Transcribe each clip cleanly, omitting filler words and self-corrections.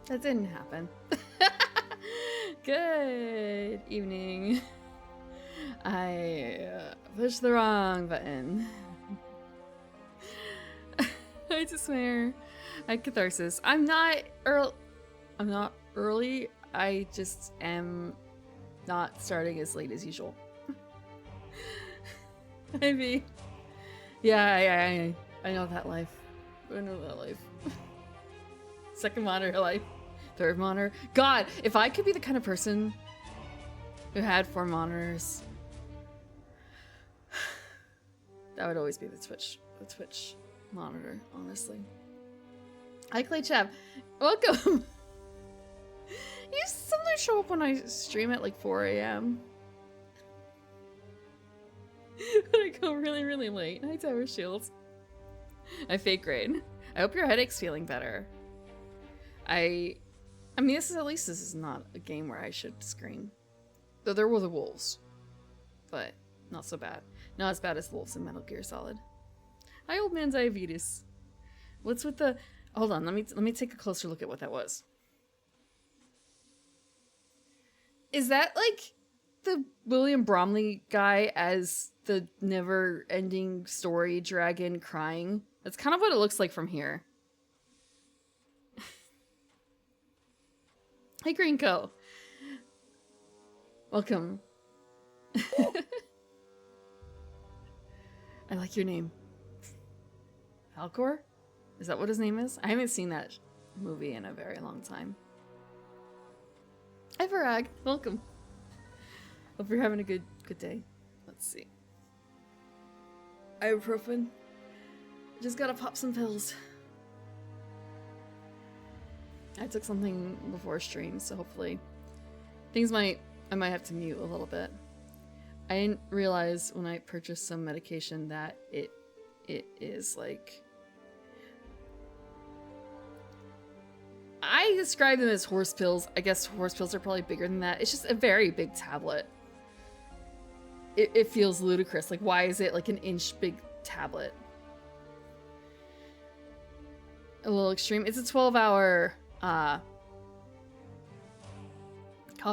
That didn't happen. Good evening. I pushed the wrong button. I just swear. I catharsis. I'm not early. I just am not starting as late as usual. Maybe. Yeah, I know that life. I know that life. Second monitor life. Third monitor. God, if I could be the kind of person who had 4 monitors, that would always be the Twitch monitor, honestly. Hi, Clay Chap. Welcome. You sometimes show up when I stream at like 4 a.m. But I go really, really late. Hi, Tower Shields. I fake raid. I hope your headache's feeling better. I mean, this is not a game where I should scream. Though there were the wolves. But not so bad. Not as bad as the wolves in Metal Gear Solid. Hi, old man diabetes. What's with the... Hold on, let me take a closer look at what that was. Is that like the William Bromley guy as the never-ending story dragon crying? That's kind of what it looks like from here. Hey, Green Co. Welcome. I like your name. Falcor? Is that what his name is? I haven't seen that movie in a very long time. Hi, Varag. Welcome. Hope you're having a good day. Let's see. Ibuprofen. Just gotta pop some pills. I took something before stream, so hopefully I might have to mute a little bit. I didn't realize when I purchased some medication that it is like... I describe them as horse pills. I guess horse pills are probably bigger than that. It's just a very big tablet. It feels ludicrous. Like, why is it like an inch big tablet? A little extreme. It's a 12-hour cough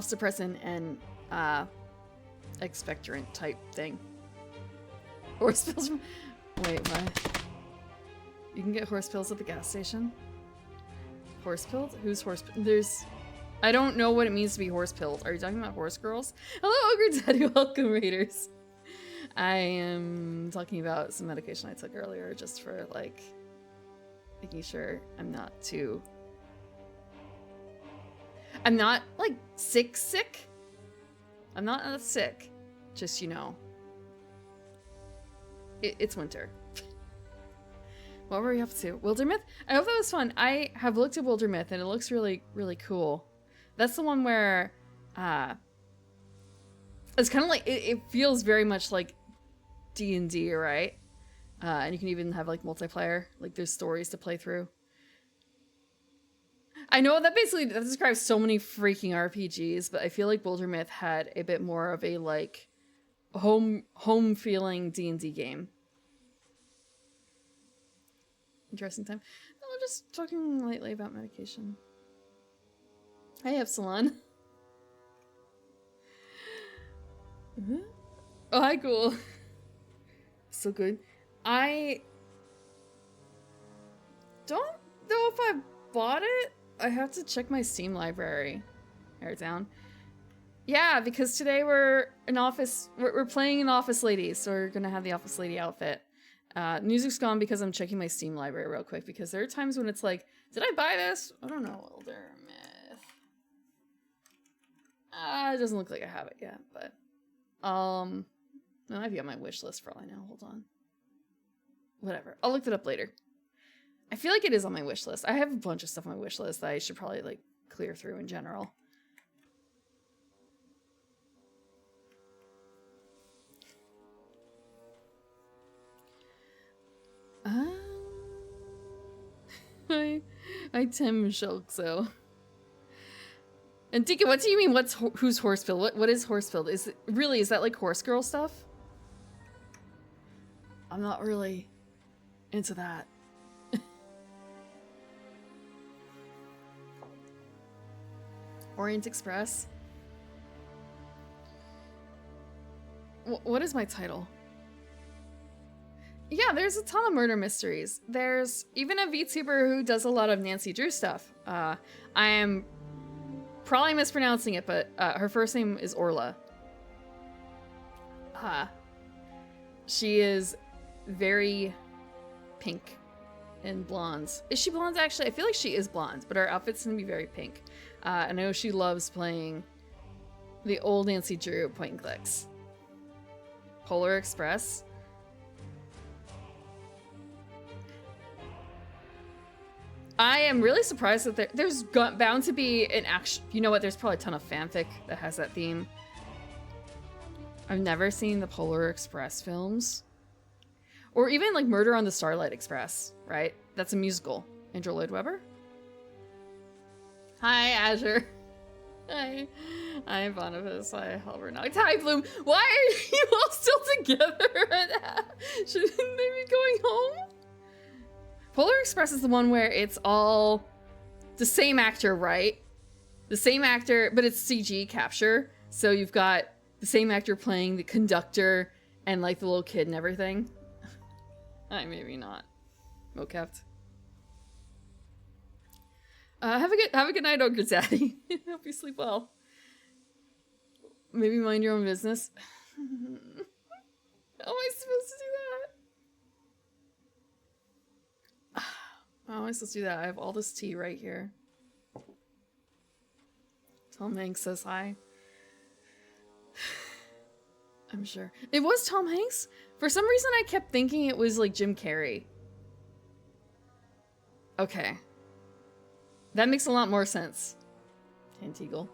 suppressant and expectorant type thing. Horse pills from... Wait, what? You can get horse pills at the gas station? Horse pilled? Who's horse pilled? There's... I don't know what it means to be horse pilled. Are you talking about horse girls? Hello, Ogre Daddy. Welcome, Raiders. I am talking about some medication I took earlier just for, like, making sure I'm not too... I'm not, like, sick. I'm not sick. Just, you know. It's winter. What were we up to? Wildermyth? I hope that was fun. I have looked at Wildermyth and it looks really, really cool. That's the one where, it's kind of like, it feels very much like D&D, right? And you can even have like multiplayer, like there's stories to play through. I know that describes so many freaking RPGs, but I feel like Wildermyth had a bit more of a like home feeling D&D game. Interesting time. No, I'm just talking lately about medication. Hi, Epsilon. Oh, hi, cool. So good. I don't know if I bought it. I have to check my Steam library. Tear it down. Yeah, because today we're playing an office lady, so we're gonna have the office lady outfit. Music's gone because I'm checking my Steam library real quick, because there are times when it's like, did I buy this? I don't know, Wildermyth. It doesn't look like I have it yet, but it might be on my wish list for all I know. Hold on. Whatever. I'll look it up later. I feel like it is on my wish list. I have a bunch of stuff on my wish list that I should probably like clear through in general. I Tim Shulk, so. And Deacon, what do you mean? Who's Horsepilled? What is Horsepilled? Is that like horse girl stuff? I'm not really into that. Orient Express. What is my title? Yeah, there's a ton of murder mysteries. There's even a VTuber who does a lot of Nancy Drew stuff. I am probably mispronouncing it, but her first name is Orla. She is very pink and blonde. Is she blonde actually? I feel like she is blonde, but her outfit's gonna be very pink. I know she loves playing the old Nancy Drew point and clicks. Polar Express. I am really surprised that there's bound to be an action. You know what? There's probably a ton of fanfic that has that theme. I've never seen the Polar Express films. Or even like Murder on the Starlight Express, right? That's a musical. Andrew Lloyd Webber? Hi, Azure. Hi. I'm Boniface. Hi, Halbernacht. Hi, Bloom. Why are you all still together? Shouldn't they be going home? Polar Express is the one where it's all the same actor, right? The same actor, but it's CG capture. So you've got the same actor playing the conductor and like the little kid and everything. Maybe not. Mokept. Have a good night, Ogre Daddy. Hope you sleep well. Maybe mind your own business. How am I supposed to do that? How am I supposed to do that? I have all this tea right here. Tom Hanks says hi. I'm sure. It was Tom Hanks? For some reason I kept thinking it was like Jim Carrey. Okay. That makes a lot more sense. Cantigle.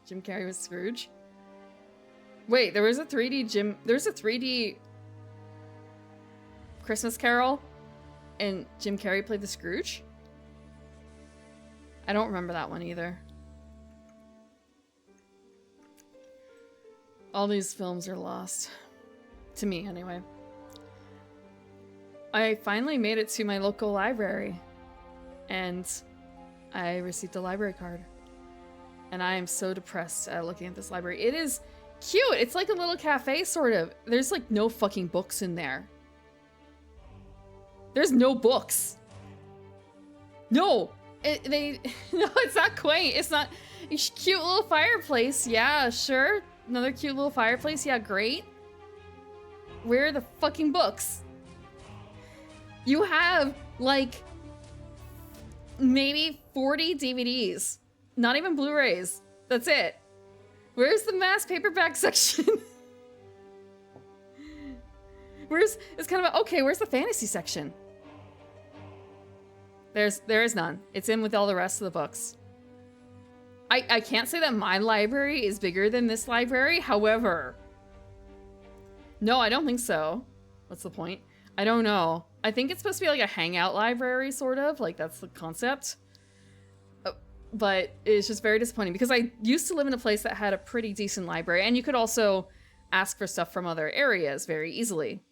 Jim Carrey was Scrooge? Wait, there's a 3D Christmas Carol and Jim Carrey played the Scrooge? I don't remember that one either. All these films are lost. To me, anyway. I finally made it to my local library. And I received a library card. And I am so depressed at looking at this library. It is cute. It's like a little cafe, sort of. There's like no fucking books in there. There's no books. No. No, it's not quaint. It's not. Cute little fireplace. Yeah, sure. Another cute little fireplace. Yeah, great. Where are the fucking books? You have, like, maybe 40 DVDs. Not even Blu-rays. That's it. Where's the mass paperback section? It's kind of, okay, where's the fantasy section? There is none. It's in with all the rest of the books. I can't say that my library is bigger than this library. However, no, I don't think so. What's the point? I don't know. I think it's supposed to be like a hangout library, sort of. Like, that's the concept. But it's just very disappointing because I used to live in a place that had a pretty decent library, and you could also ask for stuff from other areas very easily.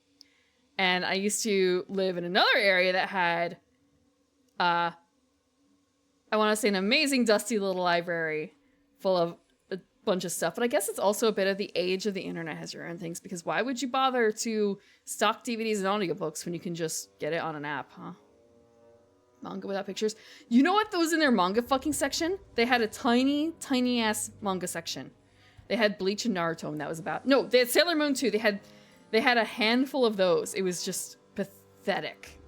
And I used to live in another area that had, I want to say, an amazing dusty little library full of a bunch of stuff. But I guess it's also a bit of the age of the internet has ruined things, because why would you bother to stock DVDs and audiobooks when you can just get it on an app, huh? Manga without pictures. You know what was in their manga fucking section? They had a tiny, tiny ass manga section. They had Bleach and Naruto, and that was about... No, they had Sailor Moon too. They had a handful of those. It was just pathetic.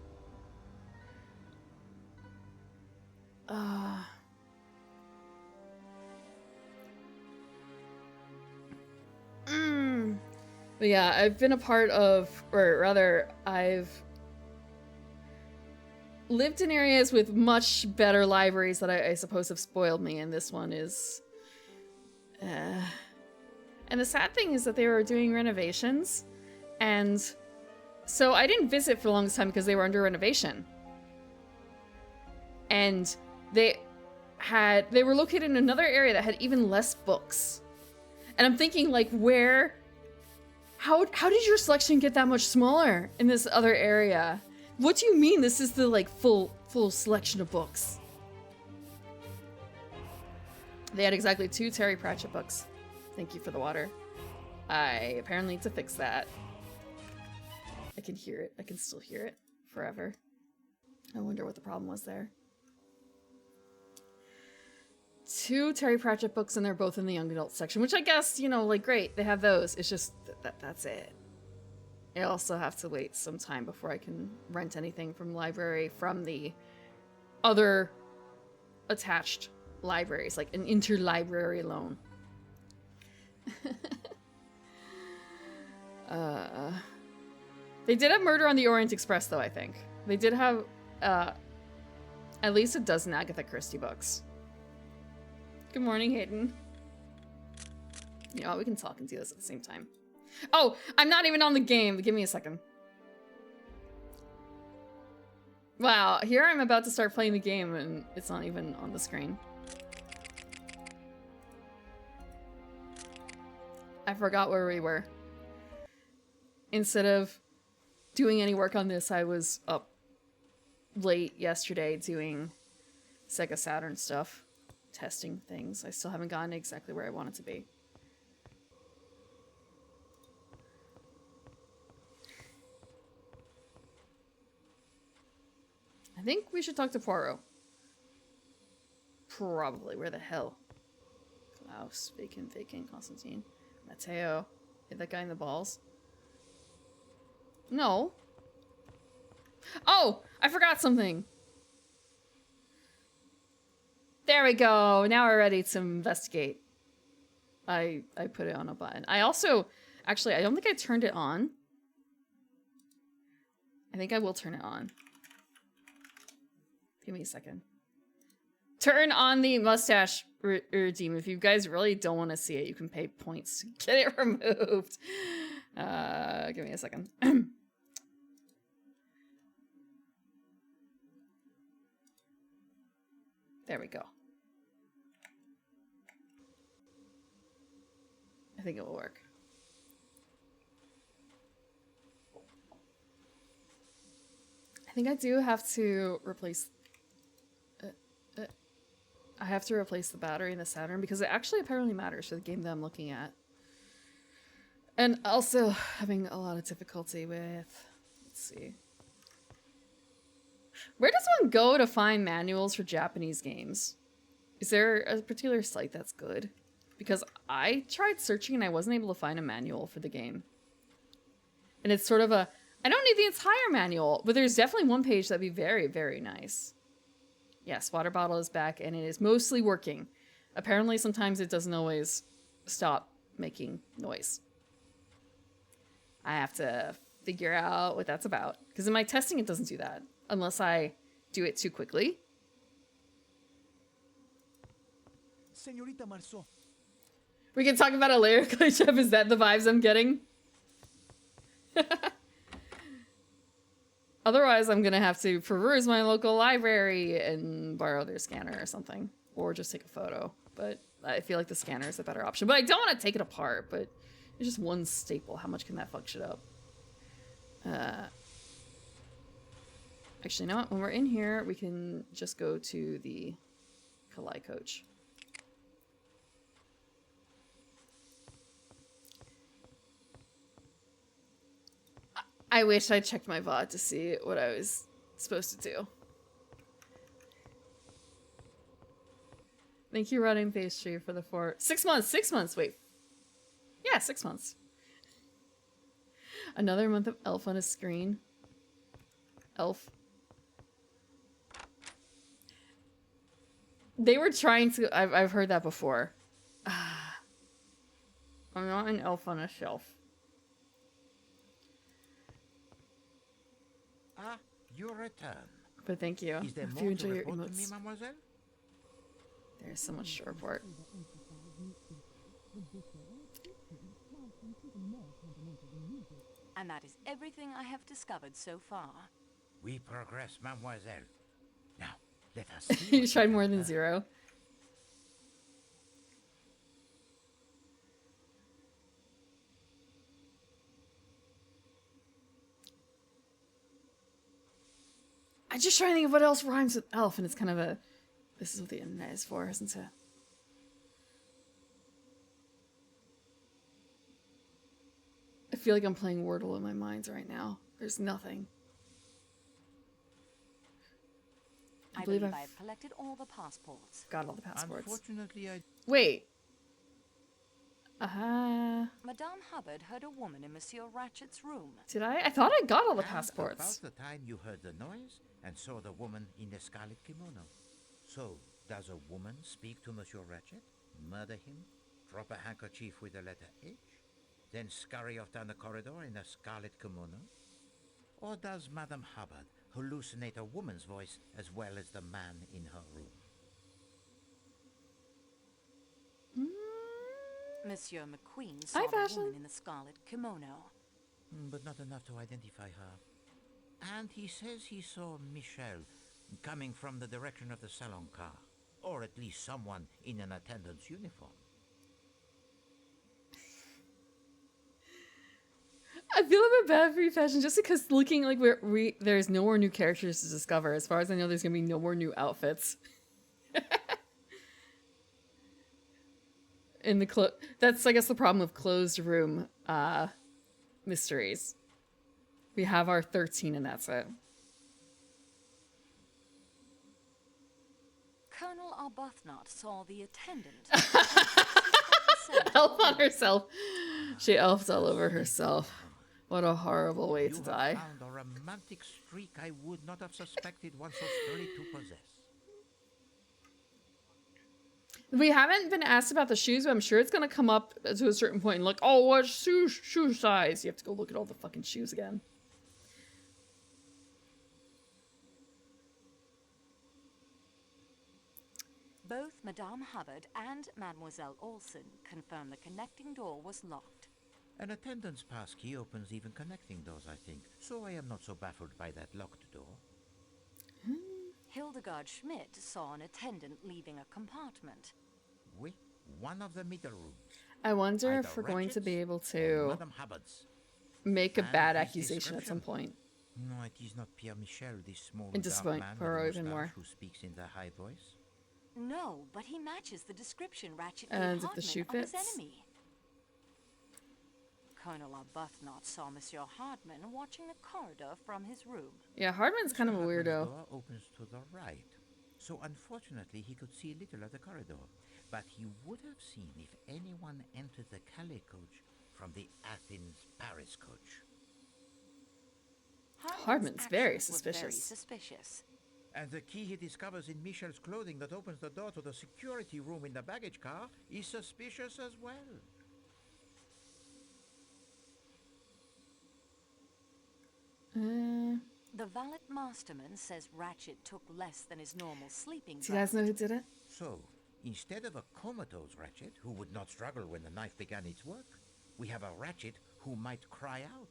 But yeah, I've been a part of, or rather, I've lived in areas with much better libraries that I suppose have spoiled me, and this one is... And the sad thing is that they were doing renovations, and so I didn't visit for the longest time because they were under renovation. And they were located in another area that had even less books. And I'm thinking, like, how did your selection get that much smaller in this other area? What do you mean this is the, like, full selection of books? They had exactly 2 Terry Pratchett books. Thank you for the water. I apparently need to fix that. I can hear it. I can still hear it forever. I wonder what the problem was there. 2 Terry Pratchett books, and they're both in the young adult section, which I guess, you know, like, great, they have those. It's just that's it. I also have to wait some time before I can rent anything from the library from the other attached libraries, like an interlibrary loan. They did have Murder on the Orient Express, though, I think. They did have at least a dozen Agatha Christie books. Good morning, Hayden. You know what, we can talk and do this at the same time. Oh, I'm not even on the game. Give me a second. Wow, here I'm about to start playing the game and it's not even on the screen. I forgot where we were. Instead of doing any work on this, I was up late yesterday doing Sega Saturn stuff. Testing things. I still haven't gotten exactly where I want it to be. I think we should talk to Poirot. Probably. Where the hell? Klaus, Bacon, Constantine, Matteo. Hit that guy in the balls. No. Oh! I forgot something! There we go. Now we're ready to investigate. I put it on a button. I also, actually, I don't think I turned it on. I think I will turn it on. Give me a second. Turn on the mustache redeem. If you guys really don't want to see it, you can pay points to get it removed. Give me a second. There we go. I think it will work. I think I do have to replace... I have to replace the battery in the Saturn because it actually apparently matters for the game that I'm looking at. And also having a lot of difficulty with... Let's see. Where does one go to find manuals for Japanese games? Is there a particular site that's good? Because I tried searching and I wasn't able to find a manual for the game. And it's sort of a, I don't need the entire manual, but there's definitely one page that'd be very, very nice. Yes, water bottle is back and it is mostly working. Apparently sometimes it doesn't always stop making noise. I have to figure out what that's about. Because in my testing it doesn't do that. Unless I do it too quickly. Señorita Marceau. We can talk about it later, Chef. Is that the vibes I'm getting? Otherwise, I'm gonna have to peruse my local library and borrow their scanner or something. Or just take a photo. But I feel like the scanner is a better option. But I don't want to take it apart, but it's just one staple. How much can that fuck shit up? Actually, you know what? When we're in here, we can just go to the Kalai coach. I wish I checked my VOD to see what I was supposed to do. Thank you, Running Pastry, for the 6 months. 6 months. Wait. Yeah, 6 months. Another month of Elf on a screen. Elf. They were trying to... I've heard that before. I'm not an elf on a shelf. Ah, your return. But thank you. Is there If more you to enjoy your report to me, emotes. mademoiselle? There's so much to report. And that is everything I have discovered so far. We progress, mademoiselle. Now, let us see. You what tried we more have than done. 0. I'm just trying to think of what else rhymes with elf, and it's kind of a... This is what the internet is for, isn't it? I feel like I'm playing Wordle in my mind right now. There's nothing. I believe I've collected all the passports. Got all the passports. Unfortunately, I... Wait. Madame Hubbard heard a woman in Monsieur Ratchet's room. Did I? I thought I got all the And passports. about the time you heard the noise and saw the woman in the scarlet kimono. So, does a woman speak to Monsieur Ratchet, murder him, drop a handkerchief with the letter H, then scurry off down the corridor in a scarlet kimono? Or does Madame Hubbard hallucinate a woman's voice as well as the man in her room? Monsieur McQueen saw Hi, the Fashion. woman in the scarlet kimono. But not enough to identify her. And he says he saw Michelle coming from the direction of the salon car. Or at least someone in an attendant's uniform. I feel a bit bad for you, Fashion, just because looking like there's no more new characters to discover. As far as I know, there's gonna be no more new outfits. In the that's, I guess, the problem with closed room mysteries. We have our 13 and that's it. Colonel Arbuthnot saw the attendant. Elf on herself. She elfed all over herself. What a horrible way to You die. have found a romantic streak I would not have suspected one so sturdy to possess. We haven't been asked about the shoes, but I'm sure it's going to come up to a certain point and like, oh, what shoe size? You have to go look at all the fucking shoes again. Both Madame Hubbard and Mademoiselle Olsen confirmed the connecting door was locked. An attendant's pass key opens even connecting doors, I think, so I am not so baffled by that locked door. Hildegard Schmidt saw an attendant leaving a compartment. Oui, one of the middle rooms. I wonder Either if we're going to be Ratchet's able or to Madame Hubbard's. make a And bad his accusation at some description? point. No, it is not Pierre Michel, this small And dark disappoint man with Poirot a even moustache more. who speaks in the high voice. No, but he matches the description Ratchet And gave if the Hardman shoe of his fits? enemy. Colonel Arbuthnot saw Monsieur Hardman watching the corridor from his room. Yeah, Hardman's kind of a Hardman's weirdo. door opens to the right, so unfortunately he could see little of the corridor. But he would have seen if anyone entered the Calais coach from the Athens-Paris coach. Hardman's very actions were very suspicious. suspicious. And the key he discovers in Michel's clothing that opens the door to the security room in the baggage car is suspicious as well. The valet masterman says Ratchet took less than his normal sleeping Do you guys draught. know who did it? So, instead of a comatose Ratchet who would not struggle when the knife began its work, we have a Ratchet who might cry out.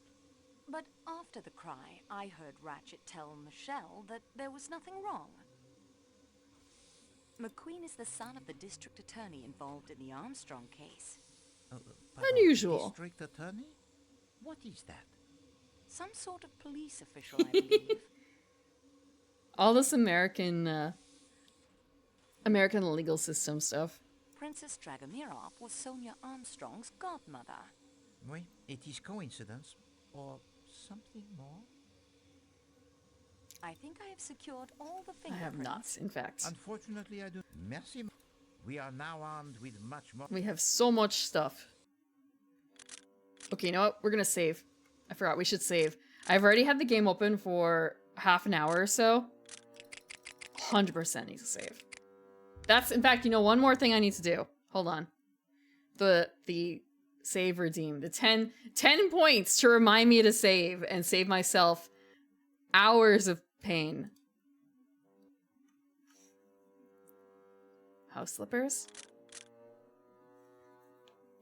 But after the cry, I heard Ratchet tell Michelle that there was nothing wrong. McQueen is the son of the district attorney involved in the Armstrong case. Pardon, Unusual. District attorney? What is that? Some sort of police official, I believe. All this American legal system stuff. Princess Dragomirov was Sonia Armstrong's godmother. Oui, it is coincidence, or something more. I think I have secured all the I have fingerprints. not, in fact. Unfortunately, I do. Merci. We are now armed with much more. We have so much stuff. Okay, you know what? We're gonna save. I forgot we should save. I've already had the game open for half an hour or so. 100% need to save. That's, in fact, you know, one more thing I need to do. Hold on. The save redeem. The 10 points to remind me to save and save myself hours of pain. House slippers?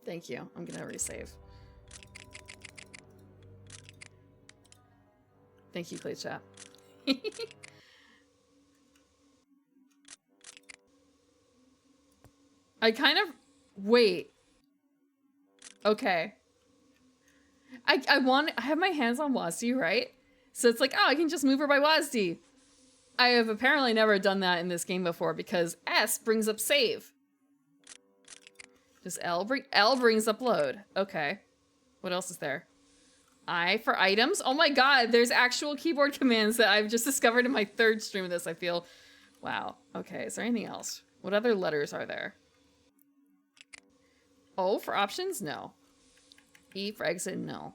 Thank you. I'm gonna resave. Thank you, Clay Chat. I kind of... Wait. Okay. I have my hands on Wazdi, right? So it's like, oh, I can just move her by Wazdi. I have apparently never done that in this game before because S brings up save. Does L brings up load. Okay. What else is there? I for items. Oh my god, there's actual keyboard commands that I've just discovered in my third stream of this, I feel. Wow. Okay, is there anything else? What other letters are there? O for options? No. E for exit? No.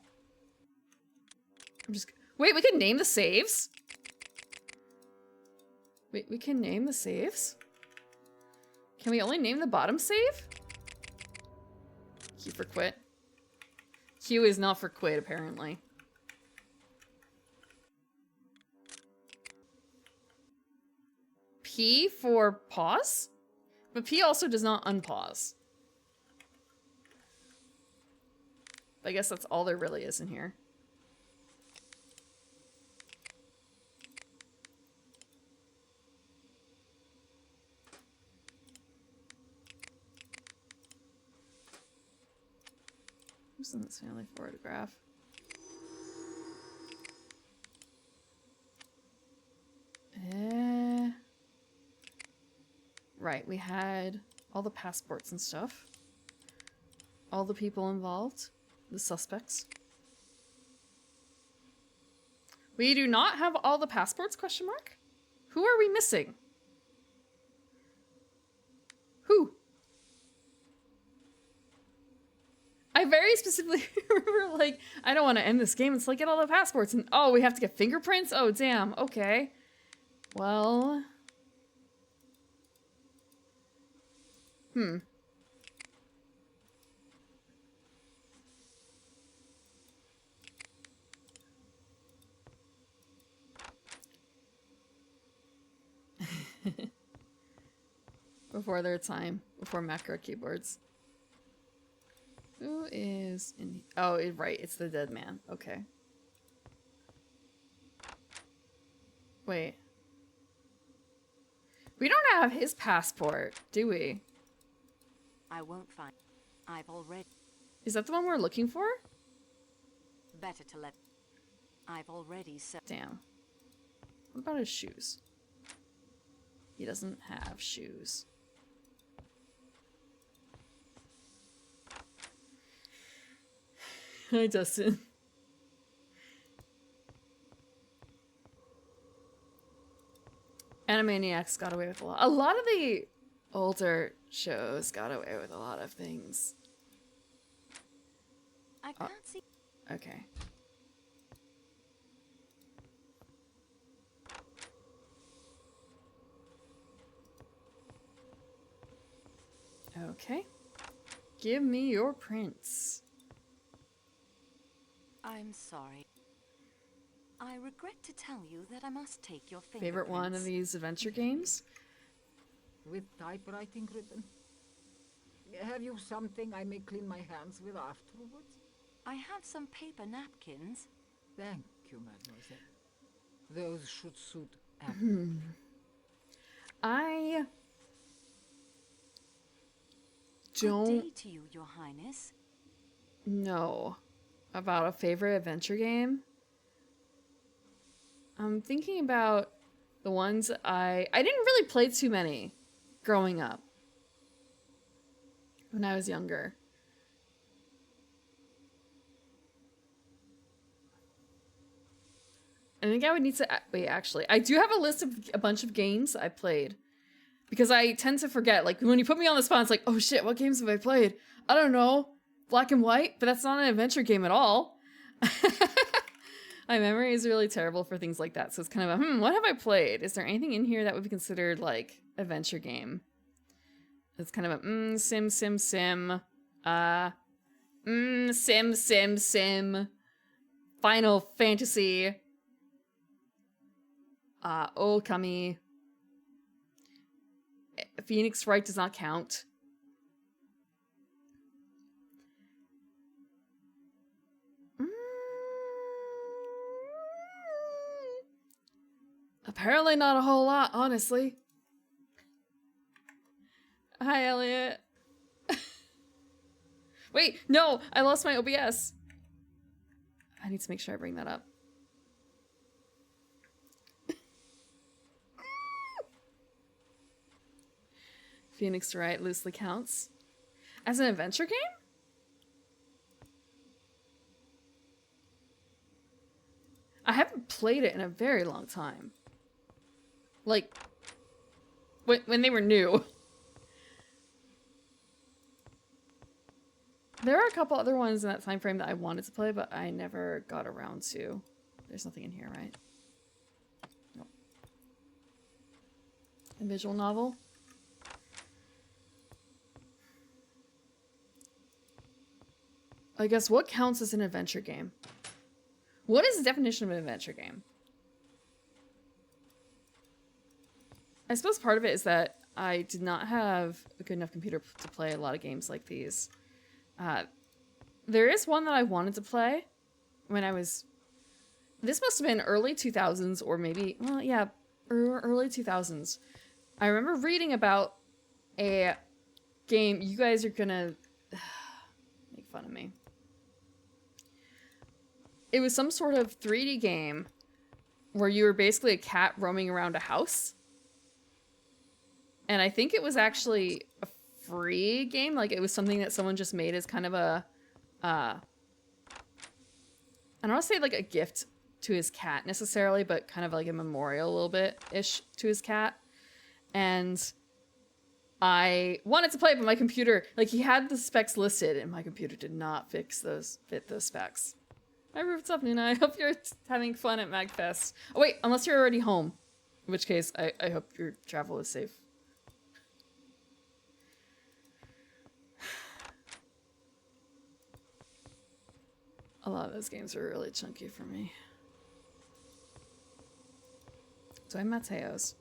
I'm just... Wait, we can name the saves? Wait, we can name the saves? Can we only name the bottom save? Q for quit. Q is not for quit, apparently. P for pause? But P also does not unpause. I guess that's all there really is in here. Who's in this family photograph? Right, we had all the passports and stuff. All the people involved. The suspects. We do not have all the passports, question mark? Who are we missing? Who? I very specifically remember, like, I don't want to end this game. It's like, get all the passports. And, oh, we have to get fingerprints? Oh, damn. Okay. Well... Before their time. Before macro keyboards. Who is in... Oh, right. It's the dead man. Okay. Wait. We don't have his passport, do we? I won't find. I've already. Is that the one we're looking for? Better to let. I've already said. Damn. What about his shoes? He doesn't have shoes. Hi, Dustin. Animaniacs got away with a lot. A lot of the older shows got away with a lot of things. I can't see. Okay. Okay. Give me your prints. I'm sorry. I regret to tell you that I must take your fingerprints. Favorite one of these adventure games? With typewriting written? Have you something I may clean my hands with afterwards? I have some paper napkins. Thank you, mademoiselle. Those should suit everyone. I Good don't day to you, Your Highness. know about a favorite adventure game. I'm thinking about the ones I didn't really play too many growing up when I was younger. I think I would need to wait, actually. I do have a list of a bunch of games I played because I tend to forget. Like when you put me on the spot, it's like, oh shit, what games have I played? I don't know. Black and White, but that's not an adventure game at all. My memory is really terrible for things like that. So it's kind of a, what have I played? Is there anything in here that would be considered like adventure game? It's kind of a, sim. Sim. Final Fantasy. Okami. Phoenix Wright does not count. Apparently not a whole lot, honestly. Hi, Elliot. Wait, no, I lost my OBS. I need to make sure I bring that up. Phoenix Wright loosely counts. As an adventure game? I haven't played it in a very long time. Like, when they were new. There are a couple other ones in that time frame that I wanted to play, but I never got around to. There's nothing in here, right? Nope. A visual novel? I guess what counts as an adventure game? What is the definition of an adventure game? I suppose part of it is that I did not have a good enough computer to play a lot of games like these. There is one that I wanted to play when I was... This must have been early 2000s or maybe... Well, yeah, early 2000s. I remember reading about a game. You guys are gonna make fun of me. It was some sort of 3D game where you were basically a cat roaming around a house. And I think it was actually a free game. Like, it was something that someone just made as kind of a... I don't want to say like a gift to his cat necessarily, but kind of like a memorial a little bit-ish to his cat. And I wanted to play it, but my computer... Like, he had the specs listed, and my computer did not fit those specs. Hi, what's up, Nuna? I hope you're having fun at MagFest. Oh, wait, unless you're already home. In which case, I hope your travel is safe. A lot of those games are really chunky for me. So I'm Mateo's.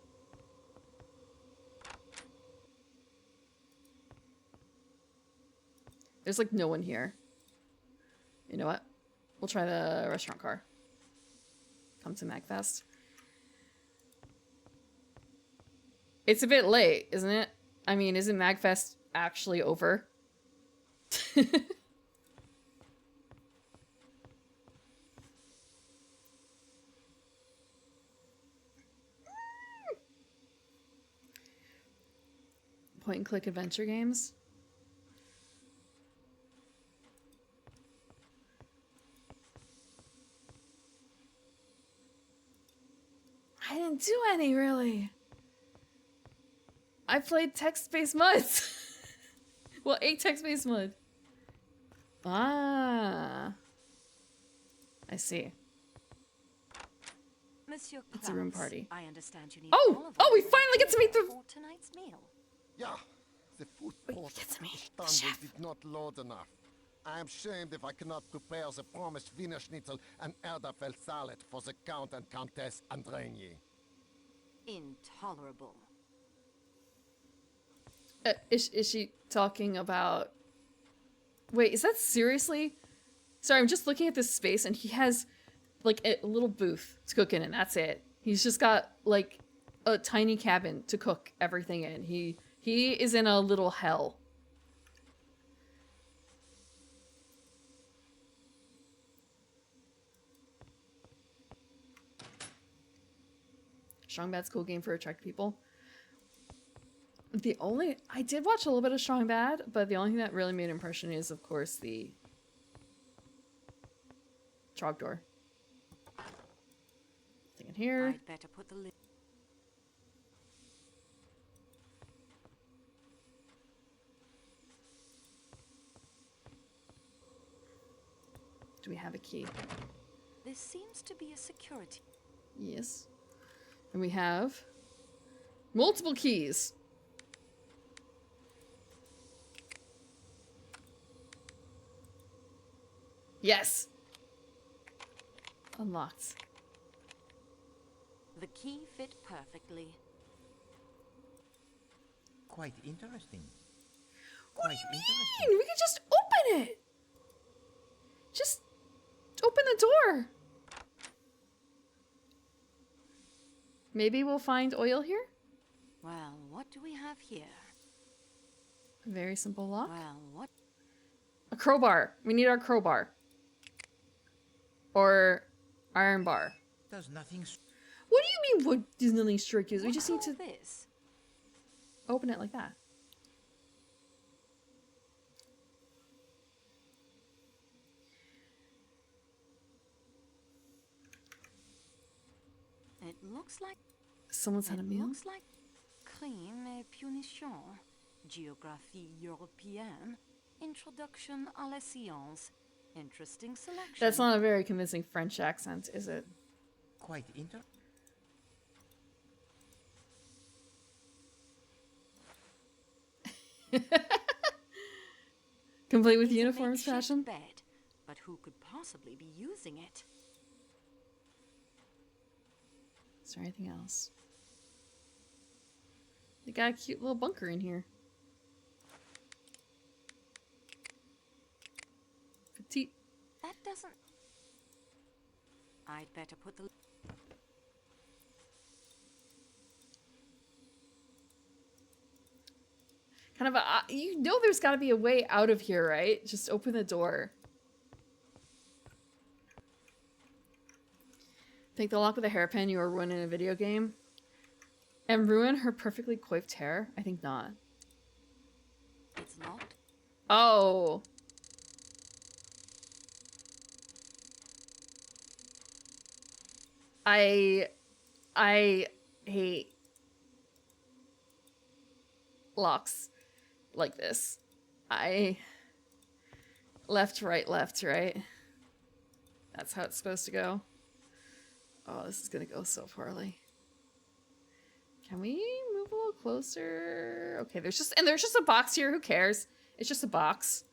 There's like no one here. You know what? We'll try the restaurant car. Come to MagFest. It's a bit late, isn't it? I mean, isn't MagFest actually over? Point and click adventure games. I didn't do any, really. I played text-based MUDs. Well, a text-based MUD. Ah. I see. Monsieur It's a room Klaus, party. I understand you need Oh! all of Oh, we us finally get to meet the... for tonight's meal. Yeah, the food Wait, court get to meet the Istanbul chef. did not load enough. I am shamed if I cannot prepare the promised Wiener Schnitzel and Erdapfel salad for the Count and Countess Andreni. Intolerable. Is she talking about... Wait, is that seriously... Sorry, I'm just looking at this space and he has like a little booth to cook in and that's it. He's just got like a tiny cabin to cook everything in. He is in a little hell. Strong Bad's a cool game for attract people. I did watch a little bit of Strong Bad, but the only thing that really made an impression is, of course, the Trogdor. Thing in here. I'd better put the lid. Do we have a key? This seems to be a security. Yes. And we have multiple keys. Yes. Unlocked. The key fit perfectly. Quite interesting. What Quite do you interesting. mean? We can just open it. Just open the door. Maybe we'll find oil here? Well, what do we have here? A very simple lock. Well, what? A crowbar. We need our crowbar. Or iron bar. Does nothing... What do you mean, what does nothing strike you? We What's just need to all this? open it like that. Looks like Someone's had a meal? looks like crime et punition, géographie européenne, introduction à la science. Interesting selection. That's not a very convincing French accent, is it? Quite Complete with It's a uniforms makeshift fashion? bed, but who could possibly be using it? Is there anything else? They got a cute little bunker in here. Petite. That doesn't. I'd better put the. Kind of a, you know there's got to be a way out of here, right? Just open the door. Take the lock with a hairpin you are ruining a video game. And ruin her perfectly coiffed hair? I think not. It's locked. Oh. I hate locks like this. Left, right, That's how it's supposed to go. Oh, this is gonna go so poorly. Can we move a little closer? Okay, there's just a box here. Who cares? It's just a box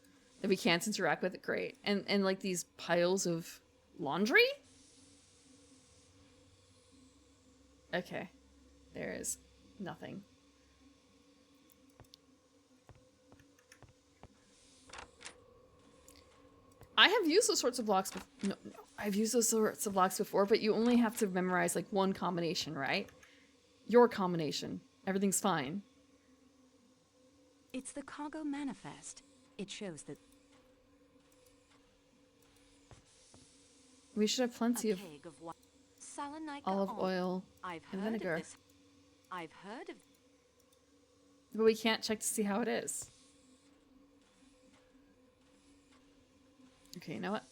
that we can't interact with. Great. And like these piles of laundry? Okay. There is nothing. I have used those sorts of blocks no, I've used those sorts of blocks before, but you only have to memorize like one combination, right? Your combination. Everything's fine. It's the cargo manifest. It shows that We should have plenty a of keg of Salonica olive oil I've and heard vinegar. of this. I've heard of. But we can't check to see how it is. Okay, you know what?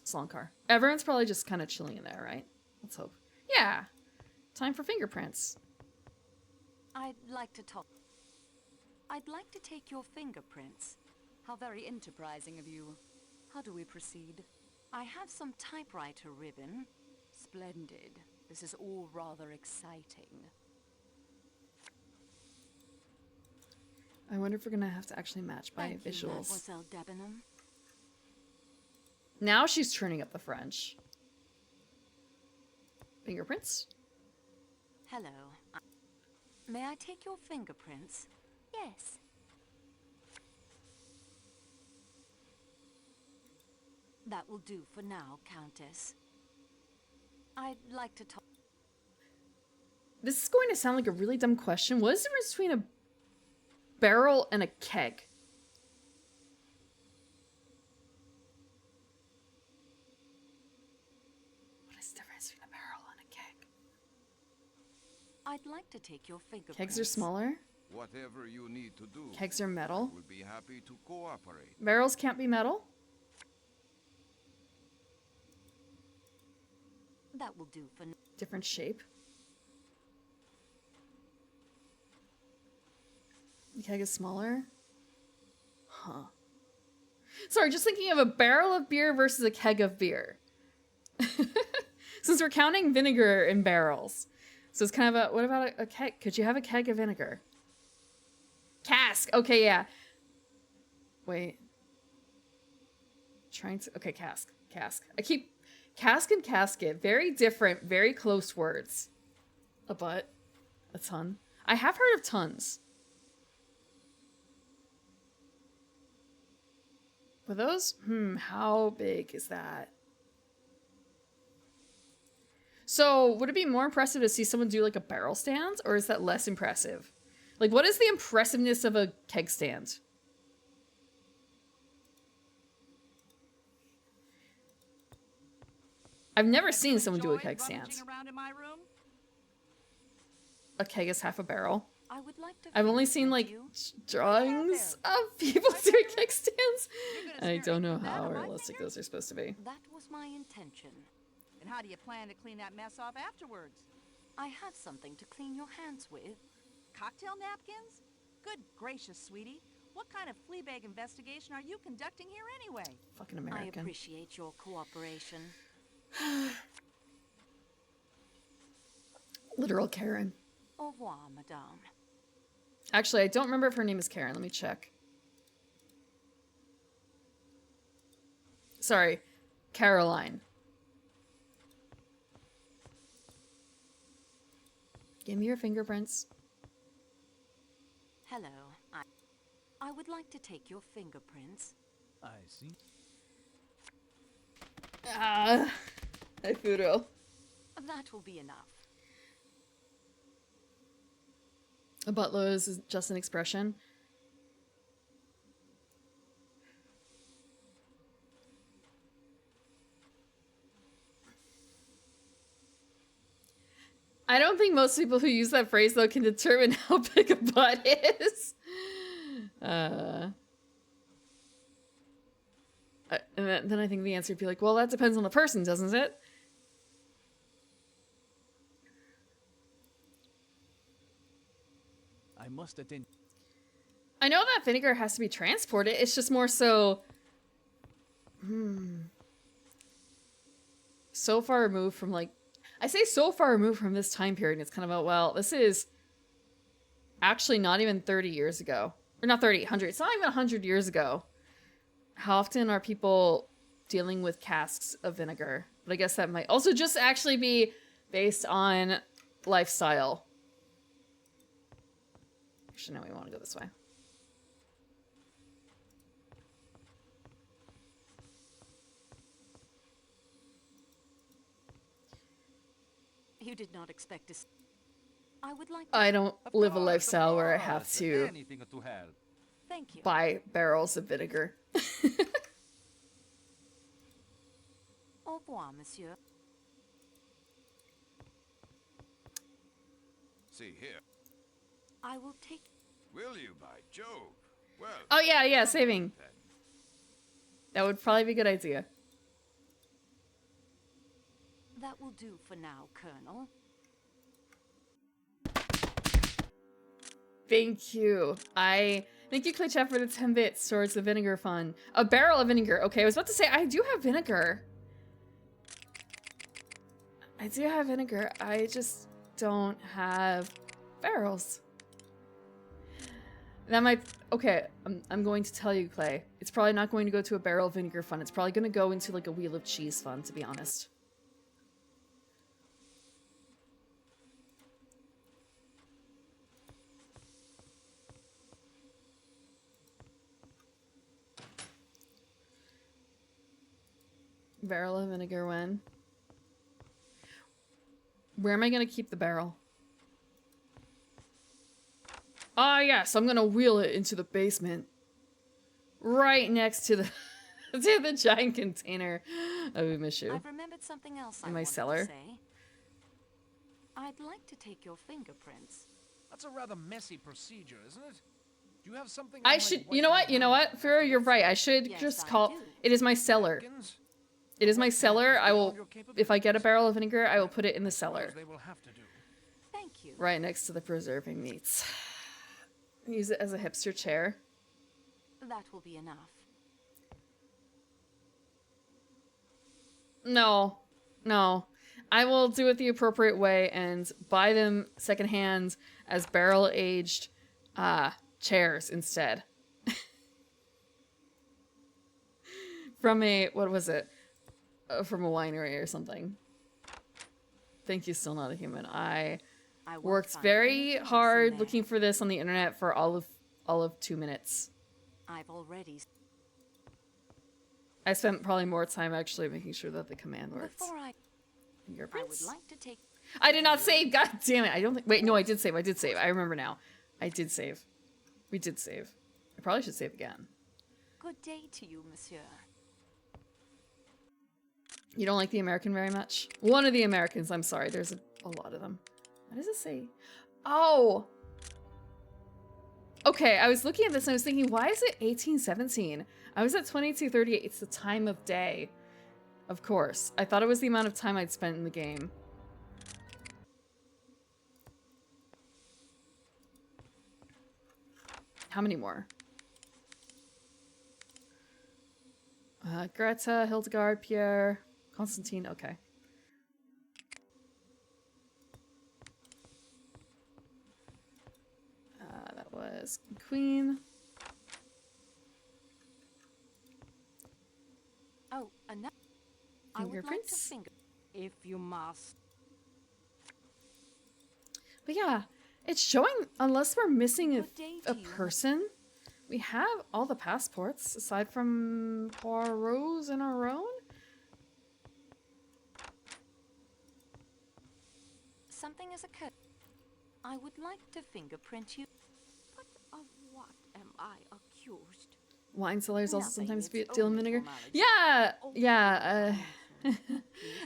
Salon car. Everyone's probably just kind of chilling in there, right? Let's hope. Yeah! Time for fingerprints. I'd like to talk. I'd like to take your fingerprints. How very enterprising of you. How do we proceed? I have some typewriter ribbon. Splendid. This is all rather exciting. I wonder if we're gonna have to actually match by Thank you, visuals. Mademoiselle Debenham. Now she's turning up the French. Fingerprints? Hello. May I take your fingerprints? Yes. That will do for now, Countess. I'd like to talk. This is going to sound like a really dumb question. What is the difference between a barrel and a keg? What is the difference between a barrel and a keg? I'd like to take your fingerprints. Kegs are smaller. Whatever you need to do, Kegs are metal. we'll be happy to cooperate. Barrels can't be metal. That will do for now. Different shape. The keg is smaller. Huh. Sorry, just thinking of a barrel of beer versus a keg of beer. Since we're counting vinegar in barrels. So it's kind of a, what about a keg? Could you have a keg of vinegar? Cask. Okay, yeah. Wait. Trying to, okay, cask. Cask. I keep, cask and casket. Very different, very close words. A butt. A ton. I have heard of tons. Were those? How big is that? So, would it be more impressive to see someone do like a barrel stand? Or is that less impressive? Like, what is the impressiveness of a keg stand? I've never seen someone do a keg stand. A keg is half a barrel. I would like to. I've only seen like drawings of people doing keg stands. I don't know how realistic those are supposed to be. That was my intention. And how do you plan to clean that mess off afterwards? I have something to clean your hands with. Cocktail napkins? Good gracious, sweetie. What kind of fleabag investigation are you conducting here anyway? Fucking I American. appreciate your cooperation. Literal Karen. Au revoir, madame. Actually, I don't remember if her name is Karen. Let me check. Sorry, Caroline. Give me your fingerprints. Hello. I would like to take your fingerprints. I see. Ah, I Furo. That will be enough. A butler is just an expression. I don't think most people who use that phrase, though, can determine how big a butt is. And then I think the answer would be like, well, that depends on the person, doesn't it? I must attend. I know that vinegar has to be transported. It's just more so... So far removed from, like... I say so far removed from this time period, and it's kind of about, well, this is actually not even 30 years ago. Or not 30, 100. It's not even 100 years ago. How often are people dealing with casks of vinegar? But I guess that might also just actually be based on lifestyle. Actually, no, we want to go this way. You did not expect to... I would like to... I don't live a lifestyle where I have to Anything to help. Thank you. buy barrels of vinegar. Au revoir, monsieur. See here. I will take... Will you, by Jove? Well. Oh, yeah, saving. Then. That would probably be a good idea. That will do for now, Colonel. Thank you. Thank you, Claychat, for the 10 bits towards the vinegar fund. A barrel of vinegar. Okay, I was about to say, I do have vinegar. I do have vinegar. I just don't have barrels. That might... Okay, I'm going to tell you, Clay. It's probably not going to go to a barrel of vinegar fund. It's probably going to go into, like, a wheel of cheese fund, to be honest. Barrel of vinegar when? Where am I going to keep the barrel? Ah, yes, I'm going to wheel it into the basement. Right next to the to the giant container of Umishu. I've remembered something else In my wanted cellar. to say. I'd like to take your fingerprints. That's a rather messy procedure, isn't it? Do you have something? I should... You know what? Furo, you're right. I should Yes, just I call... do. It is my cellar. Napkins? It is my cellar. I will... If I get a barrel of vinegar, I will put it in the cellar. They will have to do. Thank you. Right next to the preserving meats. Use it as a hipster chair. That will be enough. No. I will do it the appropriate way and buy them secondhand as barrel-aged chairs instead. From a... What was it? From a winery or something. Thank you, Still Not a Human. I won't worked find very anything else in hard there. looking for this on the internet for all of 2 minutes. I've already... I spent probably more time actually making sure that the command worked. Before I would Fingerprints? like to take... I did not save! God damn it! I don't think... Wait, no, I did save. I remember now. I did save. We did save. I probably should save again. Good day to you, monsieur. You don't like the American very much? One of the Americans, I'm sorry. There's a lot of them. What does it say? Oh! Okay, I was looking at this and I was thinking, why is it 1817? I was at 2238. It's the time of day. Of course. I thought it was the amount of time I'd spent in the game. How many more? Greta, Hildegard, Pierre, Constantine. Okay. That was Queen. Oh, enough. I would like to Fingerprints? finger, if you must. But yeah, it's showing, unless we're missing Good day a to you. person, we have all the passports, aside from Poirot's and our own. Something has occurred. I would like to fingerprint you. But of what am I accused? Wine cellars also Nothing, sometimes it's deal in only vinegar. formality. Yeah, Oh, yeah. please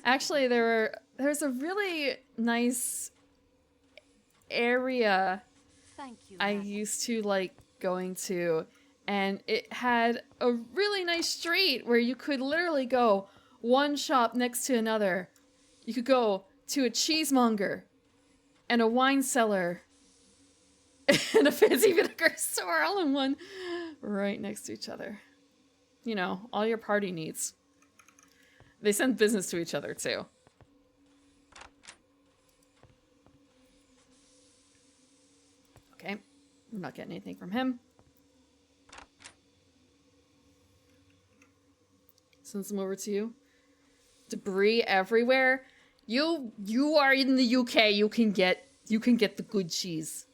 Actually, there's a really nice area Thank you. I madam. used to like going to, and it had a really nice street where you could literally go one shop next to another. You could go to a cheesemonger and a wine cellar and a fancy vinegar store all in one, right next to each other. You know, all your party needs. They send business to each other too. Okay, I'm not getting anything from him. Send some over to you. Debris everywhere. You are in the UK. You can get the good cheese.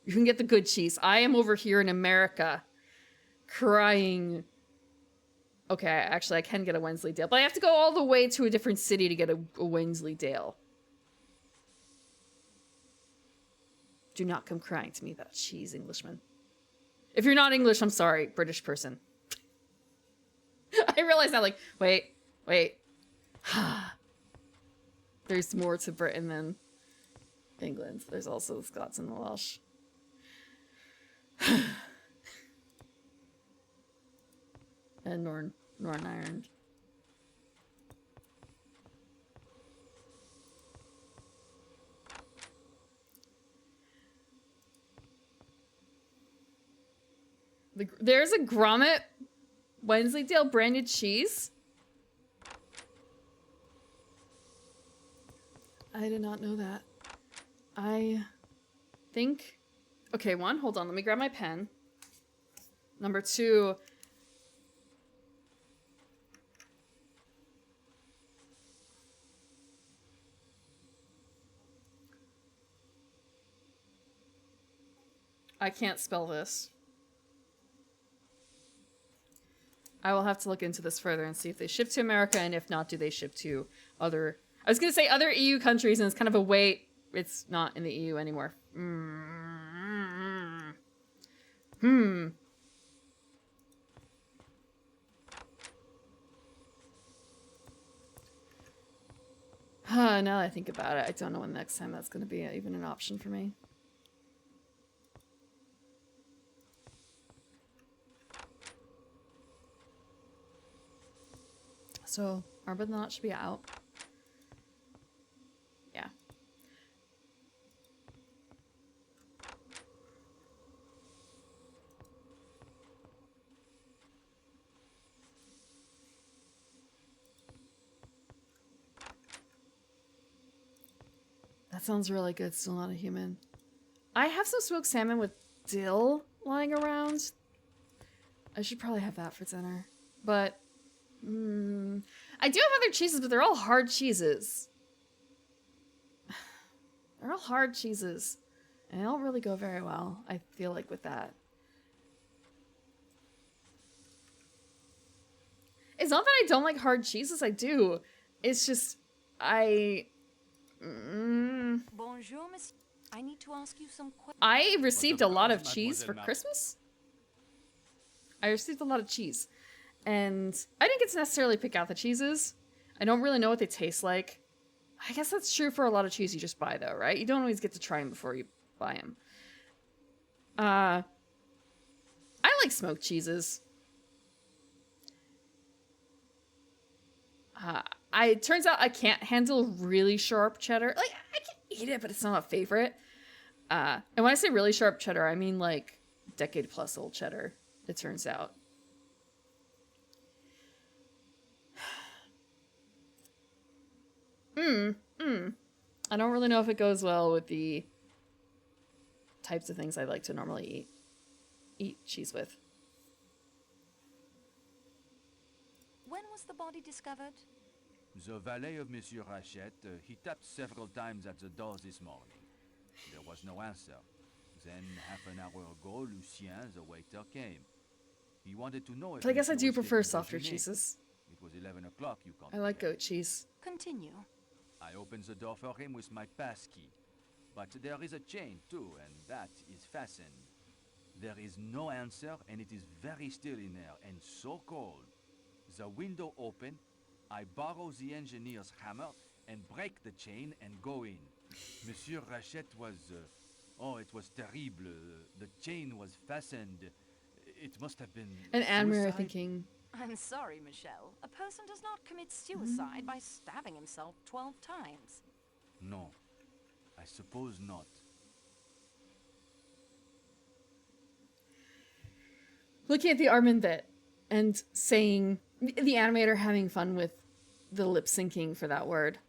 You can get the good cheese. I am over here in America, crying. Okay, actually, I can get a Wensleydale, but I have to go all the way to a different city to get a Wensleydale. Do not come crying to me about cheese, Englishman. If you're not English, I'm sorry, British person. I realize now, like, wait. There's more to Britain than England. There's also the Scots and the Welsh. And Northern Ireland. There's a Grommet Wensleydale branded cheese. I did not know that. I think... Okay, one, hold on. Let me grab my pen. Number two... I can't spell this. I will have to look into this further and see if they ship to America, and if not, do they ship to other... I was going to say other EU countries, and it's kind of a wait. It's not in the EU anymore. Now that I think about it, I don't know when the next time that's going to be even an option for me. So, Arbor Knot should be out. Yeah. That sounds really good. Still not a human. I have some smoked salmon with dill lying around. I should probably have that for dinner. But... I do have other cheeses, but they're all hard cheeses. They're all hard cheeses. And they don't really go very well, I feel like, with that. It's not that I don't like hard cheeses, I do. It's just, Bonjour, monsieur. I need to ask you some questions. I received a lot of cheese for Christmas. I received a lot of cheese. And I didn't get to necessarily pick out the cheeses. I don't really know what they taste like. I guess that's true for a lot of cheese you just buy, though, right? You don't always get to try them before you buy them. I like smoked cheeses. It turns out I can't handle really sharp cheddar. Like, I can eat it, but it's not a favorite. And when I say really sharp cheddar, I mean like decade plus old cheddar, it turns out. I don't really know if it goes well with the types of things I like to normally eat cheese with. When was the body discovered? The valet of Monsieur Rachette, he tapped several times at the door this morning. There was no answer. Then, half an hour ago, Lucien, the waiter, came. He wanted to know if... But I guess I Monsieur do was prefer taking softer déjeuner. cheeses. It was 11 o'clock, you come. I like goat cheese. Continue. I opened the door for him with my pass key. But there is a chain, too, and that is fastened. There is no answer, and it is very still in there, and so cold. The window open, I borrow the engineer's hammer, and break the chain, and go in. Monsieur Rachette was... oh, it was terrible. The chain was fastened. It must have been And Admir suicide. thinking, I'm sorry, Michelle. A person does not commit suicide by stabbing himself 12 times. No, I suppose not. looking at the Armin bit and saying, the animator having fun with the lip syncing for that word.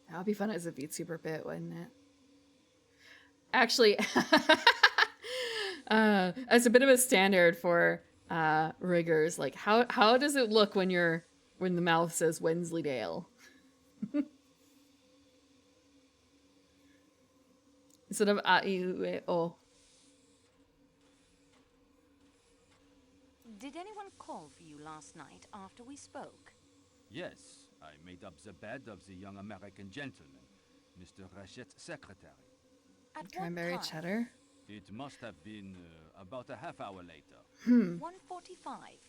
That would be fun as a VTuber bit, wouldn't it? Actually, as a bit of a standard for riggers, like how does it look when the mouth says Wensleydale? Instead of A-I-U-E-O. Did anyone call for you last night after we spoke? Yes, I made up the bed of the young American gentleman, Mr. Rachette's secretary. At Cranberry what time? cheddar. It must have been about a half hour later. 1:45.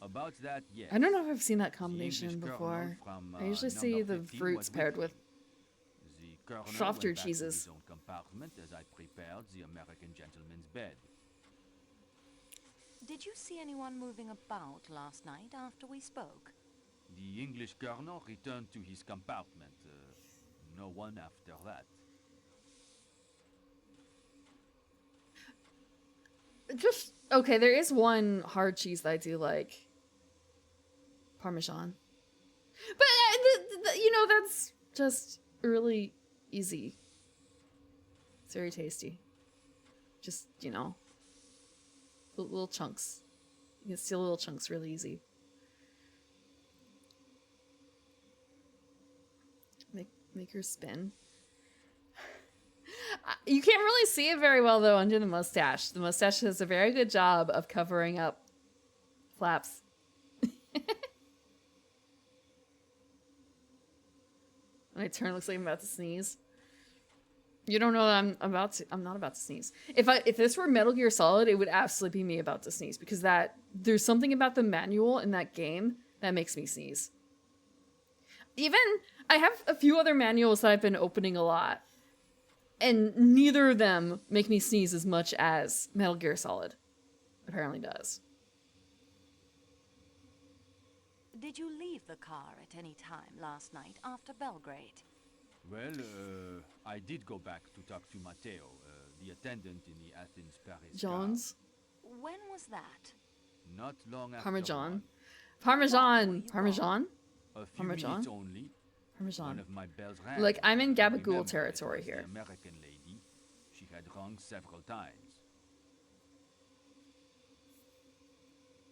About that, yes. I don't know if I've seen that The combination English before. colonel from, I usually number see the 15 fruits was paired with him. The colonel softer went back to cheeses. his own compartment as I prepared the American gentleman's bed. Did you see anyone moving about last night after we spoke? The English colonel returned to his compartment. No one after that. Just okay. There is one hard cheese that I do like, Parmesan, but that's just really easy. It's very tasty. Just little chunks. You can steal little chunks really easy. Make her spin. You can't really see it very well, though, under the mustache. The mustache does a very good job of covering up flaps. My turn looks like I'm about to sneeze. You don't know that I'm not about to sneeze. If this were Metal Gear Solid, it would absolutely be me about to sneeze, because there's something about the manual in that game that makes me sneeze. Even I have a few other manuals that I've been opening a lot, and neither of them make me sneeze as much as Metal Gear Solid apparently does. Did you leave the car at any time last night after Belgrade? Well, I did go back to talk to Matteo, the attendant in the Athens-Paris Jones? When was that? car. Not long after Parmesan. one. Parmesan. Parmesan? A few Parmesan? minutes only. One Parmesan. of my bells rang. Like, I'm in I Gabagool remember territory it was the here. American lady. She had rung several times.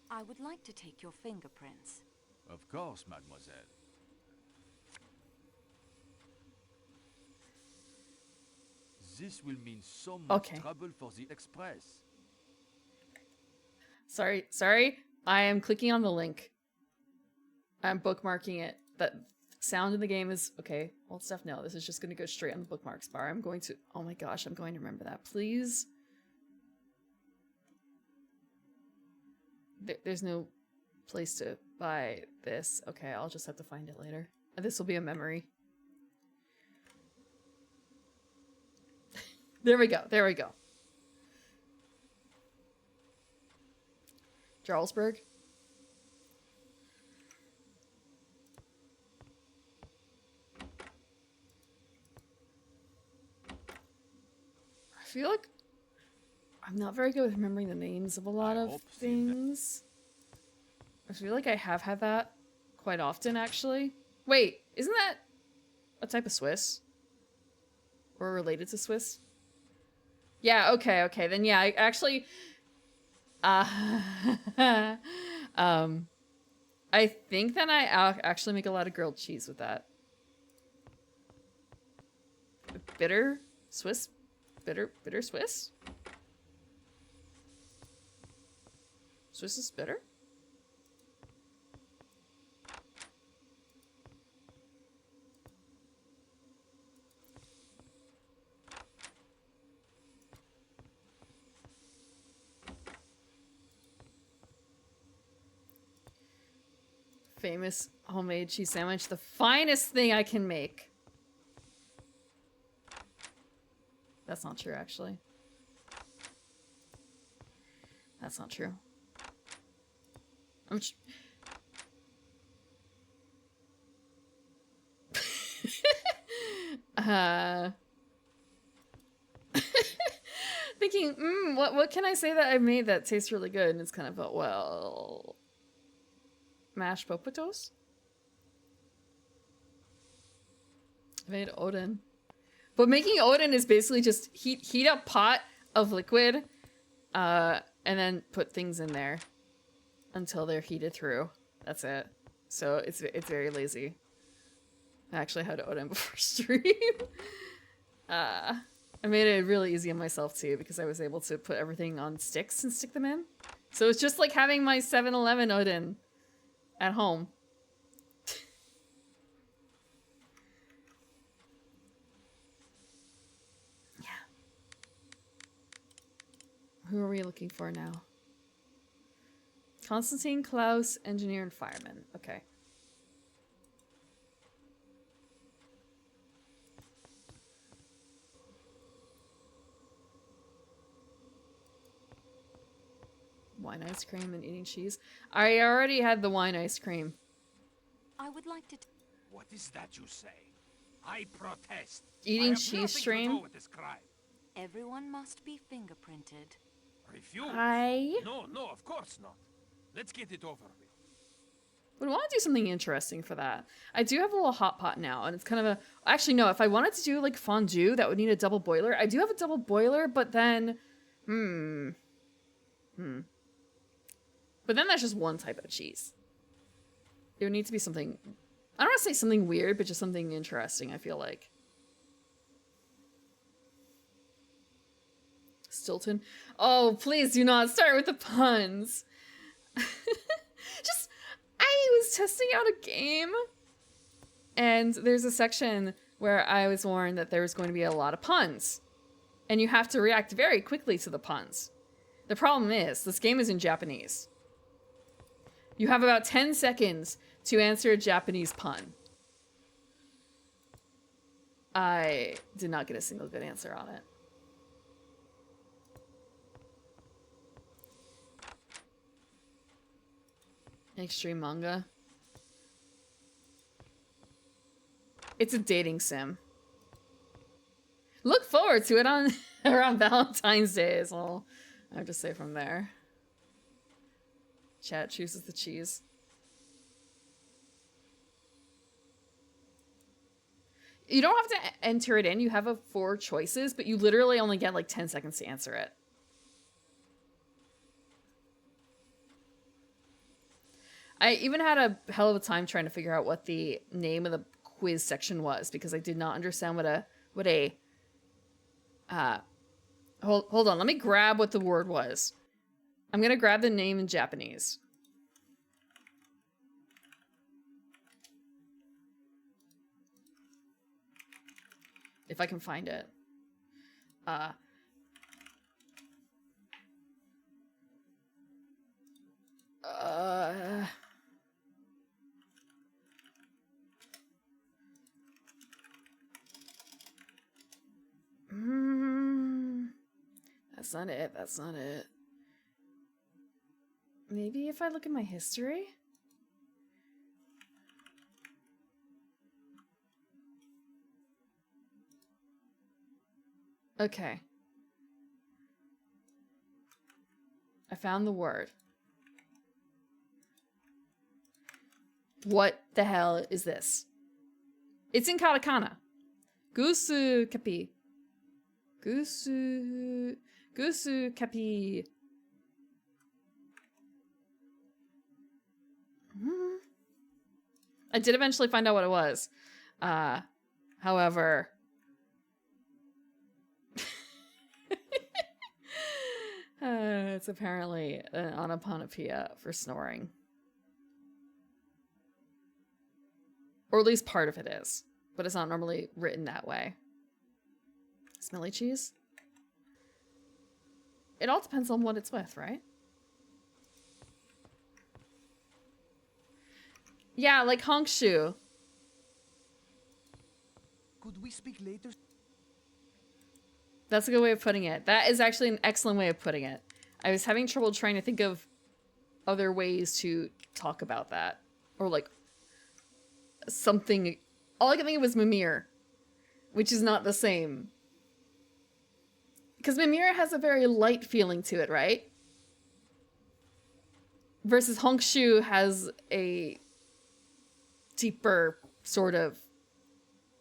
I would like to take your fingerprints. Of course, mademoiselle. This will mean so much trouble for the express. Sorry. I am clicking on the link. I'm bookmarking it. That sound in the game is okay. Old stuff. No, this is just going to go straight on the bookmarks bar. I'm going to. Oh my gosh, I'm going to remember that. Please. There's no place to buy this. Okay, I'll just have to find it later. This will be a memory. There we go. Jarlsberg. I feel like I'm not very good with remembering the names of a lot of things. I feel like I have had that quite often, actually. Wait, isn't that a type of Swiss? Or related to Swiss? Yeah, okay. Then yeah, I actually... I think that I actually make a lot of grilled cheese with that. Bitter Swiss? Bitter Swiss? Swiss is bitter? Famous homemade cheese sandwich. The finest thing I can make. That's not true, actually. That's not true. I'm thinking, what can I say that I made that tastes really good? And it's kind of, well, mashed potatoes. I made Odin. But making Odin is basically just heat up pot of liquid, and then put things in there until they're heated through. That's it. So it's very lazy. I actually had Odin before stream. I made it really easy on myself too because I was able to put everything on sticks and stick them in. So it's just like having my 7-Eleven Odin at home. Yeah. Who are we looking for now? Constantine, Klaus, engineer, and fireman. Okay. Wine ice cream and eating cheese. I already had the wine ice cream. I would like to... What is that you say? I protest. Eating cheese stream? Everyone must be fingerprinted. Refuse? No, of course not. Let's get it over with. Would want to do something interesting for that. I do have a little hot pot now, and it's kind of a... Actually, no, if I wanted to do, like, fondue, that would need a double boiler. I do have a double boiler, but then... But then that's just one type of cheese. It would need to be something... I don't want to say something weird, but just something interesting, I feel like. Stilton. Oh, please do not start with the puns. I was testing out a game, and there's a section where I was warned that there was going to be a lot of puns, and you have to react very quickly to the puns. The problem is, this game is in Japanese. You have about 10 seconds to answer a Japanese pun. I did not get a single good answer on it. Extreme manga. It's a dating sim. Look forward to it on around Valentine's Day is all I have to say from there. Chat chooses the cheese. You don't have to enter it in. You have 4 choices, but you literally only get like 10 seconds to answer it. I even had a hell of a time trying to figure out what the name of the quiz section was because I did not understand hold on, let me grab what the word was. I'm gonna grab the name in Japanese. If I can find it. That's not it. That's not it. Maybe if I look at my history? Okay. I found the word. What the hell is this? It's in katakana. Gusu kapi. Gusu kapi. I did eventually find out what it was. However, it's apparently an onomatopoeia for snoring. Or at least part of it is. But it's not normally written that way. Smelly cheese? It all depends on what it's with, right? Yeah, like Hongshu. Could we speak later? That's a good way of putting it. That is actually an excellent way of putting it. I was having trouble trying to think of other ways to talk about that. Or like something. All I could think of was Mimir, which is not the same. Because Mimir has a very light feeling to it, right? Versus Hongshu has a deeper sort of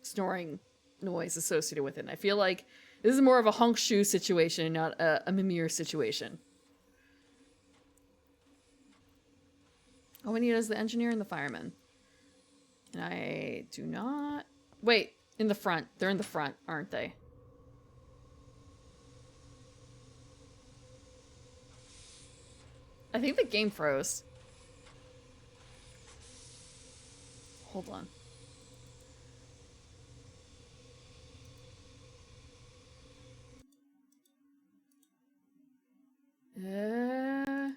snoring noise associated with it. And I feel like this is more of a Hongshu situation, not a Mimir situation. All we need is the engineer and the fireman. And I do not... Wait, in the front. They're in the front, aren't they? I think the game froze. Hold on. The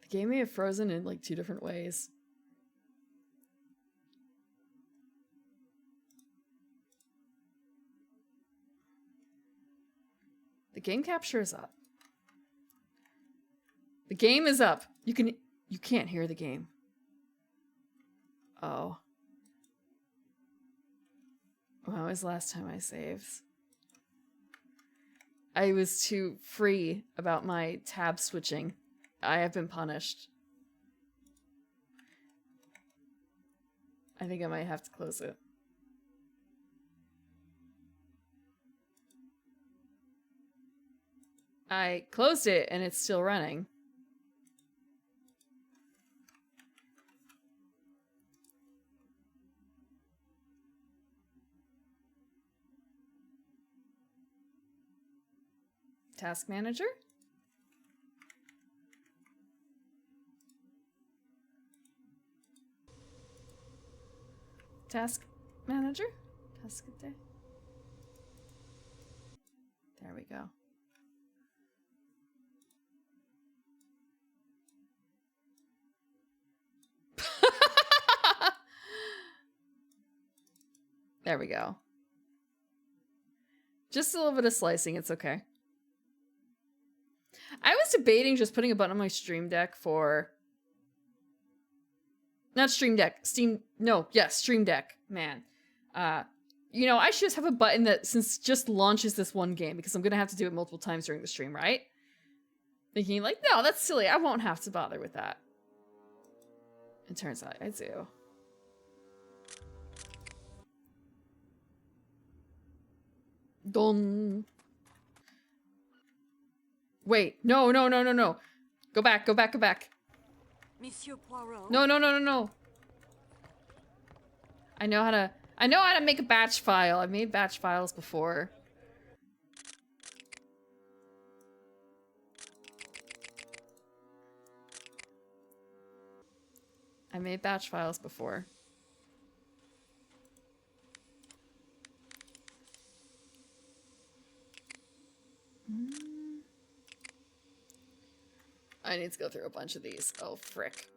game may have frozen in like 2 different ways. The game capture is up. The game is up. You can't hear the game. Oh. When was the last time I saved? I was too free about my tab switching. I have been punished. I think I might have to close it. I closed it and it's still running. Task manager? Task manager? Task day. There we go. There we go. Just a little bit of slicing, it's okay. I was debating just putting a button on my Stream Deck for... Not Stream Deck. Stream Deck. Man. You know, I should just have a button that just launches this one game because I'm going to have to do it multiple times during the stream, right? Thinking like, no, that's silly. I won't have to bother with that. It turns out I do. Dong. Wait, no. Go back. Monsieur Poirot? No. I know how to make a batch file. I've made batch files before. I need to go through a bunch of these. Oh, frick.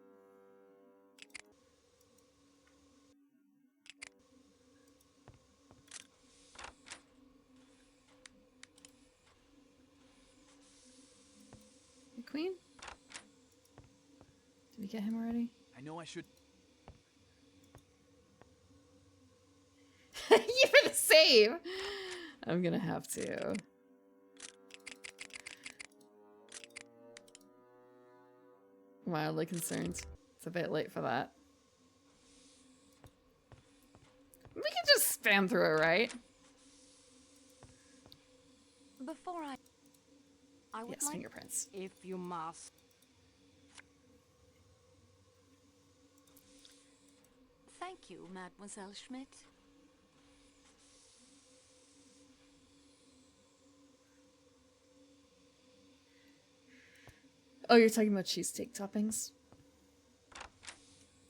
Queen? Did we get him already? I know I should. You for the save! I'm gonna have to. Mildly concerned. It's a bit late for that. We can just spam through it, right? Before I would Yes, like, fingerprints. If you must. thank you, Mademoiselle Schmidt. Oh, you're talking about cheesesteak toppings?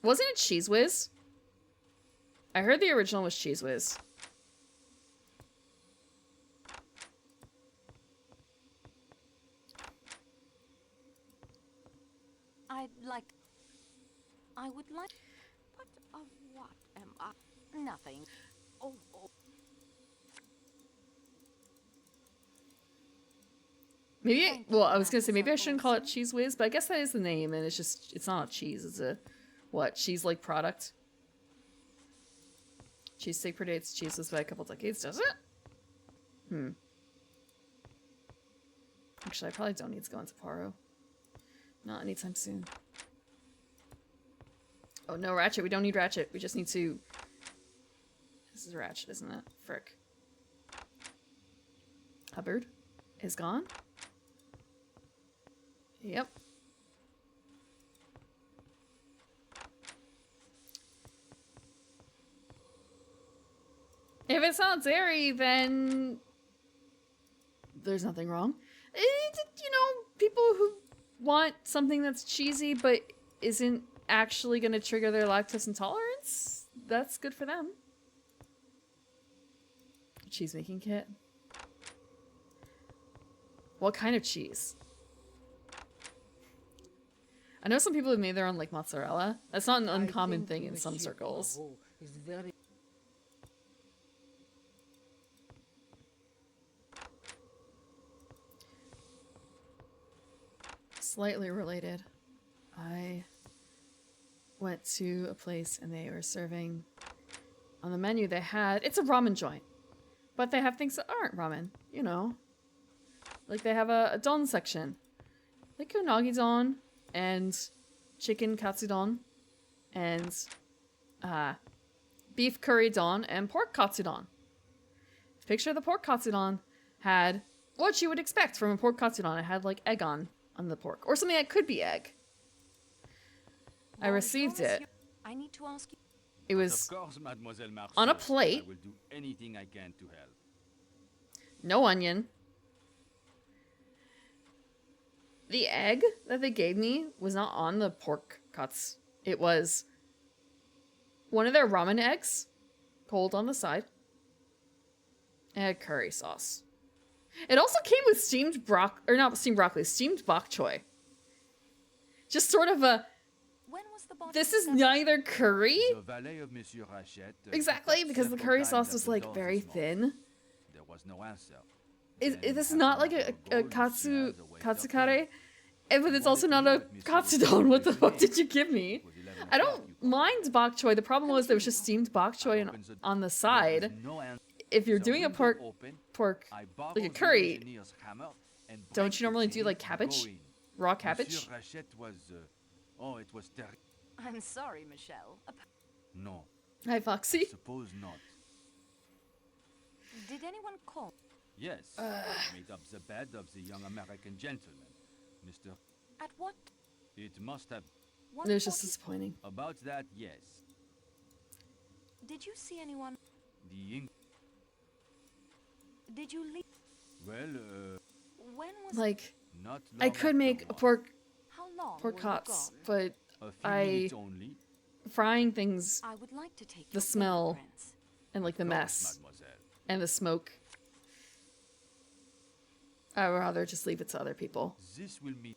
Wasn't it Cheese Whiz? I heard the original was Cheese Whiz. I would like But of what am I? nothing. Oh, Maybe, well, I was gonna say, maybe I shouldn't call it Cheese Whiz, but I guess that is the name, and it's just, it's not a cheese, it's a, what, cheese-like product? Cheesesteak predates Cheese Whiz by a couple decades, does it? Actually, I probably don't need to go into Paro. Not anytime soon. Oh, no Ratchet, we don't need Ratchet, we just need to... This is Ratchet, isn't it? Frick. Hubbard is gone? Yep. If it's not dairy, then there's nothing wrong. You know, people who want something that's cheesy but isn't actually going to trigger their lactose intolerance, that's good for them. Cheese making kit. What kind of cheese? I know some people have made their own, like, mozzarella. That's not an uncommon thing in some circles. Is very Slightly related. I went to a place and they were serving... On the menu they had... It's a ramen joint. But they have things that aren't ramen, you know. Like, they have a don section. Like unagi don and chicken katsudon and beef curry don and pork katsudon. Picture of the pork katsudon had what you would expect from a pork katsudon. It had like egg on the pork, or something that could be egg. I received it. I need to ask you. It was Of course, Mademoiselle Marceau. on a plate. I will do anything I can to help. No onion. The egg that they gave me was not on the pork cuts. It was one of their ramen eggs, cold on the side, and curry sauce. It also came with steamed steamed bok choy. Just sort of a, When was the body this is neither curry, The valet of Monsieur Rachette, exactly, because the several curry times sauce at was the like door very this morning. thin. There was no answer. This is not like a katsukare, but it's also not a katsudon. What the fuck did you give me? I don't mind bok choy. The problem was there was just steamed bok choy on the side. If you're doing a pork like a curry, don't you normally do like cabbage, raw cabbage? Oh, it was terrible. I'm sorry, Michelle. No, Hi, Foxy. suppose not. Did anyone call? Yes, made up the bed of the young American gentleman, Mr. At what? It must have. It was just disappointing. About that, yes. Did you see anyone? The Eng. Did you leave? Well, When was? Like, not long I could make a pork How long? pork were you hots, gone? but a few I minutes only. frying things I would like to take the your smell fingerprints. and like the Of course, mess mademoiselle. and the smoke. I would rather just leave it to other people. This will mean.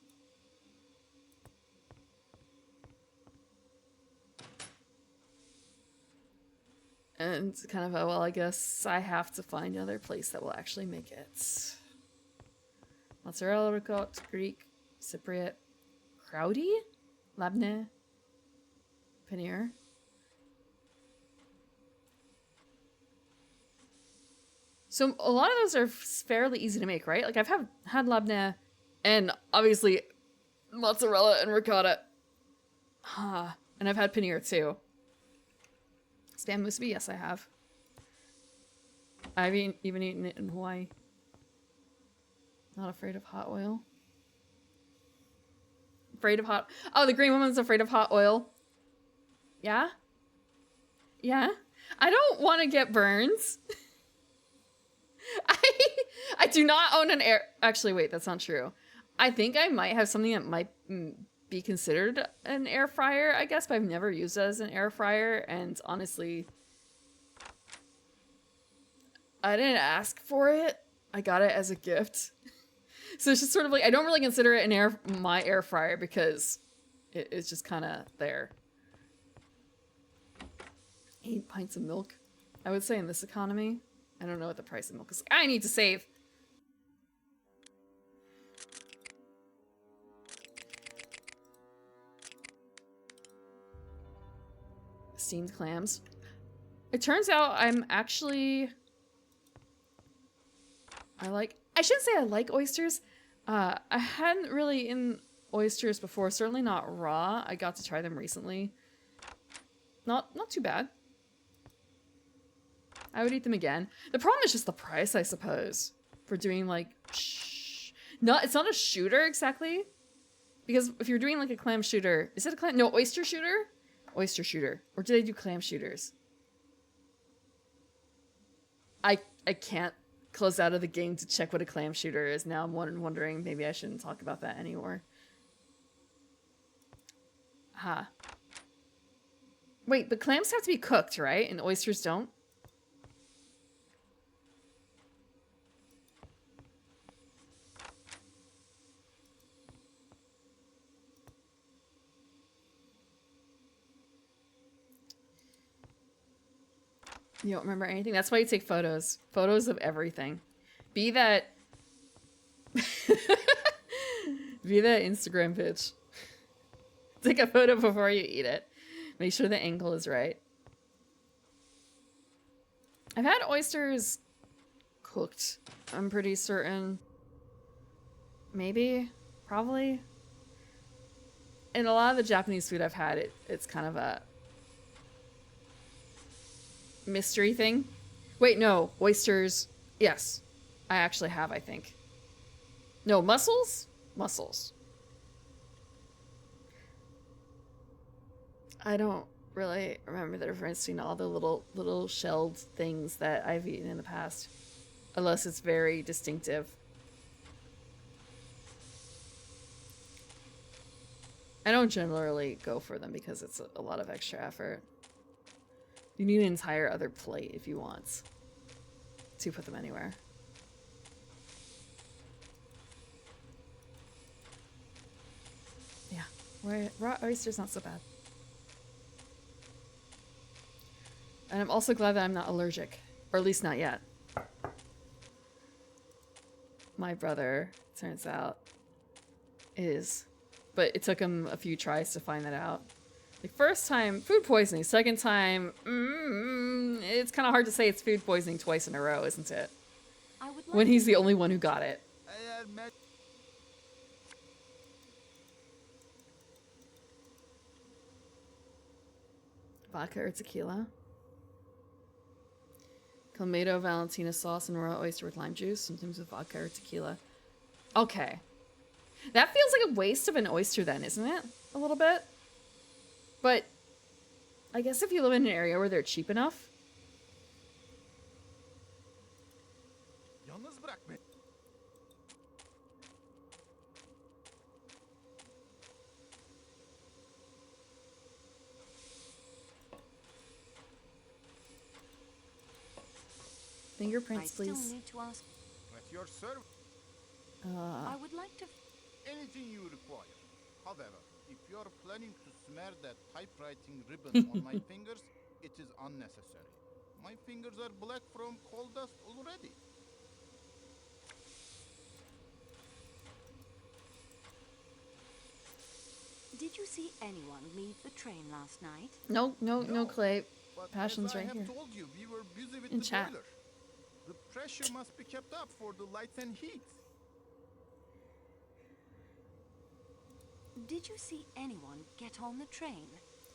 And kind of a, well, I guess I have to find another place that will actually make it. Mozzarella ricotta, Greek, Cypriot, Crowdy, Labne, Paneer. So a lot of those are fairly easy to make, right? Like I've had labneh and obviously mozzarella and ricotta. And I've had paneer too. Spam musubi, yes I have. I've even eaten it in Hawaii. Not afraid of hot oil. Afraid of hot... Oh, the green woman's afraid of hot oil. Yeah? Yeah? I don't want to get burns. I do not own an air... Actually, wait, that's not true. I think I might have something that might be considered an air fryer, I guess, but I've never used it as an air fryer, and honestly... I didn't ask for it. I got it as a gift. So it's just sort of like, I don't really consider it my air fryer because it's just kind of there. 8 pints of milk. I would say in this economy. I don't know what the price of milk is. I need to save. Steamed clams. It turns out I'm actually... I shouldn't say I like oysters. I hadn't really eaten oysters before. Certainly not raw. I got to try them recently. Not too bad. I would eat them again. The problem is just the price, I suppose. For doing like... it's not a shooter exactly. Because if you're doing like a clam shooter... Is it a clam... No, oyster shooter? Oyster shooter. Or do they do clam shooters? I can't close out of the game to check what a clam shooter is. Now I'm wondering maybe I shouldn't talk about that anymore. Wait, but clams have to be cooked, right? And oysters don't? You don't remember anything? That's why you take photos. Photos of everything. Be that... Be that Instagram pitch. Take a photo before you eat it. Make sure the angle is right. I've had oysters cooked. I'm pretty certain. Maybe. Probably. In a lot of the Japanese food I've had, it's kind of a... mystery thing. Wait, no. Oysters. Yes. I actually have, I think. No, mussels? Mussels. I don't really remember the difference between all the little shelled things that I've eaten in the past. Unless it's very distinctive. I don't generally go for them because it's a lot of extra effort. You need an entire other plate if you want to put them anywhere. Yeah, raw oyster's not so bad. And I'm also glad that I'm not allergic, or at least not yet. My brother, turns out, is, but it took him a few tries to find that out. Like, first time, food poisoning. Second time, it's kind of hard to say it's food poisoning twice in a row, isn't it? When he's the only one who got it. Vodka or tequila. Clamato, Valentina sauce, and raw oyster with lime juice. Sometimes with vodka or tequila. Okay. That feels like a waste of an oyster then, isn't it? A little bit? But I guess if you live in an area where they're cheap enough. Fingerprints, please. I still need to ask. At your service. I would like to. Anything you require. However, if you're planning to smear that typewriting ribbon on my fingers, it is unnecessary. My fingers are black from coal dust already. Did you see anyone leave the train last night? No, Clay. But Passion's as I right have here. told you, we were busy with In the chat. boiler. The pressure must be kept up for the lights and heat. Did you see anyone get on the train?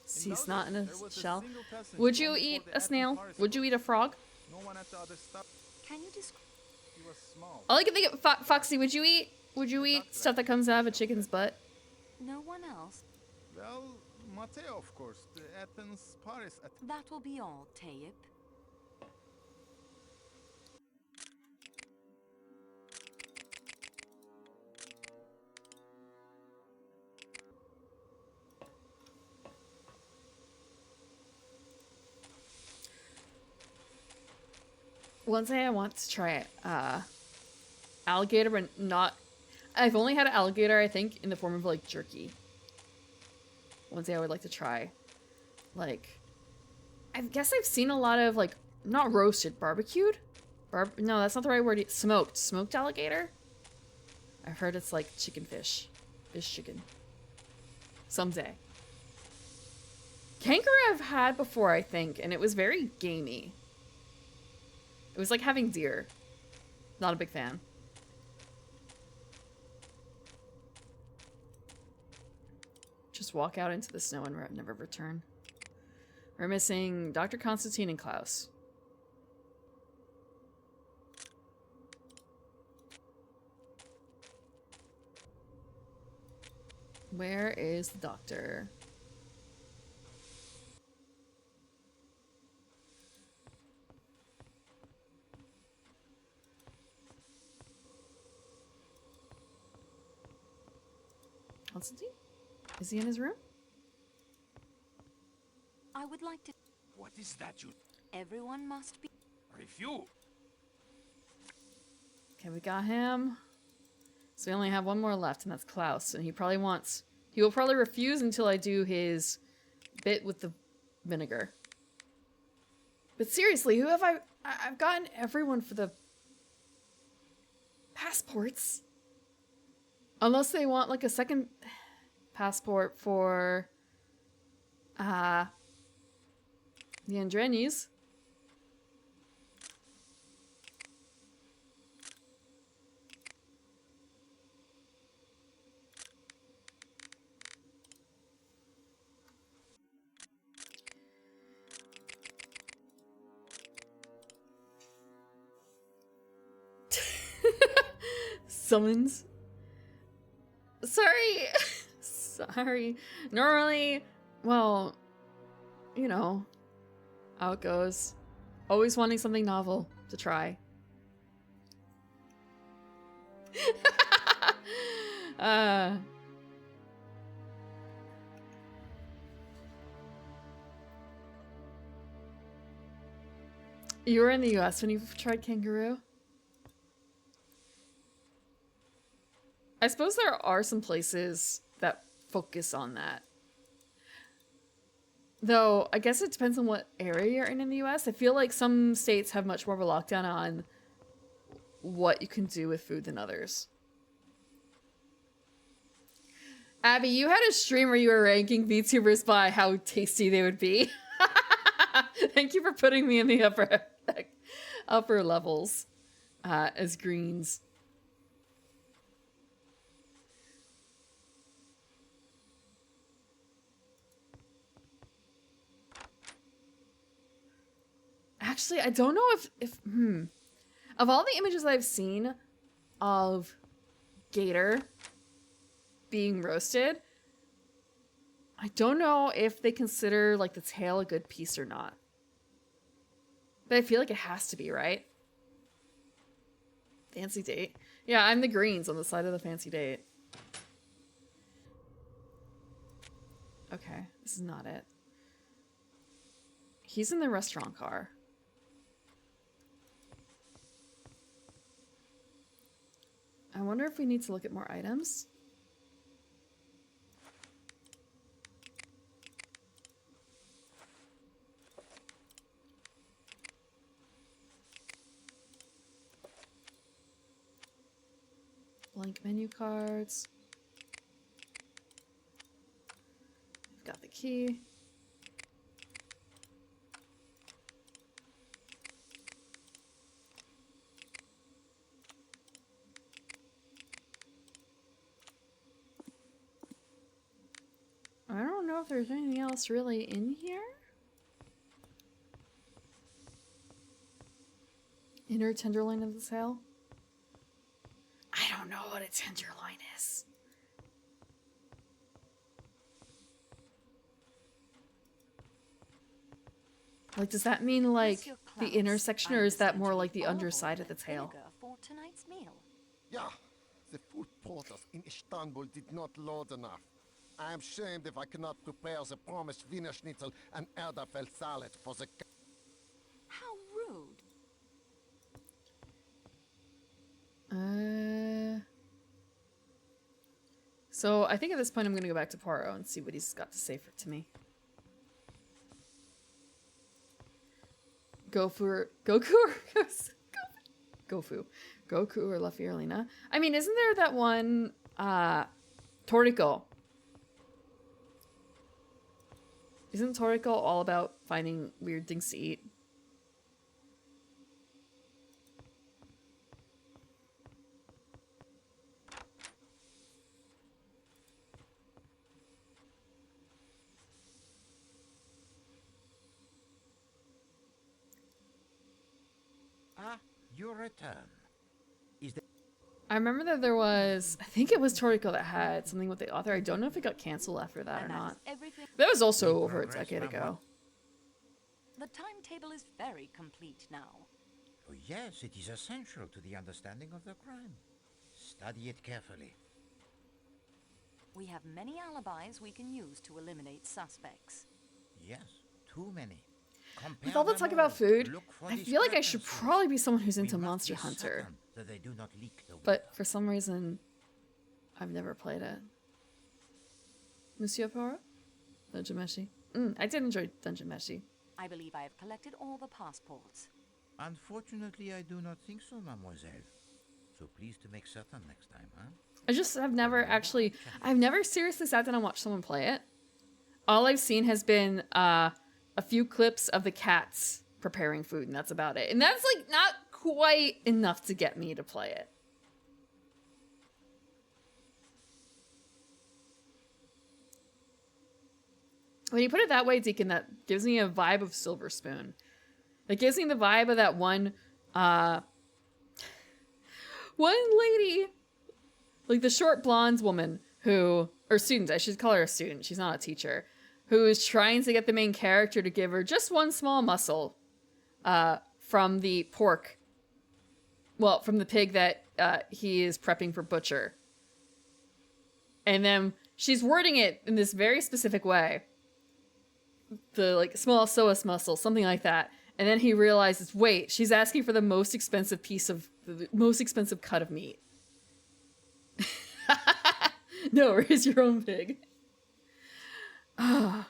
He's not in a There was a shell. single passenger Would you long eat before the a snail? Athens Would you eat a frog? No one at the other stop. Can you describe? He was small. All I can think of, Foxy, would you eat stuff that comes out of a chicken's butt? No one else? Well, Mateo, of course. The Athens, Paris. That will be all, Tayyip. One day I want to try alligator, but not... I've only had alligator, I think, in the form of, like, jerky. One day I would like to try, like... I guess I've seen a lot of, like, not roasted, barbecued? No, that's not the right word. Smoked. Smoked alligator? I've heard it's like chicken fish. Fish chicken. Someday. Kangaroo I've had before, I think, and it was very gamey. It was like having deer. Not a big fan. Just walk out into the snow and never return. We're missing Dr. Constantine and Klaus. Where is the doctor? Constantine? Is he in his room? I would like to... What is that you... Everyone must be... Refuse! Okay, we got him. So we only have one more left, and that's Klaus. And he will probably refuse until I do his bit with the vinegar. But seriously, who have I've gotten everyone for the passports. Unless they want, like, a second passport for, the Andrenis. Summons. Sorry. Sorry. Normally, well, you know how it goes. Always wanting something novel to try. You were in the US when you tried kangaroo? I suppose there are some places that focus on that. Though, I guess it depends on what area you're in the US. I feel like some states have much more of a lockdown on what you can do with food than others. Abby, you had a stream where you were ranking VTubers by how tasty they would be. Thank you for putting me in the upper levels as greens. Actually, I don't know if of all the images I've seen of gator being roasted, I don't know if they consider, like, the tail a good piece or not. But I feel like it has to be, right? Fancy date. Yeah, I'm the greens on the side of the fancy date. Okay, this is not it. He's in the restaurant car. I wonder if we need to look at more items. Blank menu cards. Got the key. I don't know if there's anything else really in here. Inner tenderloin of the sail? I don't know what a tenderloin is. Like, does that mean like the intersection, or is that more like the underside of the tail? For tonight's meal. Yeah, the food porters in Istanbul did not load enough. I am shamed if I cannot prepare the promised Wiener Schnitzel and Erdäpfel salad for the... How rude. So I think at this point I'm gonna go back to Poirot and see what he's got to say to me. Goku or La Fiorina. I mean, isn't there that one Toriko? Isn't Toriko all about finding weird things to eat? Ah, your return. Is there... I remember that there was, I think it was Toriko that had something with the author. I don't know if it got canceled after that or not. That was also over a decade ago. The timetable is very complete now. Oh, yes, it is essential to the understanding of the crime. Study it carefully. We have many alibis we can use to eliminate suspects. Yes, too many. With all the talk about food, I feel like I should probably be someone who's into Monster Hunter. But for some reason, I've never played it. Monsieur Poirot? Dungeon Meshi? I did enjoy Dungeon Meshi. I believe I have collected all the passports. Unfortunately, I do not think so, mademoiselle. So please to make certain next time, huh? I just have never actually... I've never seriously sat down and watched someone play it. All I've seen has been a few clips of the cats preparing food, and that's about it. And that's, like, not quite enough to get me to play it. When you put it that way, Deacon, that gives me a vibe of Silver Spoon. It gives me the vibe of that one lady, like the short blonde woman who, or student, I should call her a student, she's not a teacher, who is trying to get the main character to give her just one small muscle from the pork, well, from the pig that he is prepping for butcher. And then she's wording it in this very specific way. The, like, small psoas muscle, something like that. And then he realizes, wait, she's asking for the most expensive the most expensive cut of meat. No, raise your own pig. I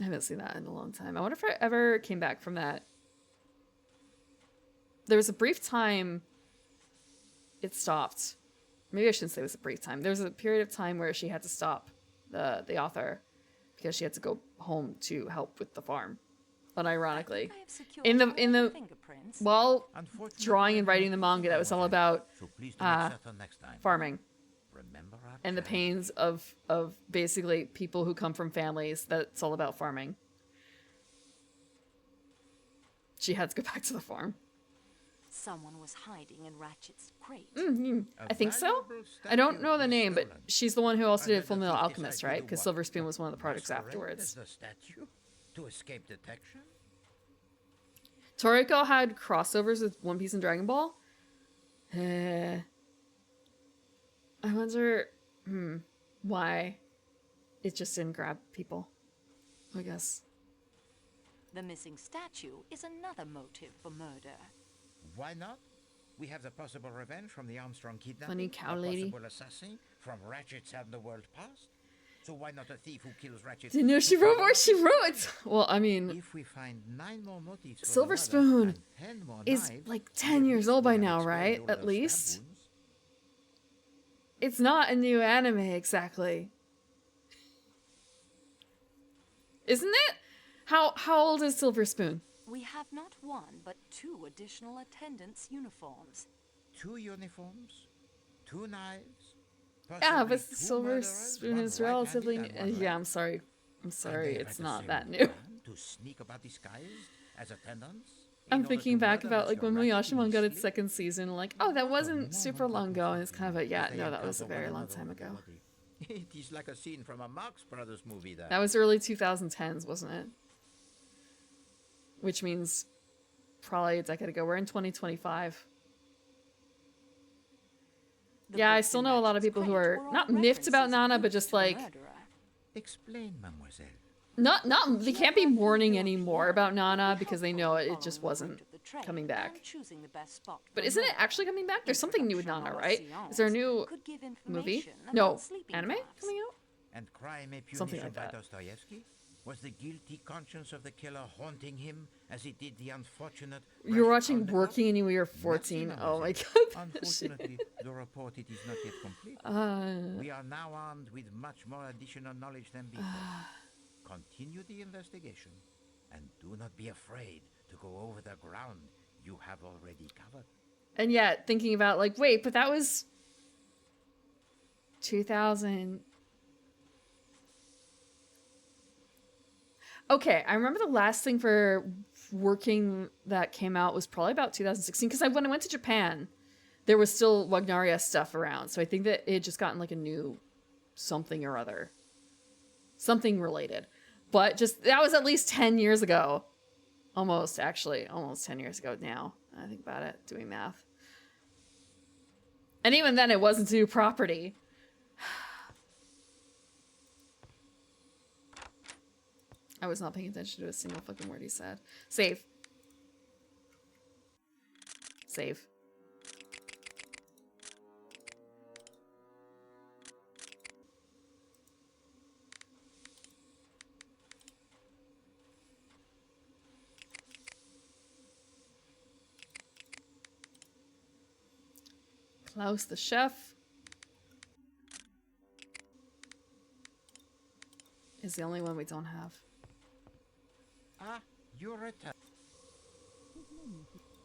haven't seen that in a long time. I wonder if I ever came back from that. There was a brief time it stopped. Maybe I shouldn't say it was a brief time. There was a period of time where she had to stop the author because she had to go home to help with the farm. Unironically, in the while drawing and writing the manga, that was all about farming and the pains of basically people who come from families that's all about farming. She had to go back to the farm. Someone was hiding in Ratchet's crate. I think so. I don't know the name, but she's the one who also did Fullmetal Alchemist, right? Because Silver Spoon was one of the projects afterwards. To escape detection? Toriko had crossovers with One Piece and Dragon Ball. I wonder why it just didn't grab people, I guess. The missing statue is another motive for murder. Why not? We have the possible revenge from the Armstrong kidnapping. Funny cow lady. A possible assassin from Ratchet's Underworld past. So why not a thief who kills Ratchet? Didn't know she wrote more. She wrote. Well, I mean, if we find 9 more motives, Silver Spoon is like 10 years old by now, right? At least. It's not a new anime exactly. Isn't it? How old is Silver Spoon? We have not one, but 2 additional attendants' uniforms. 2 uniforms, 2 knives. Yeah, possibly but 2 Silver murderers, Spoon one is right-handed relatively. and one Yeah, left. I'm sorry. I'm sorry. They It's had not the that same new. plan to sneak about disguised as attendants. in I'm order thinking to back murder about like Monsieur when Ratchet in Muyashimon his got its sleep. 2nd season. Like, oh, that What a wasn't super moment long of ago, and it's kind of a confusion yeah, as they no, that was a encounter very one long another time on the ago. body. It is like a scene from a Marx Brothers movie there. That was early 2010s, wasn't it? Which means probably a decade ago. We're in 2025. The Yeah, I books still in know a lot of Ratchet's people who crate are were all not miffed about references Nana, but linked just to the like murderer. Explain, mademoiselle. not they can't be mourning anymore about It would Nana be because they helpful know in it just following the wasn't route of the train coming back. and choosing the best spot But for isn't it murder. actually coming back? There's something new with Nana, Introduction right? or Is there a séance new could give movie? information No, about sleeping anime drugs. coming out? And crime a Something punition like by that. Dostoevsky? Was the guilty conscience of the killer haunting him as it did the unfortunate You're Raskolnikov? watching Working and you were Merci, 14. Oh my mademoiselle. god. Unfortunately, the report it is not yet complete. We are now armed with much more additional knowledge than before. Continue the investigation, and do not be afraid to go over the ground you have already covered. And yet, thinking about like, wait, but that was 2000. Okay, I remember the last thing for Working that came out was probably about 2016 because when I went to Japan, there was still Wagnaria stuff around. So I think that it had just gotten like a new something or other. Something related. But just that was at least 10 years ago. Almost 10 years ago now. I think about it, doing math. And even then it wasn't new property. I was not paying attention to a single fucking word he said. Save. Save. Klaus the chef is the only one we don't have. Ah, you return.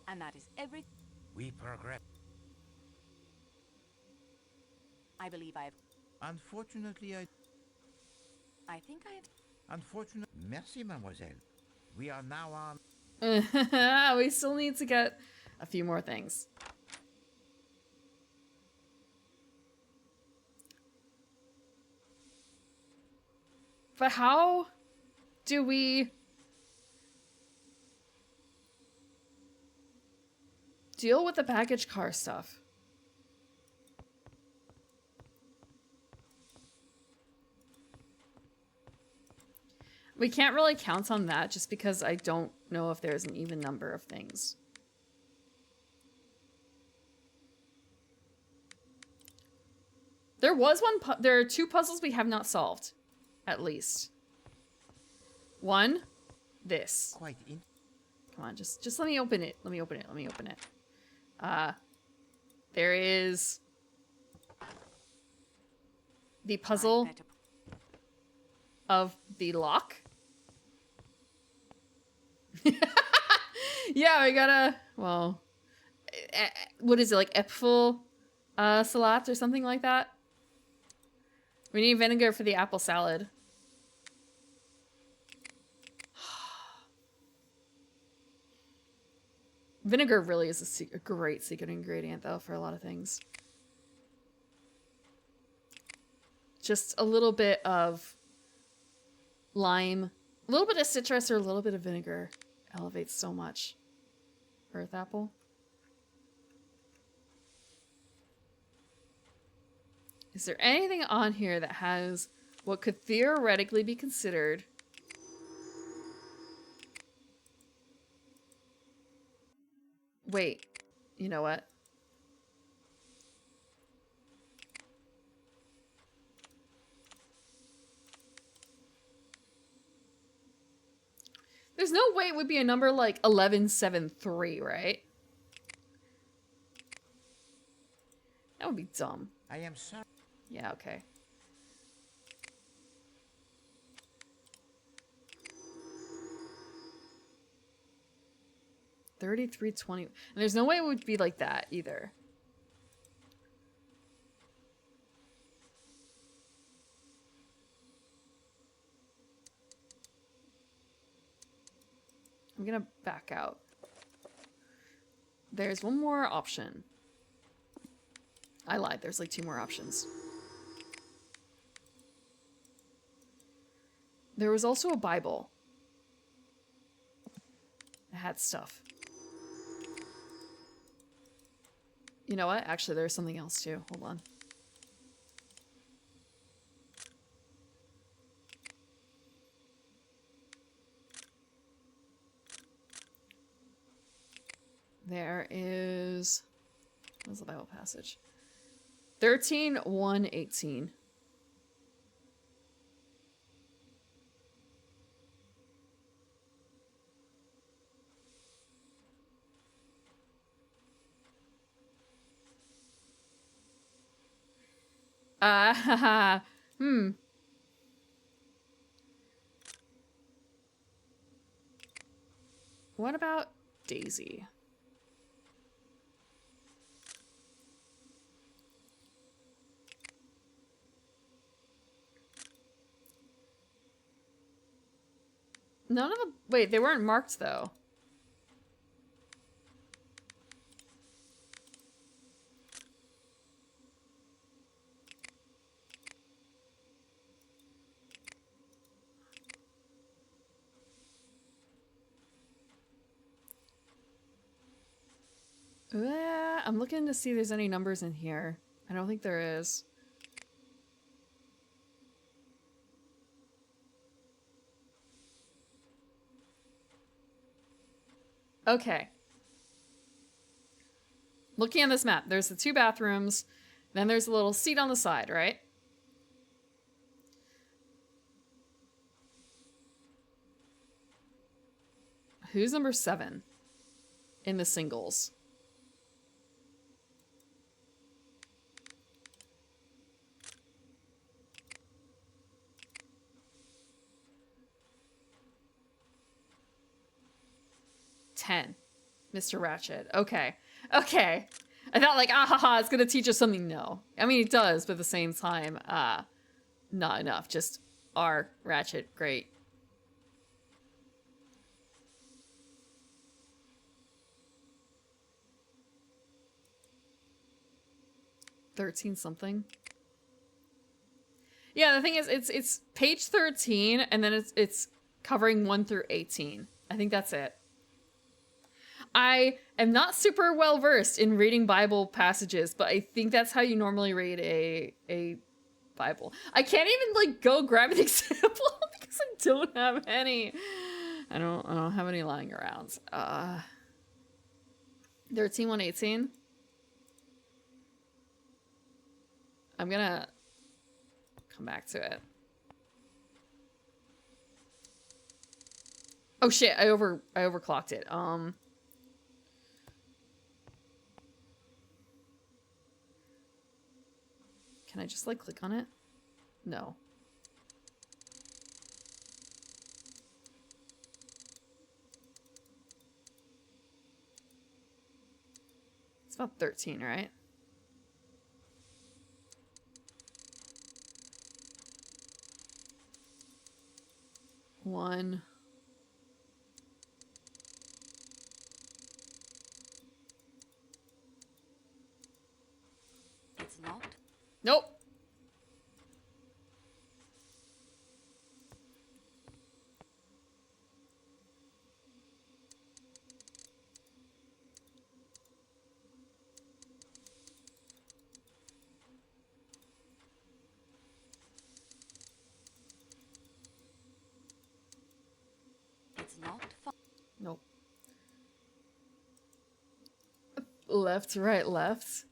And that is every... We progress. I believe I have... Unfortunately, I think I have... Unfortunately... Merci, mademoiselle. We are now on... We still need to get a few more things. But how do we deal with the baggage car stuff? We can't really count on that just because I don't know if there's an even number of things. There was there are 2 puzzles we have not solved. At least. 1, this. Quite in... Come on, just let me open it. Let me open it. There is the puzzle of the lock. Yeah, we gotta, well, what is it, like Epfel Salat or something like that? We need vinegar for the apple salad. Vinegar really is a great secret ingredient, though, for a lot of things. Just a little bit of lime, a little bit of citrus, or a little bit of vinegar elevates so much. Earth apple. Is there anything on here that has what could theoretically be considered wait, you know what? There's no way it would be a number like 1173, right? That would be dumb. I am sorry. Yeah, okay. 3320. And there's no way it would be like that either. I'm gonna back out. There's one more option. I lied. There's like 2 more options. There was also a Bible. It had stuff. You know what? Actually, there's something else too. Hold on. There is... What's the Bible passage? 13:1:18. Hmm. What about Daisy? None of the... Wait, they weren't marked, though. I'm looking to see if there's any numbers in here. I don't think there is. Okay. Looking at this map, there's the 2 bathrooms, then there's a little seat on the side, right? Who's number 7 in the singles? Mr. Ratchet. Okay. Okay. I thought like, ah ha ha, it's gonna teach us something. No. I mean, it does, but at the same time, not enough. Just R. Ratchet. Great. $13 something. Yeah, the thing is, it's page 13, and then it's covering 1 through 18. I think that's it. I am not super well versed in reading Bible passages, but I think that's how you normally read a Bible. I can't even like go grab an example because I don't have any. I don't have any lying around. 13:1:18. I'm gonna come back to it. Oh shit! I overclocked it. Can I just like click on it? No. It's about 13, right? One. It's locked. Nope. It's locked. Nope. Left, right, left.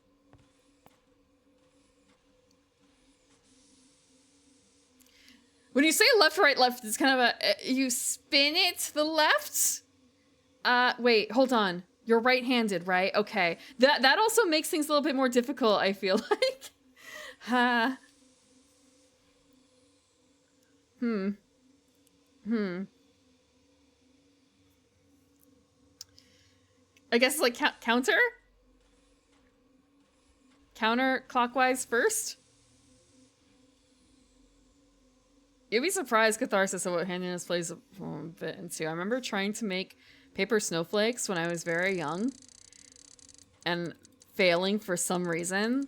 When you say left, right, left, it's kind of a... you spin it to the left? Wait, hold on. You're right-handed, right? Okay. That also makes things a little bit more difficult, I feel like. I guess it's like counter? Counterclockwise first? You'd be surprised, Catharsis, at what handiness plays a bit into. I remember trying to make paper snowflakes when I was very young and failing for some reason.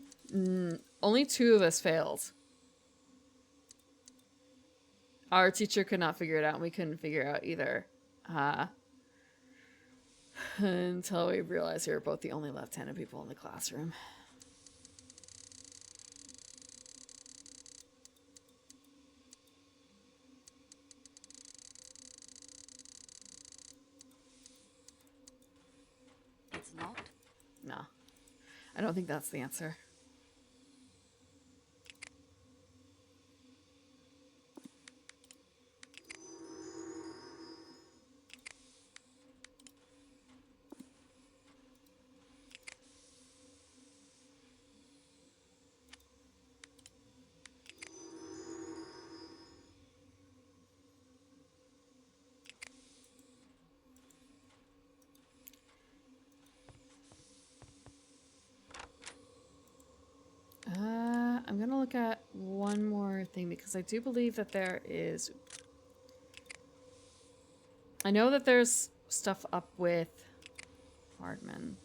Only 2 of us failed. Our teacher could not figure it out, and we couldn't figure it out either. Until we realized we were both the only left-handed people in the classroom. It's locked? No. I don't think that's the answer. I'm gonna look at one more thing because I do believe that there is... I know that there's stuff up with Hardman.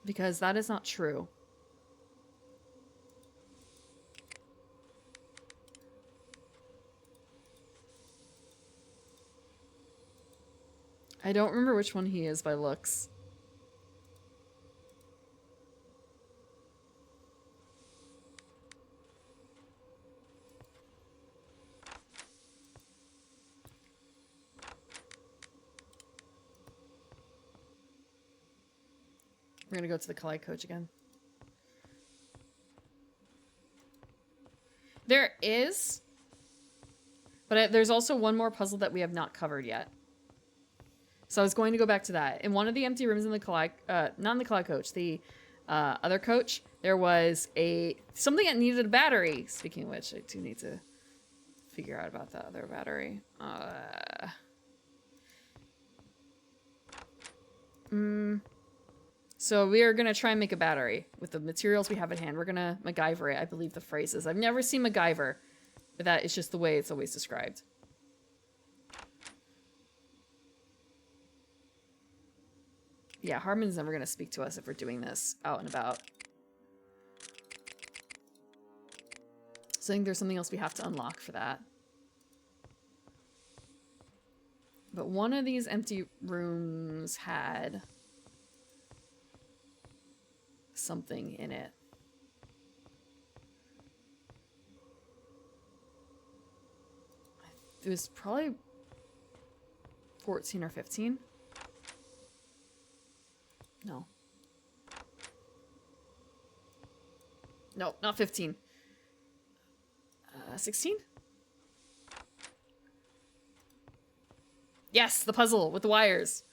Because that is not true. I don't remember which one he is by looks. We're gonna go to the Kalai coach again. There is, but there's also one more puzzle that we have not covered yet. So I was going to go back to that. In one of the empty rooms in the Kalai, not in the Kalai coach, the other coach, there was something that needed a battery. Speaking of which, I do need to figure out about that other battery. So we are going to try and make a battery with the materials we have at hand. We're going to MacGyver it, I believe the phrase is. I've never seen MacGyver, but that is just the way it's always described. Yeah, Hardman's never going to speak to us if we're doing this out and about. So I think there's something else we have to unlock for that. But one of these empty rooms had something in it. It was probably 14 or 15. No. No, not 15. 16? Yes, the puzzle with the wires.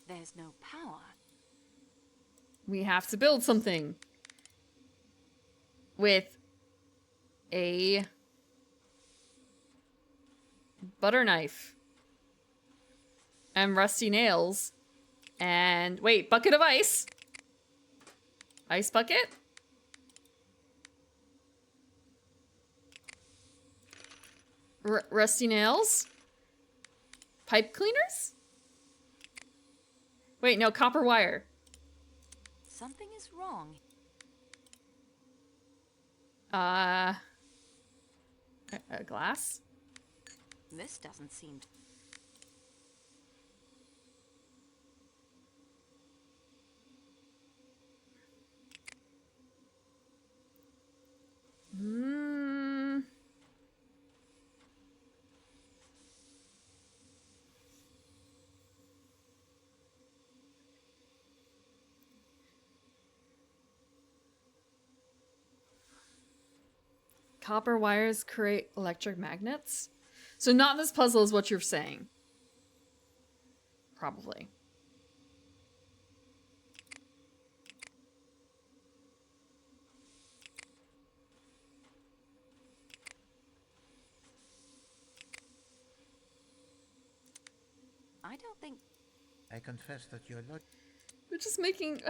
There's no power. We have to build something with a butter knife and rusty nails and wait, bucket of ice. Ice bucket? Rusty nails? Pipe cleaners? Wait, no, copper wire. Something is wrong. A glass? This doesn't seem... Copper wires create electric magnets? So not this puzzle is what you're saying. Probably. don't think... I confess that your logic... We're just making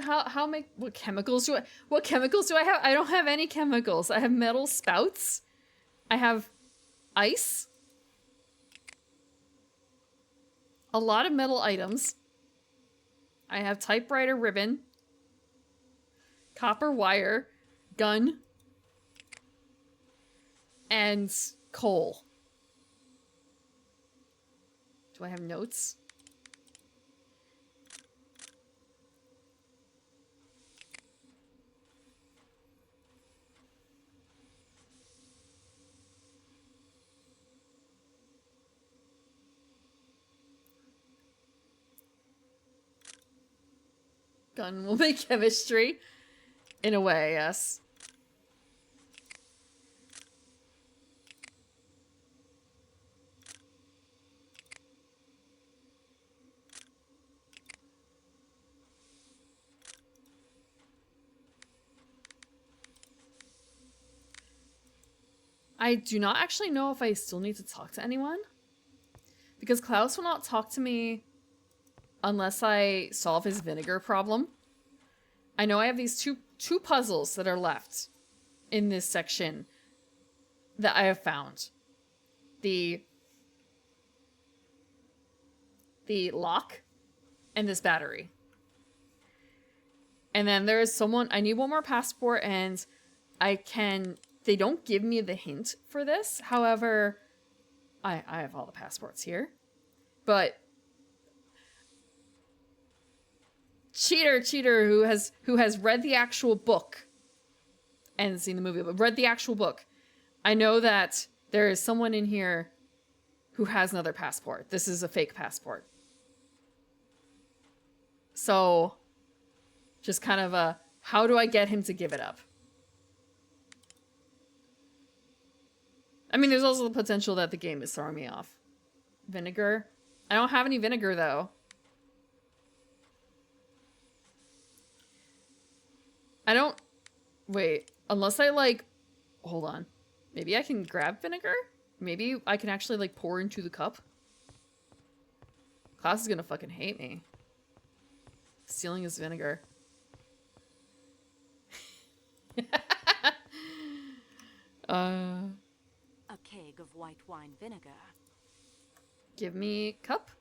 what chemicals do I have? I don't have any chemicals. I have metal spouts. I have ice. A lot of metal items. I have typewriter ribbon. Copper wire. Gun. And coal. Do I have notes? Gun will make chemistry. In a way, yes. I do not actually know if I still need to talk to anyone. Because Klaus will not talk to me unless I solve his vinegar problem. I know I have these two puzzles that are left in this section that I have found. The lock and this battery. And then there is someone, I need one more passport, and they don't give me the hint for this. However, I have all the passports here. But cheater who has read the actual book and seen the movie, but read the actual book. I know that there is someone in here who has another passport. This is a fake passport. So, just kind of how do I get him to give it up? I mean, there's also the potential that the game is throwing me off. Vinegar? I don't have any vinegar, though. I don't... Wait. Unless I, like... Hold on. Maybe I can grab vinegar? Maybe I can actually, like, pour into the cup? Klaus is gonna fucking hate me. Stealing his vinegar. A keg of white wine vinegar. Give me cup.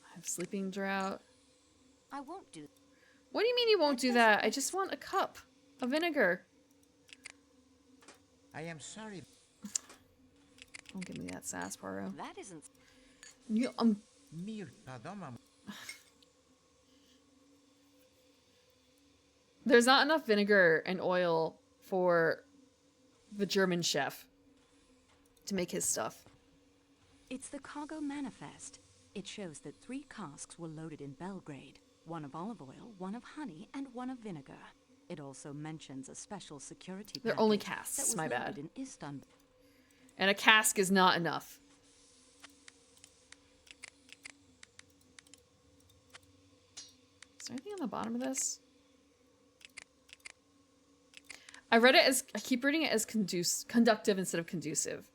I have sleeping drought. I won't do... What do you mean you won't do that? I just want a cup of vinegar. I am sorry. Don't give me that sarsaparilla. That isn't... You, Mille pardon, maman. There's not enough vinegar and oil for the German chef to make his stuff. It's the cargo manifest. It shows that 3 casks were loaded in Belgrade. 1 of olive oil, 1 of honey, and 1 of vinegar. It also mentions a special security They're only package casks, that was my loaded bad. in Istanbul. And a cask is not enough. Is there anything on the bottom of this? I keep reading it as conductive instead of conducive.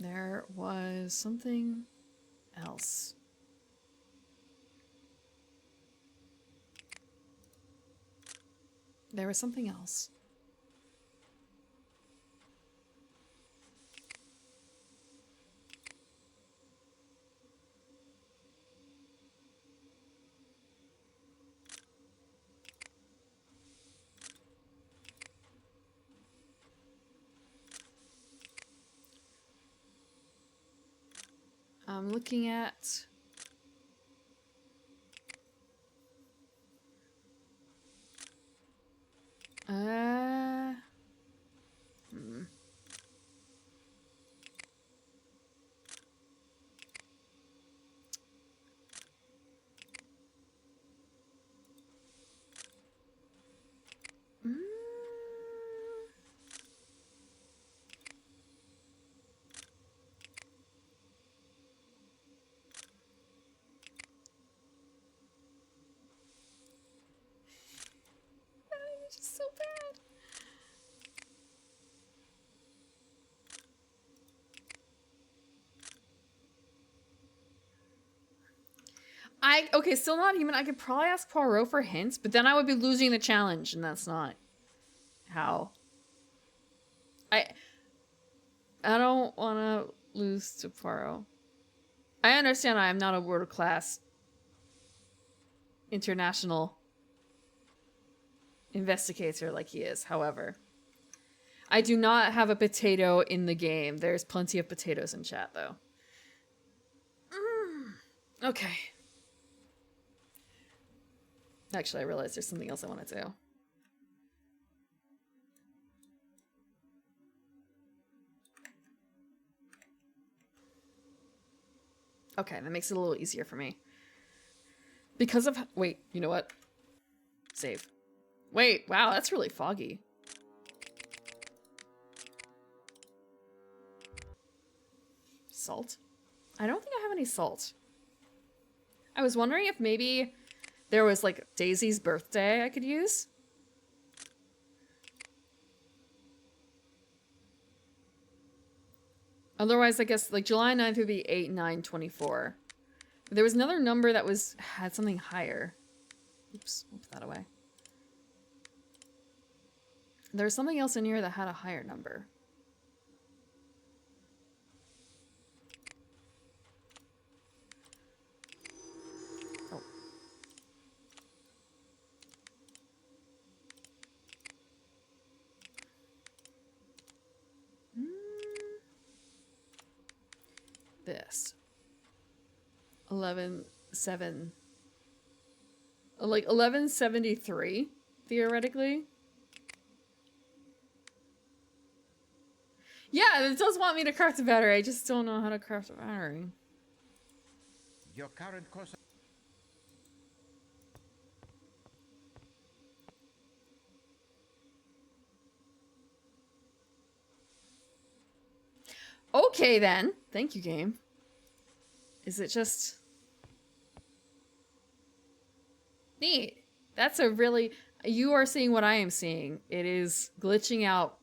There was something else. There was something else. I'm looking at... Okay, still not human. I could probably ask Poirot for hints, but then I would be losing the challenge, and that's not how. I don't want to lose to Poirot. I understand I am not a world-class international investigator like he is, however. I do not have a potato in the game. There's plenty of potatoes in chat, though. Okay. Actually, I realized there's something else I want to do. Okay, that makes it a little easier for me. Because of... Wait, you know what? Save. Wait, wow, that's really foggy. Salt? I don't think I have any salt. I was wondering if maybe there was like Daisy's birthday I could use. Otherwise, I guess like July 9th would be 8/9/24. There was another number that had something higher. Oops, I'll put that away. There's something else in here that had a higher number. Oh. This. 11/7. Like 1173, theoretically. Yeah, it does want me to craft a battery. I just don't know how to craft a battery. Your current course. Okay then. Thank you, game. Is it just... Neat. That's a really... You are seeing what I am seeing. It is glitching out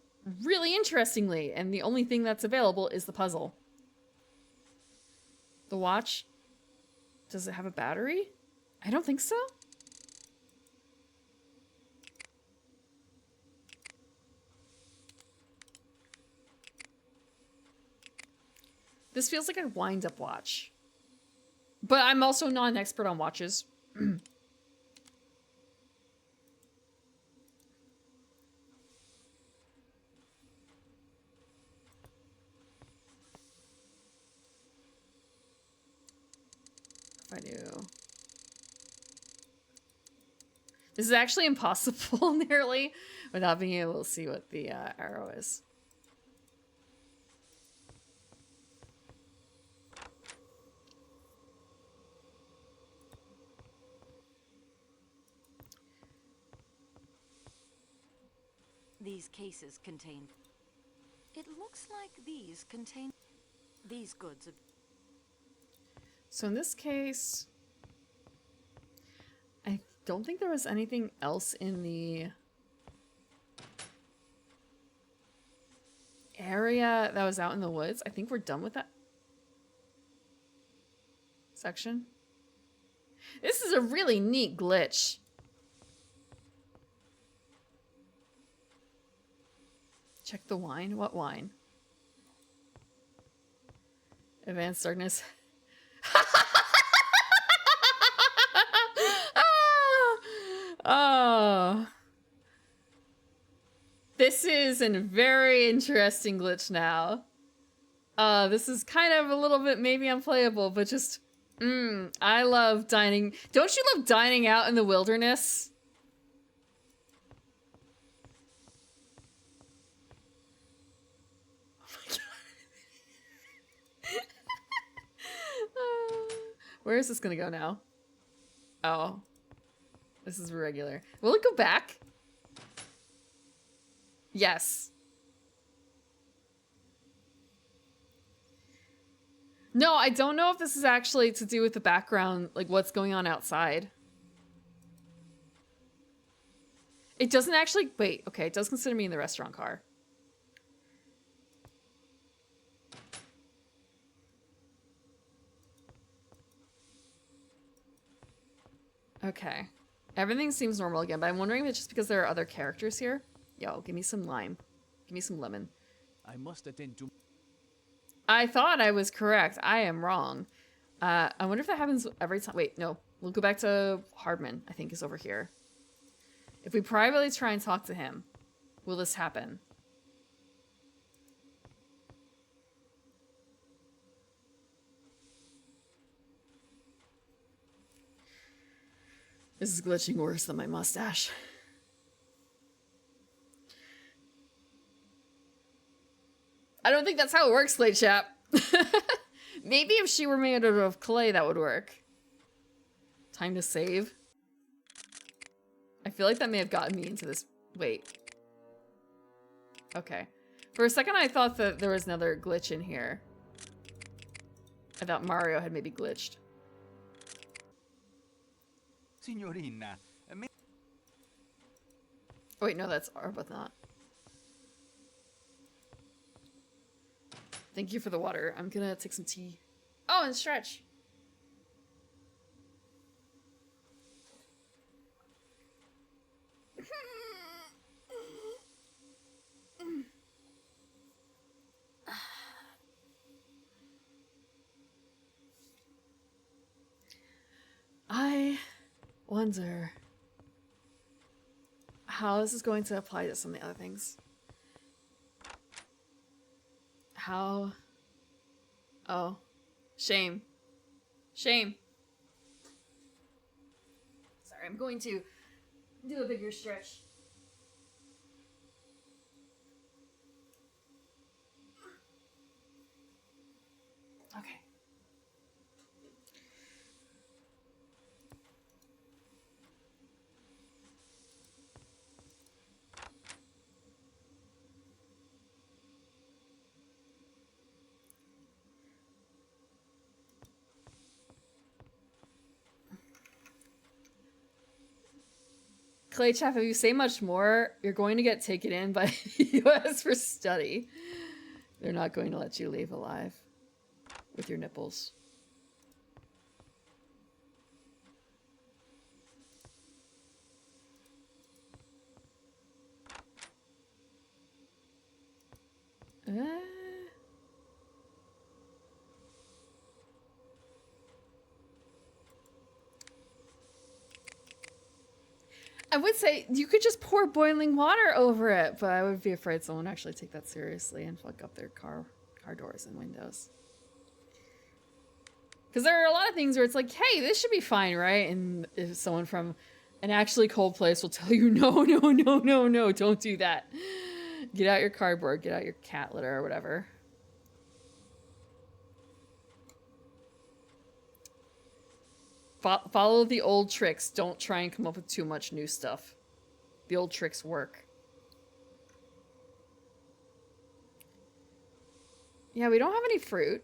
really interestingly, and the only thing that's available is the puzzle. The watch... Does it have a battery? I don't think so. This feels like a wind-up watch. But I'm also not an expert on watches. If I do... This is actually impossible, nearly, without being able to see what the arrow is. These cases contain... It looks like these contain... These goods. So in this case... I don't think there was anything else in the... area that was out in the woods. I think we're done with that section. This is a really neat glitch. Check the wine. What wine? Advanced darkness. Oh. This is a very interesting glitch now. This is kind of a little bit maybe unplayable, but just... I love dining... Don't you love dining out in the wilderness? Where is this gonna go now? Oh. This is regular. Will it go back? Yes. No, I don't know if this is actually to do with the background, like what's going on outside. It doesn't actually... Wait, okay, it does consider me in the restaurant car. Okay. Everything seems normal again, but I'm wondering if it's just because there are other characters here. Yo, give me some lime. Give me some lemon. I must attend to... I thought I was correct. I am wrong. I wonder if that happens every time. Wait, no. We'll go back to Hardman, I think is over here. If we privately try and talk to him, will this happen? This is glitching worse than my mustache. I don't think that's how it works, Clay Chap. Maybe if she were made out of clay, that would work. Time to save. I feel like that may have gotten me into this. Wait. Okay. For a second, I thought that there was another glitch in here. I thought Mario had maybe glitched. Signorina, oh, wait, no, that's Arbuthnot. Thank you for the water. I'm gonna take some tea. Oh, and stretch. I wonder how this is going to apply to some of the other things. How? Oh. Shame. Shame. Sorry, I'm going to do a bigger stretch. Okay. Clay Chaff, if you say much more, you're going to get taken in by the US for study. They're not going to let you leave alive with your nipples. I would say you could just pour boiling water over it, but I would be afraid someone would actually take that seriously and fuck up their car doors and windows. Because there are a lot of things where it's like, hey, this should be fine, right? And if someone from an actually cold place will tell you, no, no, no, no, no, don't do that. Get out your cardboard, get out your cat litter or whatever. Follow the old tricks. Don't try and come up with too much new stuff. The old tricks work. Yeah, we don't have any fruit.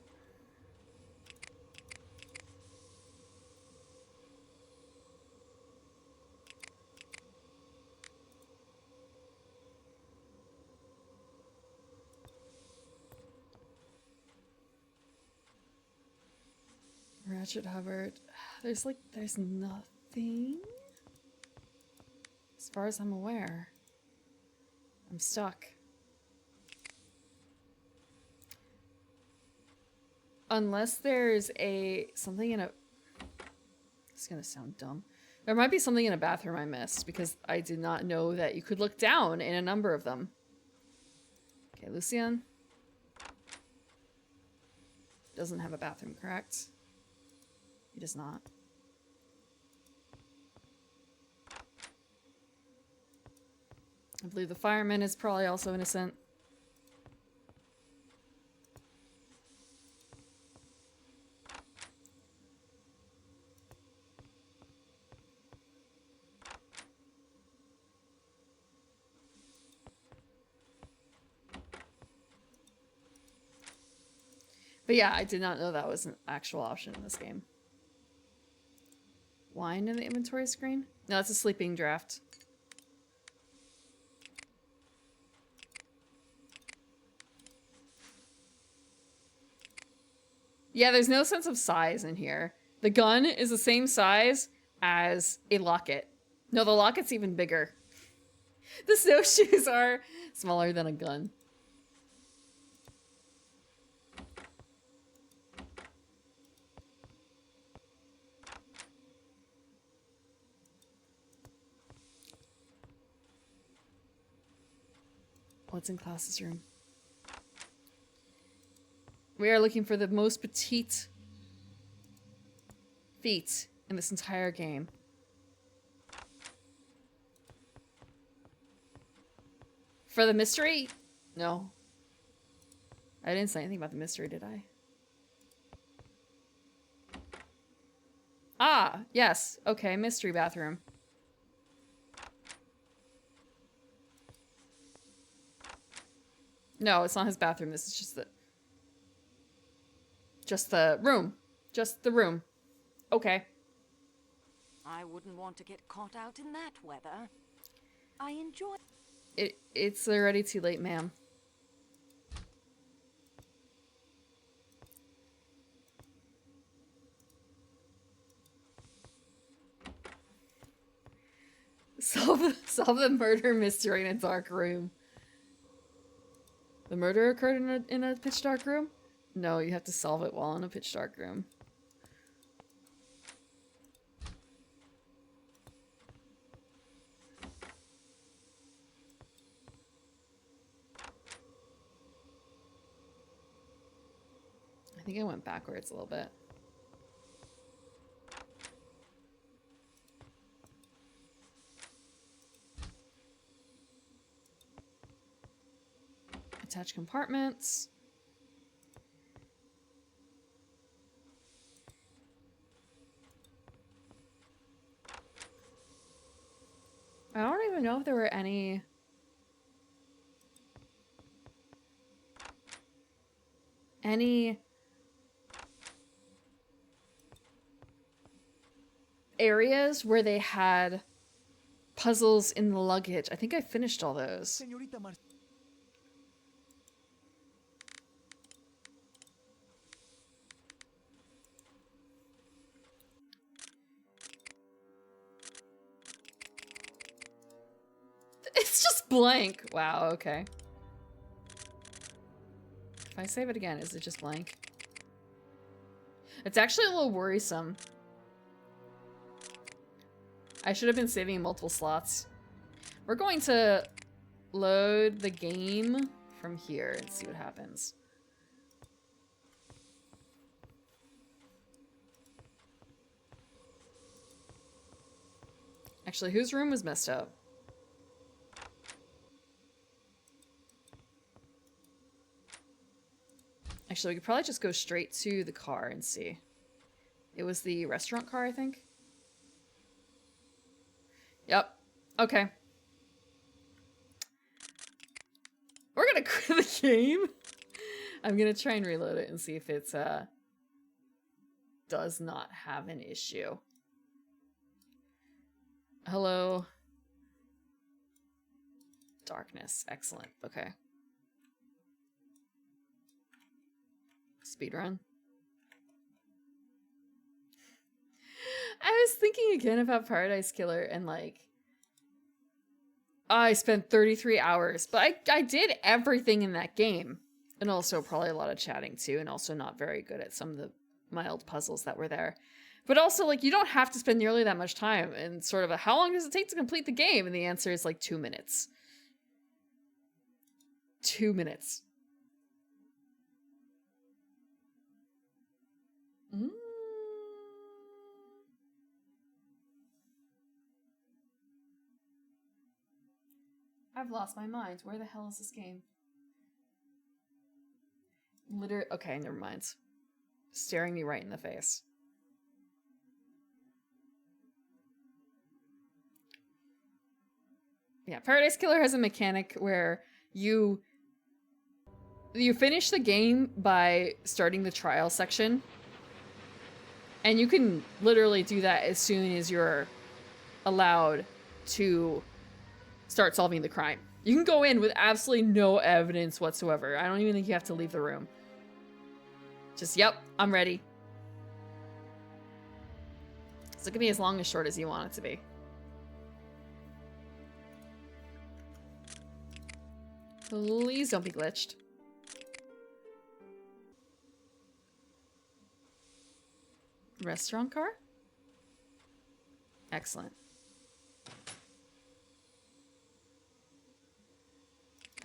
Ratchet Hubbard. There's nothing. As far as I'm aware. I'm stuck. Unless there's something in a... It's gonna sound dumb. There might be something in a bathroom I missed because I did not know that you could look down in a number of them. Okay, Lucian. Doesn't have a bathroom, correct? He does not. I believe the fireman is probably also innocent. But yeah, I did not know that was an actual option in this game. Wine in the inventory screen? No, it's a sleeping draft. Yeah, there's no sense of size in here. The gun is the same size, as a locket. No, the locket's even bigger. The snowshoes are smaller than a gun. What's in Klaus's room? We are looking for the most petite feet in this entire game. For the mystery? No. I didn't say anything about the mystery, did I? Ah, yes. Okay, mystery bathroom. No, it's not his bathroom. This is just the room. Just the room. Okay. I wouldn't want to get caught out in that weather. I enjoy... It's already too late, ma'am. Solve the murder mystery in a dark room. The murder occurred in a pitch dark room? No, you have to solve it while in a pitch dark room. I think I went backwards a little bit. Attach compartments. I don't even know if there were any areas where they had puzzles in the luggage. I think I finished all those. It's just blank. Wow, okay. If I save it again, is it just blank? It's actually a little worrisome. I should have been saving in multiple slots. We're going to load the game from here and see what happens. Actually, whose room was messed up? Actually, we could probably just go straight to the car and see. It was the restaurant car, I think. Yep. Okay. We're gonna quit the game. I'm gonna try and reload it and see if it's does not have an issue. Hello. Darkness. Excellent. Okay. Speedrun. I was thinking again about Paradise Killer and like I spent 33 hours, but I did everything in that game. And also probably a lot of chatting too, and also not very good at some of the mild puzzles that were there. But also, like, you don't have to spend nearly that much time, and sort of a, how long does it take to complete the game? And the answer is like 2 minutes. 2 minutes. I've lost my mind. Where the hell is this game? Literally, okay, never mind. Staring me right in the face. Yeah, Paradise Killer has a mechanic where you finish the game by starting the trial section. And you can literally do that as soon as you're allowed to start solving the crime. You can go in with absolutely no evidence whatsoever. I don't even think you have to leave the room. Just, yep, I'm ready. So it can be as long as short as you want it to be. Please don't be glitched. Restaurant car? Excellent.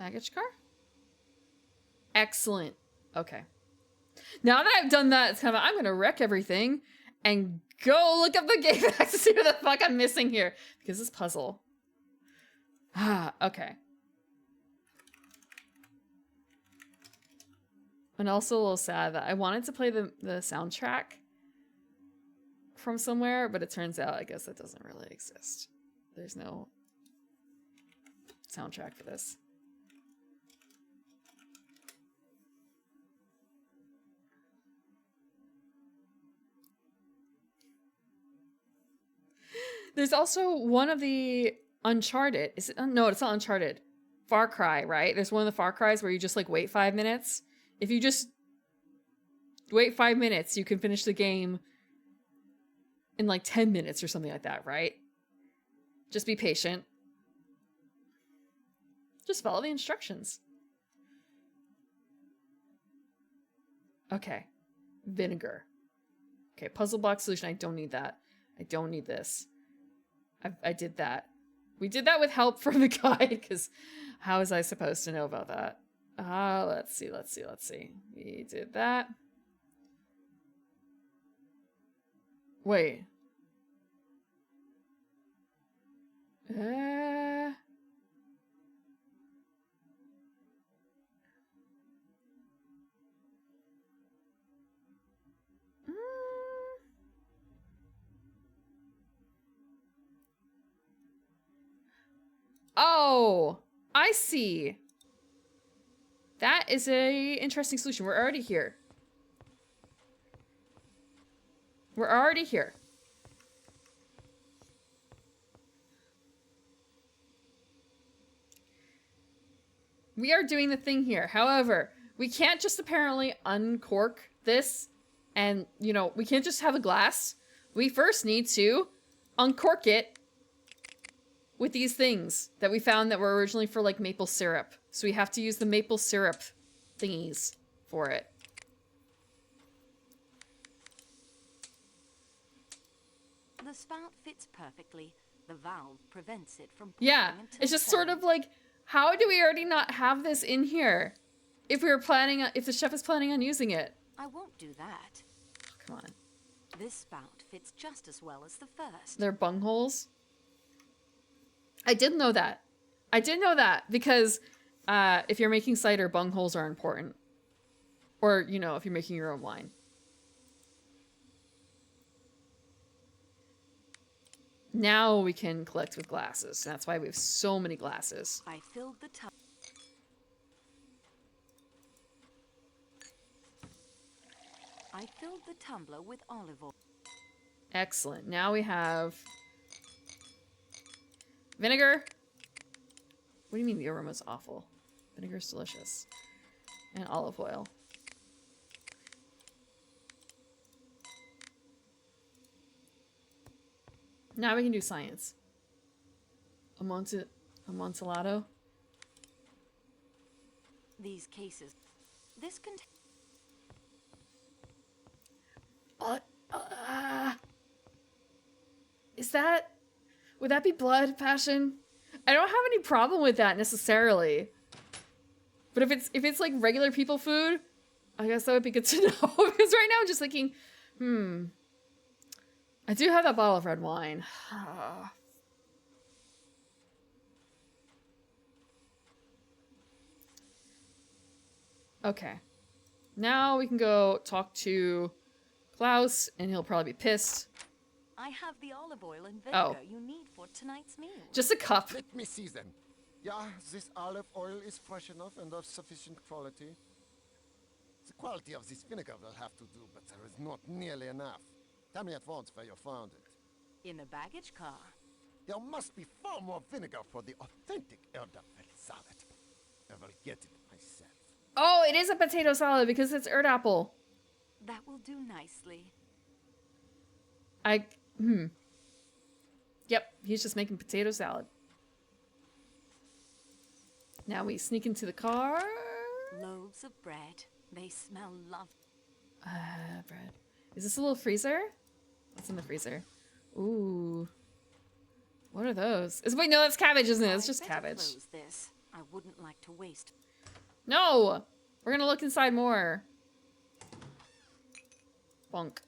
Baggage car? Excellent. Okay. Now that I've done that, it's kind of, I'm gonna wreck everything and go look up the game back to see what the fuck I'm missing here. Because this puzzle. Ah, okay. And also a little sad that I wanted to play the soundtrack from somewhere, but it turns out I guess that doesn't really exist. There's no soundtrack for this. There's also one of the Uncharted. Is it? No, it's not Uncharted. Far Cry, right? There's one of the Far Cries where you just like wait 5 minutes. If you just wait 5 minutes, you can finish the game in like 10 minutes or something like that, right? Just be patient. Just follow the instructions. Okay. Vinegar. Okay, puzzle block solution. I don't need that. I don't need this. I did that. We did that with help from the guide, because how was I supposed to know about that? Let's see. We did that. Wait. Oh, I see. That is a interesting solution. We're already here. We're already here. We are doing the thing here. However, we can't just apparently uncork this and, you know, we can't just have a glass. We first need to uncork it with these things that we found that were originally for like maple syrup. So we have to use the maple syrup thingies for it. The spout fits perfectly. The valve prevents it from Yeah, it's just sort of like, how do we already not have this in here? If we were planning, if the chef is planning on using it. I won't do that. Come on. This spout fits just as well as the first. They're bungholes. I did know that. I did know that because if you're making cider, bungholes are important. Or, you know, if you're making your own wine. Now we can collect with glasses. That's why we have so many glasses. I filled the tumbler with olive oil. Excellent. Now we have vinegar. What do you mean the aroma's awful? Vinegar's delicious. And olive oil. Now we can do science. Amontillado. These cases. This contains. Is that... Would that be blood, passion? I don't have any problem with that necessarily. But if it's like regular people food, I guess that would be good to know. Because right now I'm just thinking, I do have that bottle of red wine. Okay. Now we can go talk to Klaus, and he'll probably be pissed. I have the olive oil and vinegar you need for tonight's meal. Just a cup. Let me see them. Yeah, this olive oil is fresh enough and of sufficient quality. The quality of this vinegar will have to do, but there is not nearly enough. Tell me at once where you found it. In a baggage car. There must be far more vinegar for the authentic Erdapfel salad. I will get it myself. Oh, it is a potato salad because it's Erdapfel. That will do nicely. Yep, he's just making potato salad. Now we sneak into the car. Loaves of bread. They smell lovely. Bread. Is this a little freezer? What's in the freezer? Ooh. What are those? Wait, no, that's cabbage, isn't it? It's just cabbage. Close this. I wouldn't like to waste. No! We're gonna look inside more. Bonk.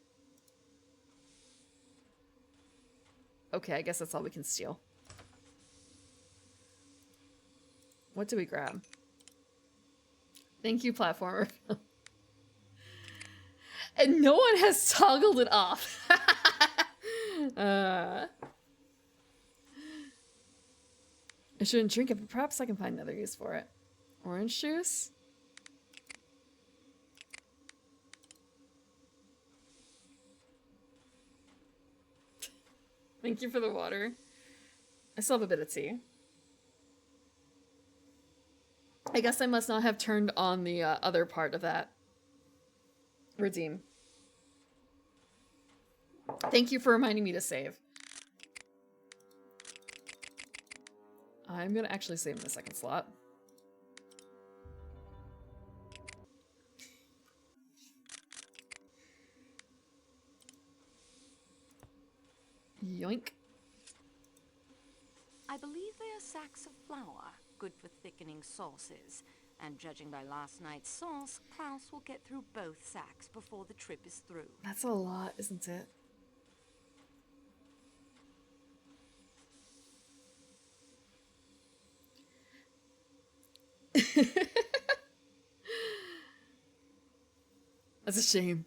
Okay, I guess that's all we can steal. What do we grab? Thank you, platformer. And no one has toggled it off. I shouldn't drink it, but perhaps I can find another use for it. Orange juice? Thank you for the water. I still have a bit of tea. I guess I must not have turned on the other part of that. Redeem. Thank you for reminding me to save. I'm gonna actually save in the second slot. Yoink. I believe they are sacks of flour, good for thickening sauces. And judging by last night's sauce, Klaus will get through both sacks before the trip is through. That's a lot, isn't it? That's a shame.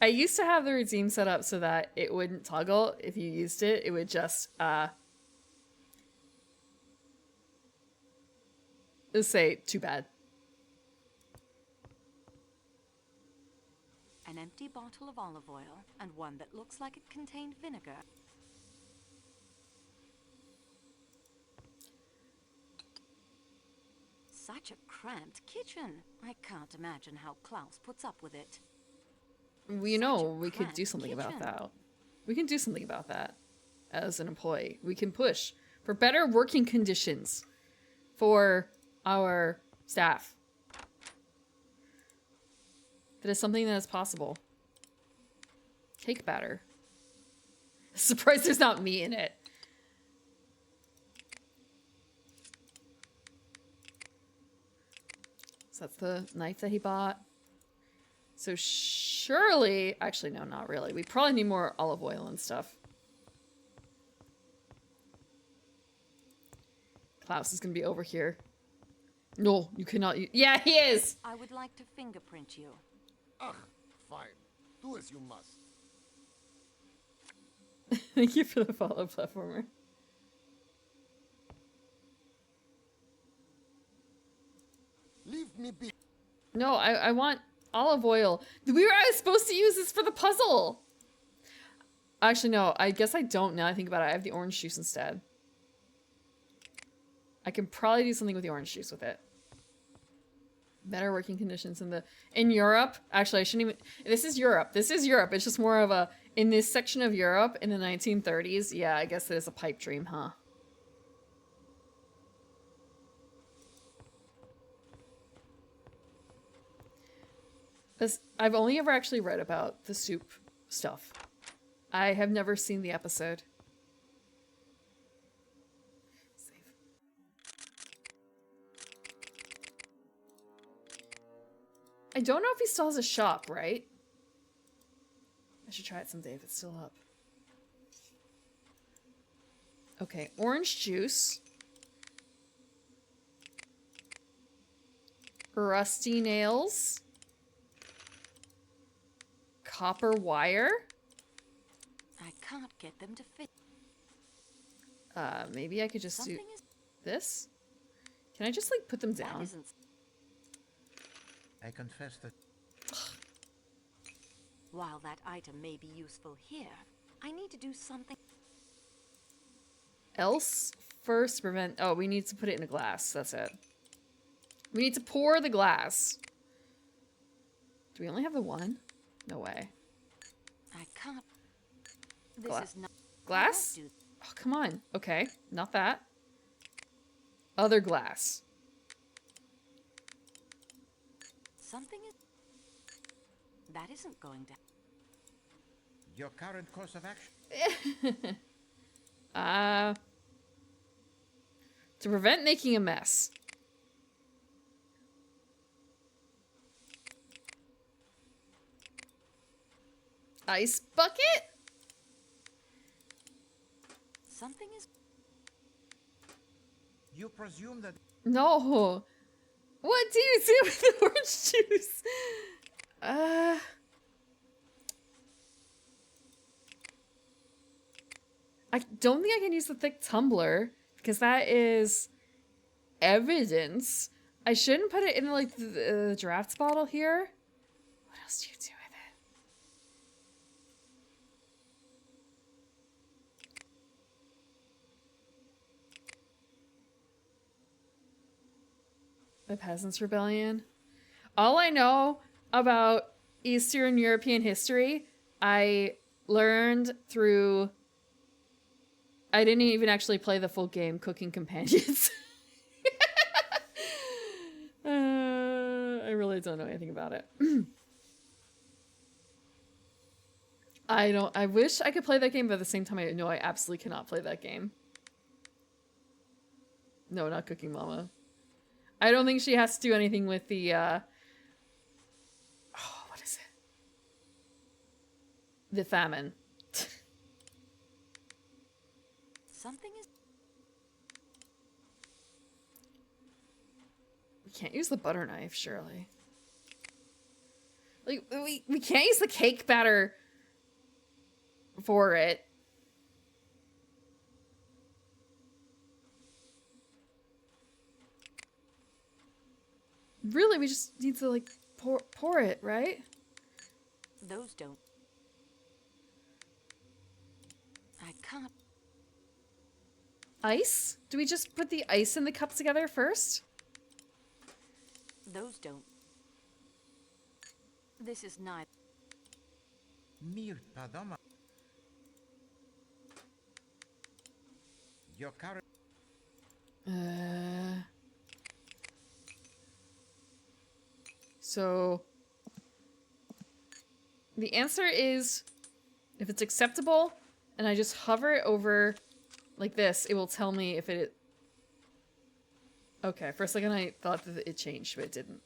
I used to have the redeem set up so that it wouldn't toggle if you used it. It would just say too bad. An empty bottle of olive oil and one that looks like it contained vinegar. Such a cramped kitchen. I can't imagine how Klaus puts up with it. We know we could do something about that. We can do something about that as an employee. We can push for better working conditions for our staff. That is something that is possible. Cake batter. Surprised there's not meat in it. So that's the knife that he bought. So surely, actually no, not really. We probably need more olive oil and stuff. Klaus is gonna be over here. No, you cannot. Yeah, he is. I would like to fingerprint you. Ugh, fine. Do as you must. Thank you for the follow, platformer. Leave me be. No, I want olive oil. I was supposed to use this for the puzzle. Actually, no. I guess I don't now I think about it. I have the orange juice instead. I can probably do something with the orange juice with it. Better working conditions in Europe. Actually, I shouldn't even. This is Europe. This is Europe. It's just more of a in this section of Europe in the 1930s. Yeah, I guess it is a pipe dream, huh? I've only ever actually read about the soup stuff. I have never seen the episode. Save. I don't know if he still has a shop, right? I should try it someday if it's still up. Okay, orange juice. Rusty nails. Copper wire. I can't get them to fit. Maybe I could just do this. Can I just like put them down? I confess that. While that item may be useful here, I need to do something else first to prevent. Oh, we need to put it in a glass. That's it. We need to pour the glass. Do we only have the one? No way. I can't. This is not Glass? do- Oh, come on. Okay, not that. Other glass. Something is... That isn't going to... Your current course of action. To prevent making a mess. Ice bucket? Something is... You presume that No. What do you do with the orange juice? I don't think I can use the thick tumbler because that is evidence. I shouldn't put it in like the drafts bottle here. What else do you do with it? The Peasants' Rebellion. All I know about Eastern European history, I learned through... I didn't even actually play the full game, Cooking Companions. I really don't know anything about it. I wish I could play that game, but at the same time I know I absolutely cannot play that game. No, not Cooking Mama. I don't think she has to do anything with the, oh, what is it? The famine. Something is... We can't use the butter knife, surely. Like, we can't use the cake batter for it. Really, we just need to, like, pour it, right? Those don't... I can't... Ice? Do we just put the ice in the cup together first? Those don't... This is not... Mille pardon. Your current So the answer is if it's acceptable and I just hover it over like this, it will tell me if it... Okay, for a second I thought that it changed, but it didn't.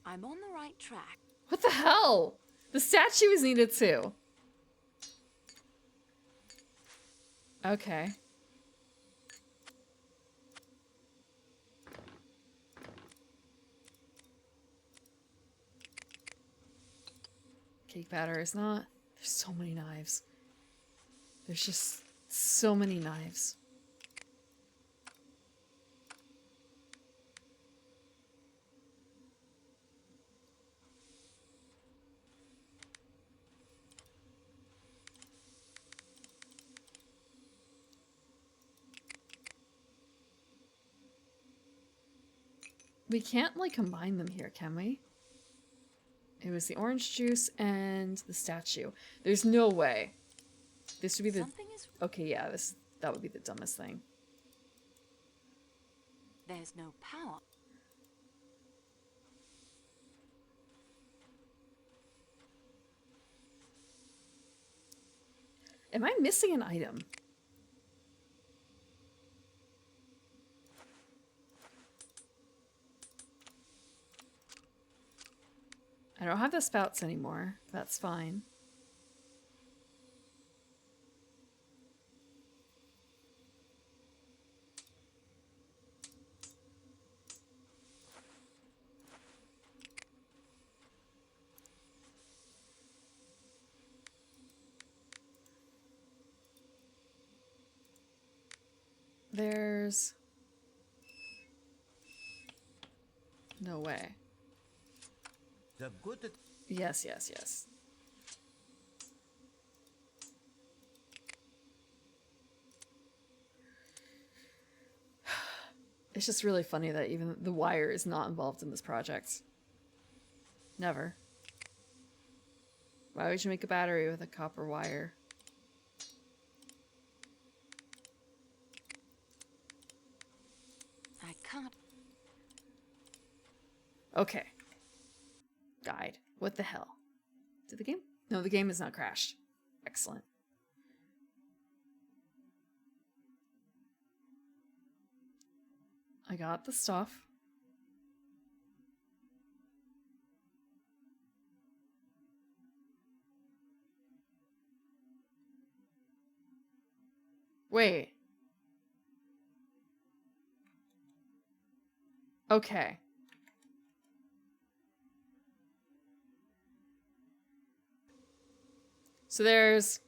I'm on the right track. What the hell? The statue is needed too. Okay. Cake batter is not. There's so many knives. There's just so many knives. We can't, like, combine them here, can we? It was the orange juice and the statue. There's no way. This would be the... Something is... Okay, yeah, that would be the dumbest thing. There's no power. Am I missing an item? I don't have the spouts anymore. That's fine. There's... No way. the good Yes, yes, yes. It's just really funny that even the wire is not involved in this project. Never. Why would you make a battery with a copper wire? I can't. Okay. Died. What the hell? Did the game? No, the game has not crashed. Excellent. I got the stuff. Wait. Okay. So there's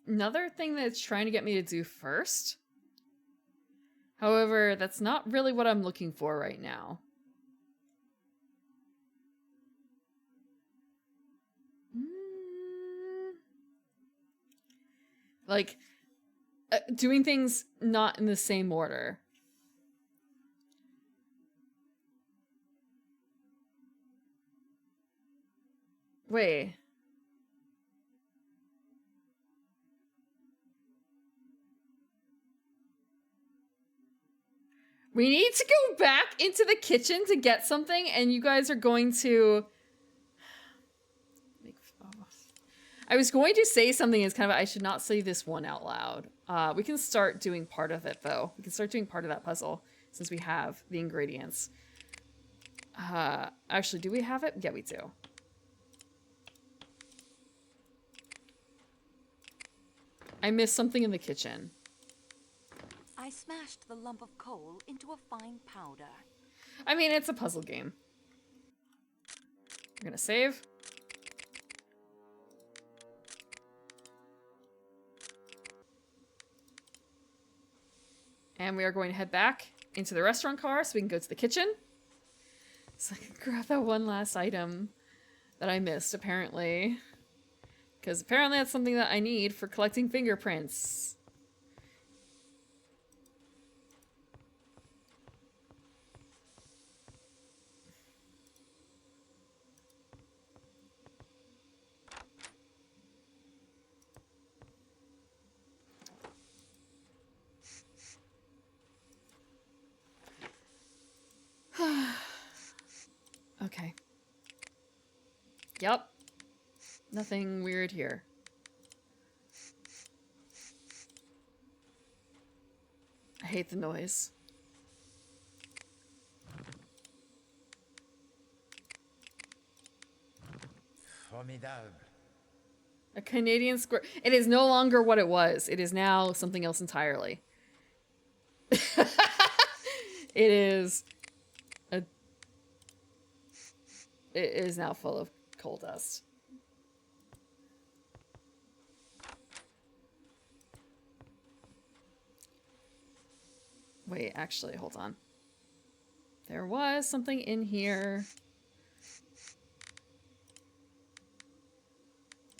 another thing that's trying to get me to do first. However, that's not really what I'm looking for right now. Like, doing things not in the same order. Wait. We need to go back into the kitchen to get something, and you guys are going to... I was going to say something as kind of, I should not say this one out loud. We can start doing part of it, though. We can start doing part of that puzzle, since we have the ingredients. Actually, do we have it? Yeah, we do. I missed something in the kitchen. I smashed the lump of coal into a fine powder. I mean, it's a puzzle game. We're gonna save. And we are going to head back into the restaurant car so we can go to the kitchen. So I can grab that one last item that I missed, apparently. Because apparently that's something that I need for collecting fingerprints. Okay. Yep. Nothing weird here. I hate the noise. Formidable. A Canadian square. It is no longer what it was. It is now something else entirely. It is a... It is now full of coal dust. Wait, actually, hold on. There was something in here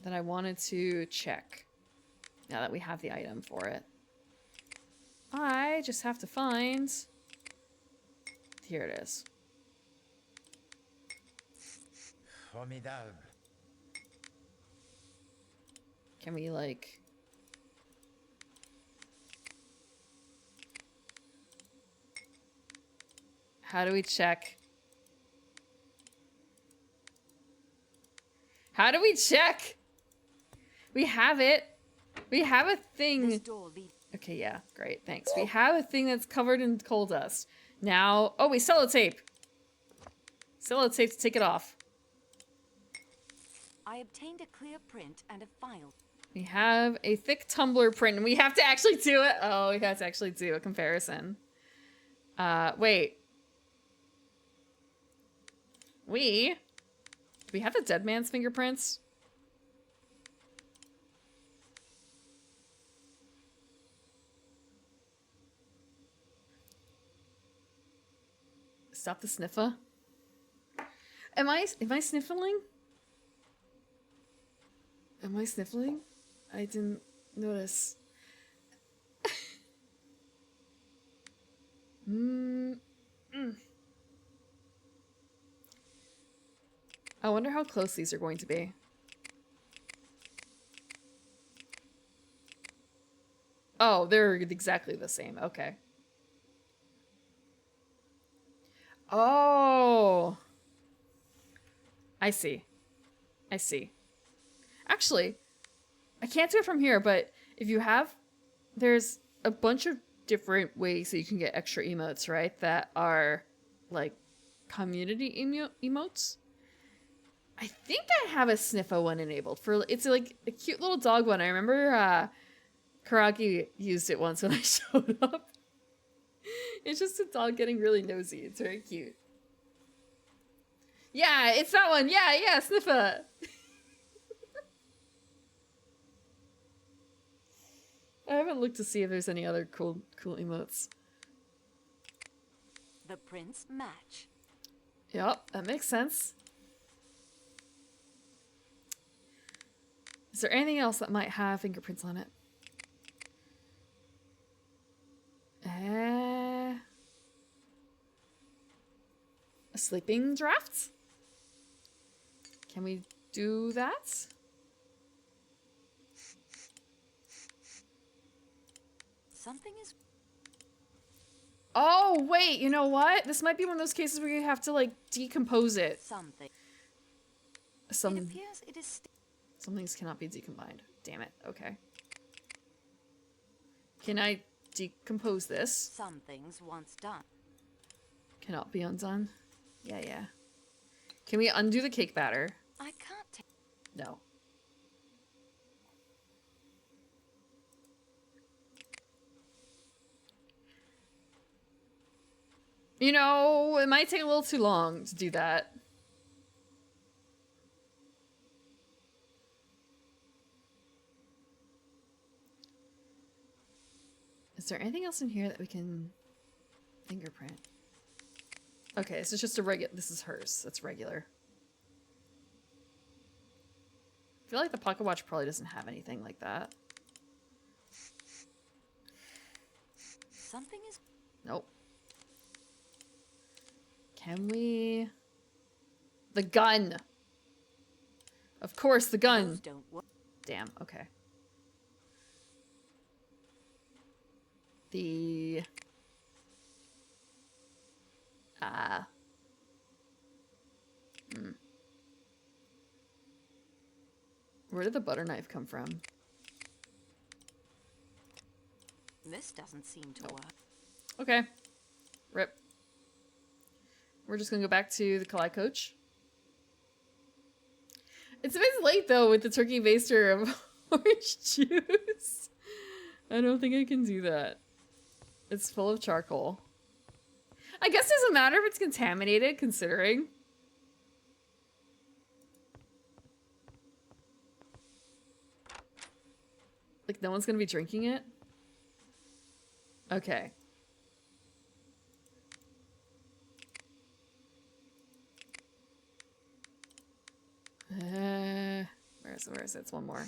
that I wanted to check. Now that we have the item for it. I just have to find... Here it is. Formidable. Can we, like... How do we check? How do we check? We have it. We have a thing. Okay, yeah, great, thanks. We have a thing that's covered in coal dust. Now, oh, we sellotape. Sellotape to take it off. I obtained a clear print and a file. We have a thick tumbler print, and we have to actually do it. Oh, we have to actually do a comparison. Wait. Do we have the dead man's fingerprints? Stop the sniffer. Am I sniffling? Am I sniffling? I didn't notice. I wonder how close these are going to be. Oh, they're exactly the same. Okay. Oh. I see. I see. Actually, I can't do it from here, but if you have... There's a bunch of different ways that you can get extra emotes, right? That are, like, community emotes. I think I have a Sniffa one enabled. It's, like, a cute little dog one. I remember, Karagi used it once when I showed up. It's just a dog getting really nosy. It's very cute. Yeah, it's that one. Yeah, Sniffa. I haven't looked to see if there's any other cool emotes. The prints match. Yep, that makes sense. Is there anything else that might have fingerprints on it? A sleeping draft? Can we do that? Something is... Oh, wait, you know what? This might be one of those cases where you have to, like, decompose it. Something. Some It appears it is... Some things cannot be decombined. Damn it. Okay. Can I decompose this? Some things once done. Cannot be undone. Yeah. Can we undo the cake batter? I can't take... No. You know, it might take a little too long to do that. Is there anything else in here that we can fingerprint? Okay, this is just a regular. This is hers. That's regular. I feel like the pocket watch probably doesn't have anything like that. Something is... Nope. Can we... The gun! Of course, the gun! Those don't work. Damn, okay. The... Where did the butter knife come from? This doesn't seem to work. Okay. Rip. We're just gonna go back to the Kalai coach. It's a bit late though with the turkey baster of orange juice. I don't think I can do that. It's full of charcoal. I guess it doesn't matter if it's contaminated, considering. Like, no one's gonna be drinking it? Okay. Where is it? It's one more.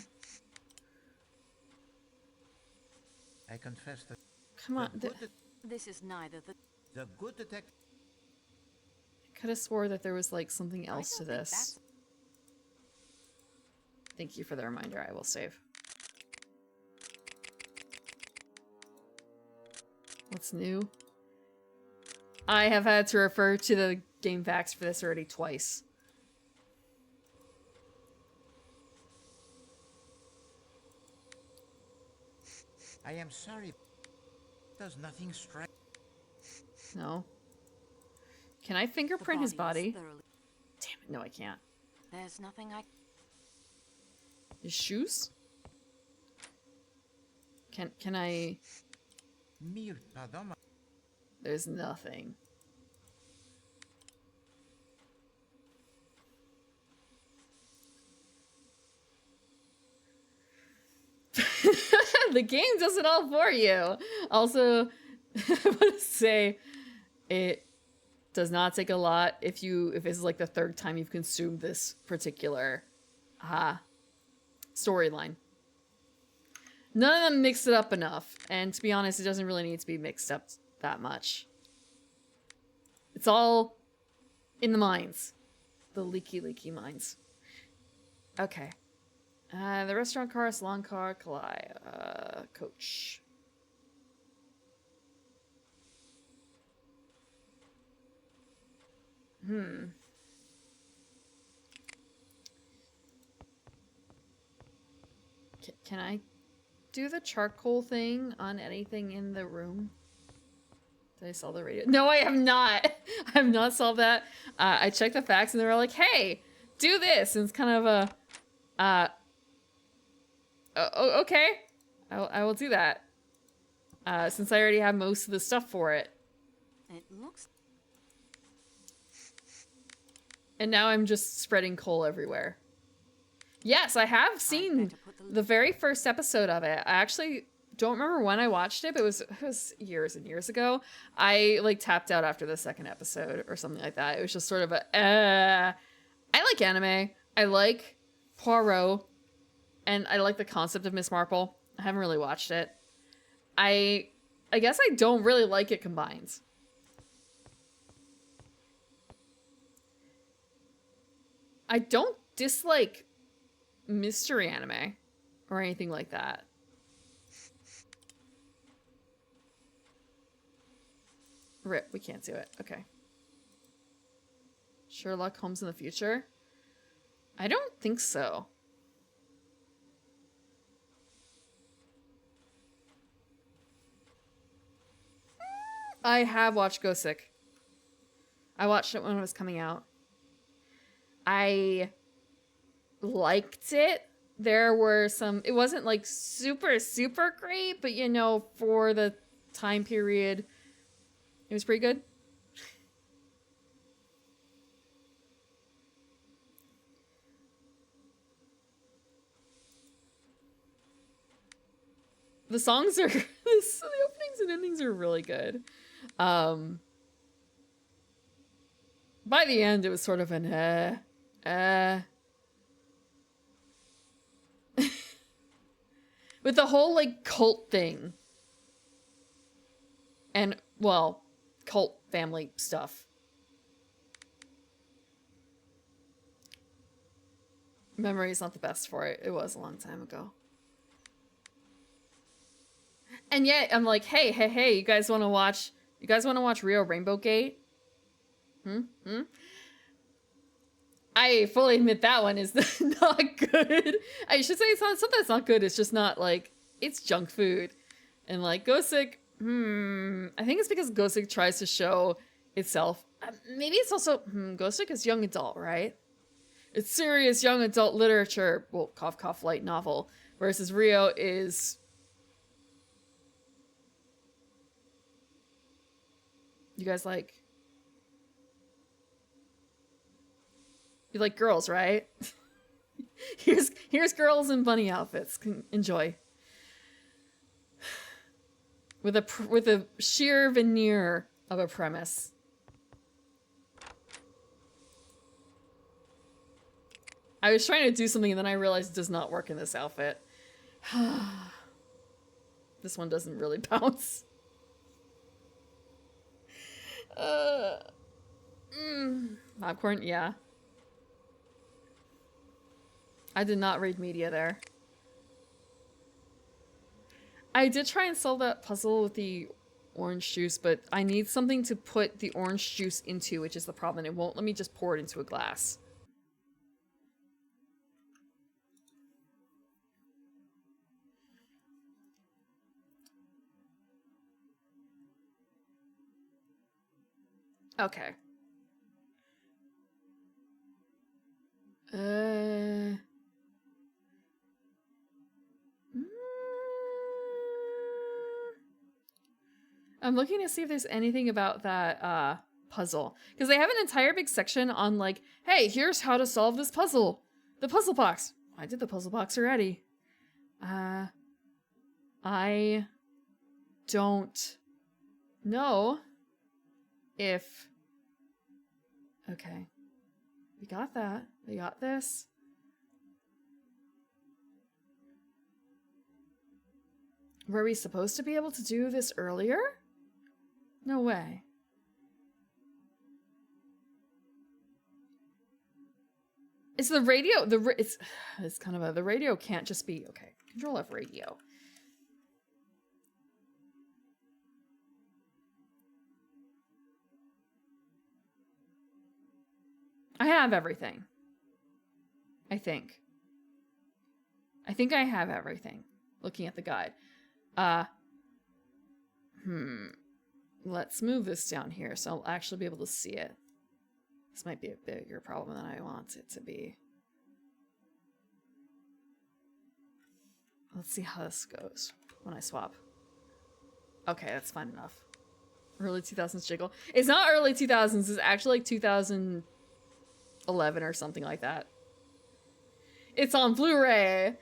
I confess that... Come on. This is neither the good detective... I could have swore that there was, like, something else to this. Thank you for the reminder. I will save. What's new? I have had to refer to the game facts for this already twice. I am sorry. Does nothing strike? No. Can I fingerprint his body? Damn it, no I can't. There's nothing I... His shoes? Can I... There's nothing. The game does it all for you. Also, I want to say it Does not take a lot if this is like the third time you've consumed this particular storyline. None of them mix it up enough, and to be honest, it doesn't really need to be mixed up that much. It's all in the mines. The leaky mines. Okay. The restaurant car, salon car, coach. Can I do the charcoal thing on anything in the room? Did I solve the radio? No, I have not. I have not solved that. I checked the facts and they were like, hey, do this. And it's kind of a, okay. I will do that. Since I already have most of the stuff for it. It looks... And now I'm just spreading coal everywhere. Yes, I have seen the very first episode of it. I actually don't remember when I watched it, but it was years and years ago. I like tapped out after the second episode or something like that. It was just sort of a, I like anime. I like Poirot. And I like the concept of Miss Marple. I haven't really watched it. I guess I don't really like it combined. I don't dislike mystery anime or anything like that. Rip, we can't do it. Okay. Sherlock Holmes in the future? I don't think so. I have watched Go Sick. I watched it when it was coming out. I liked it. There were some... It wasn't like super, super great, but you know, for the time period, it was pretty good. The songs are... the openings and endings are really good. By the end, it was sort of an with the whole like cult thing and well, cult family stuff. Memory is not the best for it. It was a long time ago. And yet I'm like, hey, you guys want to watch Rio Rainbow Gate? I fully admit that one is not good. I should say it's not something that's not good. It's just not like, it's junk food. And like Gosick, I think it's because Gosick tries to show itself. Maybe it's also, Gosick is young adult, right? It's serious young adult literature. Well, cough, cough, light novel. Versus Rio is... You guys like... You like girls, right? Here's girls in bunny outfits. Enjoy. With a sheer veneer of a premise. I was trying to do something and then I realized it does not work in this outfit. This one doesn't really bounce. Popcorn, yeah. I did not read media there. I did try and solve that puzzle with the orange juice, but I need something to put the orange juice into, which is the problem. It won't let me just pour it into a glass. Okay. I'm looking to see if there's anything about that puzzle. Because they have an entire big section on like, hey, here's how to solve this puzzle. The puzzle box. I did the puzzle box already. I don't know if Okay. We got that. We got this. Were we supposed to be able to do this earlier? No way. It's the radio. It's kind of a, the radio can't just be, okay. Control F radio. I have everything. I think I have everything. Looking at the guide. Let's move this down here so I'll actually be able to see it. This might be a bigger problem than I want it to be. Let's see how this goes when I swap. Okay, that's fine enough. Early 2000s jiggle. It's not early 2000s, it's actually like 2011 or something like that. It's on Blu-ray.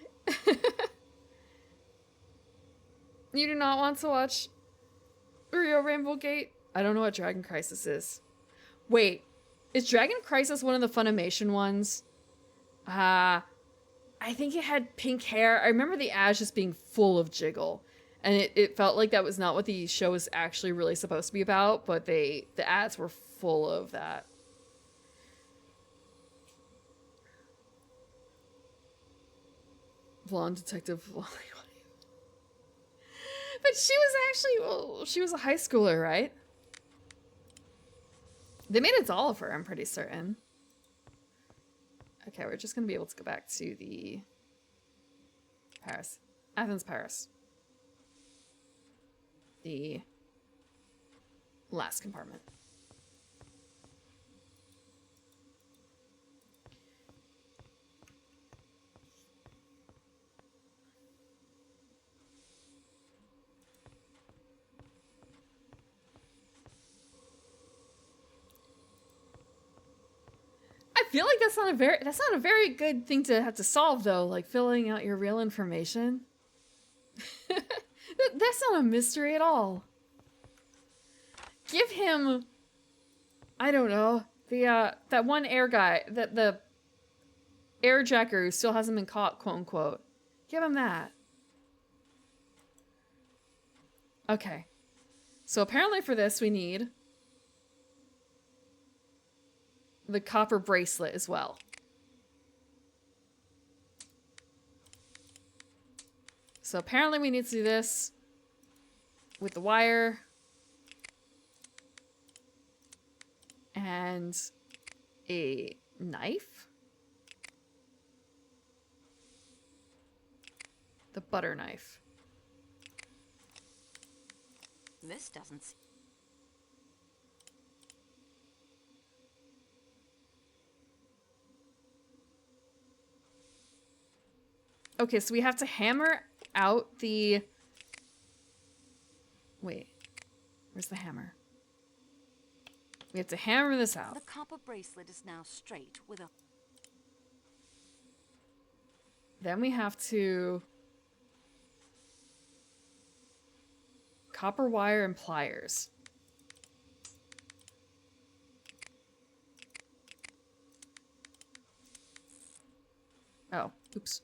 You do not want to watch Rio Rainbow Gate? I don't know what Dragon Crisis is. Wait, is Dragon Crisis one of the Funimation ones? I think it had pink hair. I remember the ads just being full of jiggle. And it felt like that was not what the show was actually really supposed to be about, but the ads were full of that. Blonde detective. But she was actually, well, she was a high schooler, right? They made a doll of her, I'm pretty certain. Okay, we're just gonna be able to go back to the Paris. Athens, Paris. The last compartment. I feel like that's not a very good thing to have to solve though, like filling out your real information. That's not a mystery at all. Give him, I don't know, the that one air guy, the airjacker who still hasn't been caught, quote unquote. Give him that. Okay. So apparently for this we need the copper bracelet as well. So apparently we need to do this with the wire and a knife. The butter knife. This doesn't seem... Okay, so we have to hammer out the... Wait. Where's the hammer? We have to hammer this out. The copper bracelet is now straight with a... Then we have to... Copper wire and pliers. Oh, oops.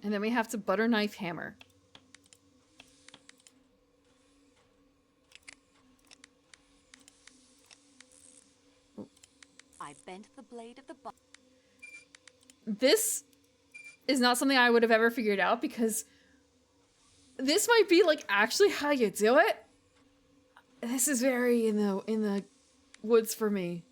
And then we have to butter knife hammer. I bent the blade of the bu- This is not something I would have ever figured out because this might be like actually how you do it. This is very in the woods for me.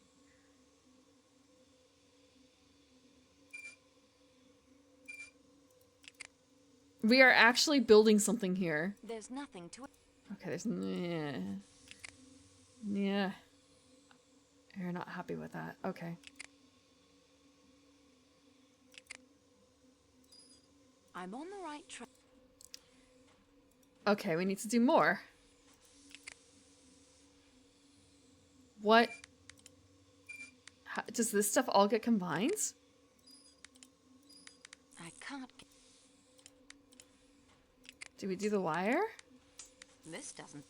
We are actually building something here. There's nothing to it. Okay, there's... Yeah. You're not happy with that. Okay. I'm on the right track. Okay, we need to do more. What? How, does this stuff all get combined? I can't get... Do we do the wire? This doesn't.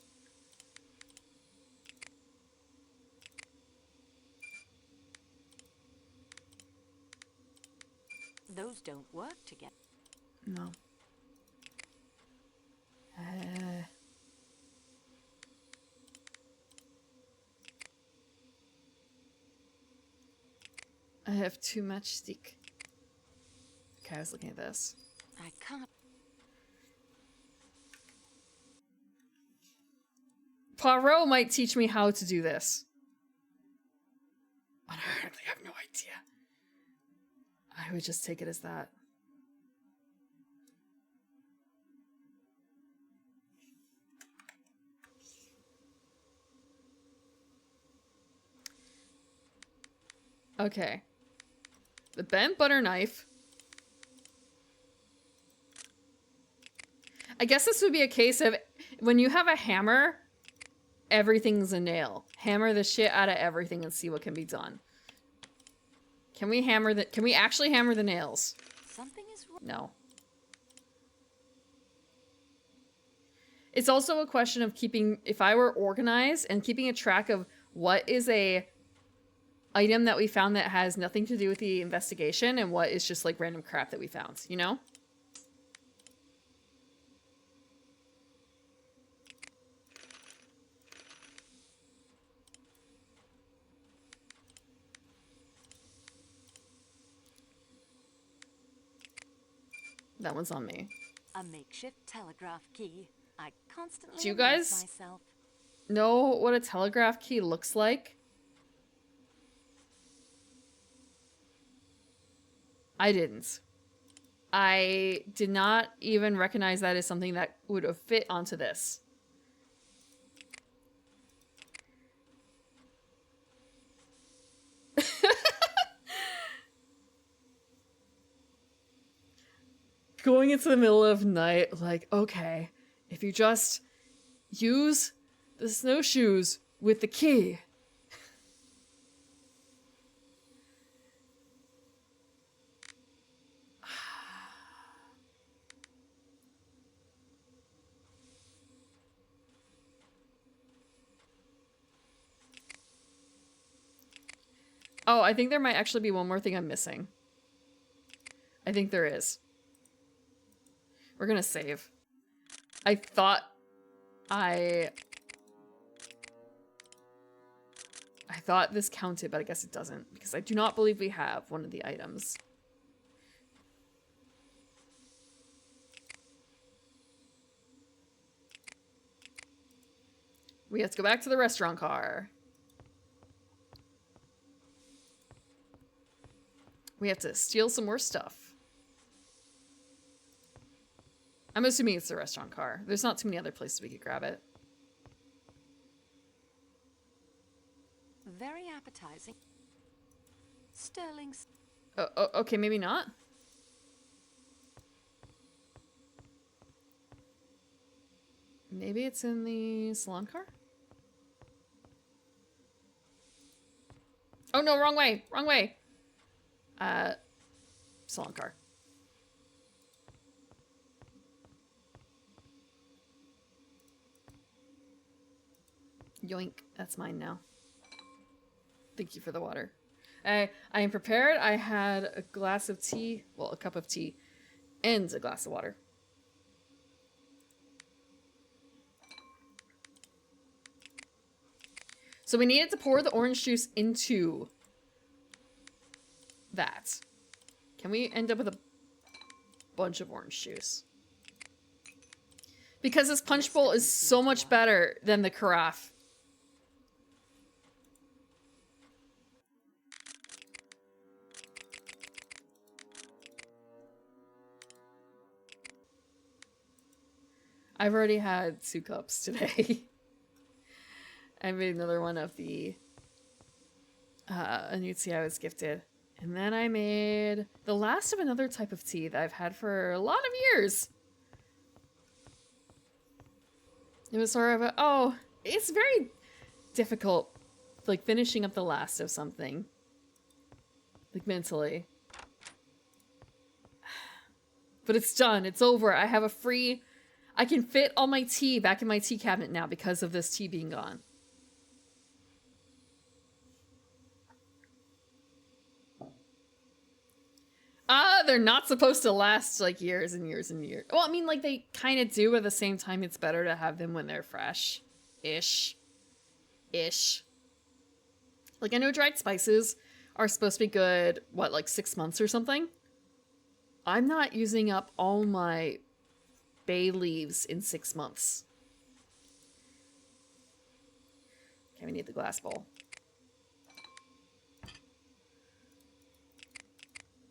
Those don't work together. No. I have too much stick. Okay, I was looking at this. I can't. Poirot might teach me how to do this. I have no idea. I would just take it as that. Okay. The bent butter knife. I guess this would be a case of when you have a hammer, everything's a nail. Hammer the shit out of everything and see what can be done. Can we hammer the... Can we actually hammer the nails? Something is wrong. No. It's also a question of keeping... If I were organized and keeping a track of what is a item that we found that has nothing to do with the investigation and what is just like random crap that we found, you know? That one's on me. A makeshift telegraph key. I constantly Do you amaze guys myself. know what a telegraph key looks like? I didn't. I did not even recognize that as something that would have fit onto this. Going into the middle of night, like, okay, if you just use the snowshoes with the key. Oh, I think there might actually be one more thing I'm missing. I think there is. We're gonna save. I thought I thought this counted, but I guess it doesn't, because I do not believe we have one of the items. We have to go back to the restaurant car. We have to steal some more stuff. I'm assuming it's the restaurant car. There's not too many other places we could grab it. Very appetizing. Sterling. Oh, okay, maybe not. Maybe it's in the salon car? Oh no, wrong way! Wrong way! Salon car. Yoink, that's mine now. Thank you for the water. I am prepared. I had a glass of tea, well, a cup of tea, and a glass of water. So we needed to pour the orange juice into that. Can we end up with a bunch of orange juice? Because this punch bowl is so much better than the carafe. I've already had 2 cups today. I made another one of the Anuzzi I was gifted. And then I made the last of another type of tea that I've had for a lot of years. It was sort of a, oh, it's very difficult, like, finishing up the last of something. Like, mentally. But it's done. It's over. I have a free I can fit all my tea back in my tea cabinet now because of this tea being gone. They're not supposed to last like years and years and years. Well, I mean, like they kind of do, but at the same time, it's better to have them when they're fresh. Ish. Like, I know dried spices are supposed to be good, what, like 6 months or something? I'm not using up all my bay leaves in 6 months. Okay, we need the glass bowl.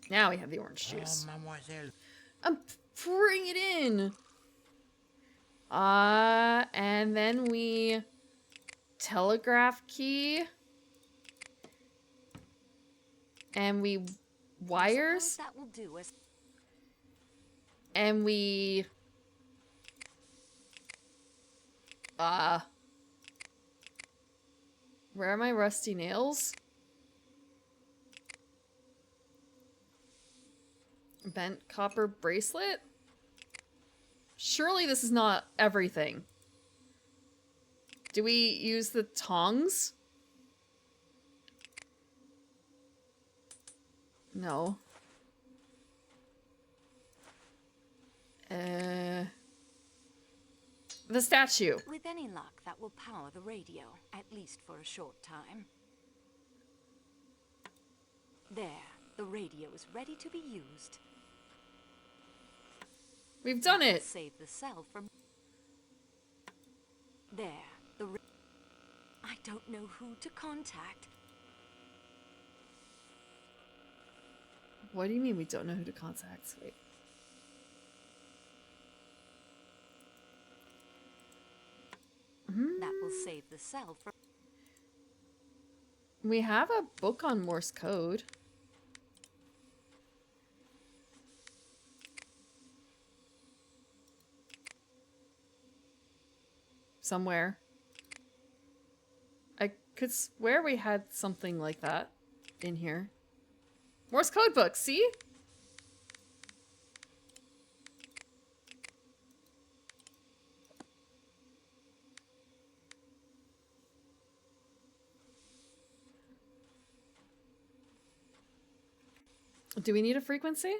Now we have the orange juice. Oh, mademoiselle. Bring it in. And then we telegraph key. And we wires. That will do us. And we where are my rusty nails? Bent copper bracelet? Surely this is not everything. Do we use the tongs? No. The statue. With any luck, that will power the radio, at least for a short time. There, the radio is ready to be used. We've done it. Save the cell from... There, the... I don't know who to contact. What do you mean we don't know who to contact? Wait. That will save the cell from... We have a book on Morse code. Somewhere. I could swear we had something like that in here. Morse code book, see? Do we need a frequency?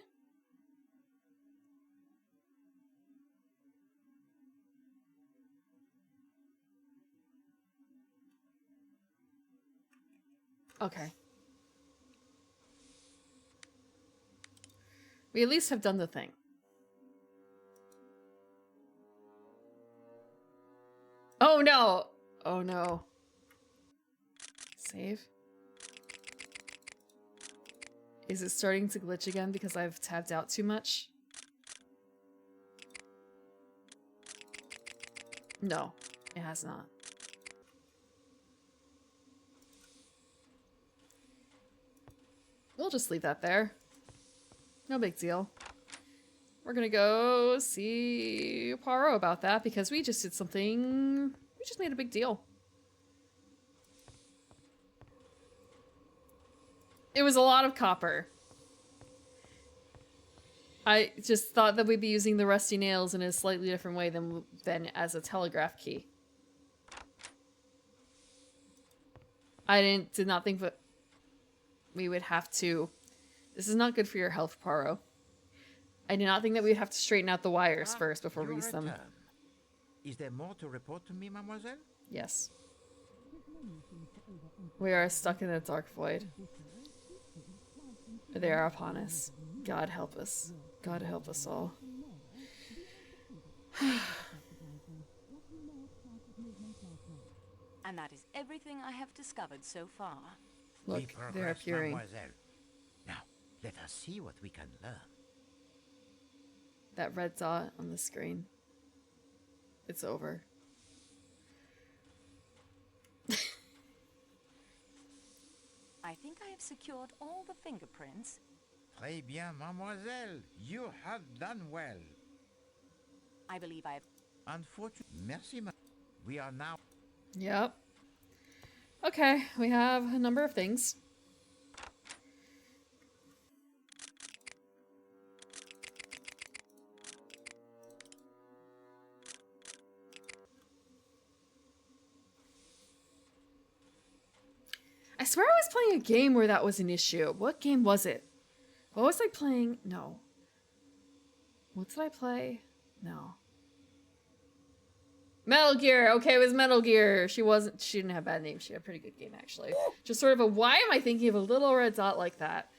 Okay. We at least have done the thing. Oh no! Oh no. Save. Is it starting to glitch again because I've tabbed out too much? No, it has not. We'll just leave that there. No big deal. We're gonna go see Poirot about that because we just did something... We just made a big deal. It was a lot of copper. I just thought that we'd be using the rusty nails in a slightly different way than as a telegraph key. I did not think that we would have to... This is not good for your health, Poirot. I did not think that we'd have to straighten out the wires first before we use them. Is there more to report to me, mademoiselle? Yes. We are stuck in a dark void. They are upon us. God help us. God help us all. And that is everything I have discovered so far. Look, they're appearing. Mademoiselle. Now, let us see what we can learn. That red dot on the screen. It's over. I think I have secured all the fingerprints. Très bien, mademoiselle. You have done well. I believe I have... Unfortunately, merci, ma... We are now... Yep. Okay, we have a number of things. swear I was playing a game where that was an issue. What game was it? What was I playing? No. What did I play? No. Metal Gear. Okay, it was Metal Gear. She didn't have a bad name. She had a pretty good game, actually. Just sort of a, why am I thinking of a little red dot like that?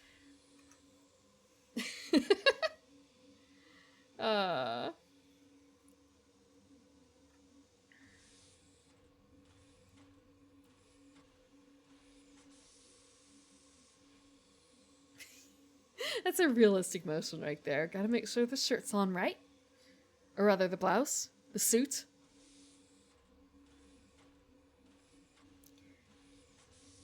That's a realistic motion right there. Gotta make sure the shirt's on right. Or rather, the blouse. The suit.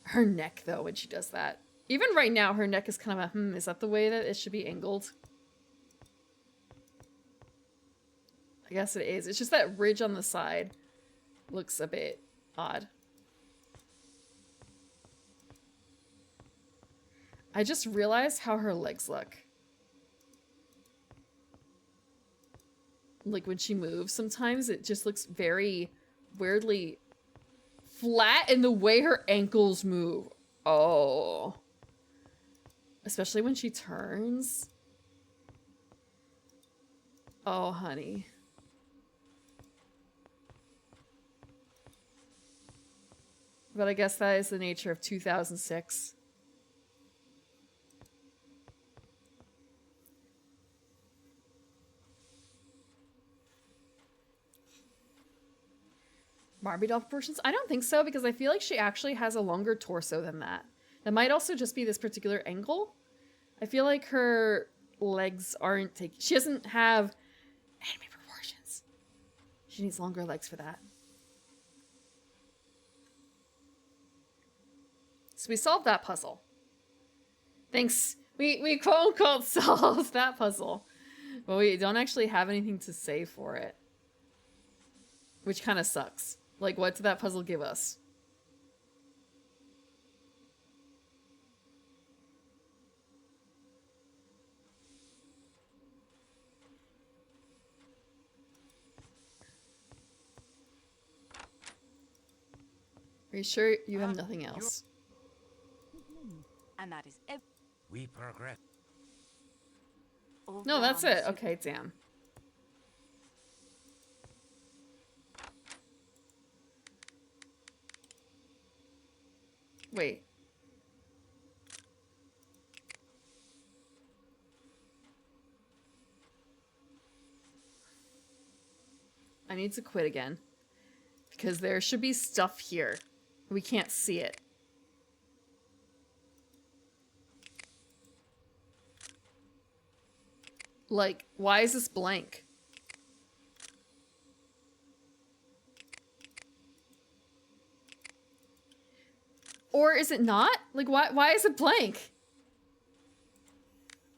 Her neck, though, when she does that. Even right now, her neck is kind of a, is that the way that it should be angled? I guess it is. It's just that ridge on the side looks a bit odd. I just realized how her legs look. Like when she moves, sometimes it just looks very weirdly flat in the way her ankles move. Oh. Especially when she turns. Oh, honey. But I guess that is the nature of 2006. Barbie doll proportions? I don't think so, because I feel like she actually has a longer torso than that. That might also just be this particular angle. I feel like her legs aren't taking... She doesn't have anime proportions. She needs longer legs for that. So we solved that puzzle. Thanks. We quote-unquote solved that puzzle. But we don't actually have anything to say for it. Which kind of sucks. Like, what did that puzzle give us? Are you sure you have nothing else? And that is We progress. No, that's it. Okay, damn. Wait. I need to quit again. Because there should be stuff here. We can't see it. Like, why is this blank? Or is it not? Like, why is it blank?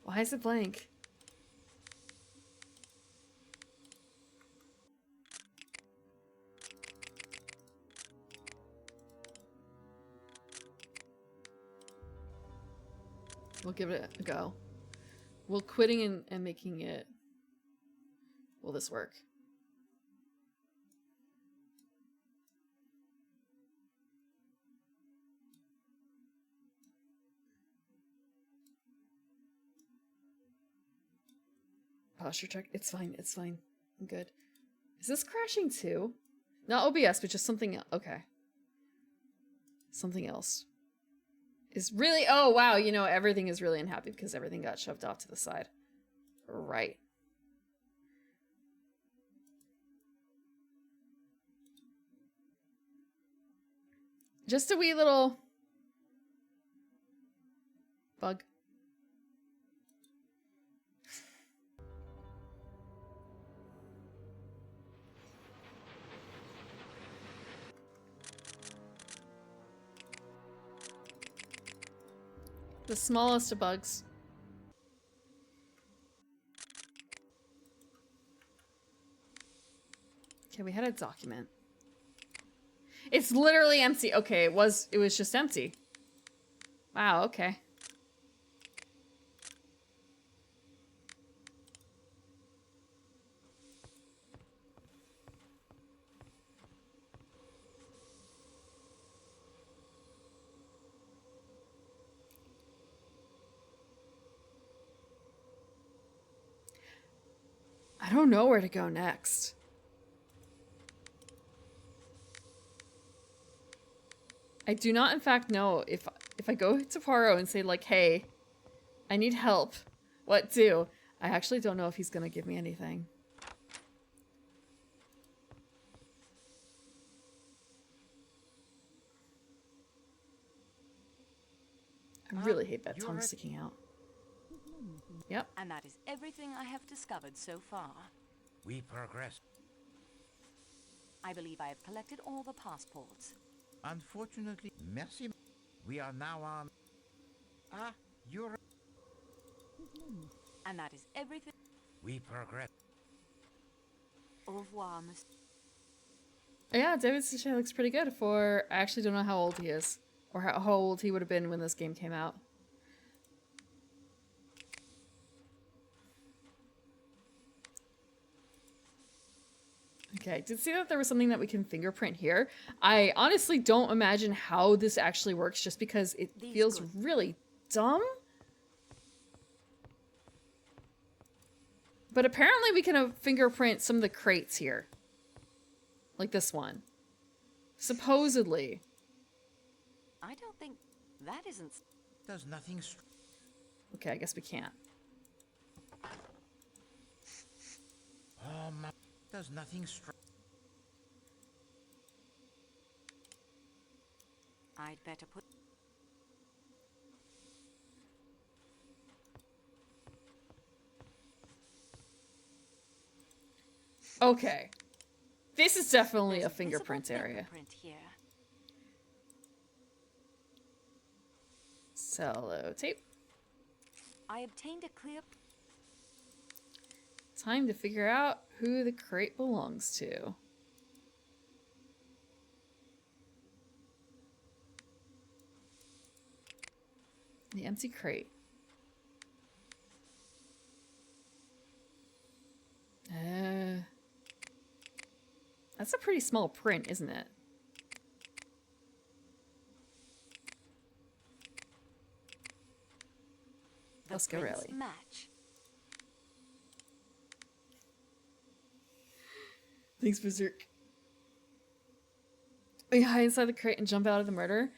Why is it blank? We'll give it a go. Will quitting and making it... Will this work? Posture check. It's fine. It's fine. I'm good. Is this crashing too? Not OBS, but just something else. Okay. Something else. Is really... Oh, wow. You know, everything is really unhappy because everything got shoved off to the side. Right. Just a wee little... bug. The smallest of bugs. Okay, we had a document. It's literally empty. Okay, it was just empty. Wow, okay. I don't know where to go next. I do not, in fact, know if I go to Poirot and say, like, hey, I need help, what do? I actually don't know if he's gonna give me anything. I really hate that tongue sticking out. Yep. And that is everything I have discovered so far. We progress. I believe I have collected all the passports. Unfortunately, merci. We are now on... Ah, you're... And that is everything. We progress. Au revoir, Mr. Yeah, David Suchet looks pretty good for... I actually don't know how old he is. Or how old he would have been when this game came out. Okay, I did see that there was something that we can fingerprint here. I honestly don't imagine how this actually works just because it feels really dumb. But apparently we can fingerprint some of the crates here. Like this one. Supposedly. I don't think that isn't... Does nothing... Okay, I guess we can't. Oh my... Does nothing... I'd better put... Okay. This is definitely There's a fingerprint visible area. Fingerprint here. Cello tape. I obtained a clear... Time to figure out who the crate belongs to. The empty crate. That's a pretty small print, isn't it? Let's go, really. Match. Thanks, Berserk. We hide inside the crate and jump out of the murder.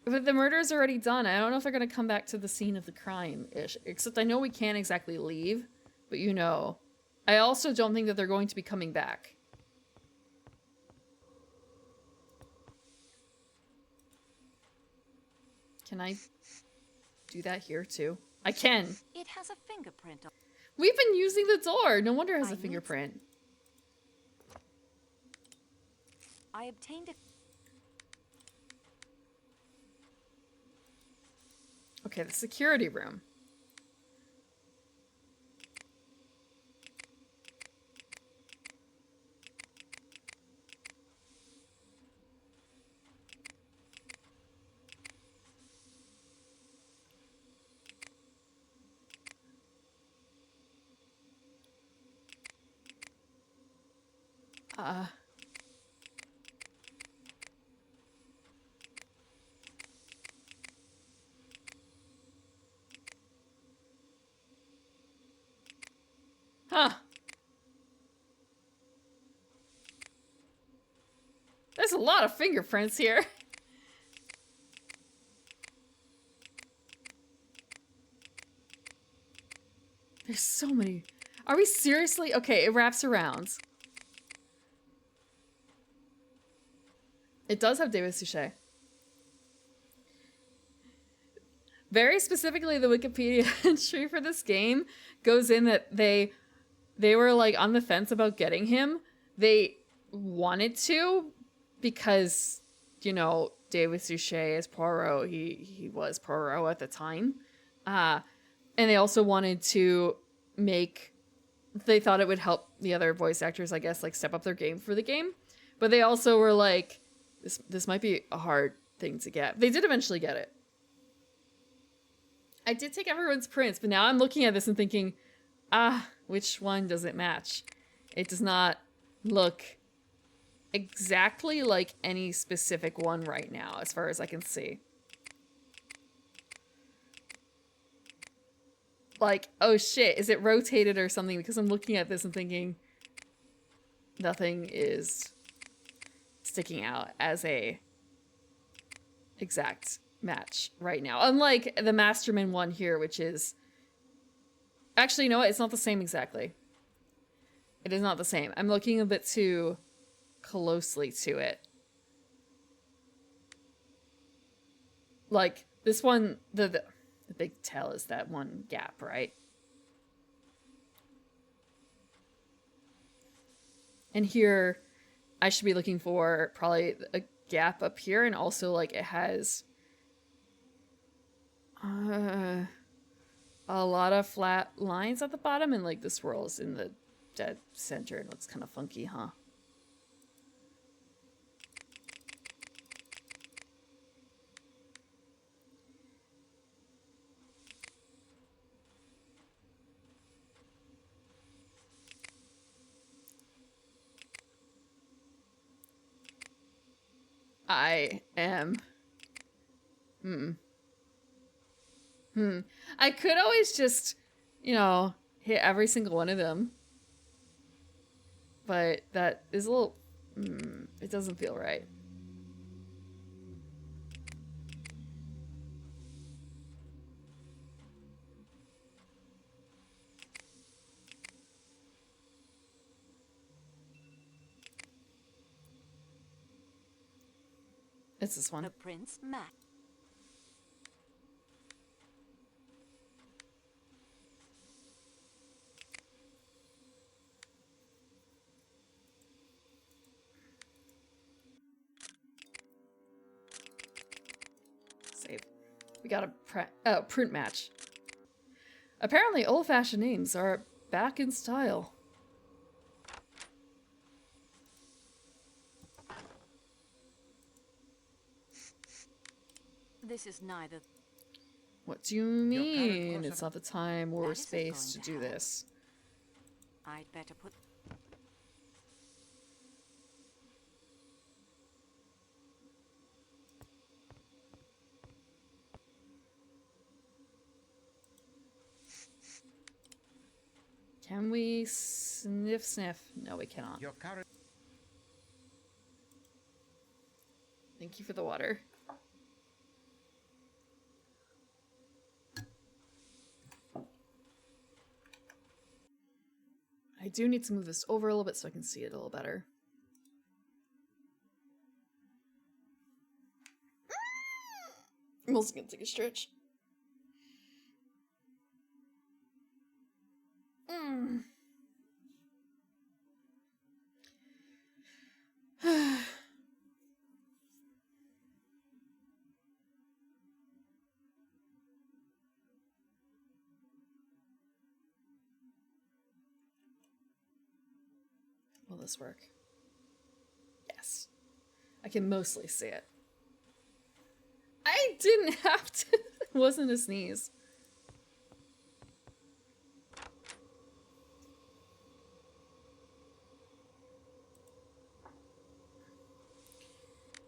But the murder is already done. I don't know if they're going to come back to the scene of the crime-ish. Except I know we can't exactly leave. But you know. I also don't think that they're going to be coming back. Can I do that here too? I can. It has a fingerprint on... We've been using the door. No wonder it has a fingerprint. I obtained a... Okay, the security room. Huh. There's a lot of fingerprints here. There's so many. Are we seriously? Okay, it wraps around. It does have David Suchet. Very specifically, the Wikipedia entry for this game goes in that they were like on the fence about getting him. They wanted to because, you know, David Suchet as Poirot, he was Poirot at the time. And they also wanted to make, they thought it would help the other voice actors, I guess, like step up their game for the game. But they also were like, this might be a hard thing to get. They did eventually get it. I did take everyone's prints, but now I'm looking at this and thinking, which one does it match? It does not look exactly like any specific one right now, as far as I can see. like, oh shit, is it rotated or something? Because I'm looking at this and thinking nothing is sticking out as a exact match right now. Unlike the Masterman one here, which is... Actually, you know what? It's not the same exactly. It is not the same. I'm looking a bit too closely to it. Like, this one, the big tell is that one gap, right? And here, I should be looking for probably a gap up here, and also, like, it has a lot of flat lines at the bottom, and, like, the swirls in the dead center. It looks kind of funky, huh? I am... I could always just, you know, hit every single one of them. But that is a little... it doesn't feel right. It's this one. The Prince Matt. Save. We got a print match. Apparently old-fashioned names are back in style. This is neither. What do you mean? It's not the time or space to do this. I'd better put... Can we sniff? No, we cannot. Thank you for the water. I do need to move this over a little bit so I can see it a little better. I'm also gonna take a stretch. Will this work? Yes. I can mostly see it. I didn't have to. It wasn't a sneeze.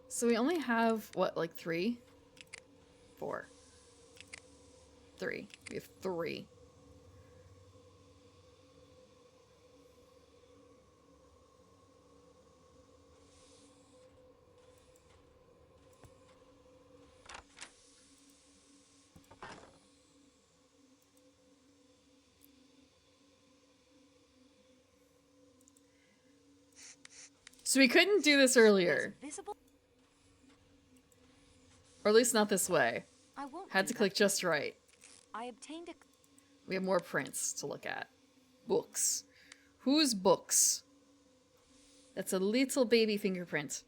So we only have, what, like 3? 4. 3. We have 3. So we couldn't do this earlier. Or at least not this way. Had to click just right. I obtained a... We have more prints to look at. Books. Whose books? That's a little baby fingerprint.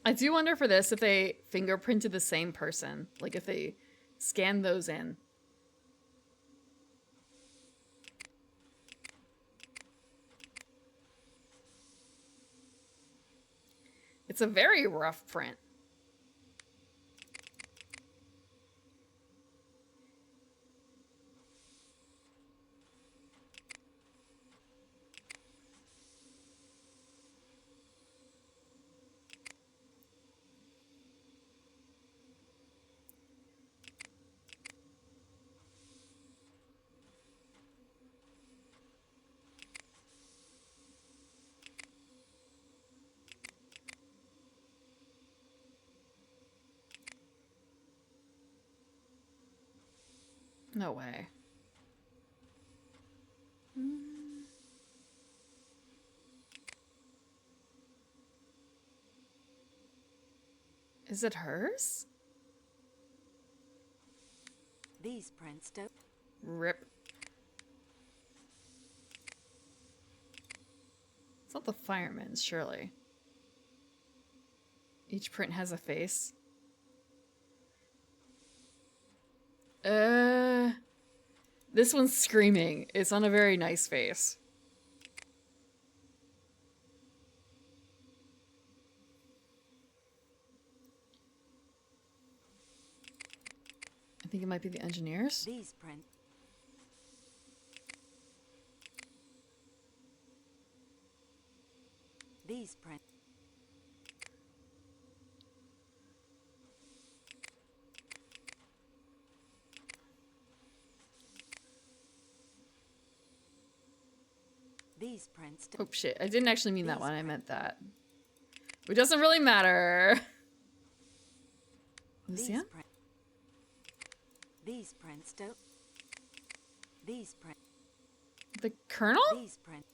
I do wonder for this if they fingerprinted the same person. Like if they scanned those in. It's a very rough print. No way. Is it hers? These prints don't... Rip. It's not the fireman's, surely. Each print has a face. This one's screaming. It's on a very nice face. I think it might be the engineers. These print... These print... These prints... Oh shit, I didn't actually mean that one, I meant that. It doesn't really matter. Lucian? These prints don't... These print... The Colonel? These print...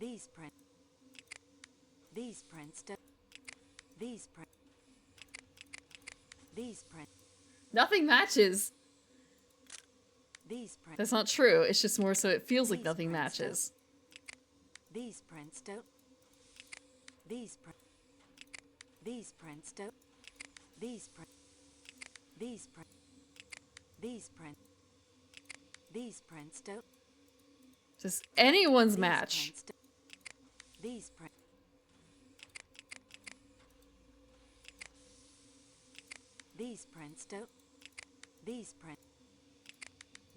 These print... These prints don't... These print... These print... Nothing matches. These prints... That's not true. It's just more so it feels like nothing matches. These prints don't... These print... These prints don't... These print... These print... These print... These prints don't... Just anyone's match. These print... These prints don't... These print...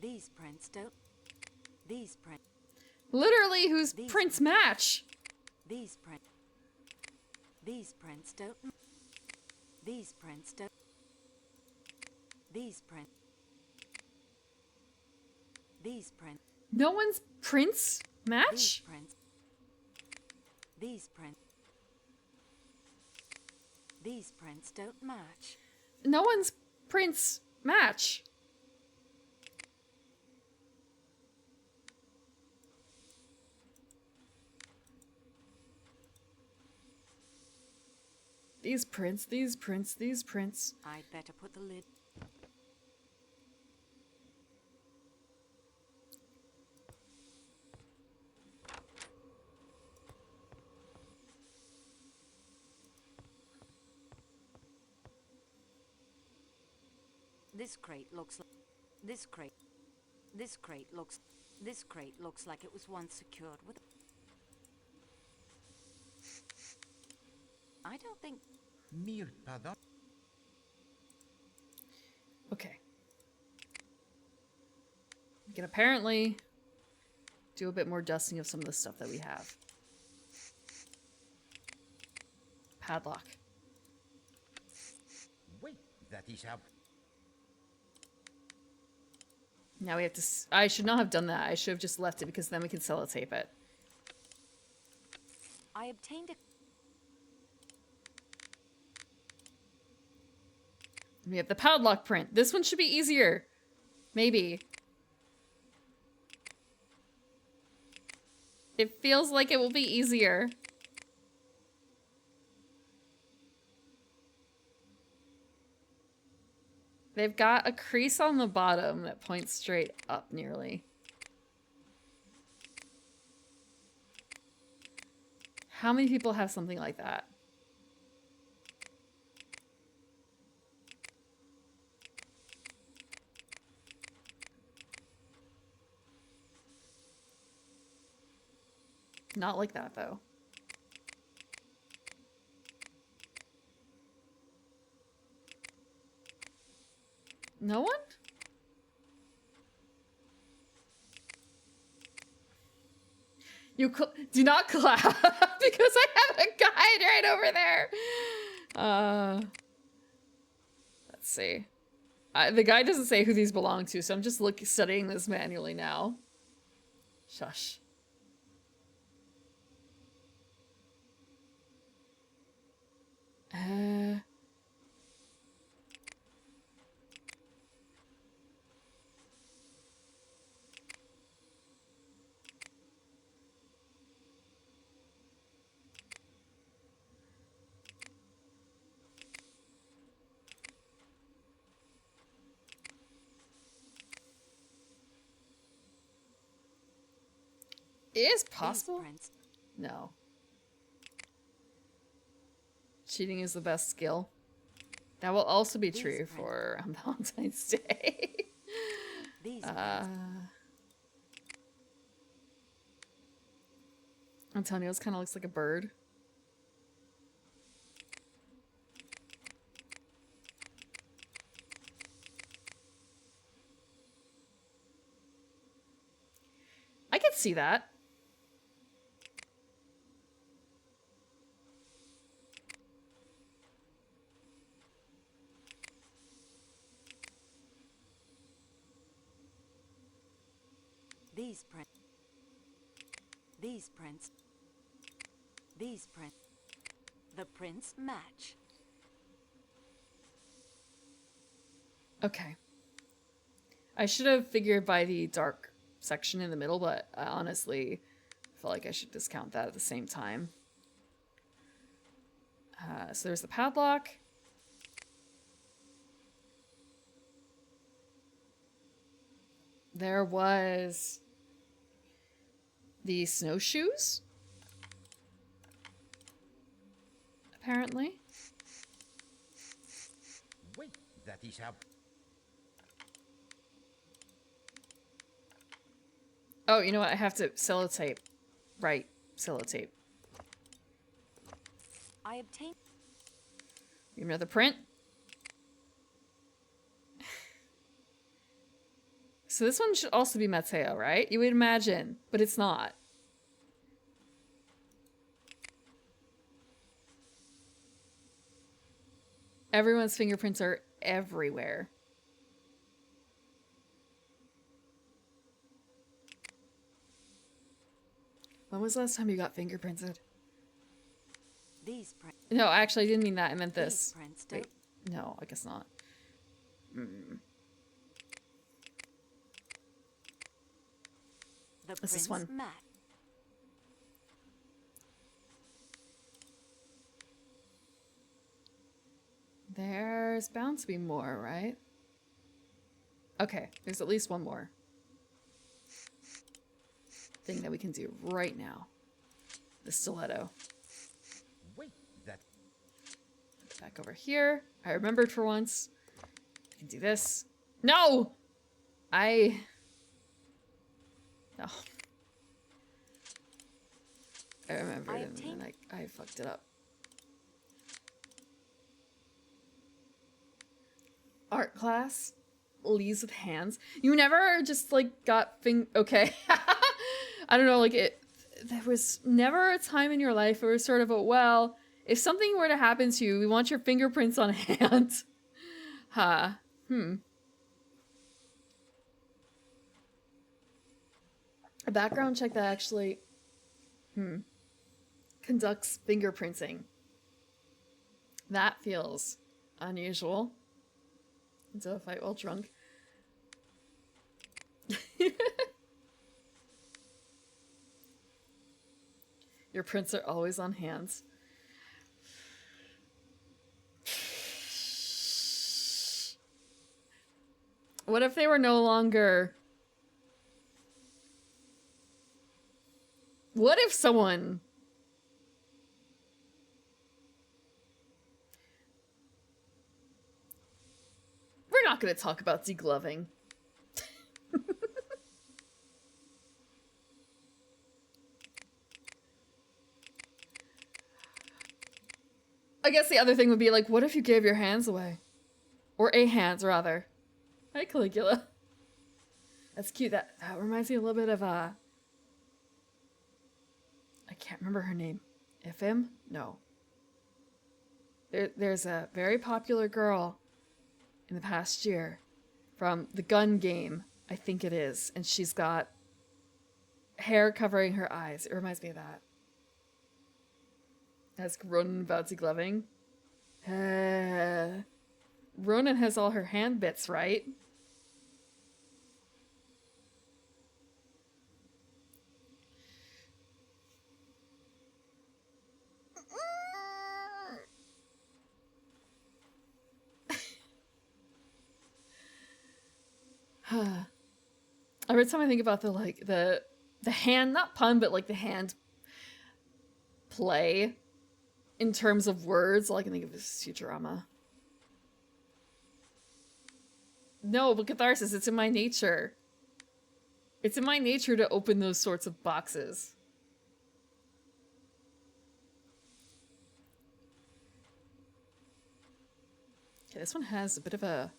These prints don't... These print... Literally, whose prints match? These print... These prints don't... These prints don't... These print... These print... No one's prints match? These prints... These print... These prints don't match. No one's prints match. These prints, these prints, these prints. I'd better put the lid... This crate looks like... This crate looks like it was once secured with... I don't think... Mille pardon. Okay. We can apparently do a bit more dusting of some of the stuff that we have. Padlock. Wait, that is how... Now we have to... I should not have done that. I should have just left it because then we can sellotape it. I obtained a... We have the padlock print. This one should be easier. Maybe. It feels like it will be easier. They've got a crease on the bottom that points straight up nearly. How many people have something like that? Not like that, though. No one? You do not clap because I have a guide right over there. Let's see. The guy doesn't say who these belong to, so I'm just studying this manually now. Shush. It is possible. Prince. No. Cheating is the best skill. That will also be true for Valentine's Day. Antonio's kind of looks like a bird. I could see that. These prints. The prints match. Okay. I should have figured by the dark section in the middle, but I honestly feel like I should discount that at the same time. So there's the padlock. There was the snowshoes. Apparently. Wait, that is how... Oh, you know what? I have to sellotape. Right, sellotape. I obtained... Give me another print. So this one should also be Matteo, right? You would imagine, but it's not. Everyone's fingerprints are everywhere. When was the last time you got fingerprinted? These prints. No, actually, I didn't mean that. I meant this. These prints Wait, no, I guess not. The This is prints one. match. There's bound to be more, right? Okay, there's at least one more thing that we can do right now. The stiletto. Wait, that... Back over here. I remembered for once. I can do this. No! No. I remembered and then I fucked it up. Art class. Leaves with hands. You never just like got okay. I don't know, like there was never a time in your life where it was sort of a, well, if something were to happen to you, we want your fingerprints on a hand. A background check that actually conducts fingerprinting. That feels unusual. Into a fight while drunk. Your prints are always on hands. What if they were no longer... What if someone... We're not going to talk about degloving. I guess the other thing would be like, what if you gave your hands away? Or a hands, rather. Hi, Caligula. That's cute. That reminds me a little bit of, I can't remember her name. Ifim? No. There's a very popular girl in the past year from the gun game, I think it is. And she's got hair covering her eyes. It reminds me of that. Ask Ronan about degloving. Ronan has all her hand bits, right? Every time I think about the the hand, not pun, but like the hand play in terms of words. All I can think of is Futurama. No, but catharsis, it's in my nature. It's in my nature to open those sorts of boxes. Okay, this one has a bit of a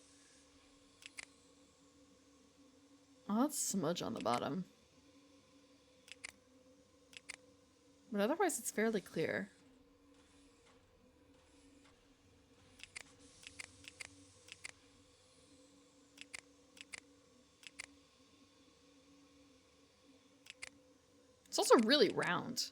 odd smudge on the bottom. But otherwise it's fairly clear. It's also really round.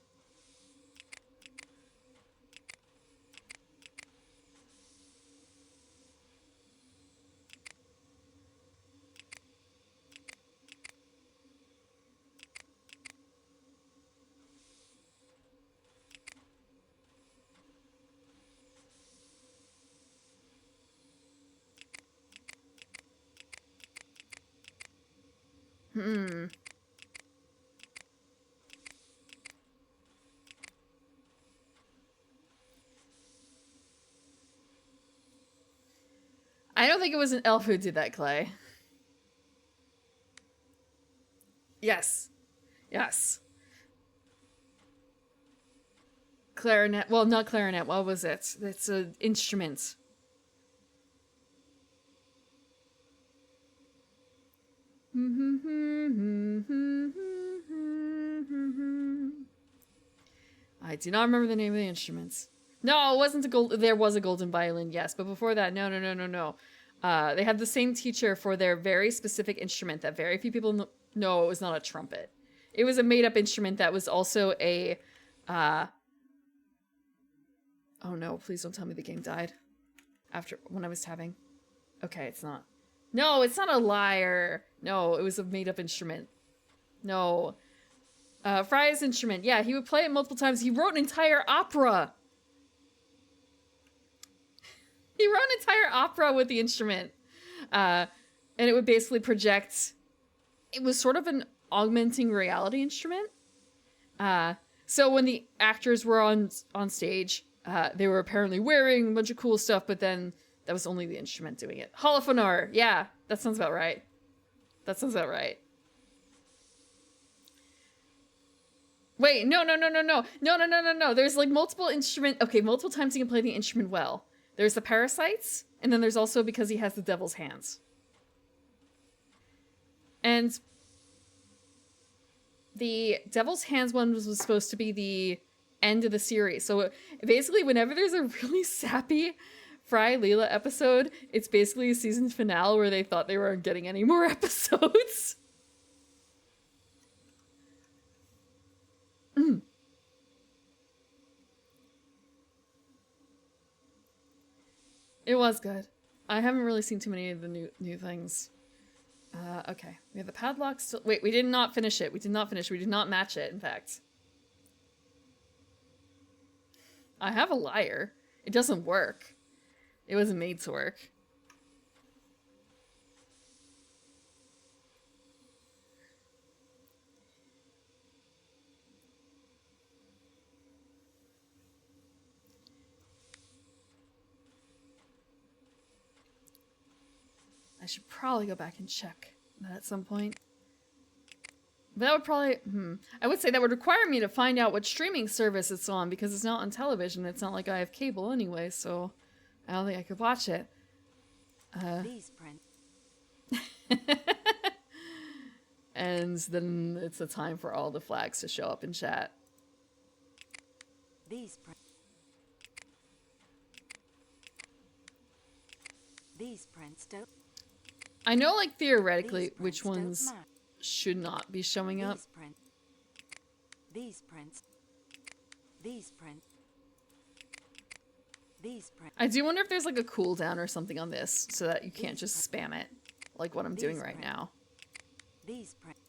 I don't think it was an elf who did that, Clay. Yes. Yes. Clarinet. Well, not clarinet. What was it? It's an instrument. I do not remember the name of the instruments. No, it wasn't a gold. There was a golden violin, yes, but before that, no. They had the same teacher for their very specific instrument that very few people know. It was not a trumpet. It was a made-up instrument that was also a. Oh no! Please don't tell me the game died after when I was tabbing. Okay, it's not. No, it's not a lyre. No, it was a made-up instrument. No. Fry's instrument. Yeah, he would play it multiple times. He wrote an entire opera. He wrote an entire opera with the instrument. And it would basically project... It was sort of an augmenting reality instrument. So when the actors were on stage, they were apparently wearing a bunch of cool stuff, but then that was only the instrument doing it. Holofonar. Yeah, that sounds about right. That sounds about right. Wait, no. There's like multiple instrument. Okay, multiple times he can play the instrument well. There's the parasites, and then there's also because he has the devil's hands. And the devil's hands one was supposed to be the end of the series. So basically, whenever there's a really sappy Fry Leela episode, it's basically a season finale where they thought they weren't getting any more episodes. It was good. I haven't really seen too many of the new things. Okay. We have the padlock still. Wait, we did not finish it. We did not finish. We did not match it, in fact. I have a lyre. It doesn't work. It wasn't made to work. I should probably go back and check that at some point. But that would probably... I would say that would require me to find out what streaming service it's on, because it's not on television. It's not like I have cable anyway, so I don't think I could watch it. Please, Prince. And then it's the time for all the flags to show up in chat. These prints don't... I know, like, theoretically, which ones should not be showing up. These prints. I do wonder if there's, like, a cooldown or something on this, so that you can't just spam it, like what I'm doing right now. These prints.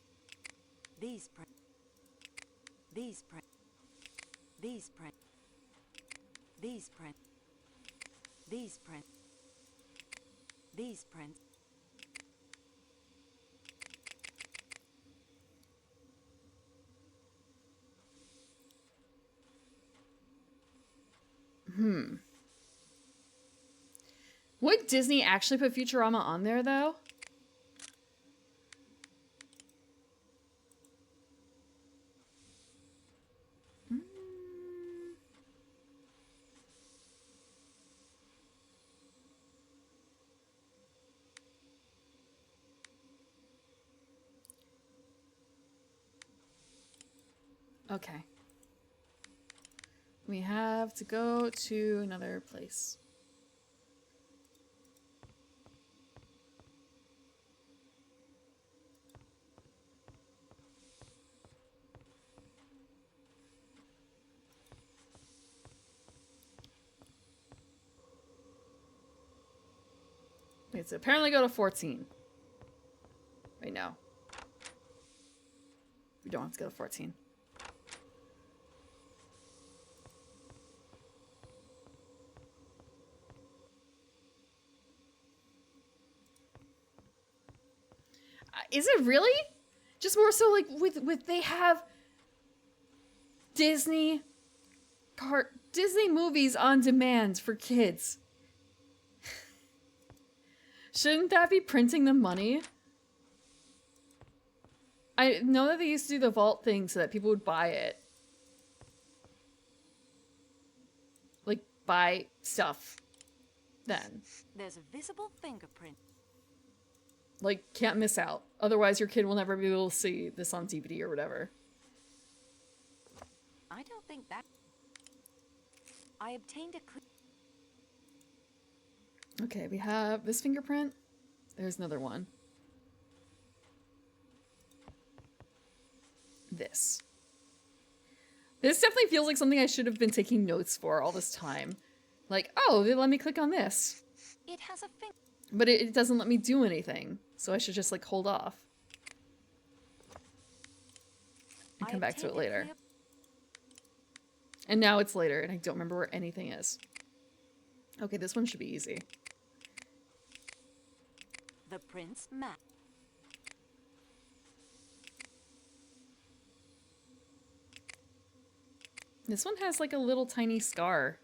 Would Disney actually put Futurama on there, though? Okay. We have to go to another place. Wait, so apparently go to 14. Wait, no. We don't have to go to 14. Is it really? Just more so like with they have Disney movies on demand for kids. Shouldn't that be printing them money? I know that they used to do the vault thing so that people would buy it. Like, buy stuff. Then. There's a visible fingerprint. Like, can't miss out. Otherwise, your kid will never be able to see this on DVD or whatever. I don't think that... I obtained a... Okay, we have this fingerprint. There's another one. This. This definitely feels like something I should have been taking notes for all this time. Like, oh, they let me click on this. It has a finger. But it doesn't let me do anything. So I should just, like, hold off. And come back to it later. And now it's later, and I don't remember where anything is. Okay, this one should be easy. The prince map. This one has, like, a little tiny scar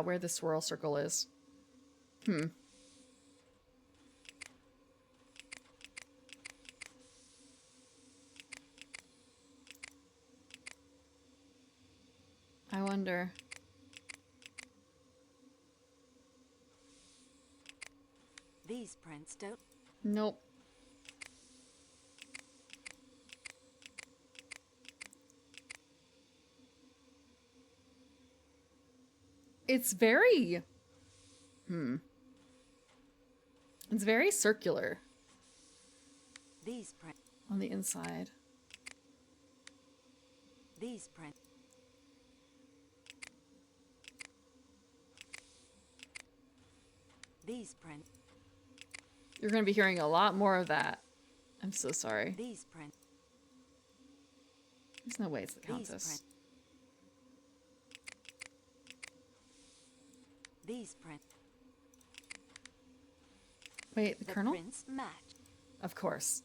where the swirl circle is. I wonder. These prints don't... Nope. It's very... It's very circular. These prints... On the inside. These prints... These prints... You're going to be hearing a lot more of that. I'm so sorry. These prints... There's no way it's the Countess. These prints... Wait, the Colonel? Prince match. Of course.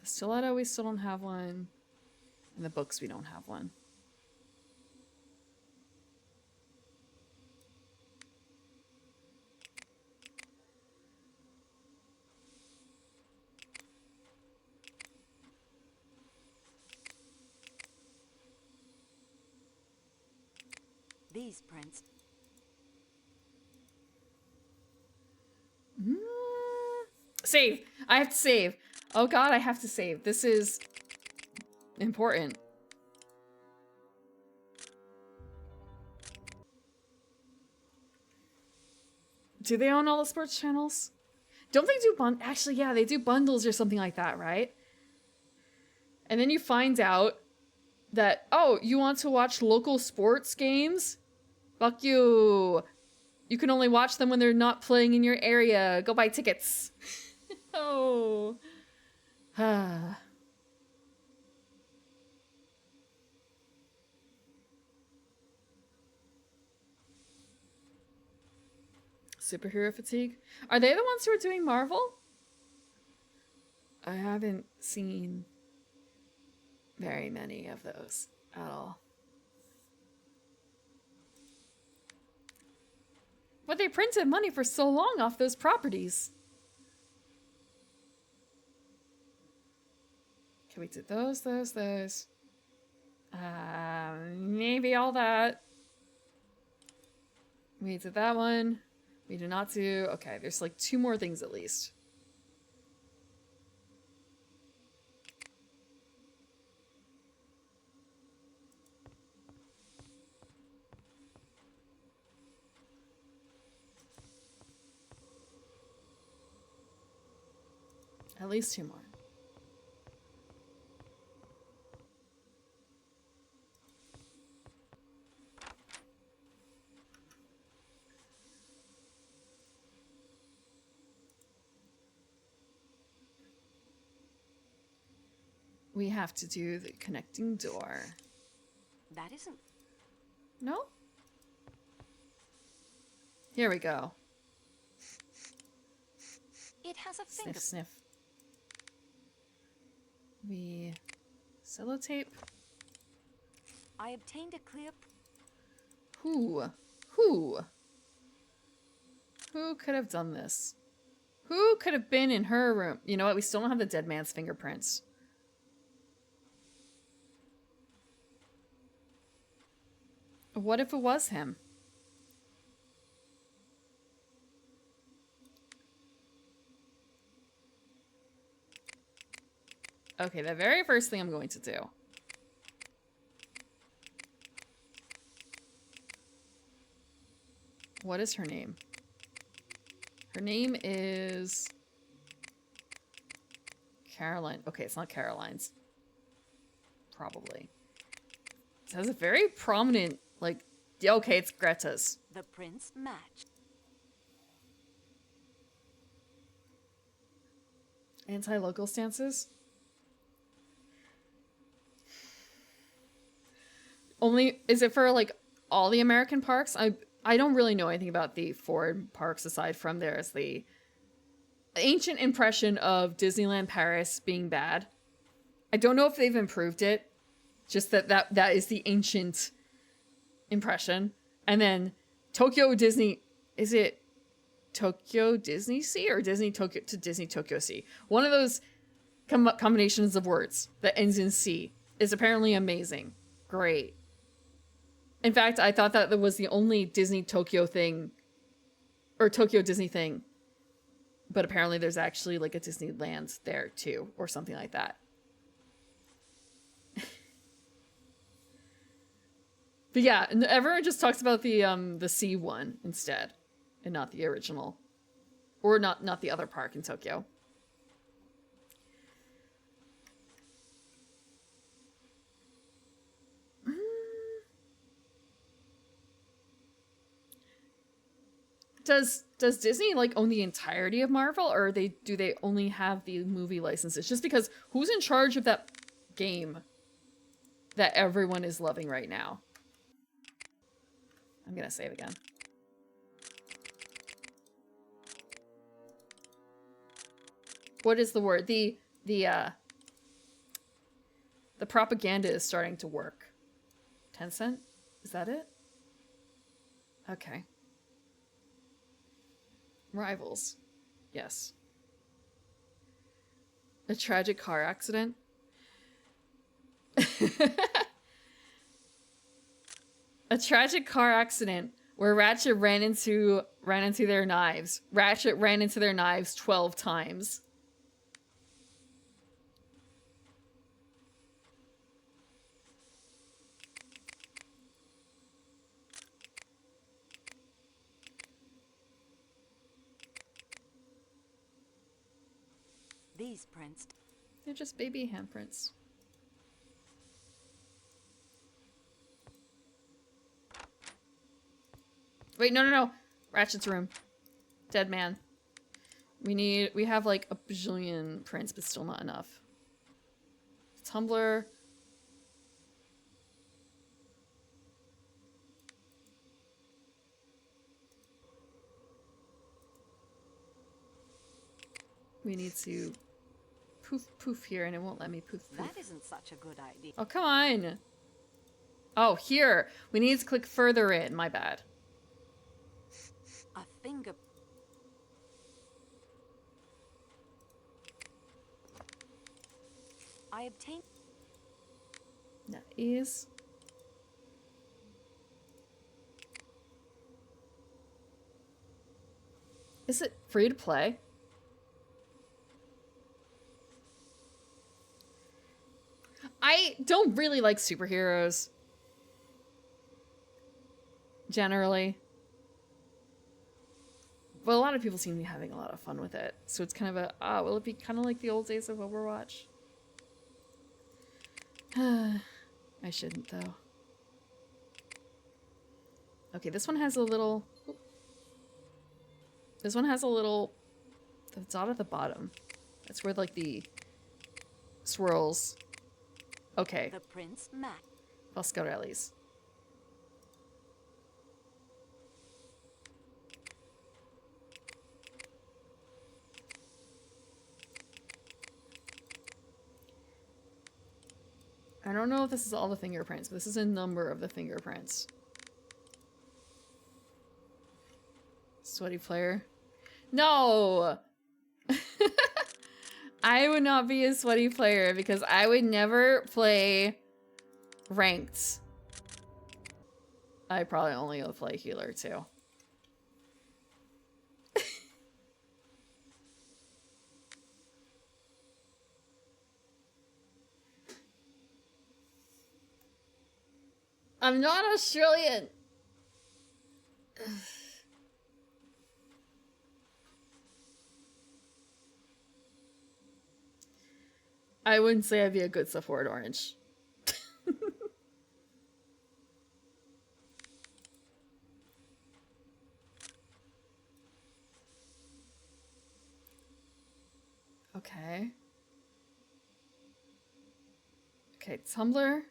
The stiletto, we still don't have one. In the books, we don't have one. These prints... Save! I have to save. Oh god, I have to save. This is important. Do they own all the sports channels? Don't they do actually, yeah, they do bundles or something like that, right? And then you find out that, oh, you want to watch local sports games? Fuck you. You can only watch them when they're not playing in your area. Go buy tickets. Oh. Superhero fatigue? Are they the ones who are doing Marvel? I haven't seen very many of those at all. But they printed money for so long off those properties. Okay, we did those. Maybe all that. We did that one. We did not do... Okay, there's like 2 more things at least. At least 2 more. We have to do the connecting door. That isn't... No? Here we go. It has a finger... Sniff, sniff. We... Sellotape. I obtained a clear... Who could have done this? Who could have been in her room? You know what? We still don't have the dead man's fingerprints. What if it was him? Okay, the very first thing I'm going to do. What is her name? Her name is... Caroline. Okay, it's not Caroline's. Probably. It has a very prominent, like... Yeah, okay, it's Greta's. The prints match. Anti-local stances? Only... Is it for, like, all the American parks? I don't really know anything about the foreign parks aside from there's the ancient impression of Disneyland Paris being bad. I don't know if they've improved it. Just that is the ancient impression. And then Tokyo Disney... Is it Tokyo Disney Sea or Disney Tokyo to Disney Tokyo Sea? One of those combinations of words that ends in C is apparently amazing. Great. In fact, I thought that was the only Disney Tokyo thing, or Tokyo Disney thing. But apparently there's actually like a Disneyland there too, or something like that. But yeah, everyone just talks about the C one instead, and not the original, or not the other park in Tokyo. Does Disney like own the entirety of Marvel, or do they only have the movie licenses? Just because who's in charge of that game that everyone is loving right now? I'm gonna save again. What is the word? The propaganda is starting to work. Tencent? Is that it? Okay. Rivals. Yes. A tragic car accident. A tragic car accident where Ratchet ran into their knives. Ratchet ran into their knives 12 times. These prints... They're just baby handprints. Wait, no. Ratchet's room. Dead man. We have like a bajillion prints, but still not enough. Tumblr. We need to poof poof here and it won't let me poof poof. That isn't such a good idea. Oh, come on. Oh, here. We need to click further in. My bad. A finger. I obtained. That is. Is it free to play? I don't really like superheroes. Generally. But a lot of people seem to be having a lot of fun with it. So it's kind of a, will it be kind of like the old days of Overwatch? I shouldn't, though. Okay, this one has a little... This one has a little... The dot at the bottom. That's where, like, the swirls... Okay. The Prince Mac. Foscarelli's. I don't know if this is all the fingerprints, but this is a number of the fingerprints. Sweaty player. No! I would not be a sweaty player because I would never play ranked. I probably only would play healer too. I'm not Australian. I wouldn't say I'd be a good support orange. Okay. Okay, tumbler,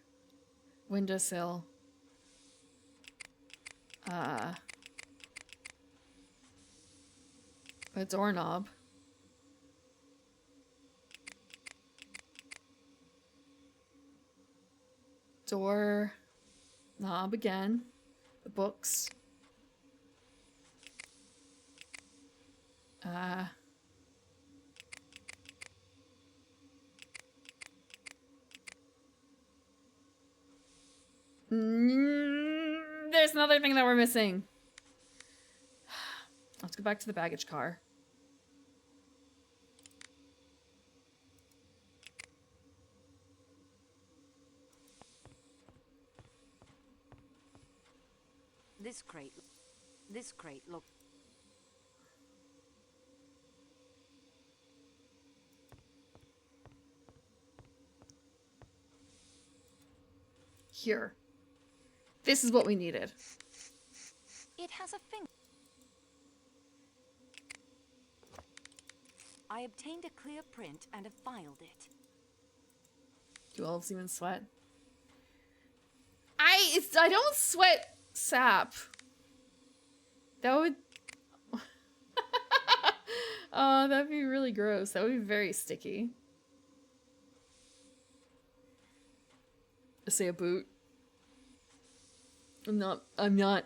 windowsill. A doorknob. Door knob again. The books. There's another thing that we're missing. Let's go back to the baggage car. This crate, look. Here. This is what we needed. It has a finger. I obtained a clear print and have filed it. Do elves even sweat? I don't sweat sap. That would... Oh, that'd be really gross. That would be very sticky. Say a boot. I'm not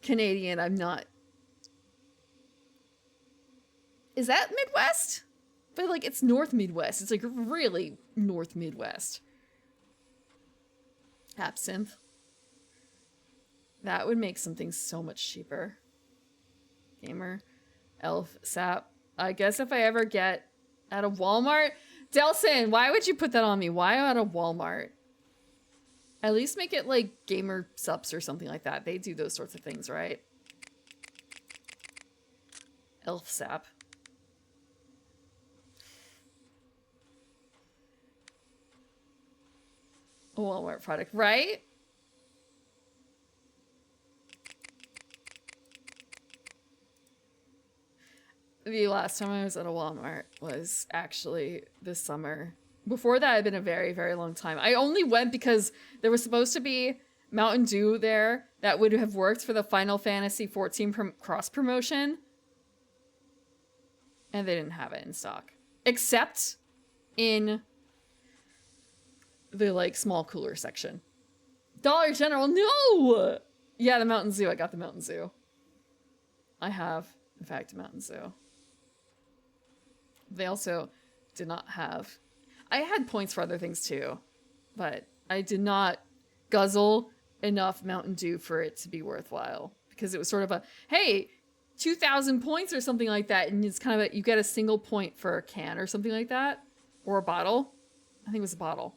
Canadian. I'm not. Is that Midwest? But like it's North Midwest. It's like really North Midwest. Absinthe. That would make something so much cheaper. Gamer. Elf. Sap. I guess if I ever get out of Walmart. Delson, why would you put that on me? Why out of Walmart? At least make it like gamer subs or something like that. They do those sorts of things, right? Elf sap. A Walmart product, right? The last time I was at a Walmart was actually this summer. Before that, it had been a very, very long time. I only went because there was supposed to be Mountain Dew there that would have worked for the Final Fantasy XIV cross promotion. And they didn't have it in stock. Except in the like small cooler section. Dollar General, no! Yeah, the Mountain Zoo. I got the Mountain Zoo. I have, in fact, a Mountain Zoo. They also did not have... I had points for other things too, but I did not guzzle enough Mountain Dew for it to be worthwhile. Because it was sort of a, hey, 2,000 points or something like that, and it's kind of you get a single point for a can or something like that. Or a bottle. I think it was a bottle.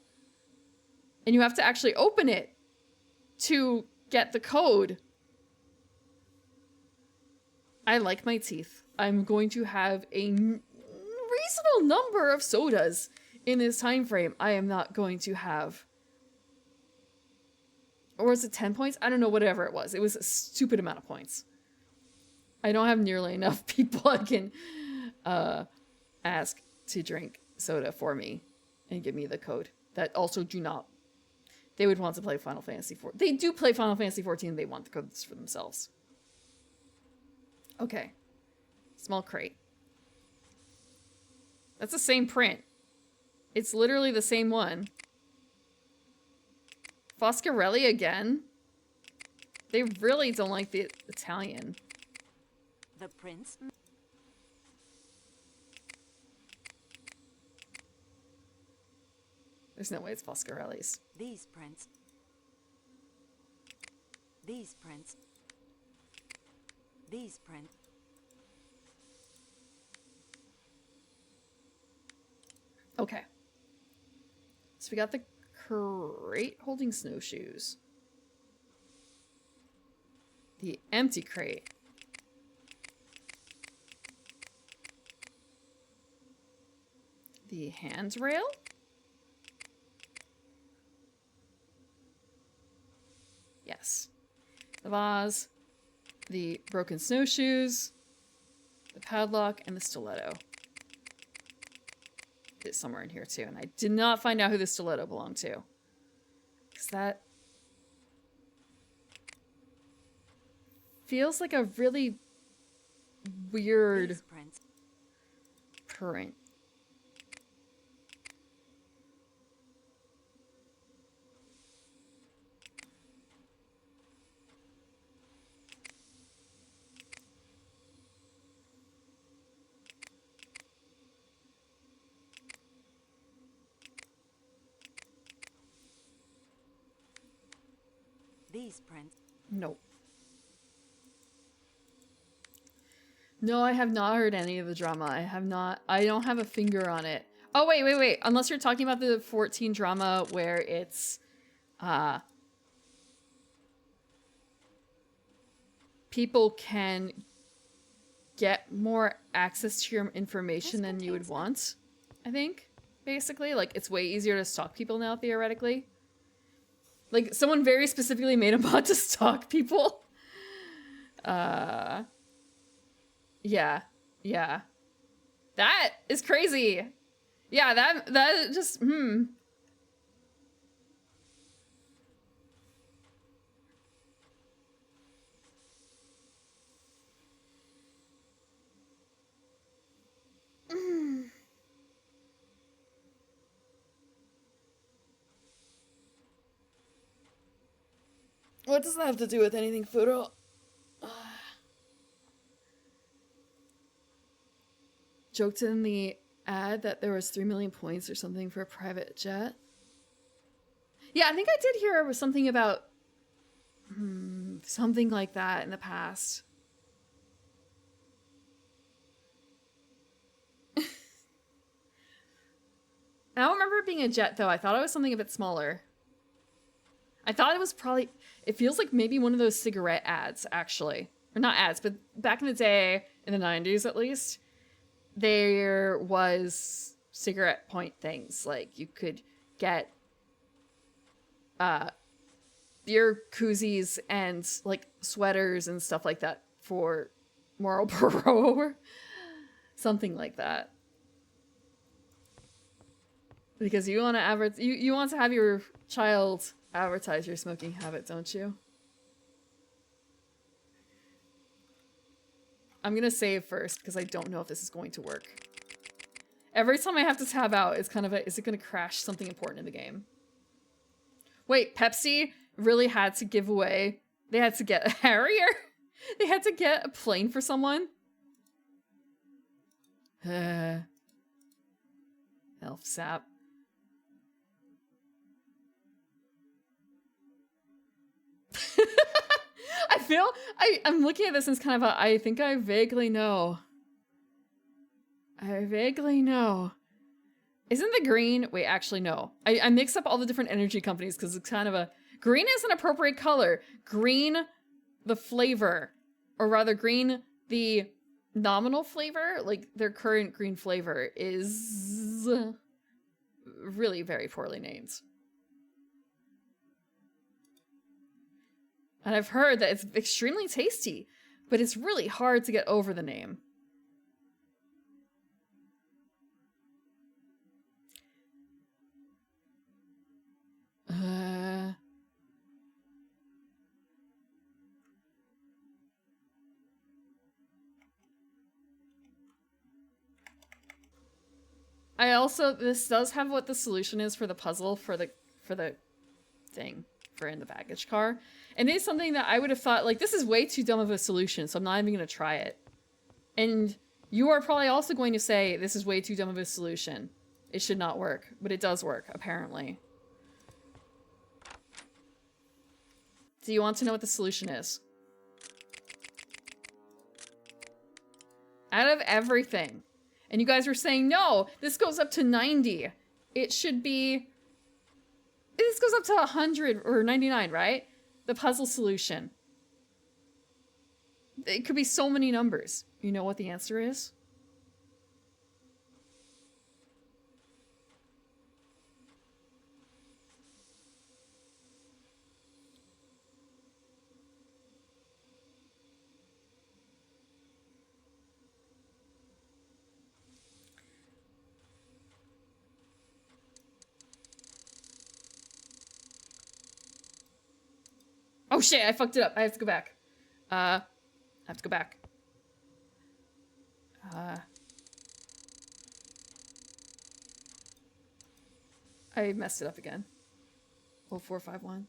And you have to actually open it to get the code. I like my teeth. I'm going to have a reasonable number of sodas in this time frame. I am not going to have... Or was it 10 points? I don't know, whatever it was. It was a stupid amount of points. I don't have nearly enough people I can ask to drink soda for me and give me the code. That also do not... They would want to play Final Fantasy XIV. They do play Final Fantasy XIV. They want the codes for themselves. Okay. Small crate. That's the same print. It's literally the same one. Foscarelli again? They really don't like the Italian. The prince? There's no way it's Foscarelli's. These prints. These prints. These prints. Okay. So we got the crate holding snowshoes. The empty crate. The handrail? Yes. The vase, the broken snowshoes, the padlock, and the stiletto. It's somewhere in here too, and I did not find out who the stiletto belonged to. Because that feels like a really weird print. These prints. Nope. No, I have not heard any of the drama. I don't have a finger on it. Oh, wait. Unless you're talking about the 14 drama where it's, people can get more access to your information than you would want, I think. Basically, like, it's way easier to stalk people now, theoretically. Like, someone very specifically made a mod to stalk people. Yeah. That is crazy. Yeah, that just, What does that have to do with anything, Furo? Joked in the ad that there was 3 million points or something for a private jet. Yeah, I think I did hear something about something like that in the past. I don't remember it being a jet, though. I thought it was something a bit smaller. I thought it was probably... It feels like maybe one of those cigarette ads, actually. Or not ads, but back in the day, in the 90s at least, there was cigarette point things. Like, you could get beer koozies and, like, sweaters and stuff like that for Marlboro or something like that. Because you want to you want to have your child advertise your smoking habit, don't you? I'm gonna save first because I don't know if this is going to work. Every time I have to tab out, it's kind of a, is it going to crash something important in the game? Wait, Pepsi really had to give away, they had to get a Harrier? They had to get a plane for someone? Elf sap. I feel, I'm looking at this and it's kind of a, I think I vaguely know. I vaguely know. Isn't the green, wait, actually no. I mix up all the different energy companies because it's kind of a, green is an appropriate color. Green, the flavor, or rather green, the nominal flavor, like their current green flavor is really very poorly named. And I've heard that it's extremely tasty, but it's really hard to get over the name. I also, this does have what the solution is for the puzzle for the thing for in the baggage car. And it is something that I would have thought, like, this is way too dumb of a solution, so I'm not even going to try it. And you are probably also going to say, this is way too dumb of a solution. It should not work. But it does work, apparently. Do you want to know what the solution is? Out of everything. And you guys were saying, no, this goes up to 90. It should be... This goes up to 100 or 99, right? The puzzle solution. It could be so many numbers. You know what the answer is? Oh shit, I fucked it up. I have to go back. I have to go back. I messed it up again. 0451.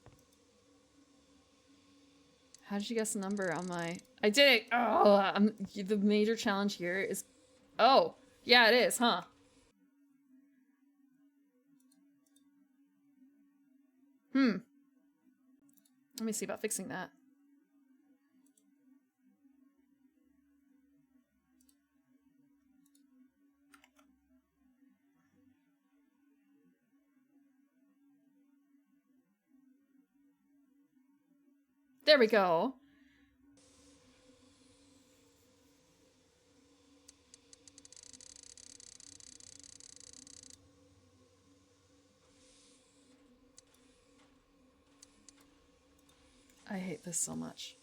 How did you guess the number on my... I did it! Oh, the major challenge here is... Oh, yeah, it is, huh? Let me see about fixing that. There we go. I hate this so much.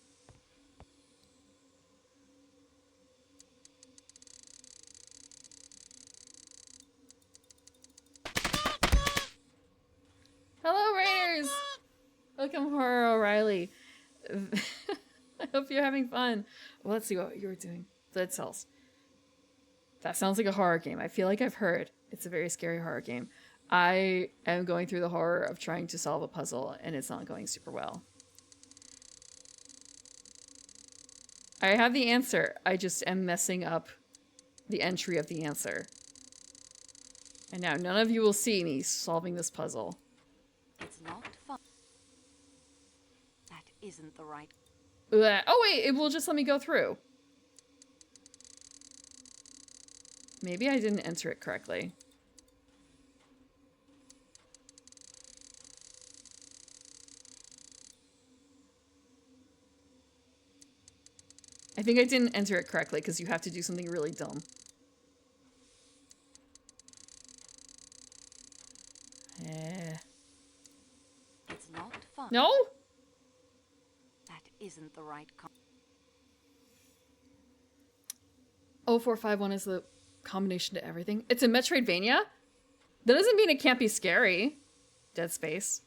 Hello, Raiders! Welcome, Horror O'Reilly. I hope you're having fun. Well, let's see what you were doing. Dead Cells. That sounds like a horror game. I feel like I've heard. It's a very scary horror game. I am going through the horror of trying to solve a puzzle, and it's not going super well. I have the answer. I just am messing up the entry of the answer. And now none of you will see me solving this puzzle. It's not fun. That isn't the right... Oh wait, it will just let me go through. Maybe I didn't enter it correctly. I think I didn't enter it correctly because you have to do something really dumb. It's not fun. No? That isn't the right... 0451 is the combination to everything. It's a Metroidvania? That doesn't mean it can't be scary. Dead Space.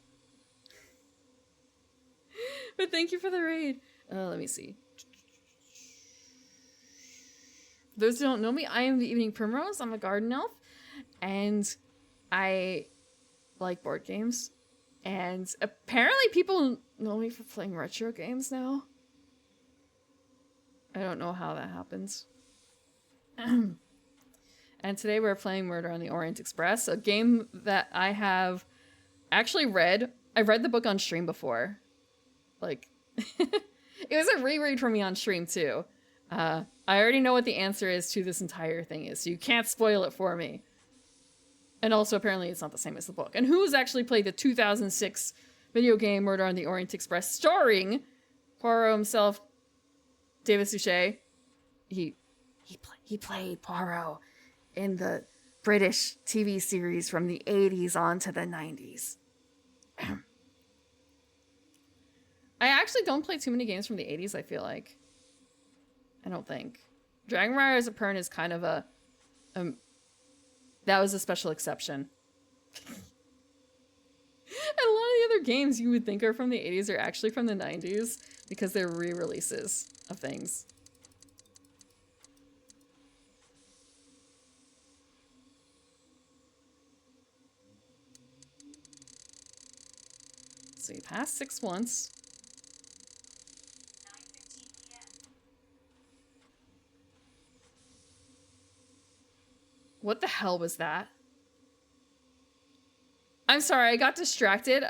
But thank you for the raid. Let me see. Those who don't know me, I am the Evening Primrose. I'm a garden elf. and I like board games. And apparently people know me for playing retro games now. I don't know how that happens. And today we're playing Murder on the Orient Express, a game that I have actually read. I've read the book on stream before. Like, it was a reread for me on stream too. I already know what the answer is to this entire thing is, so you can't spoil it for me. And also, apparently, it's not the same as the book. And who's actually played the 2006 video game Murder on the Orient Express, starring Poirot himself, David Suchet? He played Poirot in the British TV series from the 80s on to the 90s. I actually don't play too many games from the 80s, I feel like. I don't think. Dragon Riders of Pern is kind of a that was a special exception. And a lot of the other games you would think are from the 80s are actually from the 90s because they're re-releases of things. So you passed 6 once. What the hell was that? I'm sorry, I got distracted.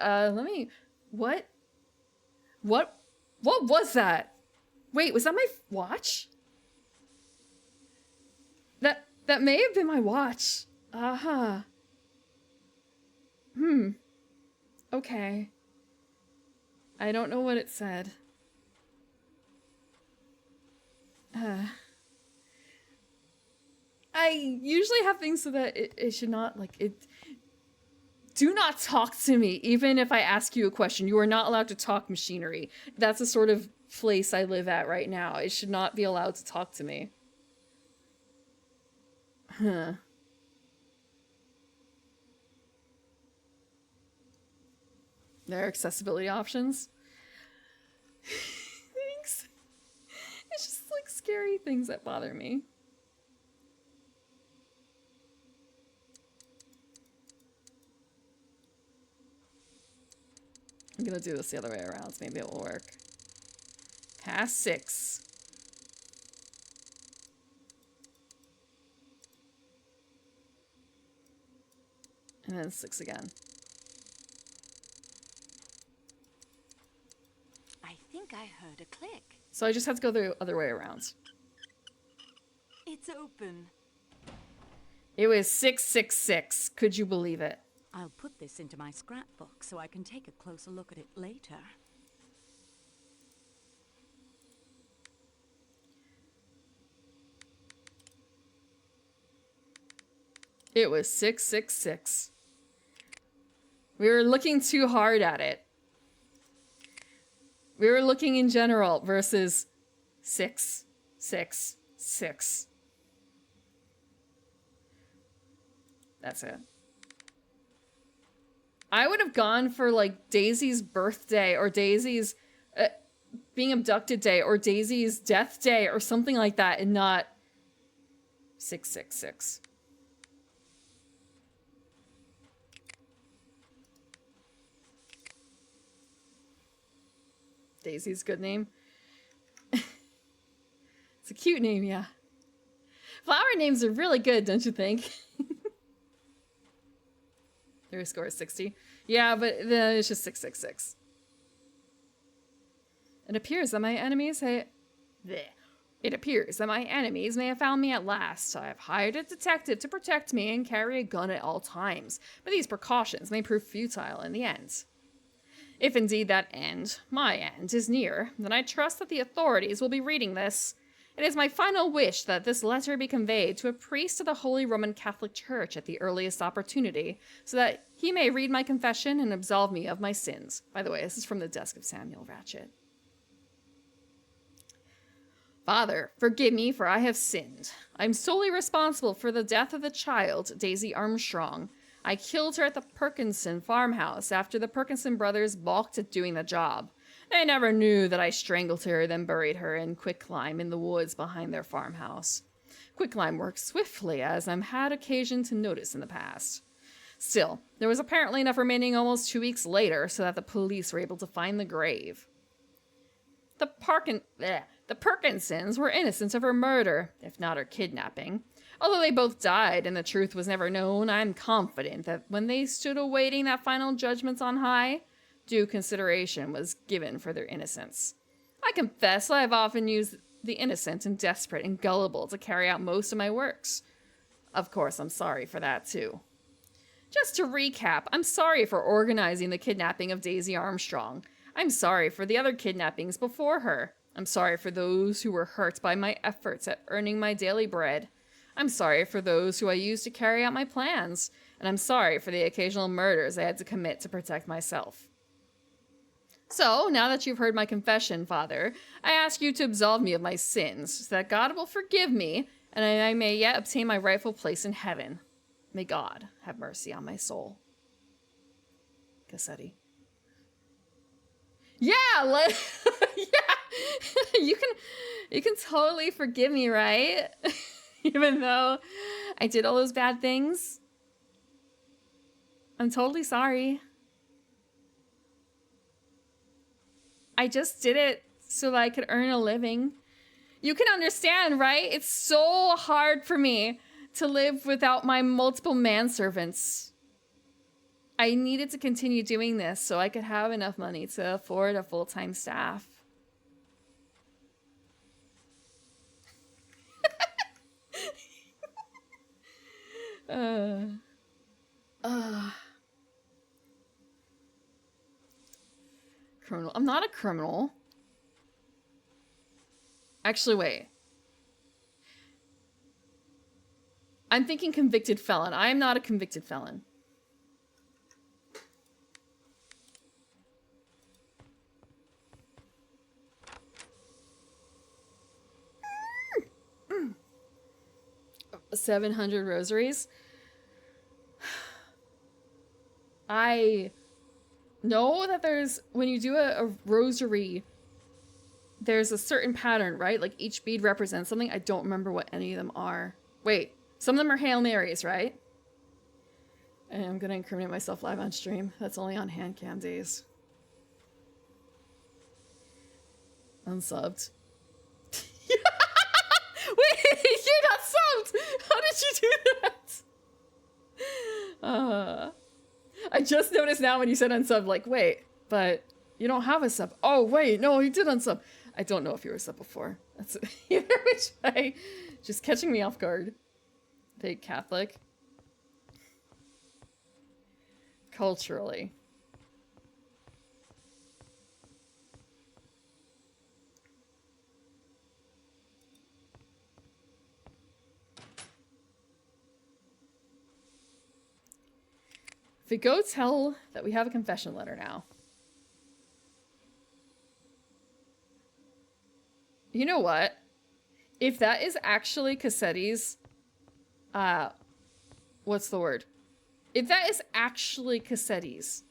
What was that? Wait, was that my watch? That may have been my watch. Uh-huh. Okay. I don't know what it said. I usually have things so that it should not, like, it... Do not talk to me, even if I ask you a question. You are not allowed to talk, machinery. That's the sort of place I live at right now. It should not be allowed to talk to me. Huh. There are accessibility options. Thanks. It's just, like, scary things that bother me. I'm gonna do this the other way around, so maybe it will work. Pass 6. And then 6 again. I think I heard a click. So I just have to go the other way around. It's open. It was 666. Could you believe it? I'll put this into my scrapbook so I can take a closer look at it later. It was 666. We were looking too hard at it. We were looking in general versus 666. That's it. I would have gone for, like, Daisy's birthday or Daisy's being abducted day or Daisy's death day or something like that and not 666. Daisy's a good name. It's a cute name, yeah. Flower names are really good, don't you think? Their score is 60. Yeah, but it's just 666. It appears that my enemies may have found me at last. I have hired a detective to protect me and carry a gun at all times, but these precautions may prove futile in the end. If indeed that end, my end, is near, then I trust that the authorities will be reading this. It is my final wish that this letter be conveyed to a priest of the Holy Roman Catholic Church at the earliest opportunity, so that he may read my confession and absolve me of my sins. By the way, this is from the desk of Samuel Ratchet. Father, forgive me, for I have sinned. I am solely responsible for the death of the child, Daisy Armstrong. I killed her at the Perkinson farmhouse after the Perkinson brothers balked at doing the job. They never knew that I strangled her, then buried her in quicklime in the woods behind their farmhouse. Quicklime works swiftly, as I've had occasion to notice in the past. Still, there was apparently enough remaining almost 2 weeks later so that the police were able to find the grave. The Perkinsons were innocent of her murder, if not her kidnapping. Although they both died and the truth was never known, I'm confident that when they stood awaiting that final judgment on high, due consideration was given for their innocence. I confess I've often used the innocent and desperate and gullible to carry out most of my works. Of course, I'm sorry for that too. Just to recap, I'm sorry for organizing the kidnapping of Daisy Armstrong. I'm sorry for the other kidnappings before her. I'm sorry for those who were hurt by my efforts at earning my daily bread. I'm sorry for those who I used to carry out my plans. And I'm sorry for the occasional murders I had to commit to protect myself. So, now that you've heard my confession, Father, I ask you to absolve me of my sins, so that God will forgive me, and I may yet obtain my rightful place in heaven. May God have mercy on my soul. Cassetti. Yeah, yeah, you can totally forgive me, right? Even though I did all those bad things. I'm totally sorry. I just did it so that I could earn a living. You can understand, right? It's so hard for me to live without my multiple manservants. I needed to continue doing this so I could have enough money to afford a full-time staff. Criminal. I'm not a criminal. Actually, wait. I'm thinking convicted felon. I am not a convicted felon. Mm. 700 rosaries. I know that there's, when you do a rosary, there's a certain pattern, right? Like each bead represents something. I don't remember what any of them are. Wait, some of them are Hail Marys, right? And I'm gonna incriminate myself live on stream. That's only on hand cam days. Unsubbed. Wait, you're not subbed! How did you do that? I just noticed now when you said unsub, like, wait, but you don't have a sub. Oh, wait, no, you did unsub. I don't know if you were sub before. That's either which way. Just catching me off guard. Big Catholic. Culturally. If we go tell that we have a confession letter now. You know what? If that is actually Cassetti's, what's the word? If that is actually Cassetti's,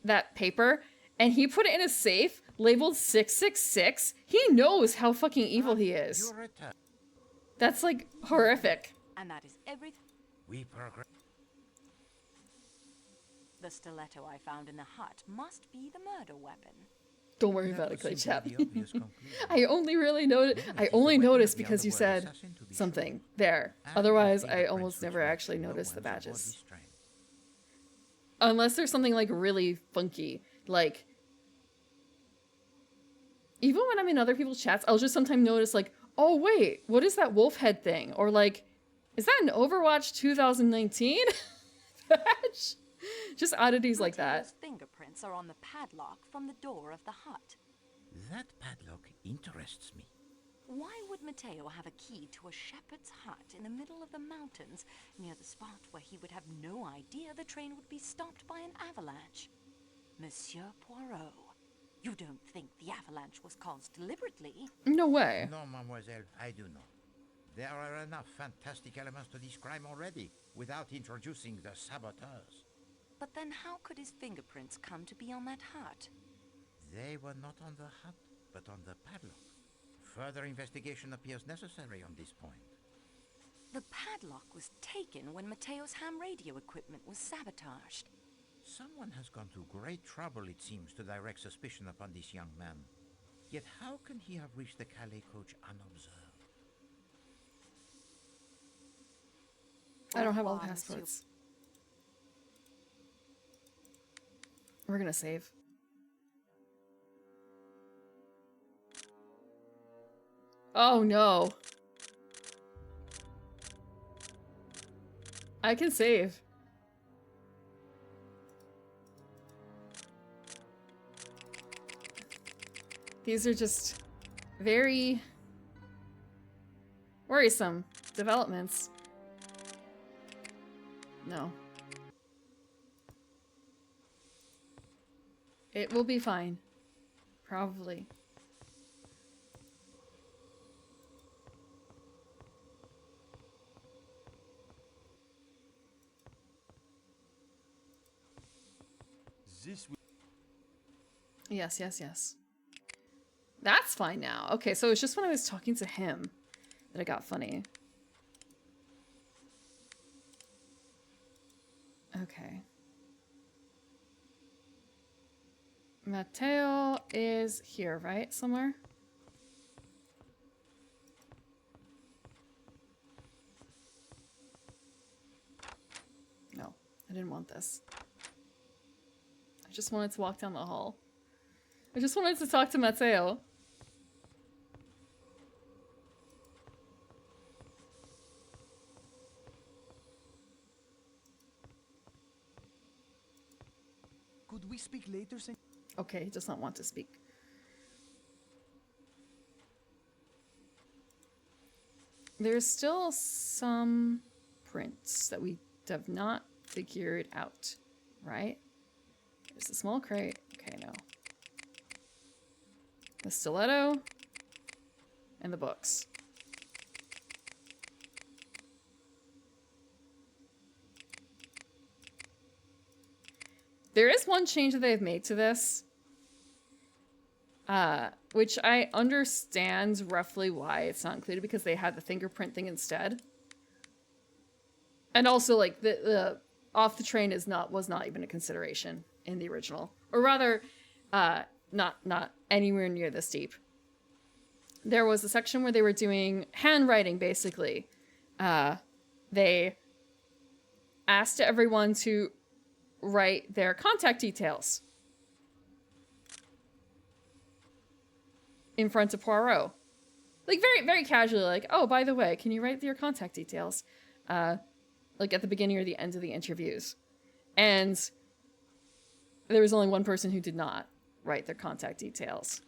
that paper, and he put it in a safe labeled 666, he knows how fucking evil he is. That's like horrific. And that is everything. We progress. The stiletto I found in the hut must be the murder weapon. Don't worry about it, Clay Chap. I only noticed because you said something there. Otherwise, I almost never actually noticed the badges. Unless there's something like really funky. Like, even when I'm in other people's chats, I'll just sometimes notice like, oh wait, what is that wolf head thing? Or like, is that an Overwatch 2019 badge? Just oddities like that. Mateo's fingerprints are on the padlock from the door of the hut. That padlock interests me. Why would Mateo have a key to a shepherd's hut in the middle of the mountains, near the spot where he would have no idea the train would be stopped by an avalanche? Monsieur Poirot, you don't think the avalanche was caused deliberately? No way. No, mademoiselle, I do not. There are enough fantastic elements to this crime already, without introducing the saboteurs. But then how could his fingerprints come to be on that hut? They were not on the hut, but on the padlock. Further investigation appears necessary on this point. The padlock was taken when Mateo's ham radio equipment was sabotaged. Someone has gone to great trouble, it seems, to direct suspicion upon this young man. Yet how can he have reached the Calais coach unobserved? I don't have all the passports. We're gonna save. Oh no. I can save. These are just very worrisome developments. No. It will be fine. Probably. Yes, yes, yes. That's fine now. Okay, so it's just when I was talking to him that it got funny. Okay. Mateo is here, right? Somewhere? No, I didn't want this. I just wanted to walk down the hall. I just wanted to talk to Mateo. Could we speak later, Sen? Okay, he does not want to speak. There's still some prints that we have not figured out, right? There's a small crate. Okay, no. The stiletto and the books. There is one change that they've made to this, which I understand roughly why it's not included, because they had the fingerprint thing instead. And also, like, the off the train was not even a consideration in the original, or rather, not anywhere near this deep. There was a section where they were doing handwriting, basically. They asked everyone to write their contact details in front of Poirot. Like, very, very casually, like, oh, by the way, can you write your contact details? Like, at the beginning or the end of the interviews. And there was only one person who did not write their contact details.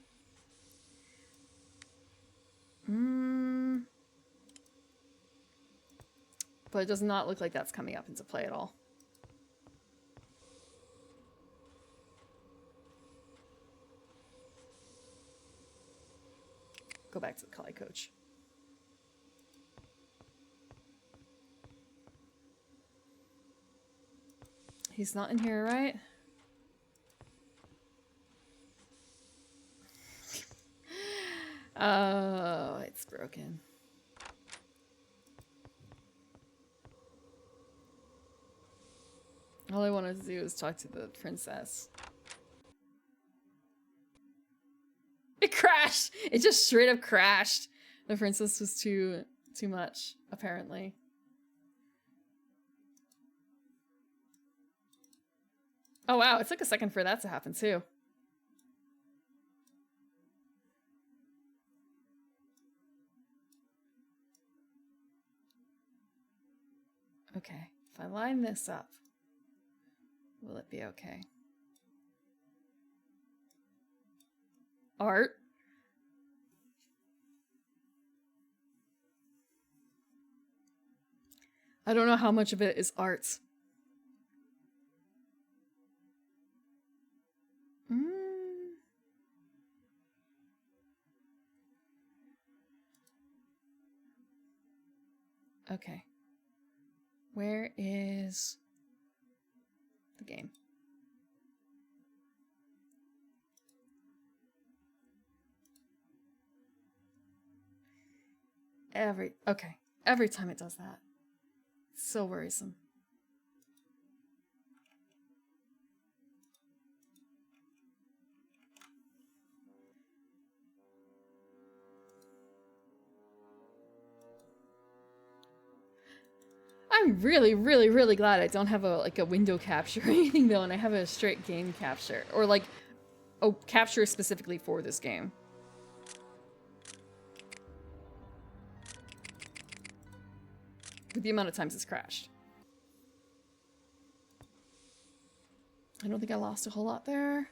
But it does not look like that's coming up into play at all. Go back to the Calais coach. He's not in here, right? Oh, it's broken. All I wanted to do was talk to the princess. It crashed! It just straight up crashed. The princess was too much, apparently. Oh wow, it took a second for that to happen too. Okay, if I line this up, will it be okay? Art. I don't know how much of it is art. Okay. Where is the game? Every time it does that. It's so worrisome. I'm really, really, really glad I don't have a window capture or anything though, and I have a straight game capture. Or like a capture specifically for this game. With the amount of times it's crashed. I don't think I lost a whole lot there.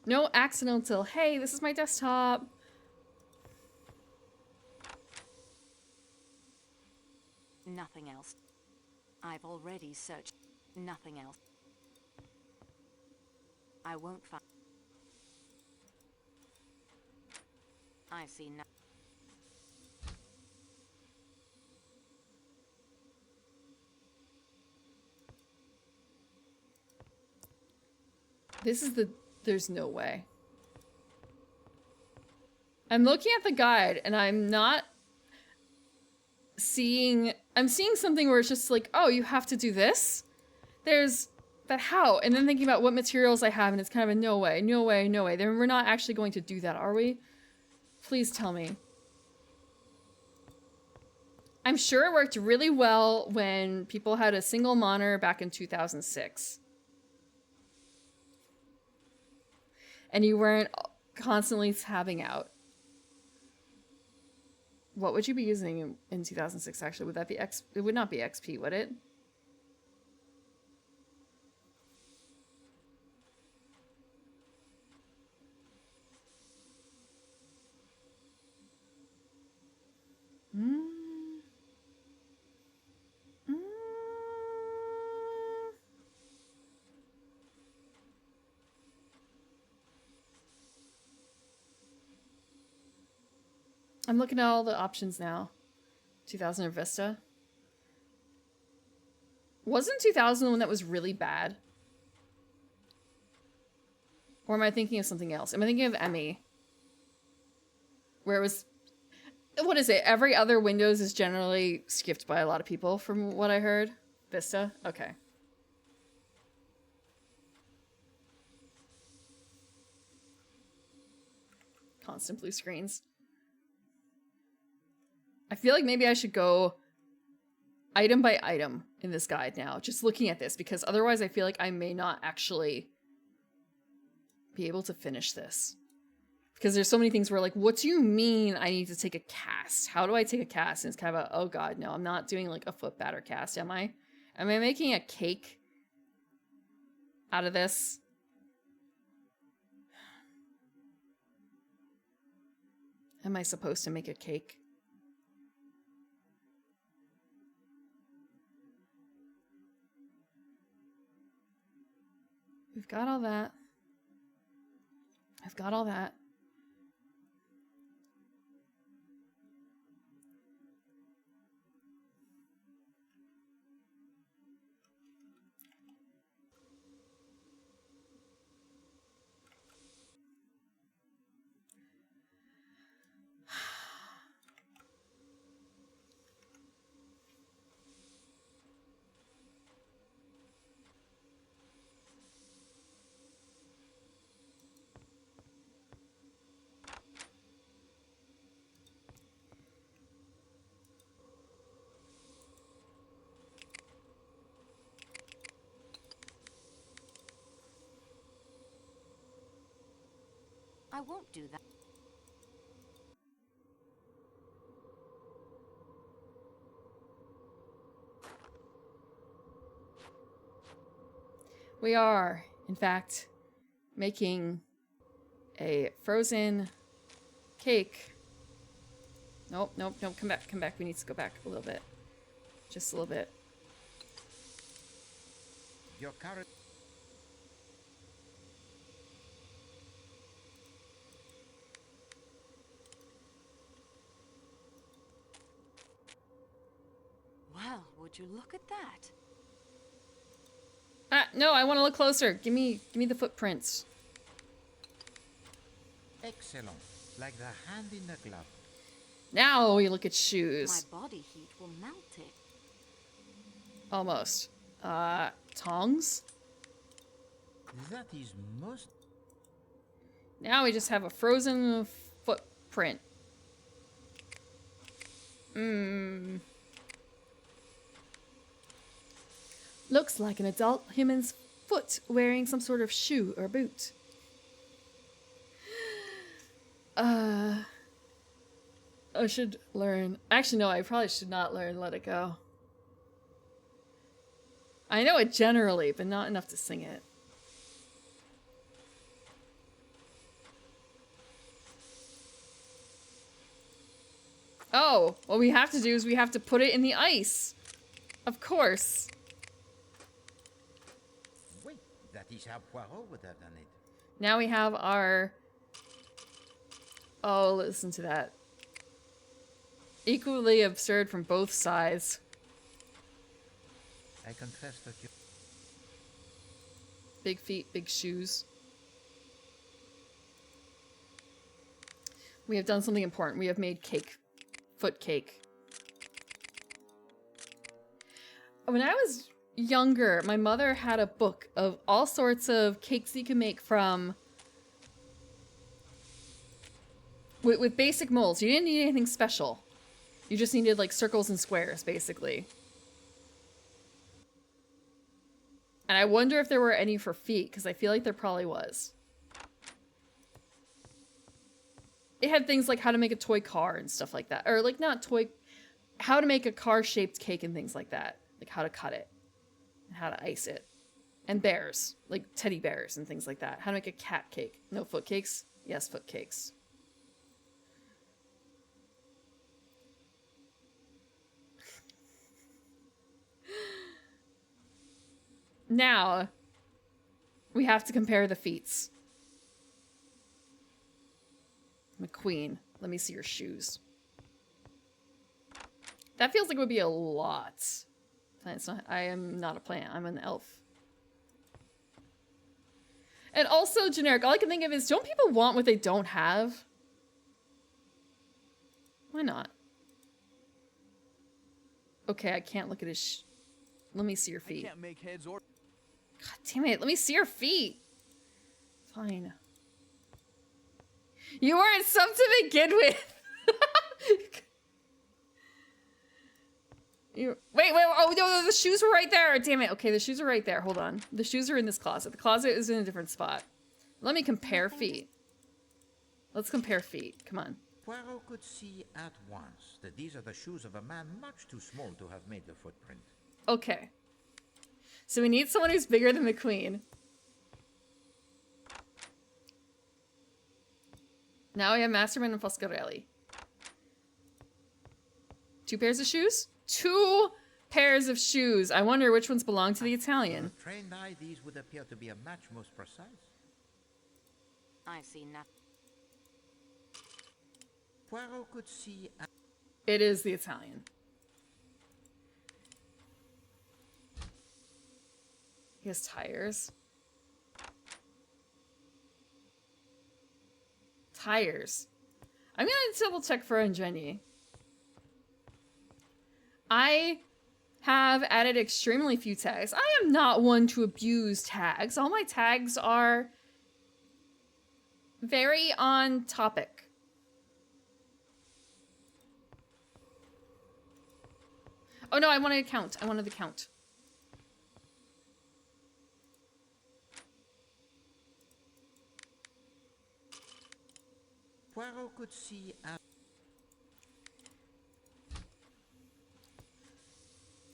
No accidental, hey, this is my desktop. Nothing else. I've already searched. Nothing else. I won't find. I see nothing. This is the... There's no way. I'm looking at the guide and I'm not seeing... I'm seeing something where it's just like, oh, you have to do this? There's... But how? And then thinking about what materials I have and it's kind of a no way, no way, no way. Then we're not actually going to do that, are we? Please tell me. I'm sure it worked really well when people had a single monitor back in 2006. And you weren't constantly tabbing out. What would you be using in 2006 actually? Would that be X? It would not be XP, would it? I'm looking at all the options now. 2000 or Vista. Wasn't 2000 the one that was really bad? Or am I thinking of something else? Am I thinking of Emmy? Where it was... What is it? Every other Windows is generally skipped by a lot of people from what I heard. Vista? Okay. Constant blue screens. I feel like maybe I should go item by item in this guide now, just looking at this, because otherwise I feel like I may not actually be able to finish this. Because there's so many things where like, what do you mean I need to take a cast? How do I take a cast? And it's kind of a, oh god, no, I'm not doing like a foot batter cast, am I? Am I making a cake out of this? Am I supposed to make a cake? We've got all that. I've got all that. I won't do that. We are, in fact, making a frozen cake. Nope, nope, nope, come back, come back. We need to go back a little bit. Just a little bit. Your current... Well, would you look at that? Ah, no, I want to look closer. Give me the footprints. Excellent. Like the hand in the glove. Now we look at shoes. My body heat will melt it. Almost. Tongs? That is most... Now we just have a frozen footprint. Looks like an adult human's foot wearing some sort of shoe or boot. I should learn. Actually, no, I probably should not learn Let It Go. I know it generally, but not enough to sing it. Oh, what we have to do is we have to put it in the ice. Of course. Wait, that is how Poirot would have done it. Now we have our... Oh, listen to that. Equally absurd from both sides. I confess that you... Big feet, big shoes. We have done something important. We have made cake. Foot cake. When I was younger, my mother had a book of all sorts of cakes you can make from... With basic molds. You didn't need anything special. You just needed like circles and squares, basically. And I wonder if there were any for feet, because I feel like there probably was. It had things like how to make a toy car and stuff like that. Or like not toy... How to make a car-shaped cake and things like that. Like how to cut it. And how to ice it. And bears. Like teddy bears and things like that. How to make a cat cake. No, foot cakes? Yes, foot cakes. Now, we have to compare the feats. McQueen, let me see your shoes. That feels like it would be a lot. It's not, I am not a plant, I'm an elf. And also, generic, all I can think of is, don't people want what they don't have? Why not? Okay, I can't look at his let me see your feet. I can't make heads or... God damn it, let me see your feet. Fine. You weren't some to begin with. Wait, oh no, the shoes were right there. Damn it. Okay, the shoes are right there. Hold on. The shoes are in this closet. The closet is in a different spot. Let me compare feet. Let's compare feet. Come on. Poirot could see at once that these are the shoes of a man much too small to have made the footprint. Okay. So we need someone who's bigger than the queen. Now we have Masterman and Foscarelli. 2 pairs of shoes? 2 pairs of shoes. I wonder which ones belong to the Italian. To a trained eye, these would appear to be a match most precise. I see nothing. Poirot could see... It is the Italian. He has tires. Tires. I'm gonna double check for Jenny. I have added extremely few tags. I am not one to abuse tags. All my tags are very on topic. Oh no, I wanted to count. I wanted the count. Poirot could see...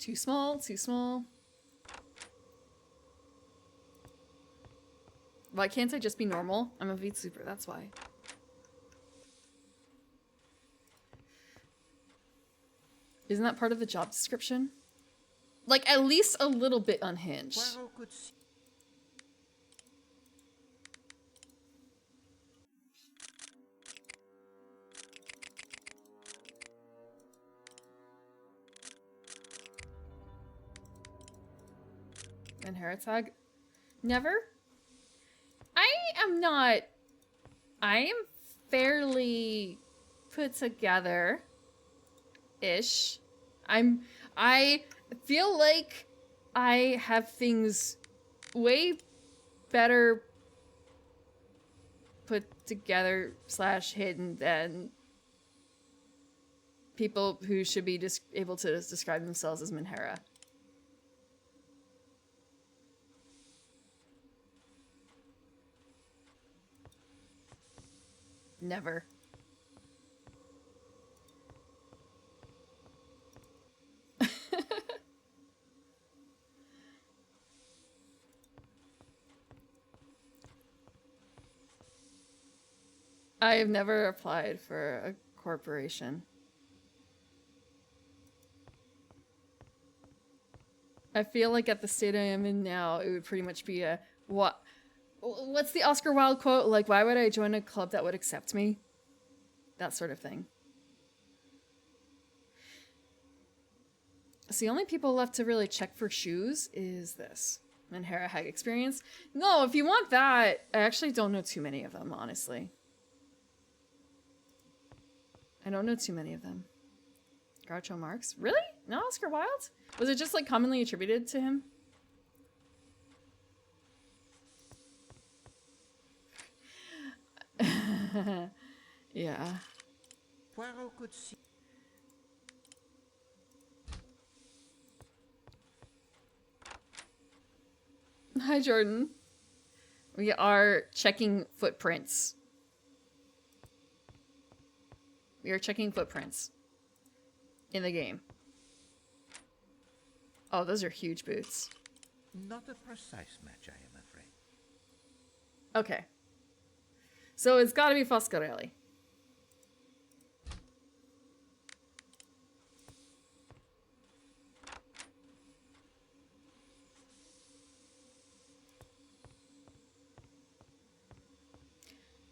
Too small, too small. Why can't I just be normal? I'm a Veet Super, that's why. Isn't that part of the job description? Like, at least a little bit unhinged. Poirot could see... Minhera tag? Never. I am fairly put together-ish. I feel like I have things way better put together / hidden than people who should be able to describe themselves as Minhera. Never. I have never applied for a corporation. I feel like at the state I am in now, it would pretty much be a what's the Oscar Wilde quote? Like, why would I join a club that would accept me? That sort of thing. So the only people left to really check for shoes is this. Minhera Hag experience. No, if you want that, I actually don't know too many of them, honestly. I don't know too many of them. Groucho Marx? Really? No Oscar Wilde? Was it just like commonly attributed to him? Yeah. Poirot could see. Hi, Jordan. We are checking footprints. We are checking footprints in the game. Oh, those are huge boots. Not a precise match, I am afraid. Okay. So it's gotta be Foscarelli.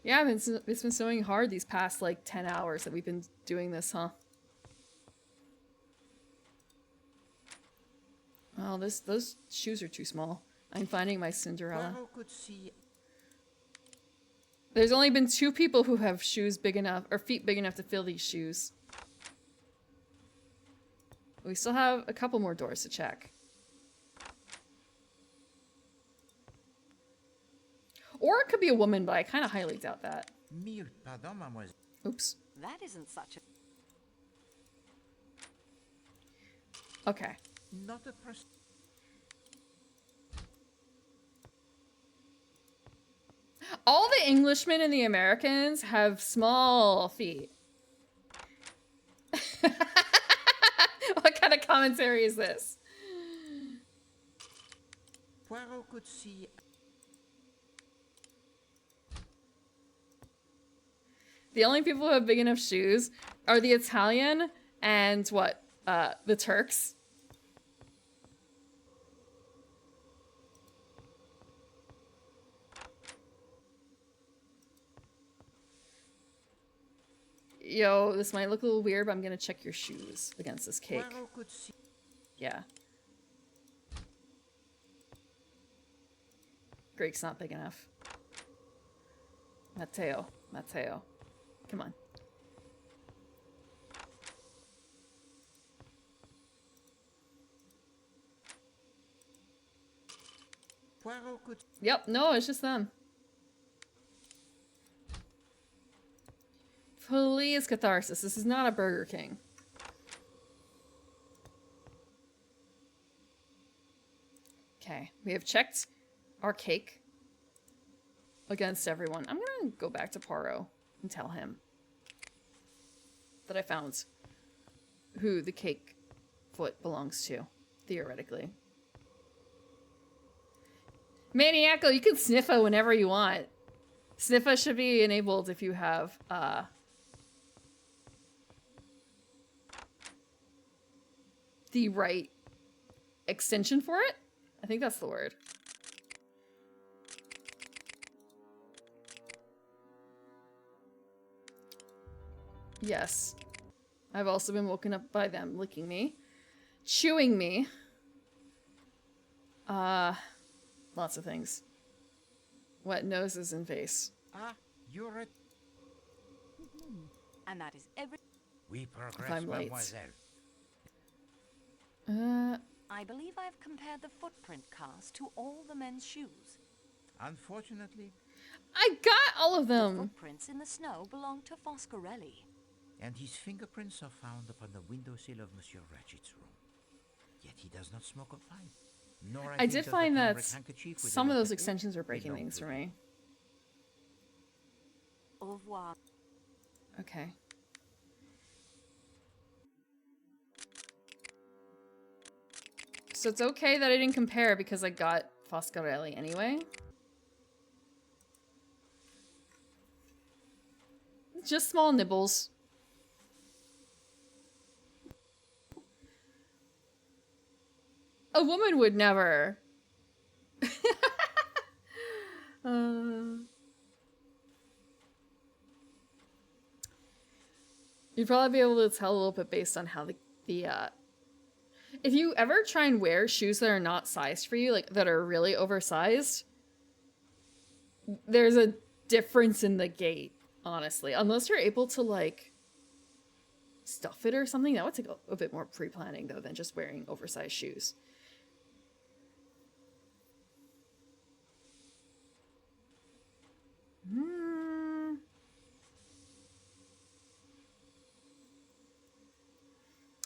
Yeah, it's been snowing hard these past, like, 10 hours that we've been doing this, huh? Well, those shoes are too small. I'm finding my Cinderella. Could see. There's only been 2 people who have shoes big enough, or feet big enough to fill these shoes. We still have a couple more doors to check. Or it could be a woman, but I kind of highly doubt that. Mille pardon, mademoiselle. Oops. That isn't such a... Okay. Not a precise. All the Englishmen and the Americans have small feet. What kind of commentary is this? Poirot could see. The only people who have big enough shoes are the Italian and what? The Turks. Yo, this might look a little weird, but I'm gonna check your shoes against this cake. Yeah. Greek's not big enough. Matteo. Come on. Yep, no, it's just them. Please, catharsis. This is not a Burger King. Okay, we have checked our cake against everyone. I'm gonna go back to Poirot and tell him that I found who the cake foot belongs to, theoretically. Maniacal, you can sniffa whenever you want. Sniffa should be enabled if you have, the right extension for it? I think that's the word. Yes. I've also been woken up by them licking me. Chewing me. Lots of things. Wet noses and face. Ah, you're a... And that is every... We progress, I'm late. mademoiselle. I believe I've compared the footprint cast to all the men's shoes. Unfortunately, I got all of The them. footprints in the snow belong to Foscarelli. and his fingerprints are found upon the windowsill of Monsieur Ratchet's room. Yet he does not smoke or pipe. Nor I think did does the find that cambric handkerchief with the some of those letter extensions were H breaking belong things to for him. me. Au revoir. Okay. So it's okay that I didn't compare because I got Foscarelli anyway. Just small nibbles. A woman would never. You'd probably be able to tell a little bit based on how the if you ever try and wear shoes that are not sized for you, like that are really oversized, there's a difference in the gait, honestly. Unless you're able to like stuff it or something, that would take a bit more pre-planning though than just wearing oversized shoes.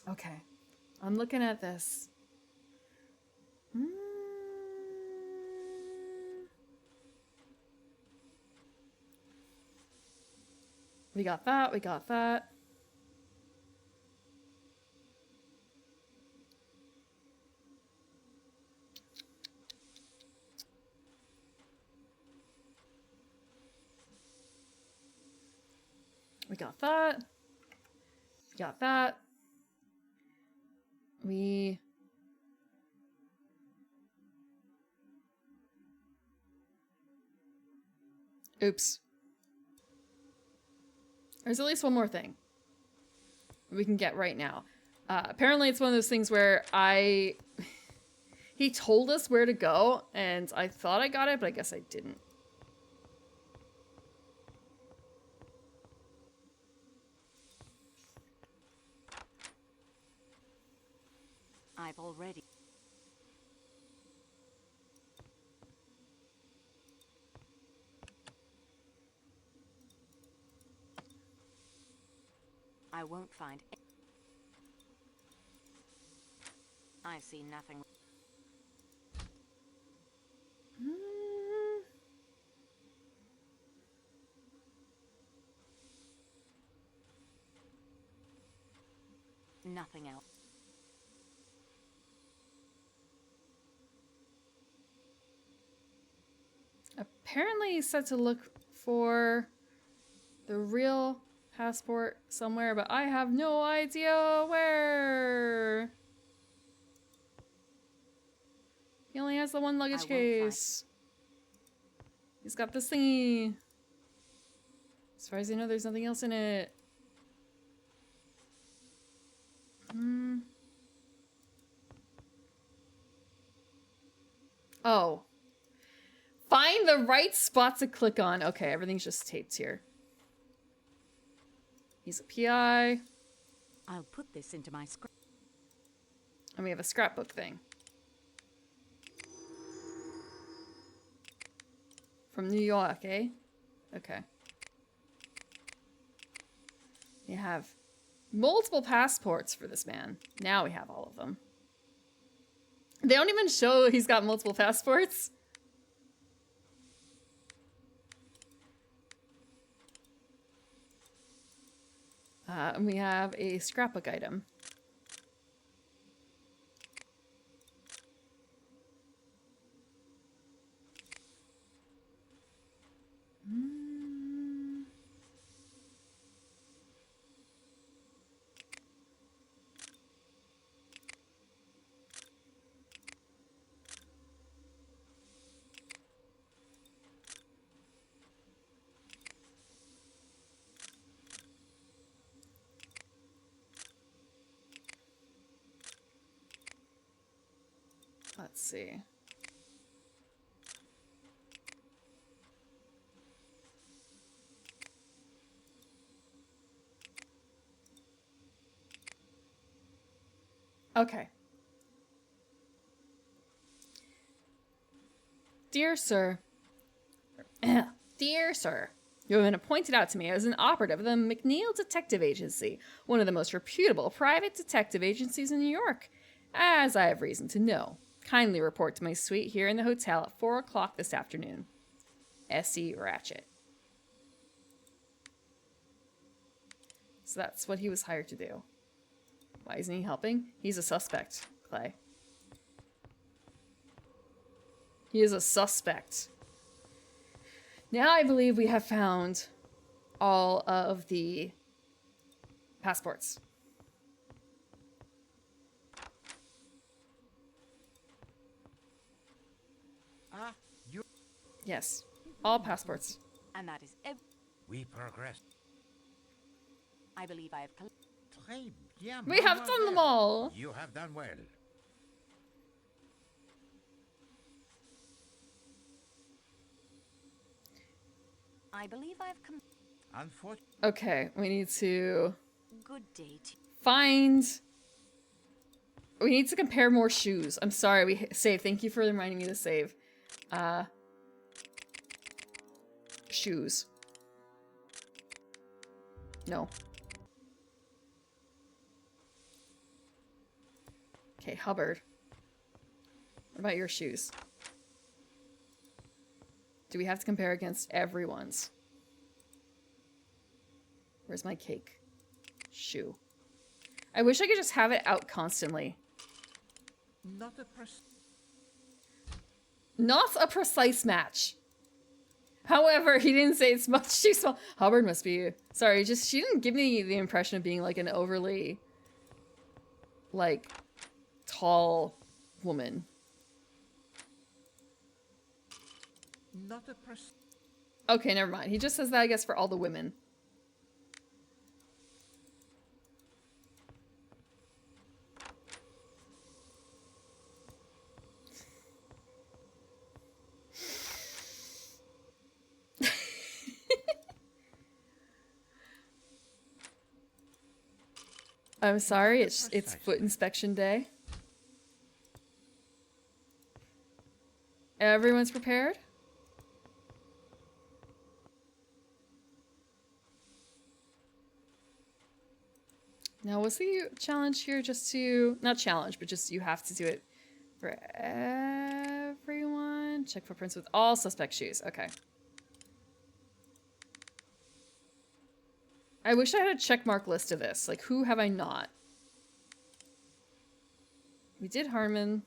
Okay, I'm looking at this. We got that, we got that. We got that. We got that. We... Oops. There's at least one more thing we can get right now. Apparently it's one of those things where he told us where to go, and I thought I got it, but I guess I didn't. I've already... I won't find... I see nothing. Nothing else. Apparently he said to look for the real passport somewhere, but I have no idea where. He only has the one luggage case. He's got this thingy. As far as I know, there's nothing else in it. Oh. Find the right spot to click on. Okay, everything's just taped here. He's a PI. I'll put this into my scrap. And we have a scrapbook thing. From New York, eh? Okay. We have multiple passports for this man. Now we have all of them. They don't even show he's got multiple passports. And we have a scrapbook item. Let's see. Okay. Dear sir. Dear sir. You have been appointed out to me as an operative of the McNeil Detective Agency, one of the most reputable private detective agencies in New York, as I have reason to know. Kindly report to my suite here in the hotel at 4 o'clock this afternoon. S.E. Ratchet. So that's what he was hired to do. Why isn't he helping? He's a suspect, Clay. He is a suspect. Now I believe we have found all of the passports. You... Yes, all passports. And that is We progress. I believe I have Très bien, We have done them all. You have done well. I believe I've Unfortunately. Okay, we need to Good day to find... We need to compare more shoes. I'm sorry, we saved. Thank you for reminding me to save. Shoes. No. Okay, Hubbard. What about your shoes? Do we have to compare against everyone's? Where's my cake? Shoe. I wish I could just have it out constantly. Not a precise match. However, he didn't say it's much too small. Hubbard must be... Sorry, just she didn't give me the impression of being like an overly... like... tall woman. Okay, never mind. He just says that, I guess, for all the women. I'm sorry, it's foot inspection day. Everyone's prepared? Now, was the challenge here just to... Not challenge, but just you have to do it for everyone? Check footprints with all suspect shoes. Okay. I wish I had a checkmark list of this. Like, who have I not? We did Harmon,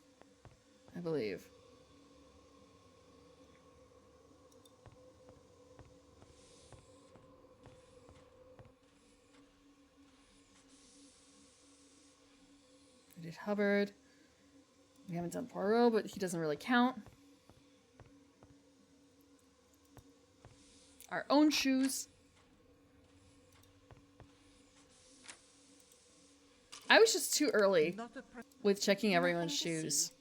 I believe. We did Hubbard. We haven't done Poirot, but he doesn't really count. Our own shoes. I was just too early with checking everyone's shoes.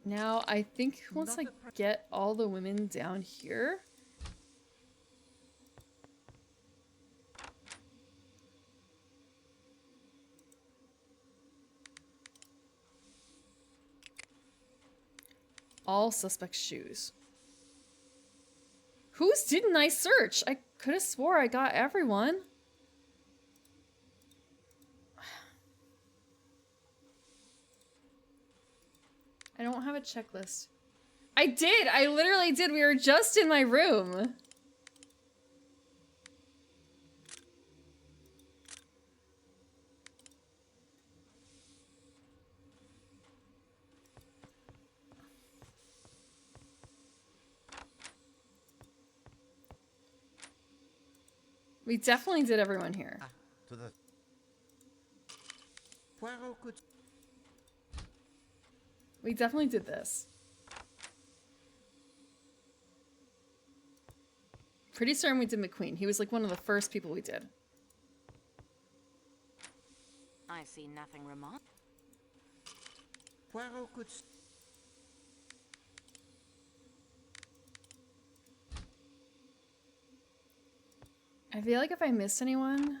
Now, I think once I get all the women down here... All suspect shoes. Whose didn't I search? I could have swore I got everyone. I don't have a checklist. I did! I literally did! We were just in my room. We definitely did everyone here. To the... Poirot could... We definitely did this. Pretty certain we did McQueen. He was like one of the first people we did. I see nothing remarkable. Poirot could... I feel like if I missed anyone...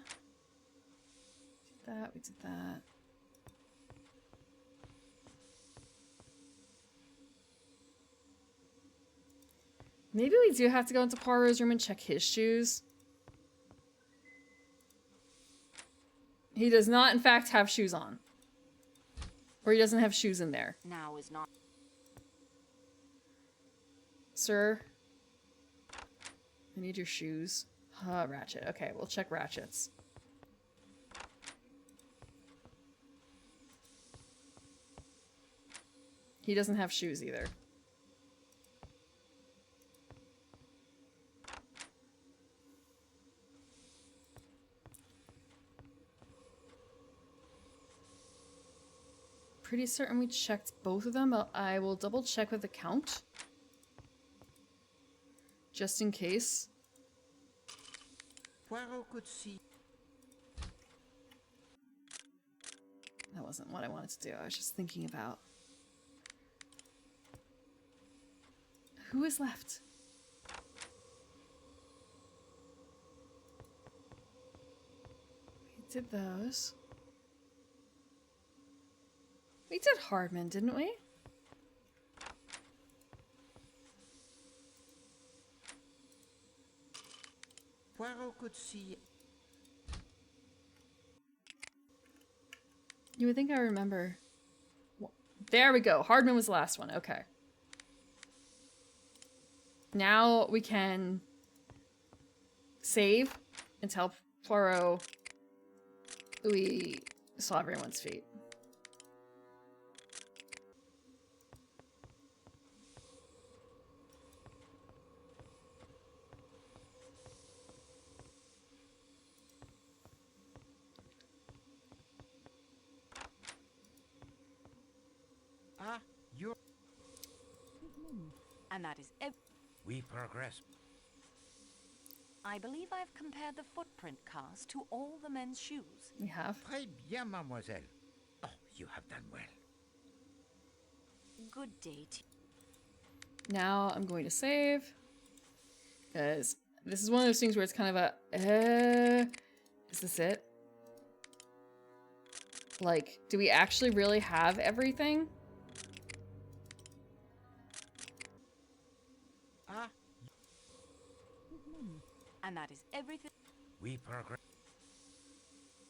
we did that. Maybe we do have to go into Poirot's room and check his shoes. He does not, in fact, have shoes on. Or he doesn't have shoes in there. Now is not... Sir? I need your shoes. Ratchet. Okay, we'll check Ratchet's. He doesn't have shoes either. Pretty certain we checked both of them, but I will double check with the count. Just in case. Poirot could see... That wasn't what I wanted to do. I was just thinking about... Who is left? We did those. We did Hardman, didn't we? Poirot could see... You would think I remember. There we go. Hardman was the last one. Okay. Now we can save and tell Poirot we saw everyone's feet. You're... And that is We progress. I believe I've compared the footprint cast to all the men's shoes. We have. Très bien, mademoiselle. Oh, you have done well. Good day to Now I'm going to save. Because this is one of those things where it's kind of a, is this it? Like, do we actually really have everything? And that is everything. We progress.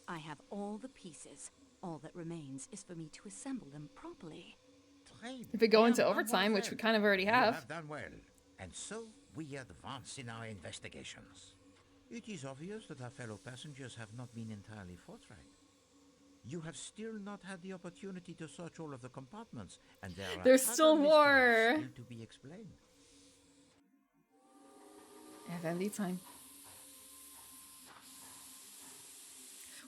I have all the pieces. All that remains is for me to assemble them properly. If we go into overtime, which we kind of already have. You have done well. And so, we advance in our investigations. It is obvious that our fellow passengers have not been entirely forthright. You have still not had the opportunity to search all of the compartments, and there's still more to be explained. FMV time.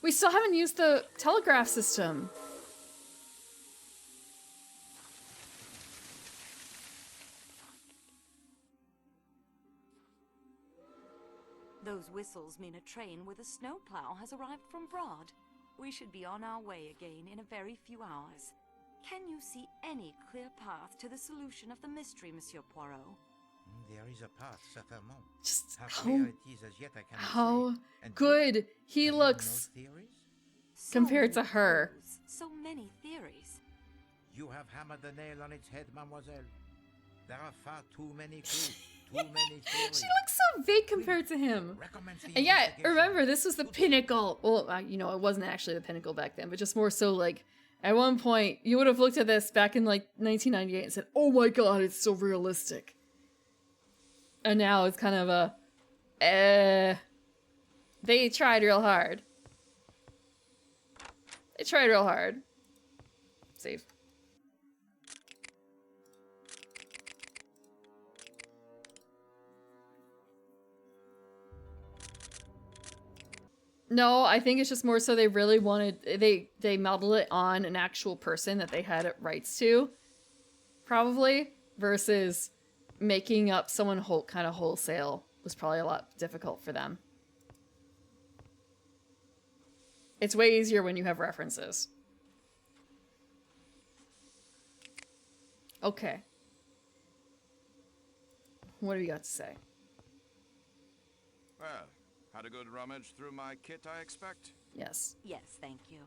We still haven't used the telegraph system. Those whistles mean a train with a snowplow has arrived from Broad. We should be on our way again in a very few hours. Can you see any clear path to the solution of the mystery, Monsieur Poirot? There is a path, certainement. Just how clear it is as yet I cannot how say. good he looks compared to her. So many theories. You have hammered the nail on its head, mademoiselle. There are far too many clues. Too many theories. She looks so big compared to him. And yeah, remember, this was the pinnacle. Well, you know, it wasn't actually the pinnacle back then, but just more so like, at one point, you would have looked at this back in like 1998 and said, oh my god, it's so realistic. And now it's kind of a, they tried real hard. They tried real hard. Save. No, I think it's just more so they really wanted, they modeled it on an actual person that they had rights to, probably, versus making up someone kind of wholesale was probably a lot difficult for them. It's way easier when you have references. Okay. What do you got to say? Well, had a good rummage through my kit, I expect? Yes. Yes, thank you.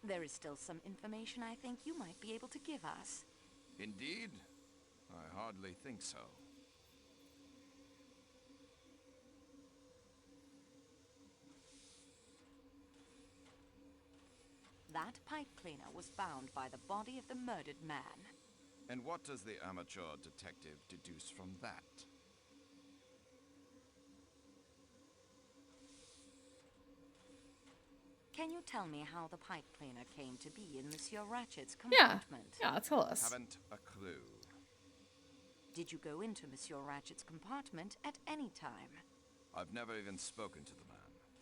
There is still some information I think you might be able to give us. Indeed? I hardly think so. That pipe cleaner was found by the body of the murdered man. And what does the amateur detective deduce from that? Can you tell me how the pipe cleaner came to be in Monsieur Ratchet's compartment? Yeah, tell us. Haven't a clue. Did you go into Monsieur Ratchet's compartment at any time? I've never even spoken to the man.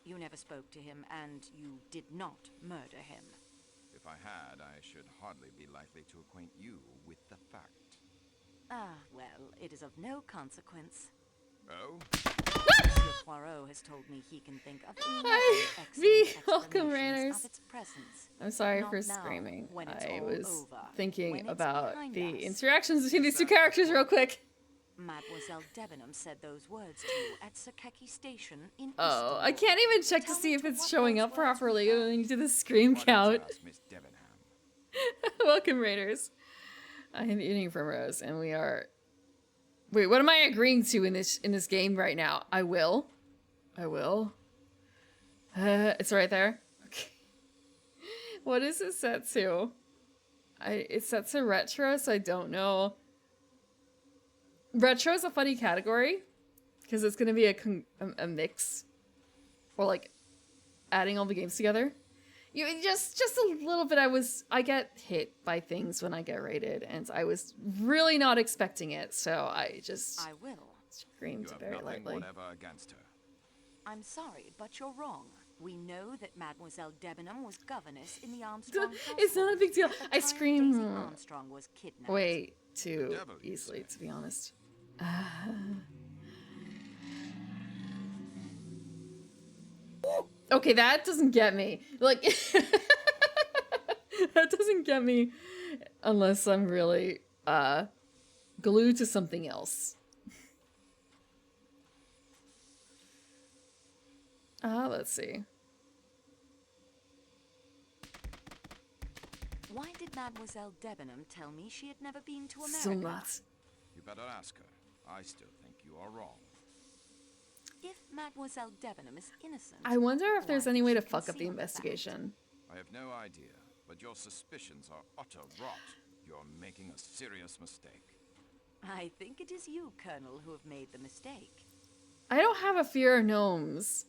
You never spoke to him, and you did not murder him. If I had, I should hardly be likely to acquaint you with the fact. Ah, well, it is of no consequence. Oh? Monsieur Poirot has told me he can think of Welcome, Rainers. of its presence. I'm sorry Not for now, screaming. when it's I all was over, thinking when it's about behind the us. interactions between these two characters real quick. Mademoiselle Debenham said those words to you at Sakeki Station in Oh, I Istanbul. can't even check to Tell see me if to it's what showing those up words properly refer. when you do the scream Why don't count. you ask Miss Debenham? Welcome, Raiders. I am eating from Rose, and we are... Wait, what am I agreeing to in this game right now? I will. It's right there. Okay. What is it set to? It's set to retro, so I don't know. Retro is a funny category because it's gonna be a mix, or like adding all the games together. You just a little bit. I get hit by things when I get rated, and I was really not expecting it, so I will. Screamed You have very nothing lightly. whatever against her. I'm sorry, but you're wrong. We know that Mademoiselle Debenham was governess in the Armstrong household. It's not a big deal. at the I time scream Daisy Armstrong was kidnapped. way too The devil, you easily, say? to be honest. Okay, that doesn't get me. Like, that doesn't get me unless I'm really glued to something else. Let's see. Why did Mademoiselle Debenham tell me she had never been to America? Still not. You better ask her. I still think you are wrong. If Mademoiselle Debenham is innocent, I wonder if there's why any did way she to fuck up the conceal the fact? investigation. I have no idea, but your suspicions are utter rot. You're making a serious mistake. I think it is you, Colonel, who have made the mistake. I don't have a fear of gnomes.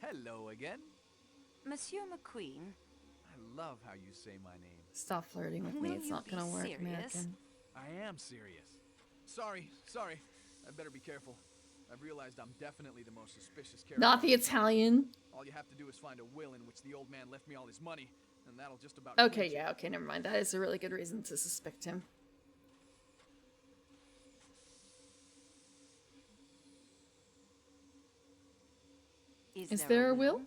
Hello again. Monsieur McQueen. I love how you say my name. Stop flirting with me. Will It's you not be gonna work, serious? American. I am serious. Sorry. I better be careful. I've realized I'm definitely the most suspicious character. Not the Italian. All you have to do is find a will in which the old man left me all his money, and that'll just about Okay, clinch it. yeah, okay, never mind. That is a really good reason to suspect him. Is there a will?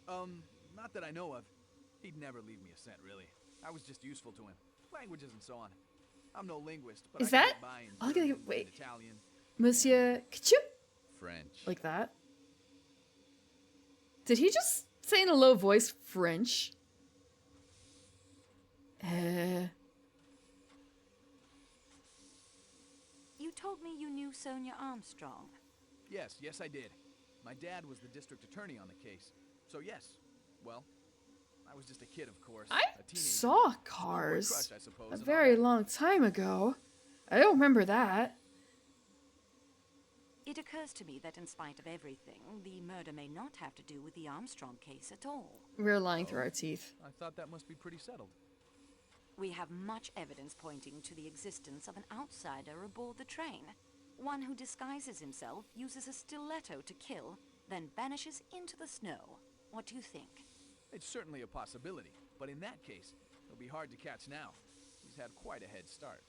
Not that I know of. He'd never leave me a cent, really. I was just useful to him. Languages and so on. I'm no linguist, but Is I can that? get by in Oh, look at German it. Wait. and Italian. Monsieur Kachou? French. Like that? Did he just say in a low voice French? You told me you knew Sonia Armstrong. Yes, I did. My dad was the district attorney on the case. So yes, well, I was just a kid, of course. I a teenager. saw Schoolboy Cars crush, I suppose, a and all very that. long time ago. I don't remember that. It occurs to me that in spite of everything, the murder may not have to do with the Armstrong case at all. We're lying through our teeth. I thought that must be pretty settled. We have much evidence pointing to the existence of an outsider aboard the train. One who disguises himself, uses a stiletto to kill, then vanishes into the snow. What do you think? It's certainly a possibility, but in that case, it'll be hard to catch now. He's had quite a head start.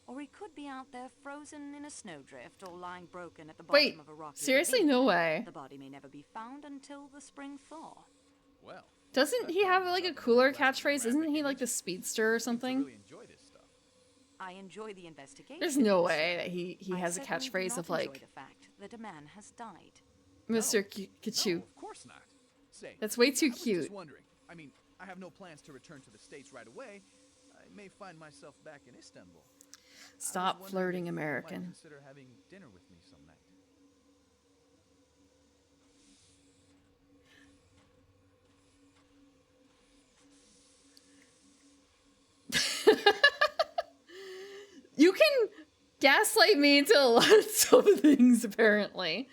Or he could be out there frozen in a snowdrift or lying broken at the bottom Wait, of a rocky seriously? ravine. No way. The body may never be found until the spring thaw. Well, Doesn't he have like a cooler catchphrase? Isn't he like the speedster or something? Really enjoy this stuff. I enjoy the investigation. There's no way that he has a I certainly do catchphrase not of enjoy like the fact that a man has died. Mr. No, Kachu. of course not. Say, That's way too I was cute. just wondering. I mean, I have no plans to return to the States right away. I may find myself back in Istanbul. Stop I was wondering flirting if you might American. consider having dinner with me some night. You can gaslight me into a lot of things, apparently.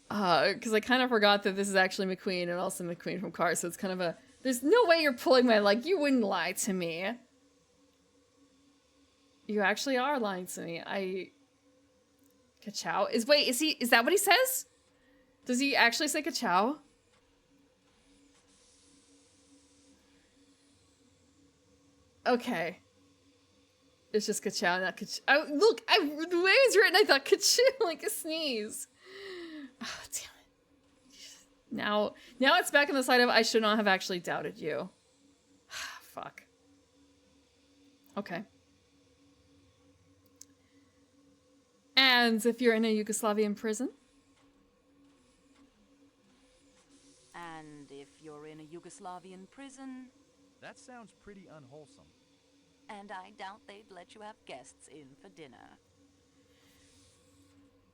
Because I kind of forgot that this is actually McQueen and also McQueen from Cars, so it's kind of a... There's no way you're pulling my leg. You wouldn't lie to me. You actually are lying to me. Ka-chow? Is that what he says? Does he actually say ka-chow? Okay. It's just ka-chow, not ka-chow. Oh, look, the way it was written, I thought ka-chow, like a sneeze. Oh, damn it. Now it's back on the side of I should not have actually doubted you. Fuck. Okay. And if you're in a Yugoslavian prison? And if you're in a Yugoslavian prison, That sounds pretty unwholesome. and I doubt they'd let you have guests in for dinner.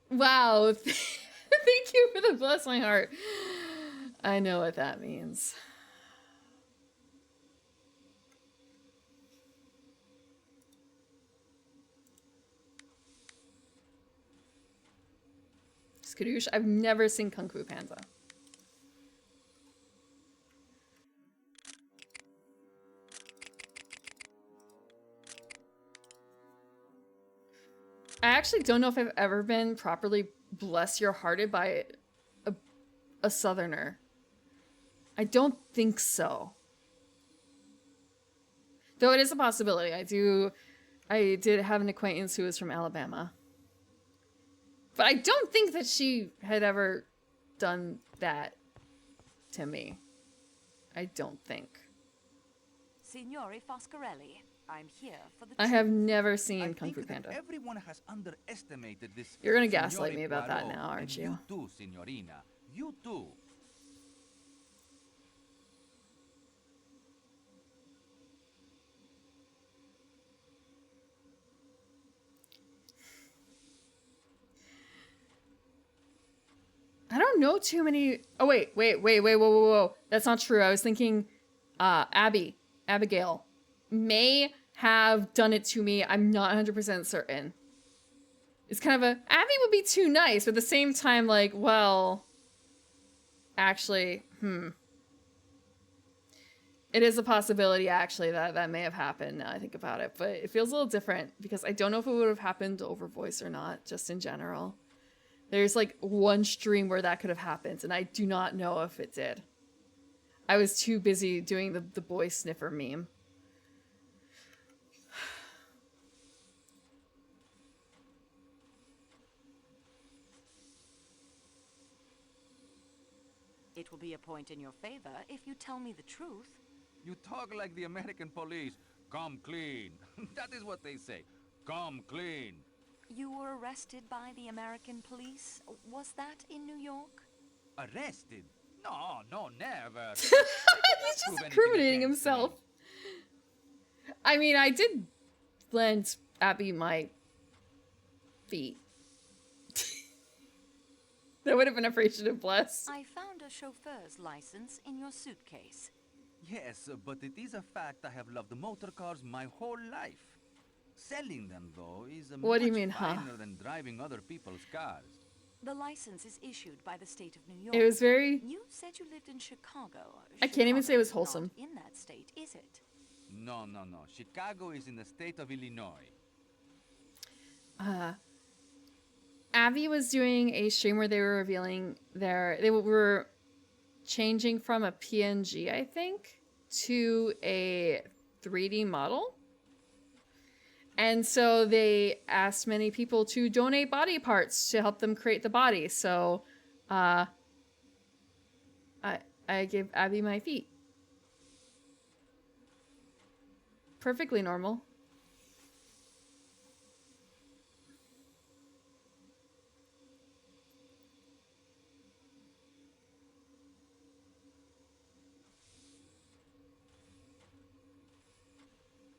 Wow. Thank you for the bless my heart. I know what that means. Skadoosh, I've never seen Kung Fu Panda. I actually don't know if I've ever been properly bless your hearted by a southerner. I don't think so. Though it is a possibility. I did have an acquaintance who was from Alabama. But I don't think that she had ever done that to me. I don't think. Signore Foscarelli, I'm here for the I have never seen I Kung Fu think that Panda. everyone has underestimated this. You're gonna Signore gaslight me about that Poirot, now, aren't and you? You too, Signorina. You too. I don't know too many. Oh, wait, whoa. That's not true. I was thinking Abigail may have done it to me. I'm not 100% certain. It's kind of a, Abby would be too nice, but at the same time, like, well, actually, It is a possibility, actually, that may have happened now I think about it, but it feels a little different because I don't know if it would have happened over voice or not, just in general. There's like one stream where that could have happened, and I do not know if it did. I was too busy doing the boy sniffer meme. It will be a point in your favor if you tell me the truth. You talk like the American police. Come clean. That is what they say. Come clean. You were arrested by the American police. Was that in New York? Arrested? No, never. He's just incriminating himself. I mean, I did lend Abby my feet. That would have been appreciative, bless. I found a chauffeur's license in your suitcase. Yes, but it is a fact I have loved motor cars my whole life. Selling them, though, is What do you much mean, huh? finer than driving other people's cars. The license is issued by the state of New York. It was very... You said you lived in Chicago. I can't even say it was Chicago's wholesome. not in that state, is it? No. Chicago is in the state of Illinois. Abby was doing a stream where they were revealing they were changing from a PNG, I think, to a 3D model. And so they asked many people to donate body parts to help them create the body. So I gave Abby my feet. perfectly normal.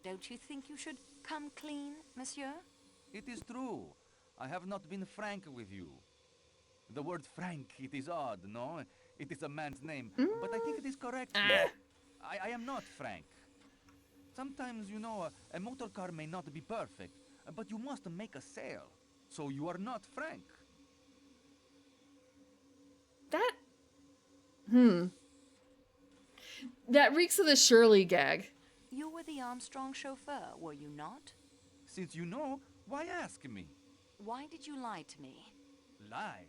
Don't you think you should come clean, monsieur? It is true. I have not been frank with you. The word frank, it is odd, no? It is a man's name, but I think it is correct. I am not frank. Sometimes, you know, a motor car may not be perfect, but you must make a sale. So you are not frank. That... That reeks of the Shirley gag. You were the Armstrong chauffeur, were you not? Since you know, why ask me? Why did you lie to me? Lie?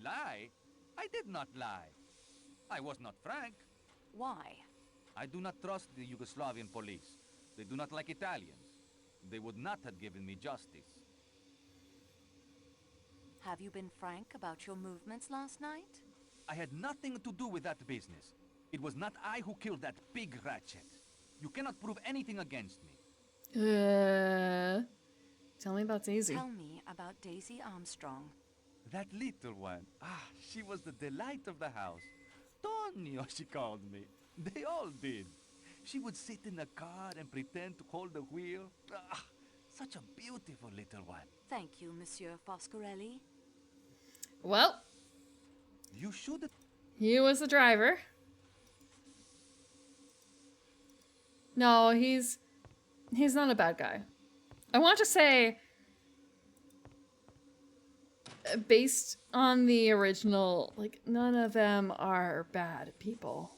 Lie? I did not lie. I was not frank. Why? I do not trust the Yugoslavian police. They do not like Italians. They would not have given me justice. Have you been frank about your movements last night? I had nothing to do with that business. It was not I who killed that big ratchet. You cannot prove anything against me. Tell me about Daisy. Tell me about Daisy Armstrong. That little one. Ah, she was the delight of the house. Tonio, she called me. They all did. She would sit in the car and pretend to hold the wheel. Ah, such a beautiful little one. Thank you, Monsieur Foscarelli. Well, you should. He was the driver. No, he's not a bad guy. I want to say, based on the original, like, none of them are bad people.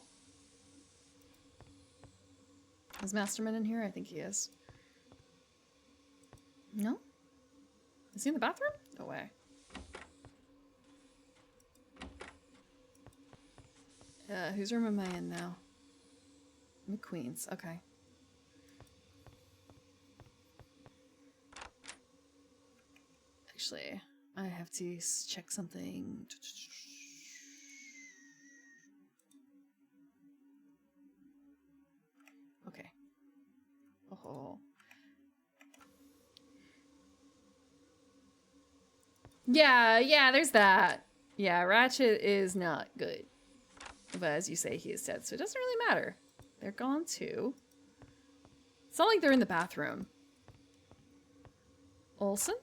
Is Masterman in here? I think he is. No? Is he in the bathroom? No way. Whose room am I in now? McQueen's. Okay. Actually, I have to check something. Okay. Oh. Yeah, there's that. Yeah, Ratchet is not good. But as you say, he is dead, so it doesn't really matter. They're gone too. It's not like they're in the bathroom. Olsen?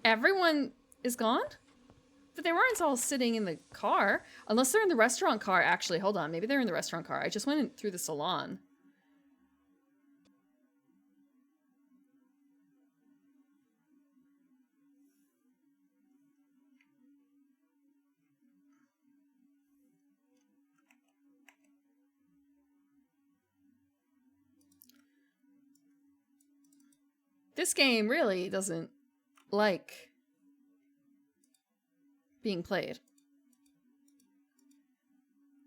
Everyone is gone? But they weren't all sitting in the car. Unless they're in the restaurant car. Actually, hold on. Maybe they're in the restaurant car. I just went in through the salon. This game really doesn't like being played.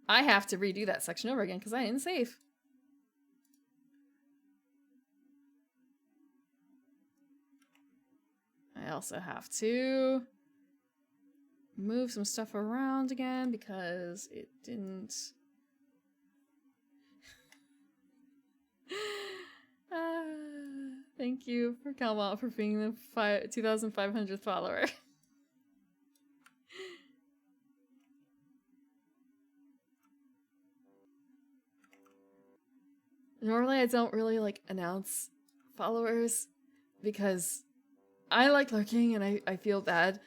I have to redo that section over again because I didn't save. I also have to move some stuff around again because it didn't... Thank you for Calmont for being the 2,500th follower. Normally I don't really like announce followers because I like lurking and I feel bad.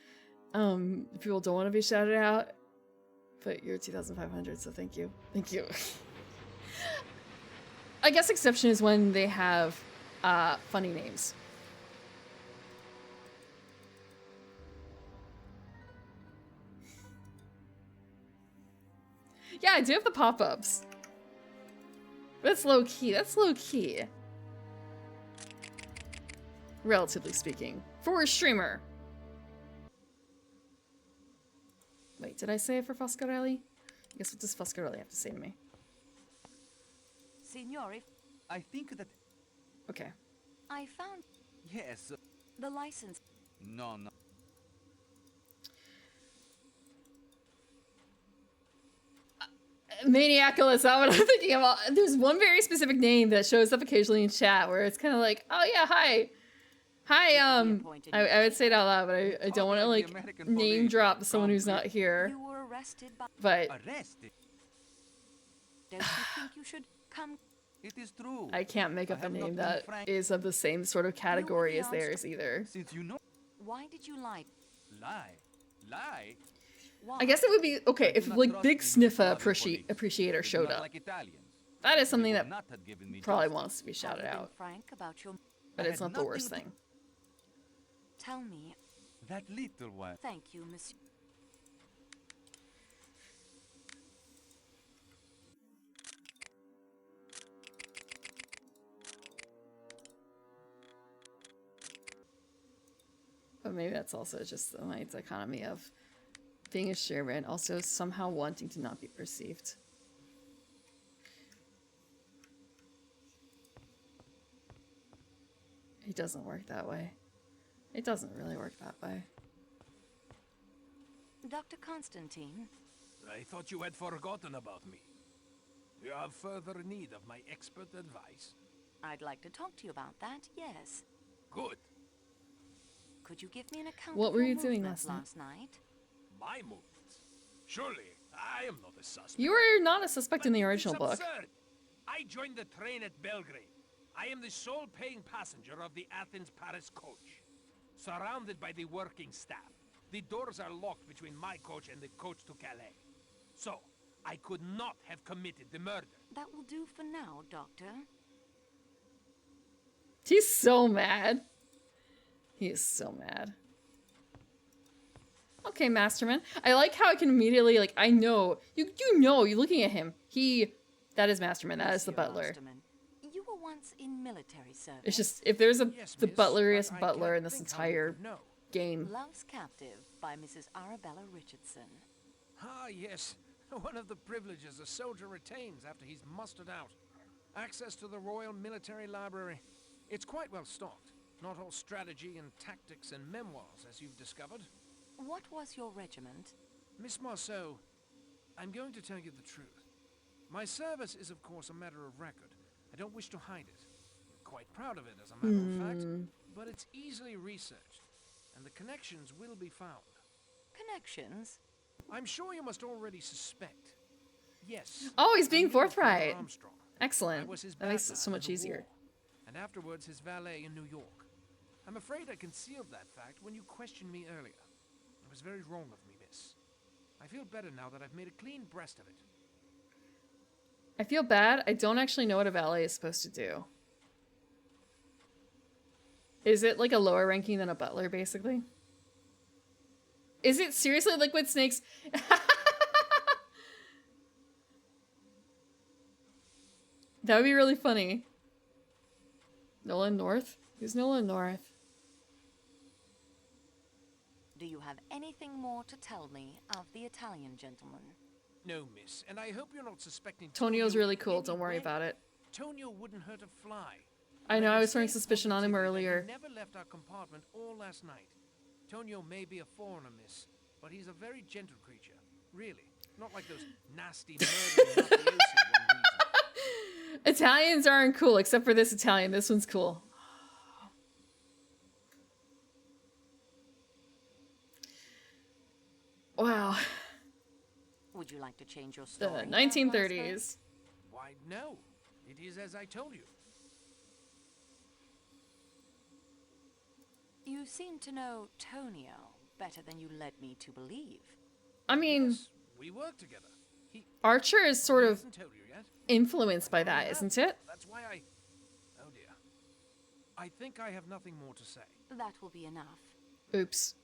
People don't want to be shouted out, but you're 2,500, so thank you. Thank you. I guess exception is when they have funny names. Yeah, I do have the pop-ups. That's low-key. That's low-key. Relatively speaking. For a streamer. Wait, did I say it for Foscarelli? I guess what does Foscarelli have to say to me? Signore, I think that... Okay. I found... Yes. The license. No. Maniacal is not what I'm thinking about. There's one very specific name that shows up occasionally in chat where it's kind of like, oh yeah, hi. Hi, I would say it out loud, but I don't want to like name drop someone who's not here. You were arrested by... But Arrested? Don't you think you should come... It is true. I can't make up I a have not name been that frank. is of the same sort of category as theirs either. Since you know. Why did you lie? Lie? Why? I guess it would be okay if do not like trust Big me, Sniffa bloody police. appreciator They do showed not up. like Italians. That is They something would that not have given me probably justice. wants to be shouted Have you been out, frank about your... but I it's had not the nothing worst to- thing. Tell me. That little one. Thank you, monsieur. But maybe that's also just the knight's economy of being a Sherman, also somehow wanting to not be perceived. It doesn't work that way. It doesn't really work that way. Dr. Constantine, I thought you had forgotten about me. You have further need of my expert advice? I'd like to talk to you about that, yes. Good. Could you give me an account What of were your you doing movements last night? night? My movements? Surely, I am not a suspect. You were not a suspect in the But original it's book. absurd. I joined the train at Belgrade. I am the sole paying passenger of the Athens-Paris coach. Surrounded by the working staff. The doors are locked between my coach and the coach to Calais. So, I could not have committed the murder. That will do for now, Doctor. He's so mad. He is so mad. Okay, Masterman. I like how I can immediately, like, I know. You know, you're looking at him. That is Masterman. That is the Monsieur butler. Masterman, you were once in military service. It's just, if there's Yes, the miss, butleriest but I butler can't in this think how you entire could know. game. Love's Captive by Mrs. Arabella Richardson. Ah, yes. One of the privileges a soldier retains after he's mustered out. Access to the Royal Military Library. It's quite well stocked. Not all strategy and tactics and memoirs, as you've discovered. What was your regiment? Miss Marceau, I'm going to tell you the truth. My service is, of course, a matter of record. I don't wish to hide it. I'm quite proud of it, as a matter of fact. But it's easily researched, and the connections will be found. Connections? I'm sure you must already suspect. Yes. Oh, he's being I knew Colonel forthright. Armstrong. Excellent. I was his That makes it backup so in much the easier. war, and afterwards his valet in New York. I'm afraid I concealed that fact when you questioned me earlier. It was very wrong of me, miss. I feel better now that I've made a clean breast of it. I feel bad. I don't actually know what a valet is supposed to do. Is it like a lower ranking than a butler, basically? Is it seriously Liquid Snakes? That would be really funny. Nolan North? Who's Nolan North? Do you have anything more to tell me of the Italian gentleman? No, miss, and I hope you're not suspecting Tonio's Tonio really in cool. any Don't worry way. about it. Tonio wouldn't hurt a fly. I know, I can was throwing say suspicion on him positively that earlier. He never left our compartment all last night. Tonio may be a foreigner, miss, but he's a very gentle creature. Really. Not like those nasty murdering mafiosi one reads. Italians aren't cool, except for this Italian. This one's cool. Wow. Would you like to change your The story? 1930s. Why, no. It is as I told you. You seem to know Tonio better than you led me to believe. I mean, Yes, we work together. He Archer is sort of hasn't told you yet. influenced by that, isn't it? That's why I... Oh dear. I think I have nothing more to say. That will be enough. Oops.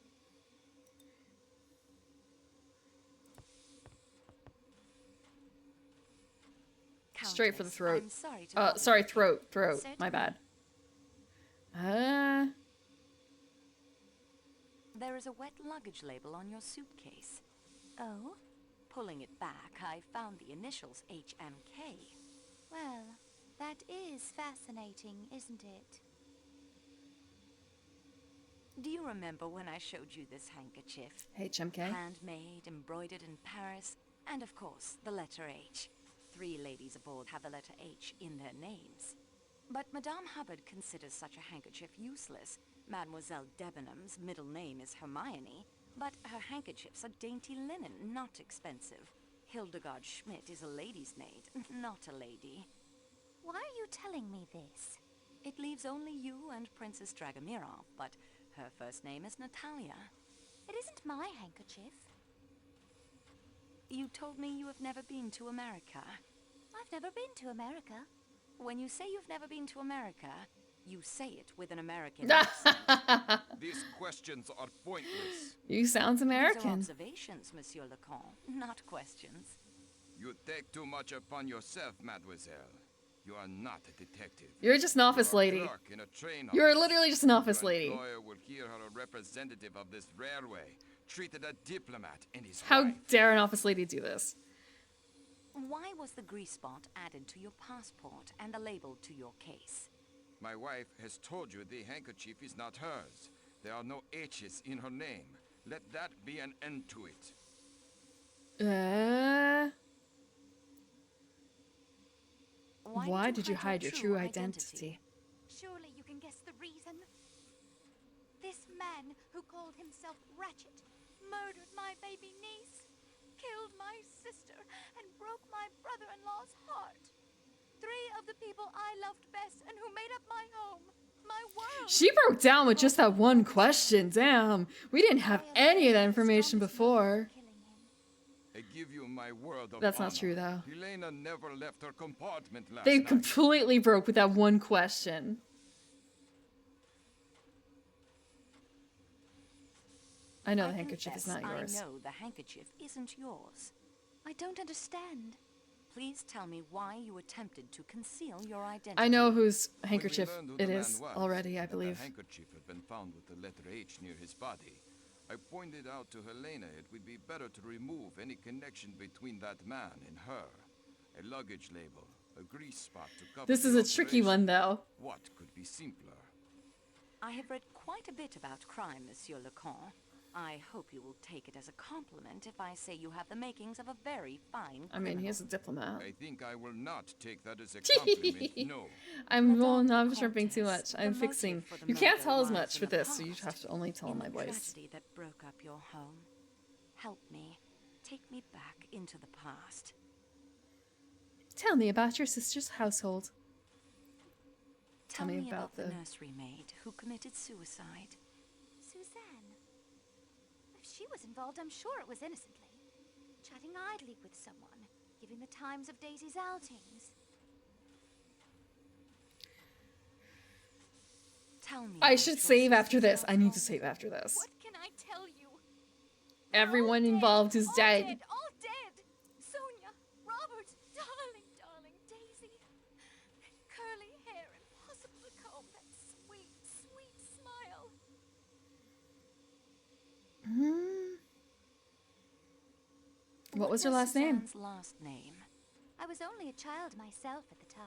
Straight for the Countess, throat. I'm sorry to bother you. Sorry, throat. My Certainly. bad. There is a wet luggage label on your suitcase. Oh? Pulling it back, I found the initials HMK. Well, that is fascinating, isn't it? Do you remember when I showed you this handkerchief? HMK? Handmade, embroidered in Paris. And of course, the letter H. 3 ladies aboard have the letter H in their names. But Madame Hubbard considers such a handkerchief useless. Mademoiselle Debenham's middle name is Hermione, but her handkerchiefs are dainty linen, not expensive. Hildegard Schmidt is a lady's maid, not a lady. Why are you telling me this? It leaves only you and Princess Dragomirov, but her first name is Natalia. It isn't my handkerchief. You told me you have never been to America. I've never been to America. When you say you've never been to America, you say it with an American accent. These questions are pointless. You sounds These are American. observations, Monsieur Leconte, not questions. You take too much upon yourself, mademoiselle. You are not a detective. You're just an office You are a lady. clerk in a train You're office. literally just an office Your lady. employer will hear her a representative of this railway, treated a diplomat and his How wife. dare an office lady do this? Why was the grease spot added to your passport and the label to your case? My wife has told you the handkerchief is not hers. There are no H's in her name. Let that be an end to it. Why did you hide your true identity? Surely you can guess the reason. This man who called himself Ratchet murdered my baby niece, killed my sister, and broke my brother-in-law's heart. 3 of the people I loved best and who made up my home, my world. She broke down with just that one question. Damn. We didn't have any of that information before. I give you my word of That's not honor. true, though. Helena never left her compartment last They night. completely broke with that one question. I know the handkerchief is not yours. I know the handkerchief isn't yours. I don't understand. Please tell me why you attempted to conceal your identity. I know whose When we handkerchief learned who it the man is was, already, I and believe. The handkerchief had been found with the letter H near his body. I pointed out to Helena it would be better to remove any connection between that man and her. A luggage label, a grease spot to cover This is the a tricky operation. one, though. What could be simpler? I have read quite a bit about crime, Monsieur Leconte. I hope you will take it as a compliment if I say you have the makings of a very fine I mean, criminal. he's a diplomat. I think I will not take that as a compliment, no. I'm well, not shrimping too much. I'm fixing. You can't tell as much with this, so you have to only tell in my the voice. tragedy that broke up your home. Help me. Take me back into the past. Tell me about your sister's household. Tell me about the nursery maid who committed suicide. Suzanne. If she was involved, I'm sure it was innocently. Chatting idly with someone, giving the times of Daisy's outings. Tell me. I should save after this. I need to save after this. What can I tell you? Everyone involved is dead. All dead. Sonia, Robert, darling, darling Daisy. That curly hair, impossible to comb. That sweet, sweet smile. What was her last name? Suzanne's last name? I was only a child myself at the time.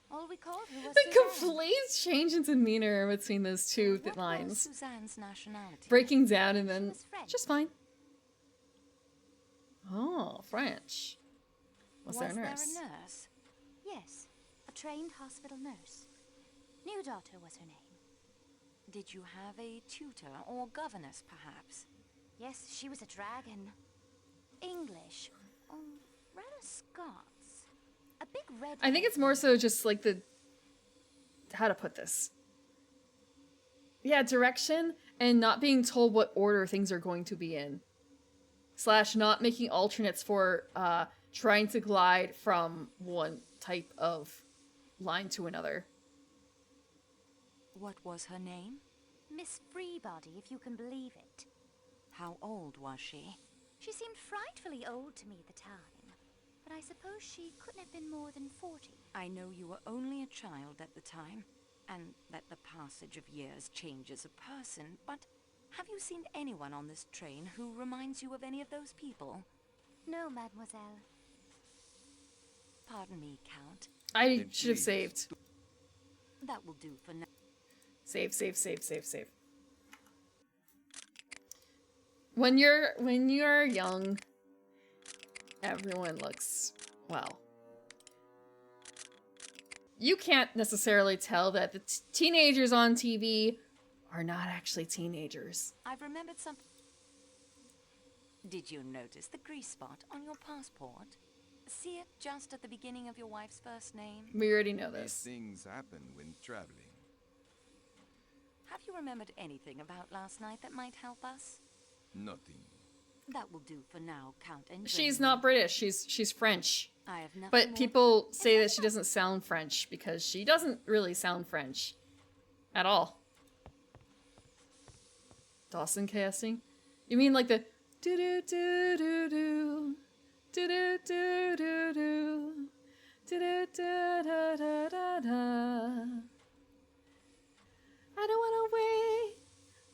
All we called her was The Suzanne. complete change in demeanor between those two What lines. was Suzanne's nationality? Breaking down and then was French. just fine. Oh, French. Was there a nurse? There a nurse? Yes, a trained hospital nurse. New daughter was her name. Did you have a tutor or governess, perhaps? Yes, she was a dragon. English. Rather Scots. A big red. I think it's more so just like the... How to put this? Yeah, direction and not being told what order things are going to be in. / not making alternates for trying to glide from one type of line to another. What was her name? Miss Freebody, if you can believe it. How old was she? She seemed frightfully old to me at the time, but I suppose she couldn't have been more than 40. I know you were only a child at the time, and that the passage of years changes a person, but have you seen anyone on this train who reminds you of any of those people? No, mademoiselle. Pardon me, Count. I should have saved. That will do for now. Save. When you're young, Everyone looks, well. You can't necessarily tell that the teenagers on TV are not actually teenagers. I've remembered something. Did you notice the grease spot on your passport? See it just at the beginning of your wife's first name? We already know this. These things happen when traveling. Have you remembered anything about last night that might help us? Nothing. That will do for now, Count and She's not British. She's French. I have nothing But more. people say that she doesn't sound French because she doesn't really sound French at all. Dawson casting? You mean like the do do do do do do do do do do do do da da da da. I don't want to wait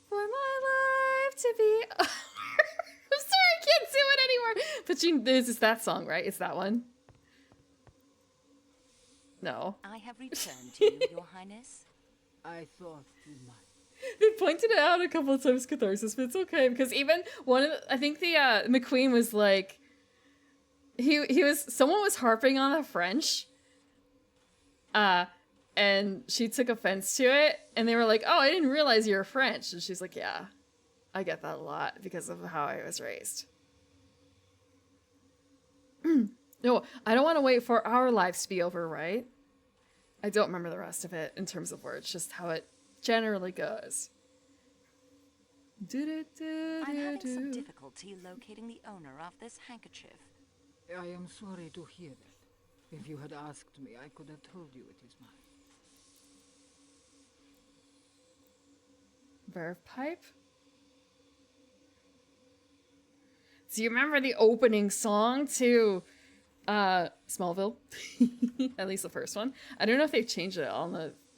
for my life to be. I'm sorry, I can't do it anymore. But this is that song, right? It's that one. No. I have returned to you, Your Highness. I thought you might. They pointed it out a couple of times, Catharsis, but it's okay because even one of I think the McQueen was like, someone was harping on the French, and she took offense to it, and they were like, "Oh, I didn't realize you were French," and she's like, "Yeah, I get that a lot because of how I was raised." No, I don't want to wait for our lives to be over, right? I don't remember the rest of it in terms of words, just how it generally goes. I'm having some difficulty locating the owner of this handkerchief. I am sorry to hear that. If you had asked me, I could have told you it is mine. Verve pipe? Do you remember the opening song to Smallville? At least the first one. I don't know if they've changed it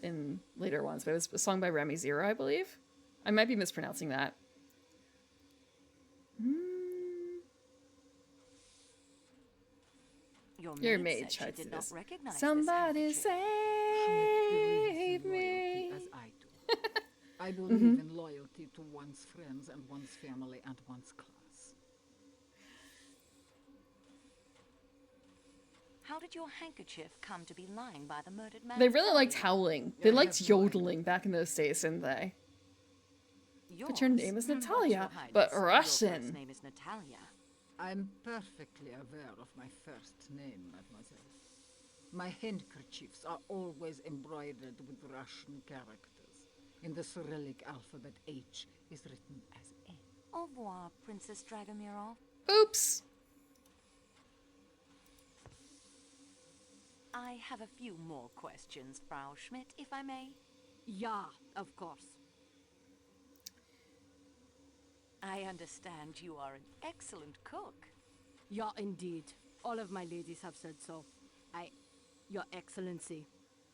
in later ones, but it was a song by Remy Zero, I believe. I might be mispronouncing that. Your maid tried to do this. Somebody save me. As I do. I believe in loyalty to one's friends and one's family and one's class. How did your handkerchief come to be lying by the murdered man? They really liked howling. They liked yodeling back in those days, didn't they? But your name is Natalia, but Russian. Your first name is Natalia. I'm perfectly aware of my first name, mademoiselle. My handkerchiefs are always embroidered with Russian characters. In the Cyrillic alphabet, H is written as A. Au revoir, Princess Dragomirov. Oops. I have a few more questions, Frau Schmidt, if I may. Yeah, of course. I understand you are an excellent cook. Yeah, indeed. All of my ladies have said so. Your Excellency.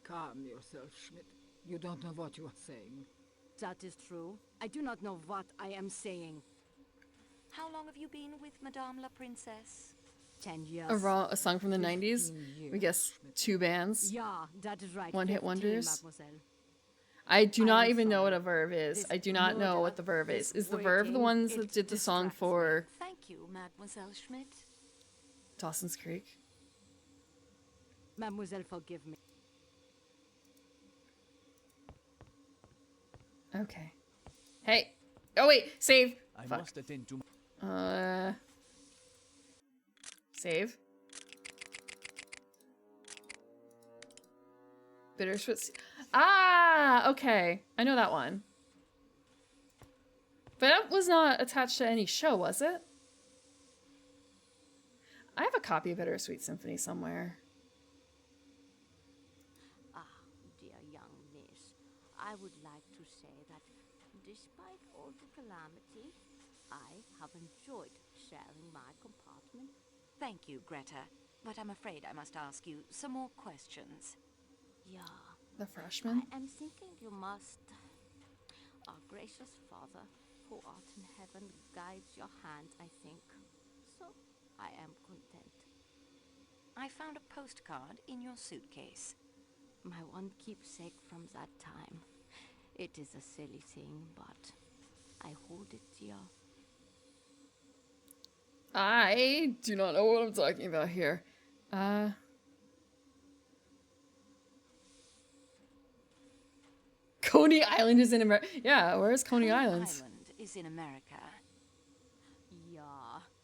Calm yourself, Schmidt. You don't know what you are saying. That is true. I do not know what I am saying. How long have you been with Madame la Princess? 10 years. A song from the 90s. We guess 2 bands. Yeah, that is right. One-hit 15, wonders. mademoiselle. I do not even know what a verve is. I do not know what the verve is. Is the verve the ones that did the song for Thank you, Mademoiselle Schmidt. Dawson's Creek? Mademoiselle, forgive me. Okay. Hey. Oh wait, save. I Fuck. must attend to Save. Bittersweet. Ah, okay. I know that one. But that was not attached to any show, was it? I have a copy of Bittersweet Symphony somewhere. Ah, dear young miss, I would like to say that despite all the calamity, I have enjoyed sharing my compartment. Thank you, Greta. But I'm afraid I must ask you some more questions. Yeah. The freshman? I am thinking you must. Our gracious Father, who art in heaven, guides your hand, I think. So, I am content. I found a postcard in your suitcase. My one keepsake from that time. It is a silly thing, but I hold it dear. I do not know what I'm talking about here. Coney Island is in America. Yeah, where's Coney Island? Island is in America. Yeah,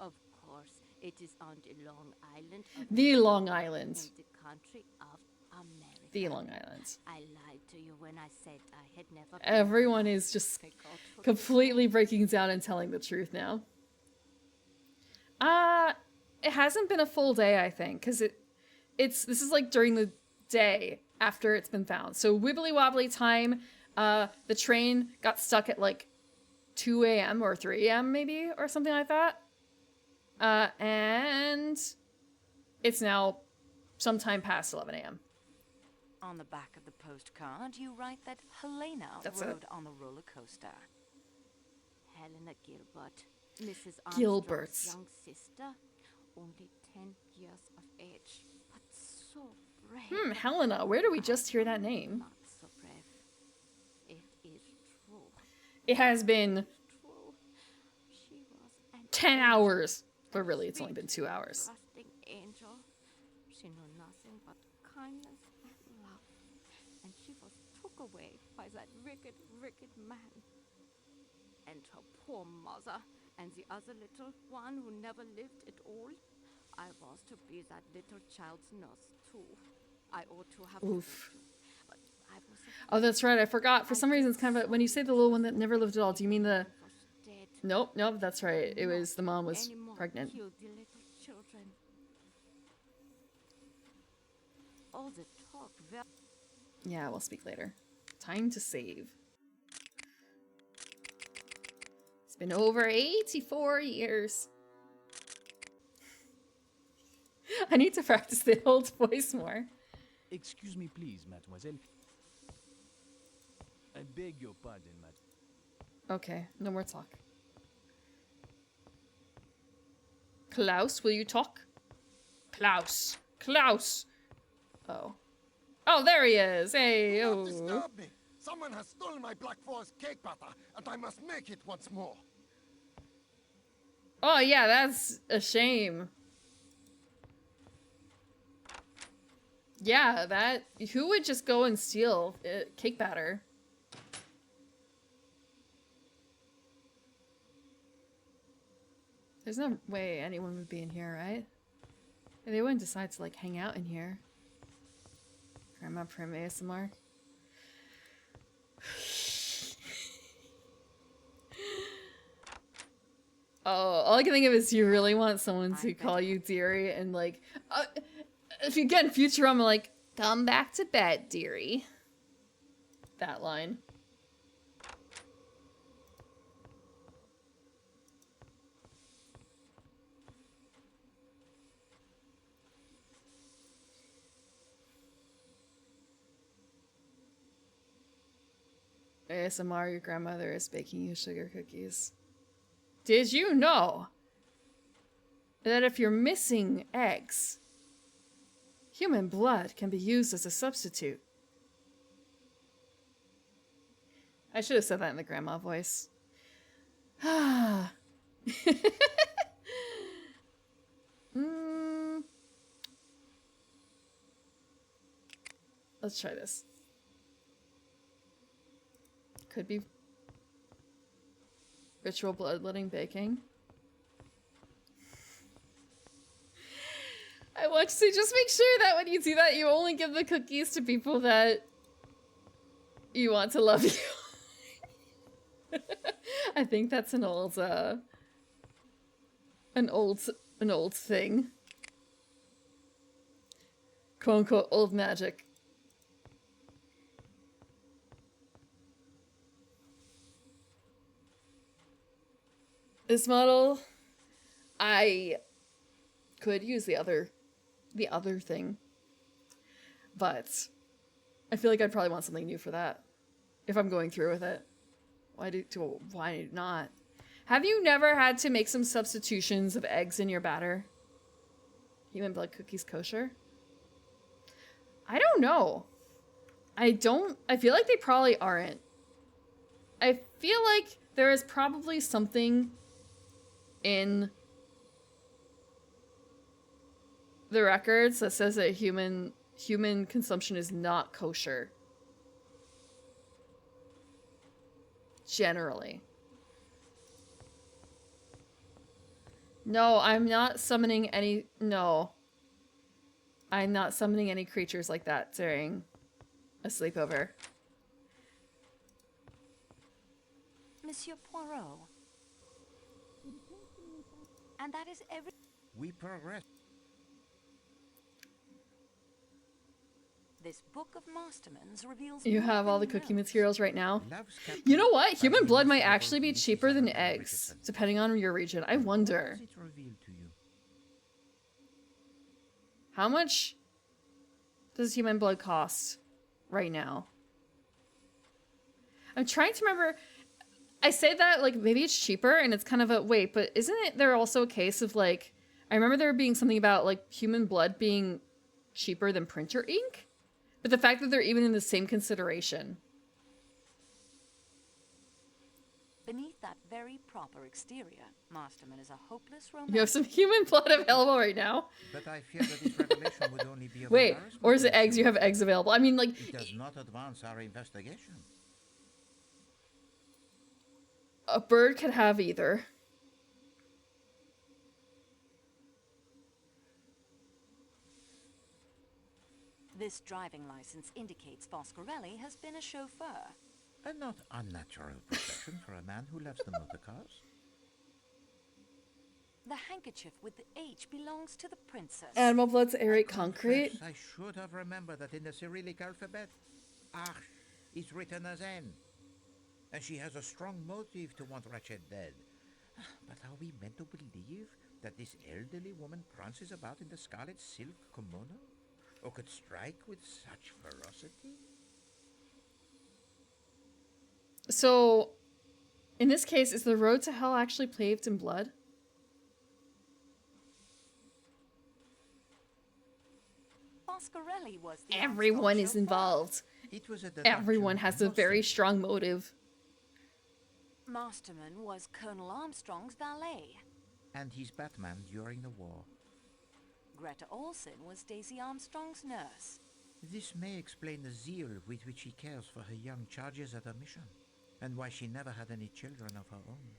of course. It is on the Long Island. The Long Island. In the country of America. The Long Island. I lied to you when I said I had never been. Everyone is just completely breaking down and telling the truth now. It hasn't been a full day, I think, because this is like during the day after it's been found. So wibbly wobbly time. The train got stuck at like 2 a.m. or 3 a.m. maybe, or something like that. And it's now sometime past 11 a.m. On the back of the postcard, you write that Helena rode on the roller coaster. Helena Gilbert, Mrs. Gilbert's young sister, only 10 years of age, but so brave. Helena, where do we just hear that name? Not so brave. It is true. It has been True. She was an 10 hours, but really it's only been 2 hours. trusting angel. She knew nothing but kindness and love, and she was took away by that wicked, wicked man. And her poor mother, and the other little one who never lived at all. I was to be that little child's nurse too. I ought to have Oof. you, but I was Oh, that's right. I forgot. For some reason, it's kind of when you say the little one that never lived at all. Do you mean the? dead. Nope, that's right. It was the mom was Anymore. pregnant. Killed the little children. All the talk. Yeah, we'll speak later. Time to save. It's been over 84 years. I need to practice the old voice more. Excuse me, please, mademoiselle. I beg your pardon, madame. Okay, no more talk. Klaus, will you talk? Klaus. Klaus. Oh. Oh, there he is. Hey, Do not oh. disturb me. Someone has stolen my Black Forest cake batter, and I must make it once more. Oh, yeah, that's a shame. Yeah, that... Who would just go and steal cake batter? There's no way anyone would be in here, right? They wouldn't decide to, like, hang out in here. Grandma Prim ASMR. Oh, all I can think of is you really want someone to call you dearie and, like... if you get in Futurama, like, come back to bed, dearie. That line. ASMR, your grandmother is baking you sugar cookies. Did you know that if you're missing eggs, human blood can be used as a substitute? I should have said that in the grandma voice. Let's try this. Could be ritual bloodletting baking. I want you to just make sure that when you do that, you only give the cookies to people that you want to love you. I think that's an old thing. Quote unquote old magic. This model, I could use the other thing, but I feel like I'd probably want something new for that if I'm going through with it. Why not? Have you never had to make some substitutions of eggs in your batter? Human blood cookies kosher? I don't know. I feel like they probably aren't. I feel like there is probably something in the records that says that human consumption is not kosher. Generally. No, I'm not summoning any... No. I'm not summoning any creatures like that during a sleepover. Monsieur Poirot. And that is every... We progress. This book of Masterman's reveals... You have all the cooking materials right now? You know what? Human blood might actually be cheaper than eggs, depending on your region. I wonder. How much does human blood cost right now? I'm trying to remember. I say that like maybe it's cheaper and it's kind of a wait, but isn't it there also a case of like, I remember there being something about like human blood being cheaper than printer ink? But the fact that they're even in the same consideration. Beneath that very proper exterior, Masterman is a hopeless romantic. You have some human blood available right now. But I fear that this revelation would only be of Wait, embarrassment or is it to eggs? You have eggs available. I mean, like... It does not advance our investigation. A bird could have either. This driving license indicates Foscarelli has been a chauffeur. A not unnatural profession for a man who loves the motor cars. The handkerchief with the H belongs to the princess. Animal blood's aerate concrete. I should have remembered that in the Cyrillic alphabet, Arch is written as N. And she has a strong motive to want Ratchet dead. But are we meant to believe that this elderly woman prances about in the scarlet silk kimono? Or could strike with such ferocity? So, in this case, is the road to hell actually paved in blood? Foscarelli was the Everyone is involved. It was a Everyone has a very strong motive. Masterman was Colonel Armstrong's valet. And he's Batman during the war. Greta Olsen was Daisy Armstrong's nurse. This may explain the zeal with which she cares for her young charges at her mission, and why she never had any children of her own.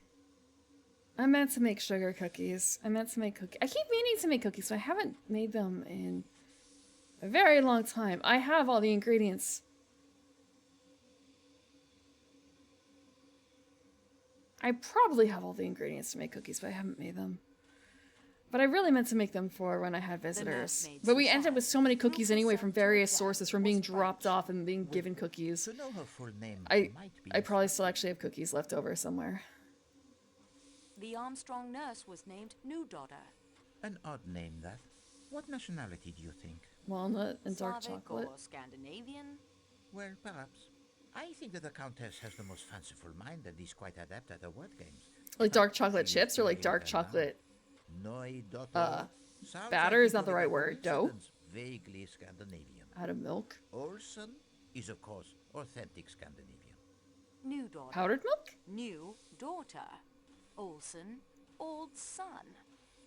I meant to make sugar cookies. I meant to make cookies. I keep meaning to make cookies, so I haven't made them in a very long time. I have all the ingredients. I probably have all the ingredients to make cookies, but I haven't made them. But I really meant to make them for when I had visitors. But we ended up with so many cookies anyway from various sources, from being dropped off and being given cookies. To know her full name I might be probably still actually have cookies left over somewhere. The Armstrong nurse was named New Daughter. an odd name, that. What nationality do you think? Walnut and dark Slavic chocolate. or Scandinavian? Well, perhaps. I think that the Countess has the most fanciful mind and is quite adept at the word games. Like dark chocolate chips or like dark chocolate batter is not the right word. Dough? Vaguely Scandinavian. Out of milk? Olsen is, of course, authentic Scandinavian. New daughter. Powdered milk? New daughter. Olsen, old son.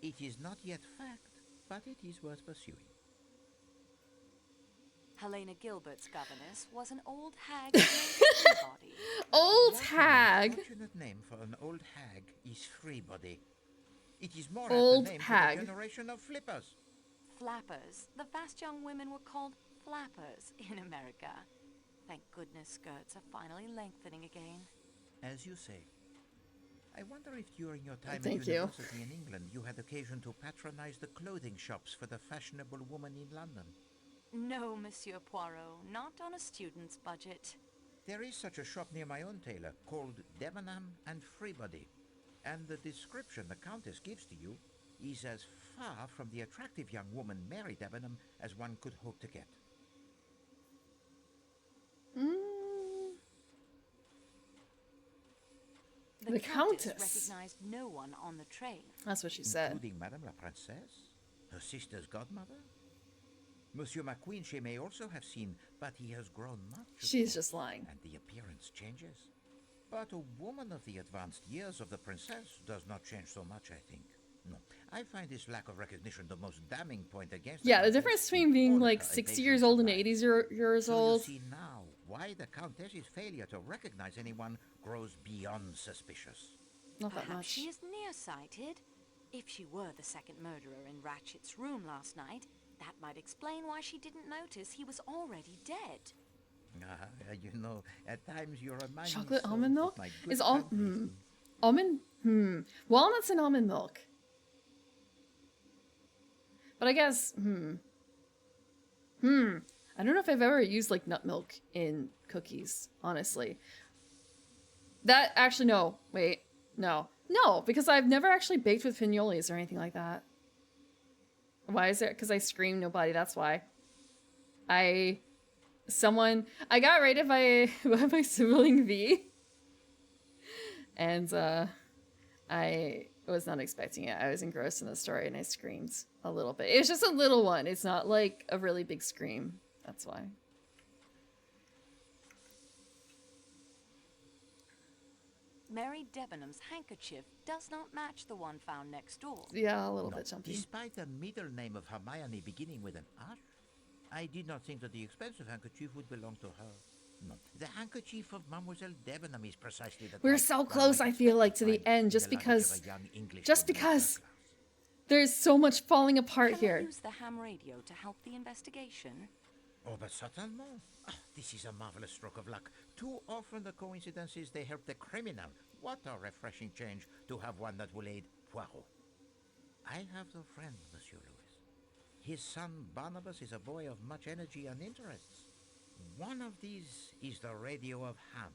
It is not yet fact, but it is worth pursuing. Helena Gilbert's governess was an old hag named Freebody. Old hag? The fortunate name for an old hag is Freebody. It is more Old apt a name hag. for the generation of flippers. Flappers. The fast young women were called flappers in America. Thank goodness skirts are finally lengthening again. As you say. I wonder if during your time Thank at you. university in England you had occasion to patronize the clothing shops for the fashionable woman in London. No, Monsieur Poirot, not on a student's budget. There is such a shop near my own tailor called Debenham and Freebody, and the description the Countess gives to you is as far from the attractive young woman Mary Debenham as one could hope to get. The Countess recognized no one on the train. That's what she said. Including Madame la Princesse, her sister's godmother. Monsieur McQueen she may also have seen, but he has grown much. She's just lying. And the appearance changes. But a woman of the advanced years of the princess does not change so much, I think. No, I find this lack of recognition the most damning point against. Yeah, the difference between being like 60 years old and 80 years old. So you see now why the Countess's failure to recognize anyone grows beyond suspicious. Not that Perhaps much. she is nearsighted. If she were the second murderer in Ratchet's room last night, that might explain why she didn't notice he was already dead. You know, at times you remind me Chocolate so almond of milk? my good Is all country. almond? Walnuts and almond milk. But I guess, I don't know if I've ever used like nut milk in cookies, honestly. That actually, no. Wait, no. No, because I've never actually baked with pinoles or anything like that. Why is it? Because I screamed nobody, that's why. I got raided by my sibling V. And I was not expecting it. I was engrossed in the story and I screamed a little bit. It was just a little one. It's not like a really big scream. That's why. Mary Debenham's handkerchief does not match the one found next door. Yeah, a little bit jumpy. Despite the middle name of Hermione beginning with an H, I did not think that the expensive handkerchief would belong to her. No, the handkerchief of Mademoiselle Debenham is precisely the We're type so one close, might I feel like, to the expect end, in just the luggage of because, a young English just woman of because her class. there's so much falling apart Can here. I use the ham radio to help the investigation? Oh, but certainement. Ah, this is a marvelous stroke of luck. Too often the coincidences, they help the criminal. What a refreshing change to have one that will aid Poirot. I have a friend, Monsieur Louis. His son Barnabas is a boy of much energy and interests. One of these is the radio of Ham,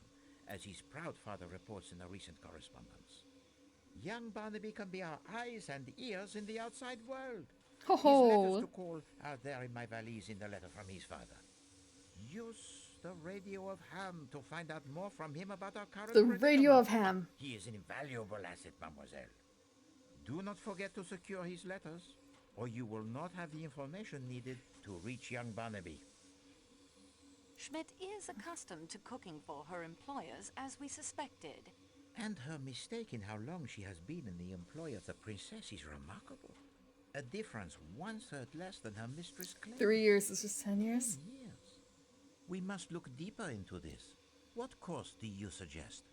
as his proud father reports in a recent correspondence. Young Barnaby can be our eyes and ears in the outside world. His letters to call are there in my valise in the letter from his father. Use the radio of Ham to find out more from him about our current The predicament. radio of Ham. He is an invaluable asset, mademoiselle. Do not forget to secure his letters, or you will not have the information needed to reach young Barnaby. Schmidt is accustomed to cooking for her employers, as we suspected. And her mistake in how long she has been in the employ of the princess is remarkable. A difference 1/3 less than her mistress claimed. 3 years, this is 10 years? 10 years. We must look deeper into this. What course do you suggest?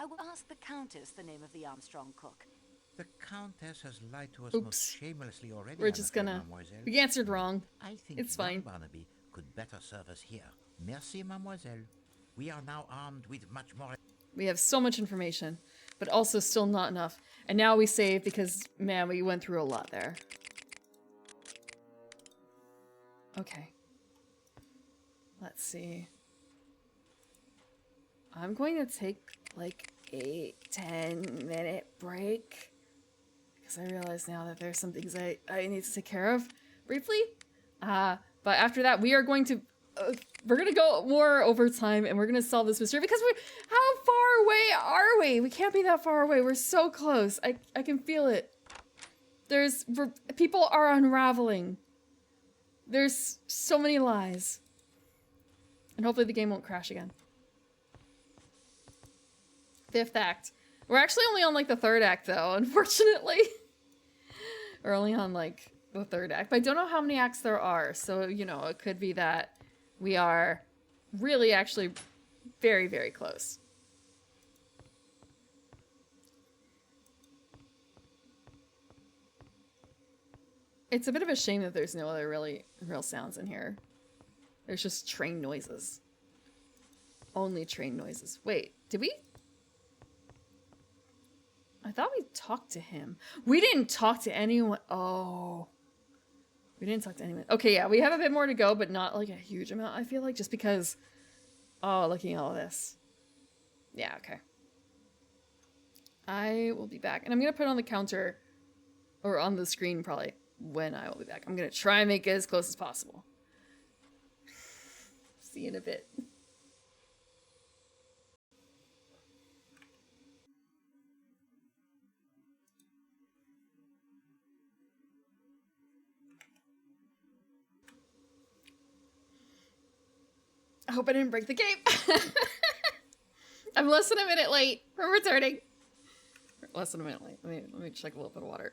I will ask the Countess the name of the Armstrong cook. The Countess has lied to us Oops. most shamelessly already. We're just gonna... mademoiselle. We answered wrong. I think It's young fine. Barnaby could better serve us here. Merci, mademoiselle. We are now armed with much more... We have so much information, but also still not enough. And now we save because, man, we went through a lot there. Okay. Let's see. I'm going to take like a 10-minute break because I realize now that there's some things I need to take care of briefly. But after that, we are going to we're gonna go more overtime and we're gonna solve this mystery because how far away are we? We can't be that far away. We're so close. I can feel it. People are unraveling. There's so many lies. And hopefully the game won't crash again. 5th act. We're actually only on like the 3rd act though, unfortunately. We're only on like the 3rd act. But I don't know how many acts there are. So, you know, it could be that we are really actually very, very close. It's a bit of a shame that there's no other real sounds in here. There's just train noises. Only train noises. Wait, did we? I thought we talked to him. We didn't talk to anyone. Oh. We didn't talk to anyone. Okay, yeah, we have a bit more to go, but not like a huge amount, I feel like, just because... Oh, looking at all this. Yeah, okay. I will be back. And I'm going to put on the counter, or on the screen probably, when I will be back. I'm going to try and make it as close as possible. See you in a bit. I hope I didn't break the game. I'm less than a minute late from returning. Less than a minute late. Let me check a little bit of water.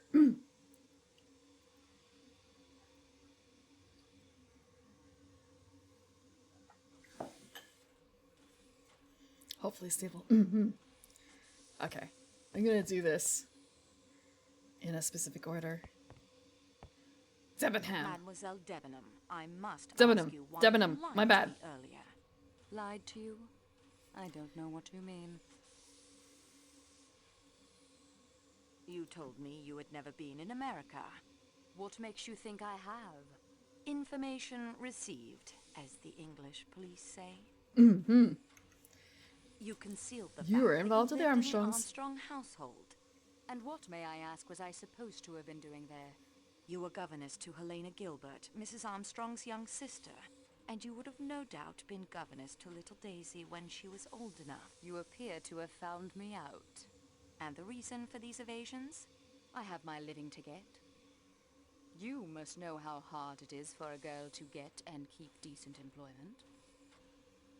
Hopefully stable. Okay. I'm gonna do this in a specific order. Debenham. Mademoiselle Debenham, I must Debenham. ask you why Debenham. you lied My to bad. me earlier. Lied to you? I don't know what you mean. You told me you had never been in America. What makes you think I have? Information received, as the English police say. Mm-hmm. You concealed the You fact were that involved you with the lived in the Armstrongs. Armstrong household. And what, may I ask, was I supposed to have been doing there? You were governess to Helena Gilbert, Mrs. Armstrong's young sister. And you would have no doubt been governess to little Daisy when she was old enough. You appear to have found me out. And the reason for these evasions? I have my living to get. You must know how hard it is for a girl to get and keep decent employment.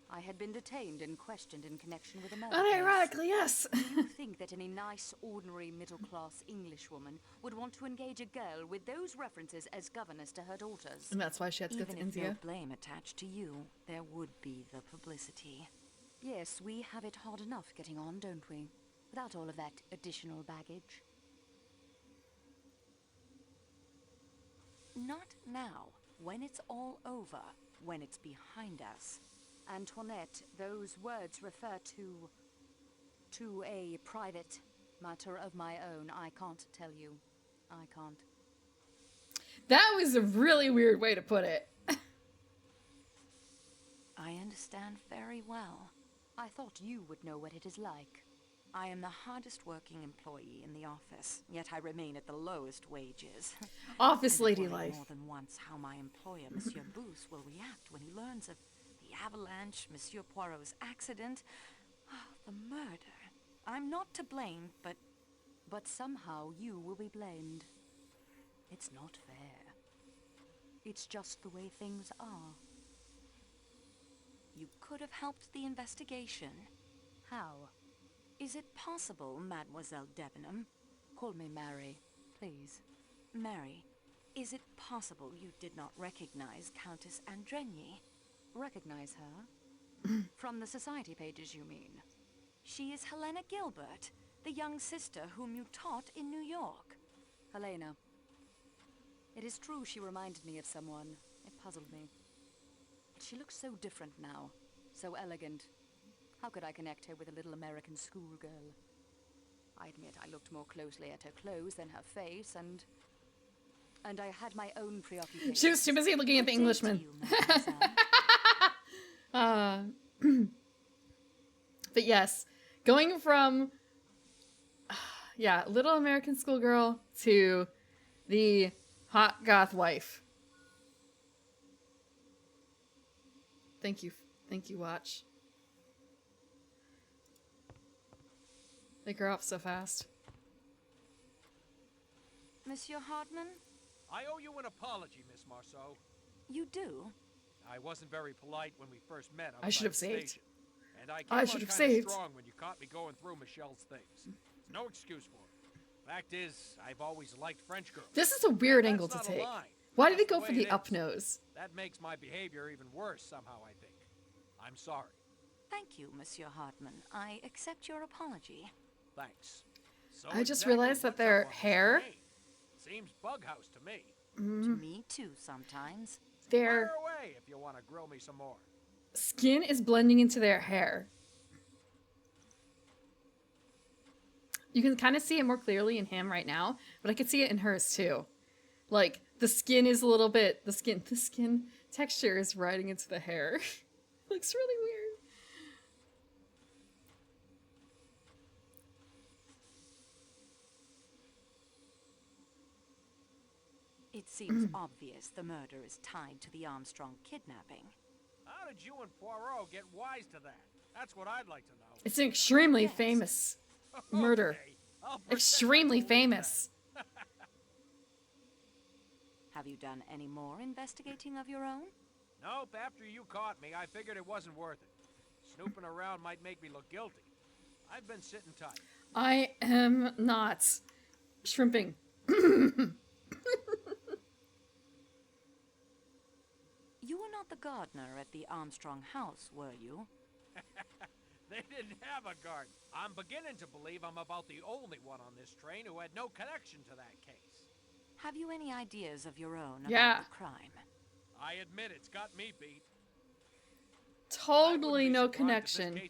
I had been detained and questioned in connection with a murder case. Unironically, yes. Do you think that any nice, ordinary, middle-class Englishwoman would want to engage a girl with those references as governess to her daughters? And that's why she had to go to Even if no India. blame attached to you, there would be the publicity. Yes, we have it hard enough getting on, don't we? Without all of that additional baggage. Not now, when it's all over, when it's behind us. Antoinette, those words refer to a private matter of my own. I can't tell you. I can't. That was a really weird way to put it. I understand very well. I thought you would know what it is like. I am the hardest working employee in the office, yet I remain at the lowest wages. Office And I've lady worried life. more than once how my employer, Monsieur Booth, will react when he learns of the avalanche, Monsieur Poirot's accident, the murder. I'm not to blame, but somehow you will be blamed. It's not fair. It's just the way things are. You could have helped the investigation. How? Is it possible, Mademoiselle Debenham? Call me Mary, please. Mary, is it possible you did not recognize Countess Andrenyi? Recognize her? From the society pages, you mean? She is Helena Gilbert, the young sister whom you taught in New York. Helena. It is true she reminded me of someone. It puzzled me. She looks so different now, so elegant. How could I connect her with a little American schoolgirl? I admit I looked more closely at her clothes than her face, and I had my own preoccupations. She was too busy looking at the Englishman. But yes, going from little American schoolgirl to the hot goth wife. Thank you, Watch. They grow up so fast. Monsieur Hartman? I owe you an apology, Miss Marceau. You do? I wasn't very polite when we first met. I should have outside the saved. station, and I I came should out have kinda saved. strong when you caught me going through Michelle's things. There's no excuse for it. Fact is, I've always liked French girls. This is a weird That's angle to not a take. lie. Why did That's it go the for way the it up is. nose? That makes my behavior even worse somehow, I think. I'm sorry. Thank you, Monsieur Hartman. I accept your apology. Thanks. So I just exactly realized that what's their up on this hair, train? Seems bughouse to me. To me too, sometimes. their Fire away if you want to grill me some more. skin is blending into their hair. You can kind of see it more clearly in him right now, but I could see it in hers too. Like the skin is a little bit, the skin texture is riding into the hair. Looks really weird. It seems obvious the murder is tied to the Armstrong kidnapping. How did you and Poirot get wise to that? That's what I'd like to know. It's an extremely famous murder. Okay, I'll pretend Extremely I believe famous. Have you done any more investigating of your own? Nope, after you caught me, I figured it wasn't worth it. Snooping around might make me look guilty. I've been sitting tight. I am not shrimping. You were not the gardener at the Armstrong house, were you? They didn't have a garden. I'm beginning to believe I'm about the only one on this train who had no connection to that case. Have you any ideas of your own Yeah. about the crime? I admit it's got me beat. Totally no connection.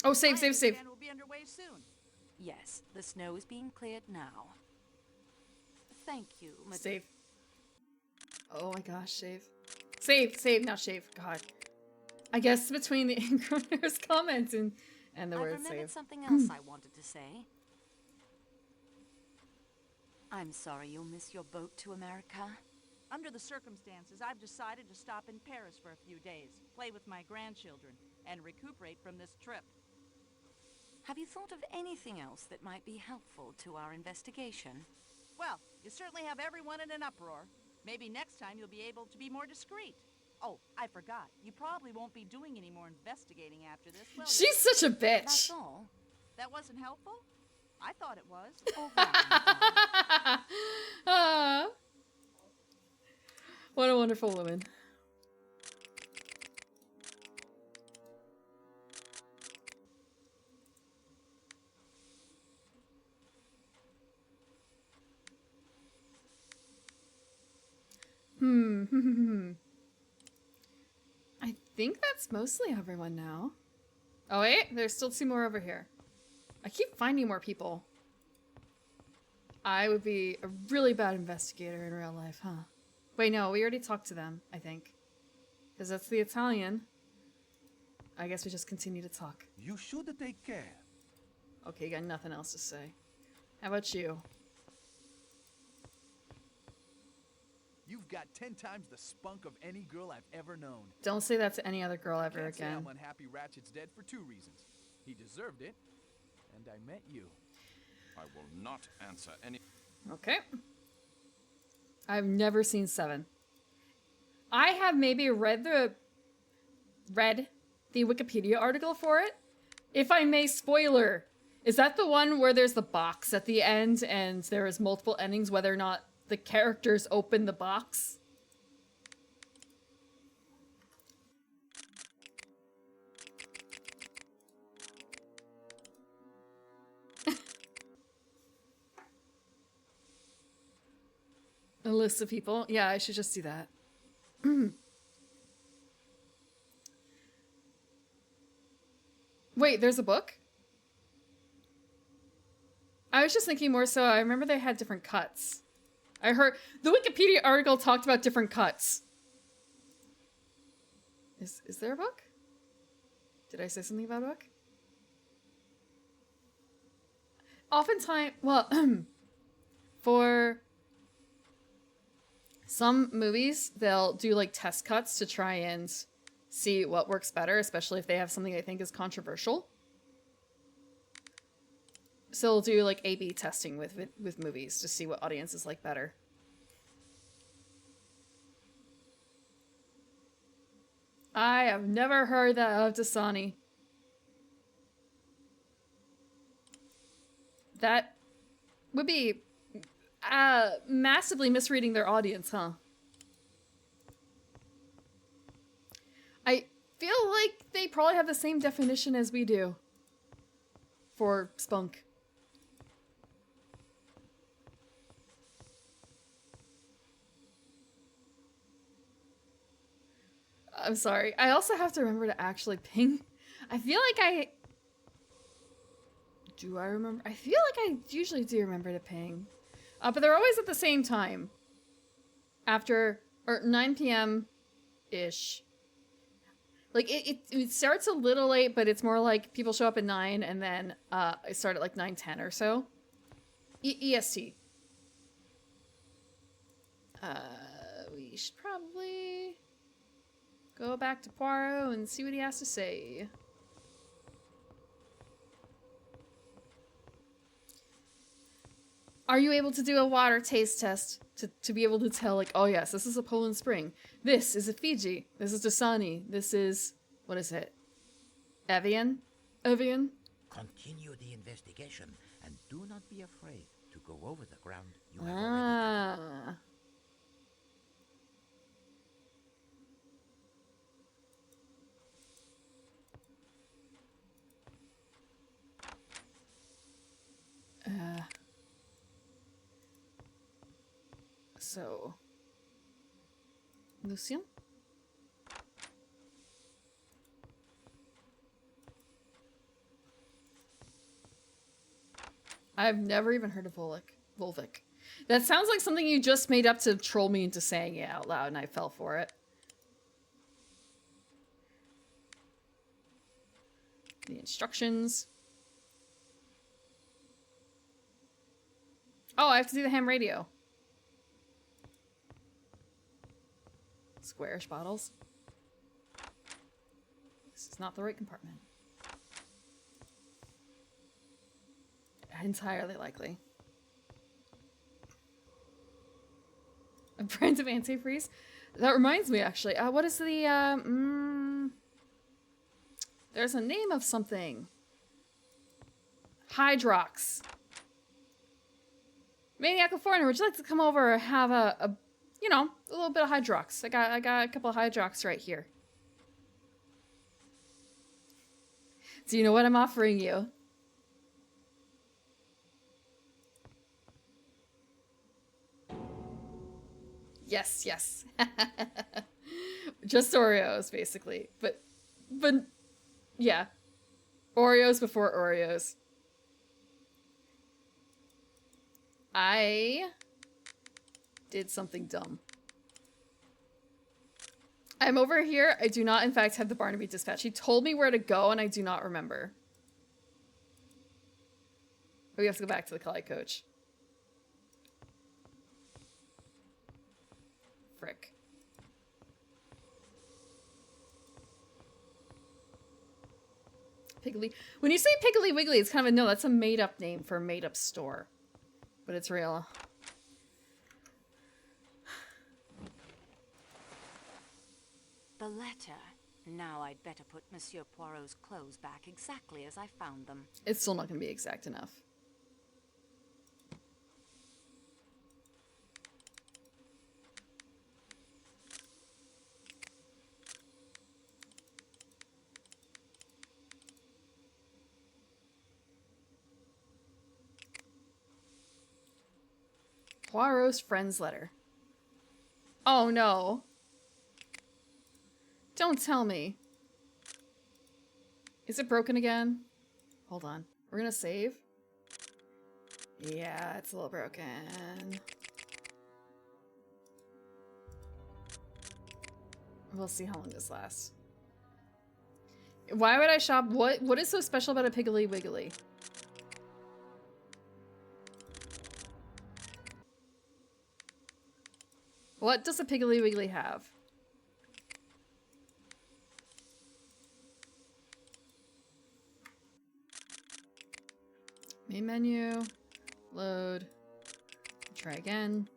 Oh, save. We'll be underway soon. Yes, the snow is being cleared now. Thank you, Madame. Save. Oh my gosh, save, now shave. God. I guess between the Ingroner's comments and the I word remembered save. something else I wanted to say. I'm sorry you'll miss your boat to America. Under the circumstances, I've decided to stop in Paris for a few days, play with my grandchildren, and recuperate from this trip. Have you thought of anything else that might be helpful to our investigation? Well, you certainly have everyone in an uproar. Maybe next time you'll be able to be more discreet. Oh, I forgot. You probably won't be doing any more investigating after this, will you? She's such a bitch. That's all. That wasn't helpful? I thought it was. Ah. What a wonderful woman. I think that's mostly everyone now. Oh wait, there's still 2 more over here. I keep finding more people. I would be a really bad investigator in real life, huh? Wait, no, we already talked to them, I think. Because that's the Italian. I guess we just continue to talk. You should take care. Okay, you got nothing else to say. How about you? You've got 10 times the spunk of any girl I've ever known. Don't say that to any other girl ever Can't say again. I'm unhappy Ratchet's dead for 2 reasons. He deserved it, and I met you. I will not answer any... Okay. I've never seen 7. I have maybe read the Wikipedia article for it. If I may, spoiler. Is that the one where there's the box at the end and there is multiple endings whether or not the characters open the box? A list of people? Yeah, I should just do that. Wait, there's a book? I was just thinking more so, I remember they had different cuts. I heard the Wikipedia article talked about different cuts. Is there a book? Did I say something about a book? Oftentimes, well, for some movies, they'll do like test cuts to try and see what works better, especially if they have something they think is controversial. So they'll do like A/B testing with movies to see what audiences like better. I have never heard that of Dasani. That would be massively misreading their audience, huh? I feel like they probably have the same definition as we do for spunk. I'm sorry. I also have to remember to actually ping. I feel like do I remember? I feel like I usually do remember to ping. But they're always at the same time. After, or 9 p.m.-ish. Like, it starts a little late, but it's more like people show up at 9, and then I start at like 9:10 or so. EST. We should probably go back to Poirot and see what he has to say. Are you able to do a water taste test to be able to tell, like, oh yes, this is a Poland Spring. This is a Fiji. This is Dasani. This is, what is it? Evian? Evian? Continue the investigation and do not be afraid to go over the ground you have already covered. So, Lucian? I've never even heard of Volvic. That sounds like something you just made up to troll me into saying it out loud, and I fell for it. The instructions. Oh, I have to do the ham radio. Squarish bottles. This is not the right compartment. Entirely likely. A brand of antifreeze? That reminds me, actually. What is the, there's a name of something. Hydrox. Maniacal Foreigner, would you like to come over and have a you know, a little bit of Hydrox? I got a couple of Hydrox right here. Do you know what I'm offering you? Yes, yes. Just Oreos, basically. But, yeah. Oreos before Oreos. I did something dumb. I'm over here. I do not, in fact, have the Barnaby dispatch. He told me where to go, and I do not remember. We have to go back to the Kali coach. Frick. Piggly. When you say Piggly Wiggly, it's kind of a no, that's a made-up name for a made-up store. But it's real. The letter. Now I'd better put Monsieur Poirot's clothes back exactly as I found them. It's still not going to be exact enough. Poirot's friend's letter. Oh no. Don't tell me. Is it broken again? Hold on. We're gonna save. Yeah, it's a little broken. We'll see how long this lasts. Why would I shop? What is so special about a Piggly Wiggly? What does a Piggly Wiggly have? Main menu. Load. Try again.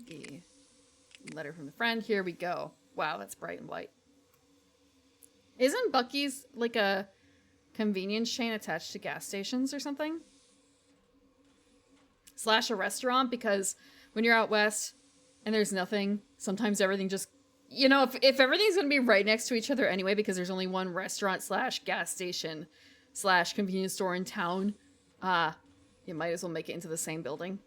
The letter from the friend. Here we go. Wow, that's bright and white. Isn't Bucky's like a convenience chain attached to gas stations or something? Slash a restaurant, because when you're out west and there's nothing, sometimes everything just, you know, if everything's going to be right next to each other anyway, because there's only one restaurant slash gas station slash convenience store in town, you might as well make it into the same building.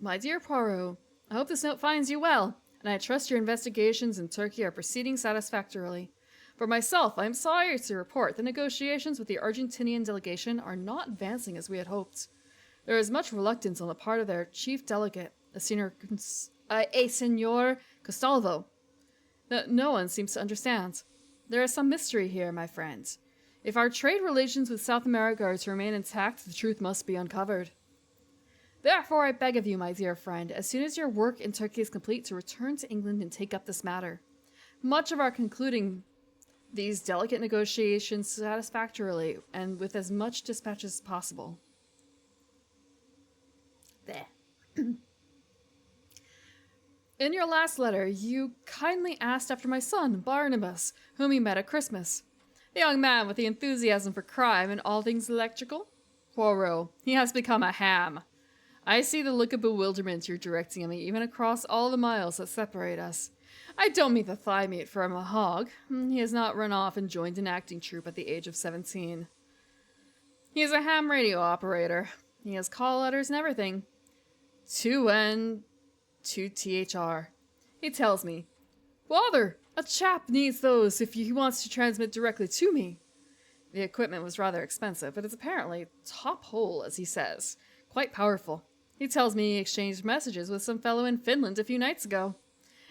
My dear Poirot, I hope this note finds you well, and I trust your investigations in Turkey are proceeding satisfactorily. For myself, I am sorry to report the negotiations with the Argentinian delegation are not advancing as we had hoped. There is much reluctance on the part of their chief delegate, a Senor Castalvo, that no one seems to understand. There is some mystery here, my friend. If our trade relations with South America are to remain intact, the truth must be uncovered. Therefore, I beg of you, my dear friend, as soon as your work in Turkey is complete, to return to England and take up this matter. Much of our concluding these delicate negotiations satisfactorily and with as much dispatch as possible. There. In your last letter, you kindly asked after my son, Barnabas, whom you met at Christmas. The young man with the enthusiasm for crime and all things electrical? Poirot, he has become a ham. I see the look of bewilderment you're directing at me, even across all the miles that separate us. I don't mean the thigh meat from a hog. He has not run off and joined an acting troupe at the age of 17. He is a ham radio operator. He has call letters and everything. 2N, 2THR. He tells me, "Father, a chap needs those if he wants to transmit directly to me." The equipment was rather expensive, but it's apparently top hole, as he says. Quite powerful. He tells me he exchanged messages with some fellow in Finland a few nights ago.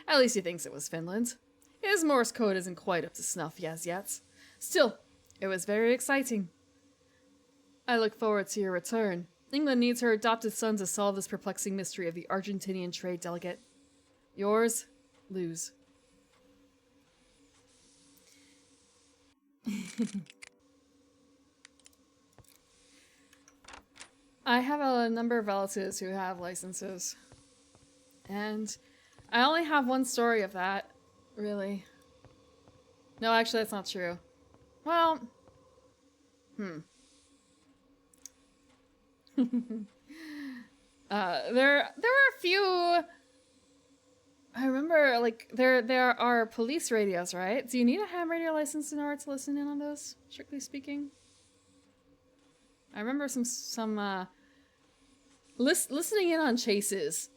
At least he thinks it was Finland. His Morse code isn't quite up to snuff as yet. Still, it was very exciting. I look forward to your return. England needs her adopted son to solve this perplexing mystery of the Argentinian trade delegate. Yours, Luz. I have a number of relatives who have licenses. And I only have one story of that, really. No, actually, that's not true. Well, there were a few. I remember, like, there are police radios, right? Do you need a ham radio license in order to listen in on those, strictly speaking? I remember some listening in on chases.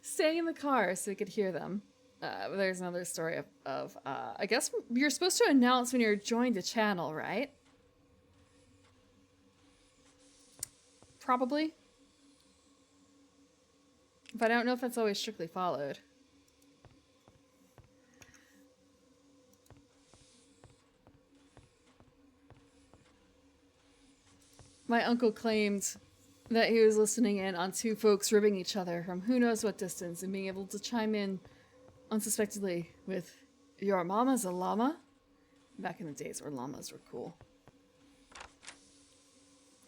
Staying in the car so we could hear them. There's another story of I guess you're supposed to announce when you're joined a channel, right? Probably. But I don't know if that's always strictly followed. My uncle claimed that he was listening in on two folks ribbing each other from who knows what distance and being able to chime in unsuspectedly with, "Your mama's a llama?" Back in the days where llamas were cool.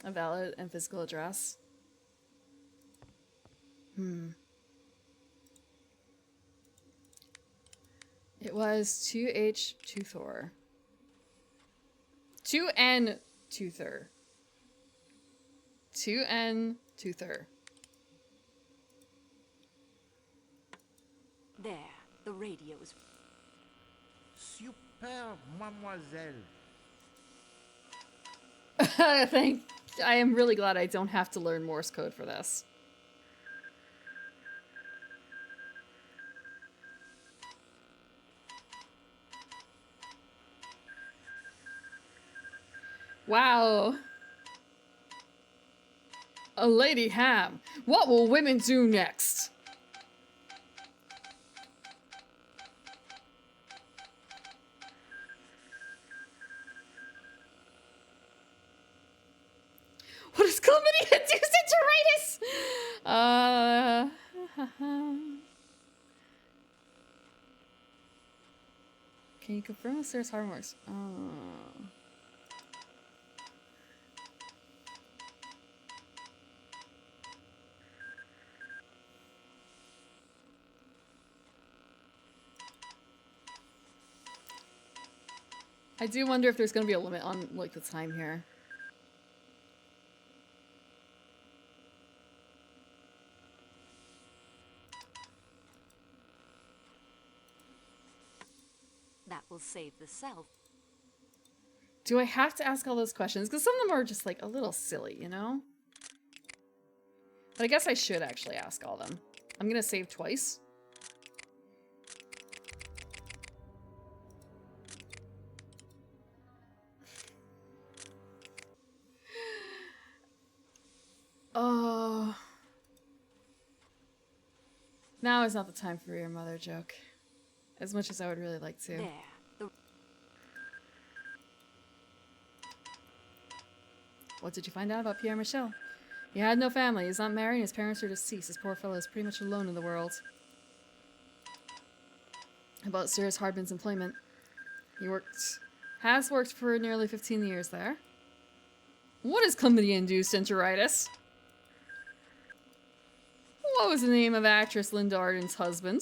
A valid and physical address. It was 2H Tuthor. 2N Tuthor. 2N Tuthor. There, the radio is... Superb, mademoiselle. I am really glad I don't have to learn Morse code for this. Wow. A lady ham. What will women do next? What is chlamydia-induced enteritis? Can you confirm if there's harmless? I do wonder if there's going to be a limit on, like, the time here. That will save the self. Do I have to ask all those questions? Because some of them are just, like, a little silly, you know? But I guess I should actually ask all of them. I'm going to save twice. Oh. Now is not the time for your mother joke. As much as I would really like to. There. What did you find out about Pierre Michel? He had no family. He's not married. His parents are deceased. This poor fellow is pretty much alone in the world. About Sirius Hardman's employment. He has worked for nearly 15 years there. What is chlamydia-induced enteritis? What was the name of actress Linda Arden's husband?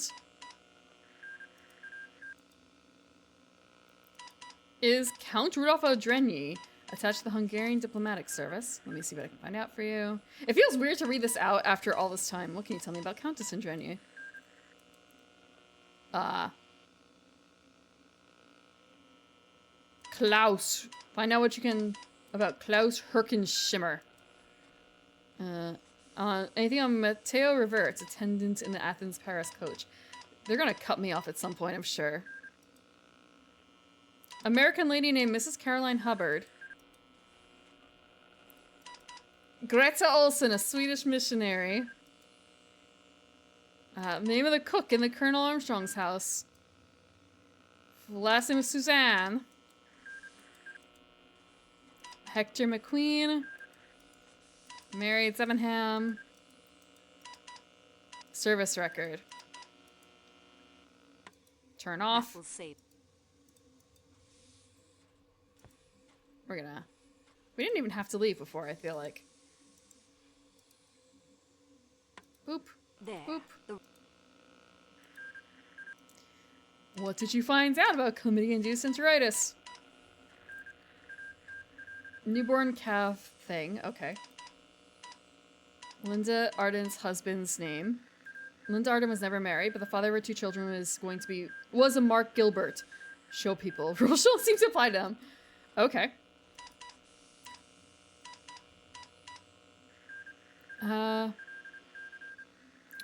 Is Count Rudolf Odrenyi attached to the Hungarian diplomatic service? Let me see what I can find out for you. It feels weird to read this out after all this time. What can you tell me about Countess Odrenyi? Klaus. Find out what you can about Klaus Herkenschimmer. Anything on Matteo Revert's attendant in the Athens-Paris coach. They're gonna cut me off at some point, I'm sure. American lady named Mrs. Caroline Hubbard. Greta Olsen, a Swedish missionary. Name of the cook in the Colonel Armstrong's house. Last name was Suzanne. Hector McQueen. Married Sevenham. Service record. Turn off. We're gonna... We didn't even have to leave before, I feel like. Boop. There. Boop. What did you find out about chlamydia-induced enteritis? Newborn calf thing. Okay. Linda Arden's husband's name. Linda Arden was never married, but the father of her 2 children was a Mark Gilbert. Show people. Rules don't seem to apply to him. Okay.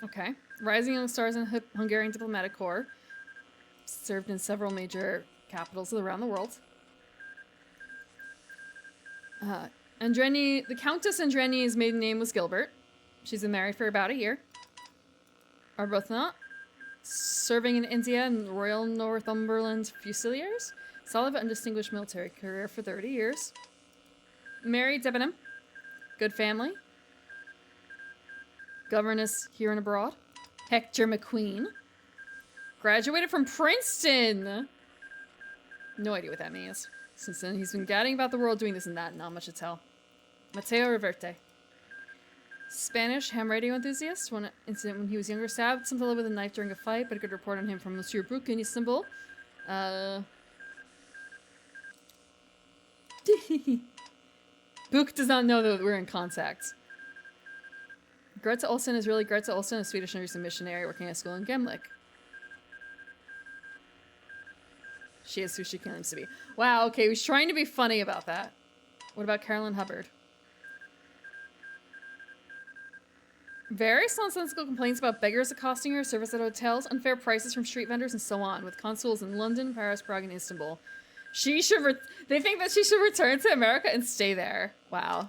Okay. Rising young stars in the Hungarian diplomatic corps. Served in several major capitals around the world. The Countess Andreni's maiden name was Gilbert. She's been married for about a year. Arbuthnot. Serving in India in the Royal Northumberland Fusiliers. Solid but undistinguished military career for 30 years. Married Debenham. Good family. Governess here and abroad. Hector McQueen. Graduated from Princeton! No idea what that means. Since then, he's been gadding about the world doing this and that, not much to tell. Matteo Reverte. Spanish ham radio enthusiast. One incident when he was younger, stabbed some fellow with a knife during a fight, but a good report on him from Monsieur Brook in Istanbul. Book does not know that we're in contact. Greta Olsen is really Greta Olsen, a Swedish and recent missionary working at school in Gemlik. She is who she claims to be. Wow, okay, he was trying to be funny about that. What about Carolyn Hubbard? Various nonsensical complaints about beggars accosting her, service at hotels, unfair prices from street vendors, and so on, with consuls in London, Paris, Prague, and Istanbul. They think that she should return to America and stay there. Wow.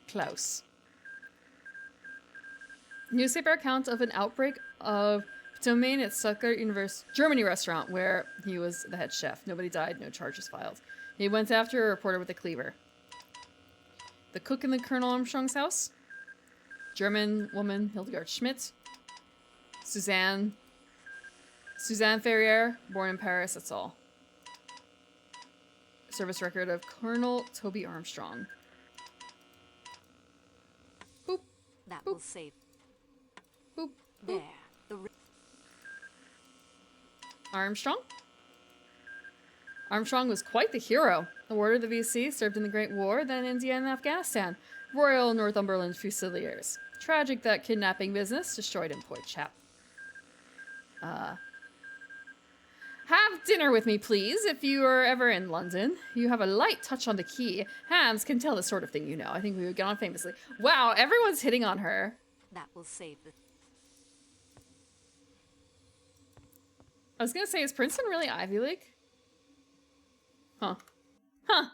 Klaus. Newspaper account of an outbreak of domain at Stuttgart Germany restaurant where he was the head chef. Nobody died, no charges filed. He went after a reporter with a cleaver. The cook in the Colonel Armstrong's house. German woman Hildegard Schmidt. Suzanne Ferrier, born in Paris, that's all. Service record of Colonel Toby Armstrong. Boop. That Boop. will save. Boop. There. Armstrong? Armstrong was quite the hero. Awarded the VC, served in the Great War, then India and Afghanistan. Royal Northumberland Fusiliers. Tragic that kidnapping business. Destroyed him, poor chap. Have dinner with me, please, if you are ever in London. You have a light touch on the key. Hans can tell the sort of thing you know. I think we would get on famously. Wow, everyone's hitting on her. That will save the... I was gonna say, is Princeton really Ivy League? Huh. Huh.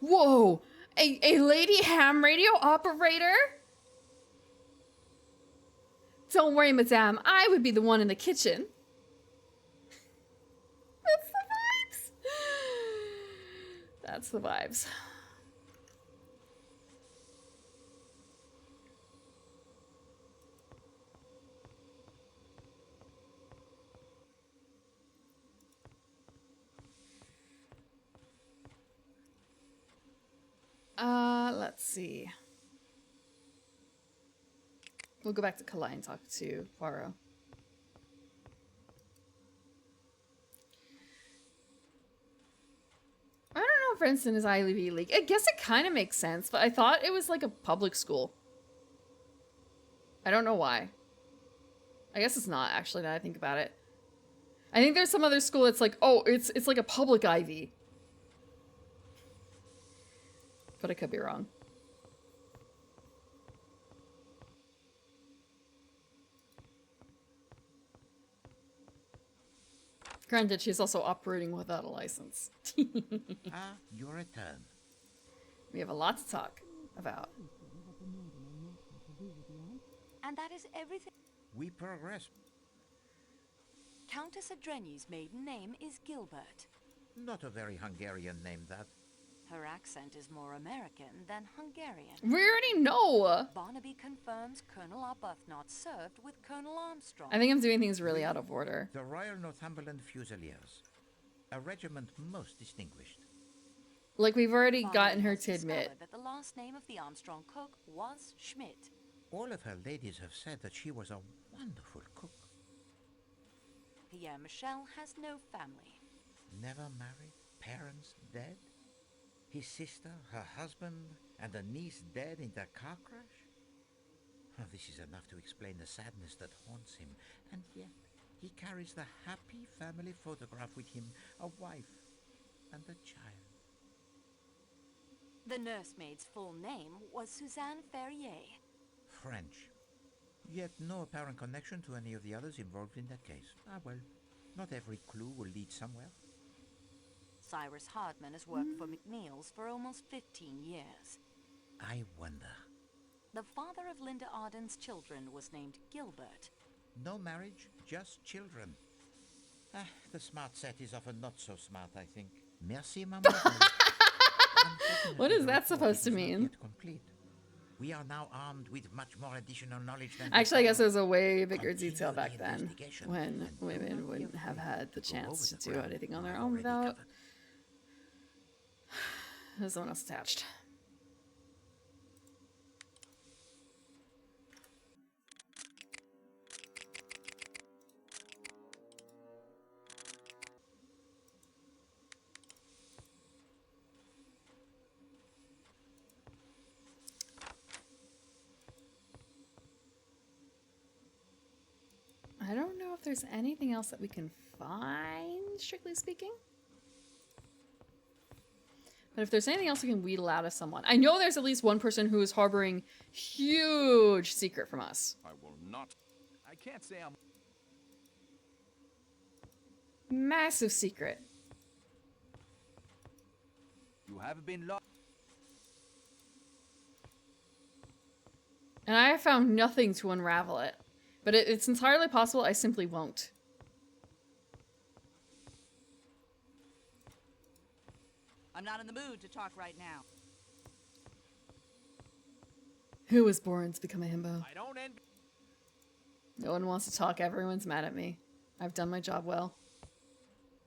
Whoa! A lady ham radio operator? Don't worry, madame. I would be the one in the kitchen. That's the vibes. Let's see. We'll go back to Kalai and talk to Poirot. I don't know if Princeton is Ivy League. I guess it kind of makes sense, but I thought it was like a public school. I don't know why. I guess it's not, actually, now I think about it. I think there's some other school that's like, oh, it's like a public Ivy. But I could be wrong. Granted, she's also operating without a license. Your return. We have a lot to talk about. And that is everything. We progress. Countess Adreni's maiden name is Gilbert. Not a very Hungarian name, that. Her accent is more American than Hungarian. We already know! Barnaby confirms Colonel Arbuthnot served with Colonel Armstrong. I think I'm doing things really out of order. The Royal Northumberland Fusiliers. A regiment most distinguished. Like, we've already Barnaby gotten her has to admit. discovered that the last name of the Armstrong cook was Schmidt. All of her ladies have said that she was a wonderful cook. Pierre Michel has no family. Never married, parents dead. His sister, her husband, and a niece dead in their car crash? Oh, this is enough to explain the sadness that haunts him. And yet, he carries the happy family photograph with him, a wife and a child. The nursemaid's full name was Suzanne Ferrier. French. Yet no apparent connection to any of the others involved in that case. Ah, well, not every clue will lead somewhere. Cyrus Hardman has worked for McNeil's for almost 15 years. I wonder. The father of Linda Arden's children was named Gilbert. No marriage, just children. Ah, the smart set is often not so smart, I think. Merci, mademoiselle. What is that supposed to mean? Complete. We are now armed with much more additional knowledge than Actually, I guess there's a way bigger detail back then, when women wouldn't have had the chance to do anything on their own without someone else attached. I don't know if there's anything else that we can find, strictly speaking. But if there's anything else we can wheedle out of someone. I know there's at least one person who is harboring huge secret from us. I will not. I can't say I'm... Massive secret. You have been lost. And I have found nothing to unravel it. But it's entirely possible I simply won't. I'm not in the mood to talk right now. Who was born to become a himbo? I don't envy. No one wants to talk. Everyone's mad at me. I've done my job well.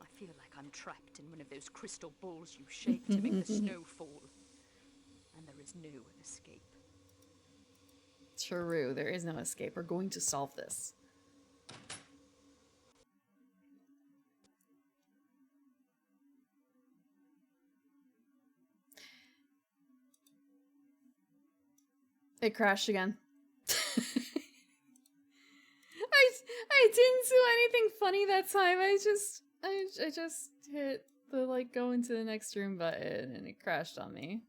I feel like I'm trapped in one of those crystal balls you shake to make the snow fall. And there is no escape. True, there is no escape. We're going to solve this. It crashed again. I didn't do anything funny that time. I just hit the like go into the next room button and it crashed on me.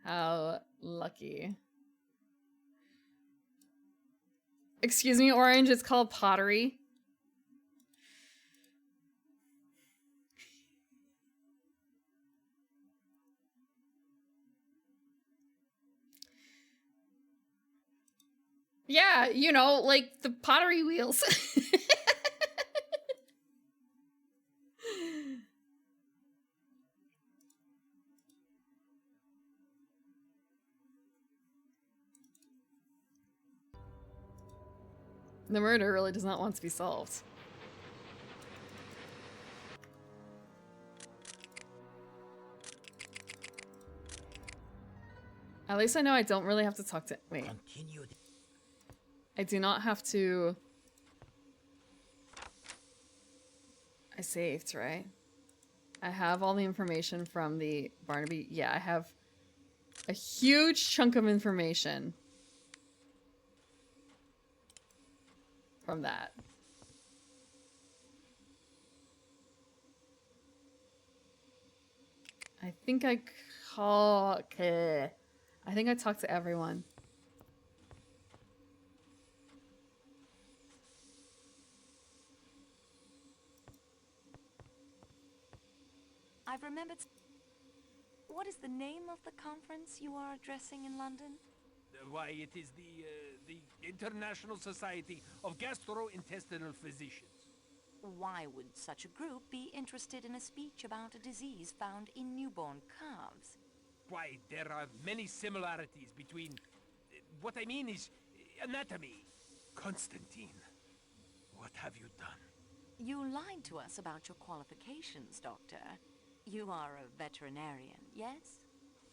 How lucky. Excuse me, Orange, it's called pottery. Yeah, you know, like the pottery wheels. The murder really does not want to be solved. At least I know I don't really have to talk to... Wait. I do not have to... I saved, right? I have all the information from the Barnaby... Yeah, I have a huge chunk of information from that. I think I think I talked to everyone. I've remembered... What is the name of the conference you are addressing in London? Why, it is the International Society of Gastrointestinal Physicians. Why would such a group be interested in a speech about a disease found in newborn calves? Why, there are many similarities between... what I mean is anatomy. Constantine, what have you done? You lied to us about your qualifications, Doctor. You are a veterinarian, yes?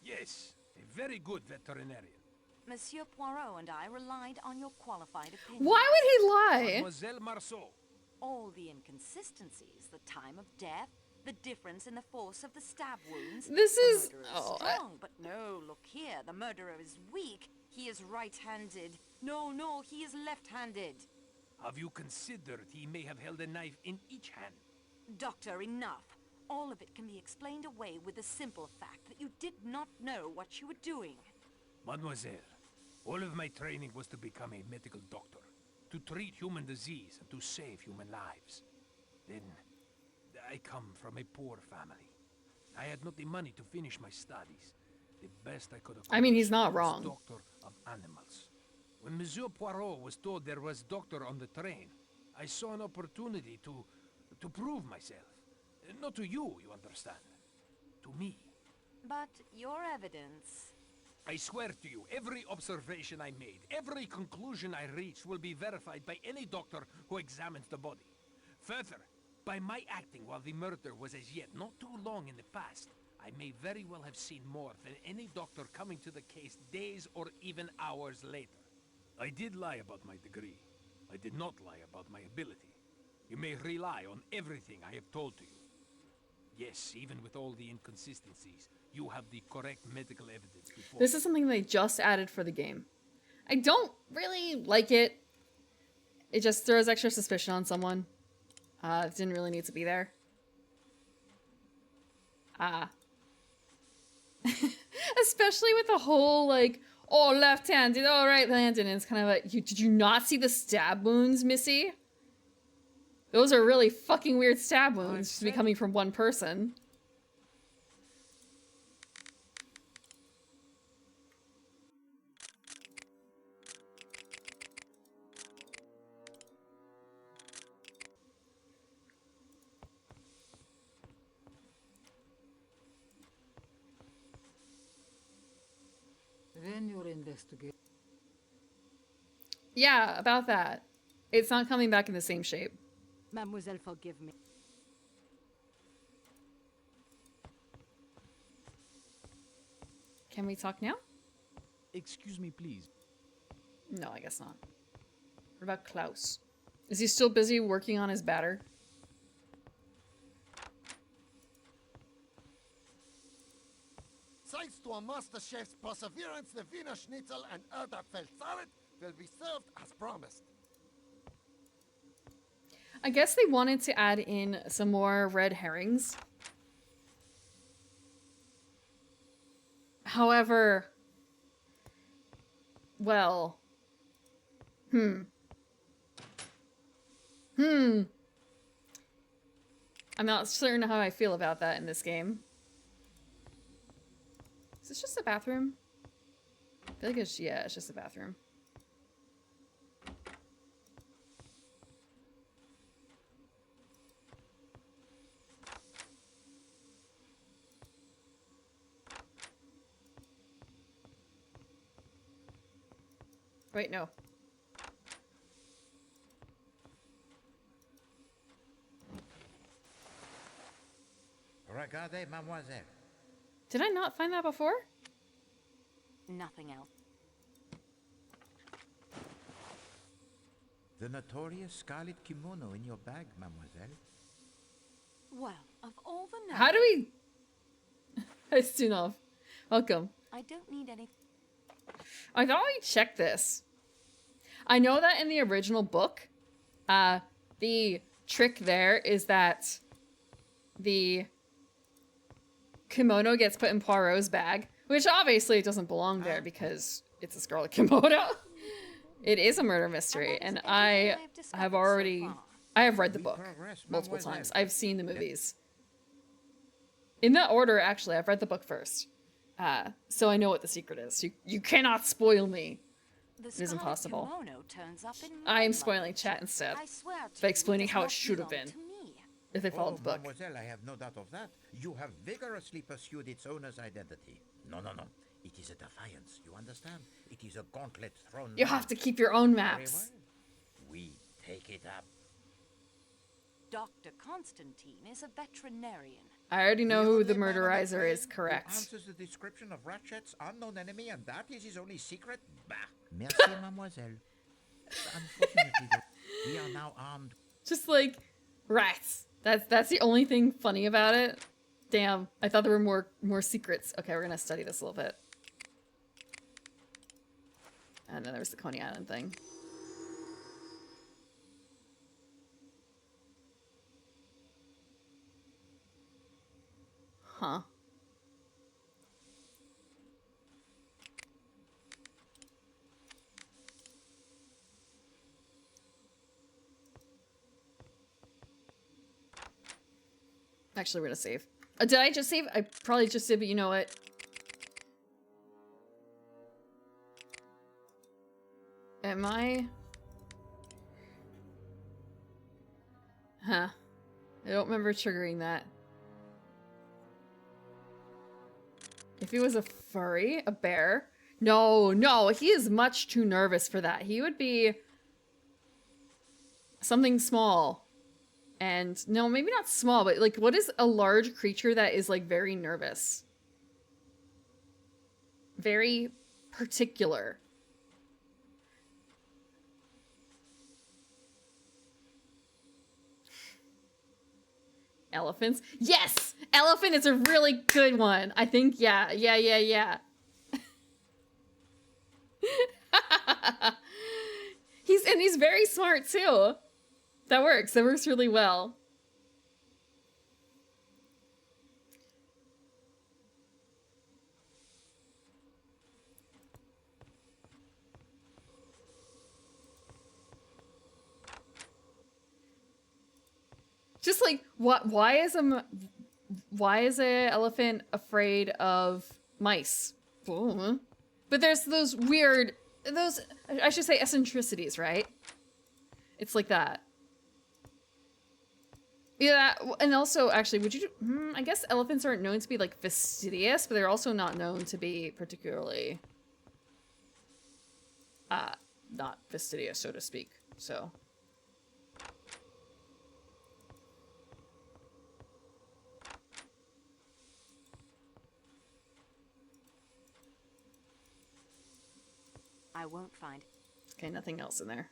Yes, a very good veterinarian. Monsieur Poirot and I relied on your qualified opinion. Why would he lie? Mademoiselle Marceau. All the inconsistencies, the time of death, the difference in the force of the stab wounds. This is... The murderer is strong, but no, look here. The murderer is weak. He is right-handed. No, he is left-handed. Have you considered he may have held a knife in each hand? Doctor, enough. All of it can be explained away with the simple fact that you did not know what you were doing. Mademoiselle, all of my training was to become a medical doctor, to treat human disease and to save human lives. Then, I come from a poor family. I had not the money to finish my studies. The best I could accomplish. I mean, he's not was wrong. Doctor of animals. When Monsieur Poirot was told there was doctor on the train, I saw an opportunity to prove myself. Not to you, you understand. To me. But your evidence... I swear to you, every observation I made, every conclusion I reached will be verified by any doctor who examines the body. Further, by my acting while the murder was as yet not too long in the past, I may very well have seen more than any doctor coming to the case days or even hours later. I did lie about my degree. I did not lie about my ability. You may rely on everything I have told to you. Yes, even with all the inconsistencies, you have the correct medical evidence before. This is something they just added for the game. I don't really like it. It just throws extra suspicion on someone. It didn't really need to be there. Especially with the whole, like, oh, left-handed, oh, right-handed, and it's kind of like, did you not see the stab wounds, Missy? Those are really fucking weird stab wounds to be coming from one person. Then you're investigating. Yeah, about that. It's not coming back in the same shape. Mademoiselle, forgive me. Can we talk now? Excuse me, please. No, I guess not. What about Klaus? Is he still busy working on his batter? Thanks to a master chef's perseverance, the Wiener Schnitzel and Erdäpfel salad will be served as promised. I guess they wanted to add in some more red herrings. However, well, I'm not certain how I feel about that in this game. Is this just a bathroom? I feel like it's, yeah, it's just a bathroom. Wait, no. Regardez, mademoiselle. Did I not find that before? Nothing else. The notorious scarlet kimono in your bag, mademoiselle. Well, of all the nerve. How do we... Hi, Stunov. Welcome. I don't need any... I thought we checked this. I know that in the original book, the trick there is that the kimono gets put in Poirot's bag, which obviously doesn't belong there because it's a scarlet kimono. It is a murder mystery, and I have read the book multiple times. I've seen the movies. In that order, actually, I've read the book first. So I know what the secret is. You cannot spoil me. It is impossible. I am spoiling chat instead by explaining how it should have been if they followed the book. Mademoiselle, I have no doubt of that. You have vigorously pursued its owner's identity. No. It is a defiance, you understand? It is a gauntlet thrown. You have to keep your own maps. We take it up. Dr. Constantine is a veterinarian. I already know who the murderizer is, Who correct. answers the description of Ratchet's unknown enemy, and that is his only secret? Bah. Merci, mademoiselle. Unfortunately, we are now armed. Just like rats. That's the only thing funny about it. Damn, I thought there were more secrets. Okay, we're gonna study this a little bit. And then there's the Coney Island thing. Huh. Actually, we're gonna save. Did I just save? I probably just did, but you know what? Am I? Huh. I don't remember triggering that. If he was a furry, a bear? No, he is much too nervous for that. He would be something small. And no, maybe not small, but like, what is a large creature that is like very nervous? Very particular. Elephants? Yes! Elephant is a really good one. I think, yeah. He's very smart too. That works really well. Just like, why is a elephant afraid of mice? But there's those I should say eccentricities, right? It's like that. Yeah, and also, actually, I guess elephants aren't known to be, like, fastidious, but they're also not known to be particularly, not fastidious, so to speak, so. I won't find. Okay, nothing else in there.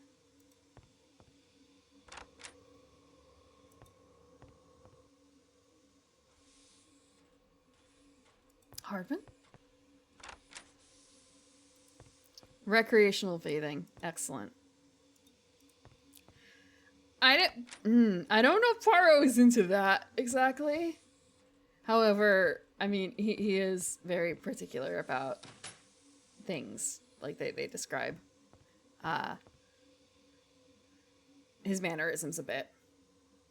Hardman? Recreational bathing. Excellent. I don't know if Poirot is into that exactly. However, I mean, he is very particular about things like they describe. His mannerisms a bit.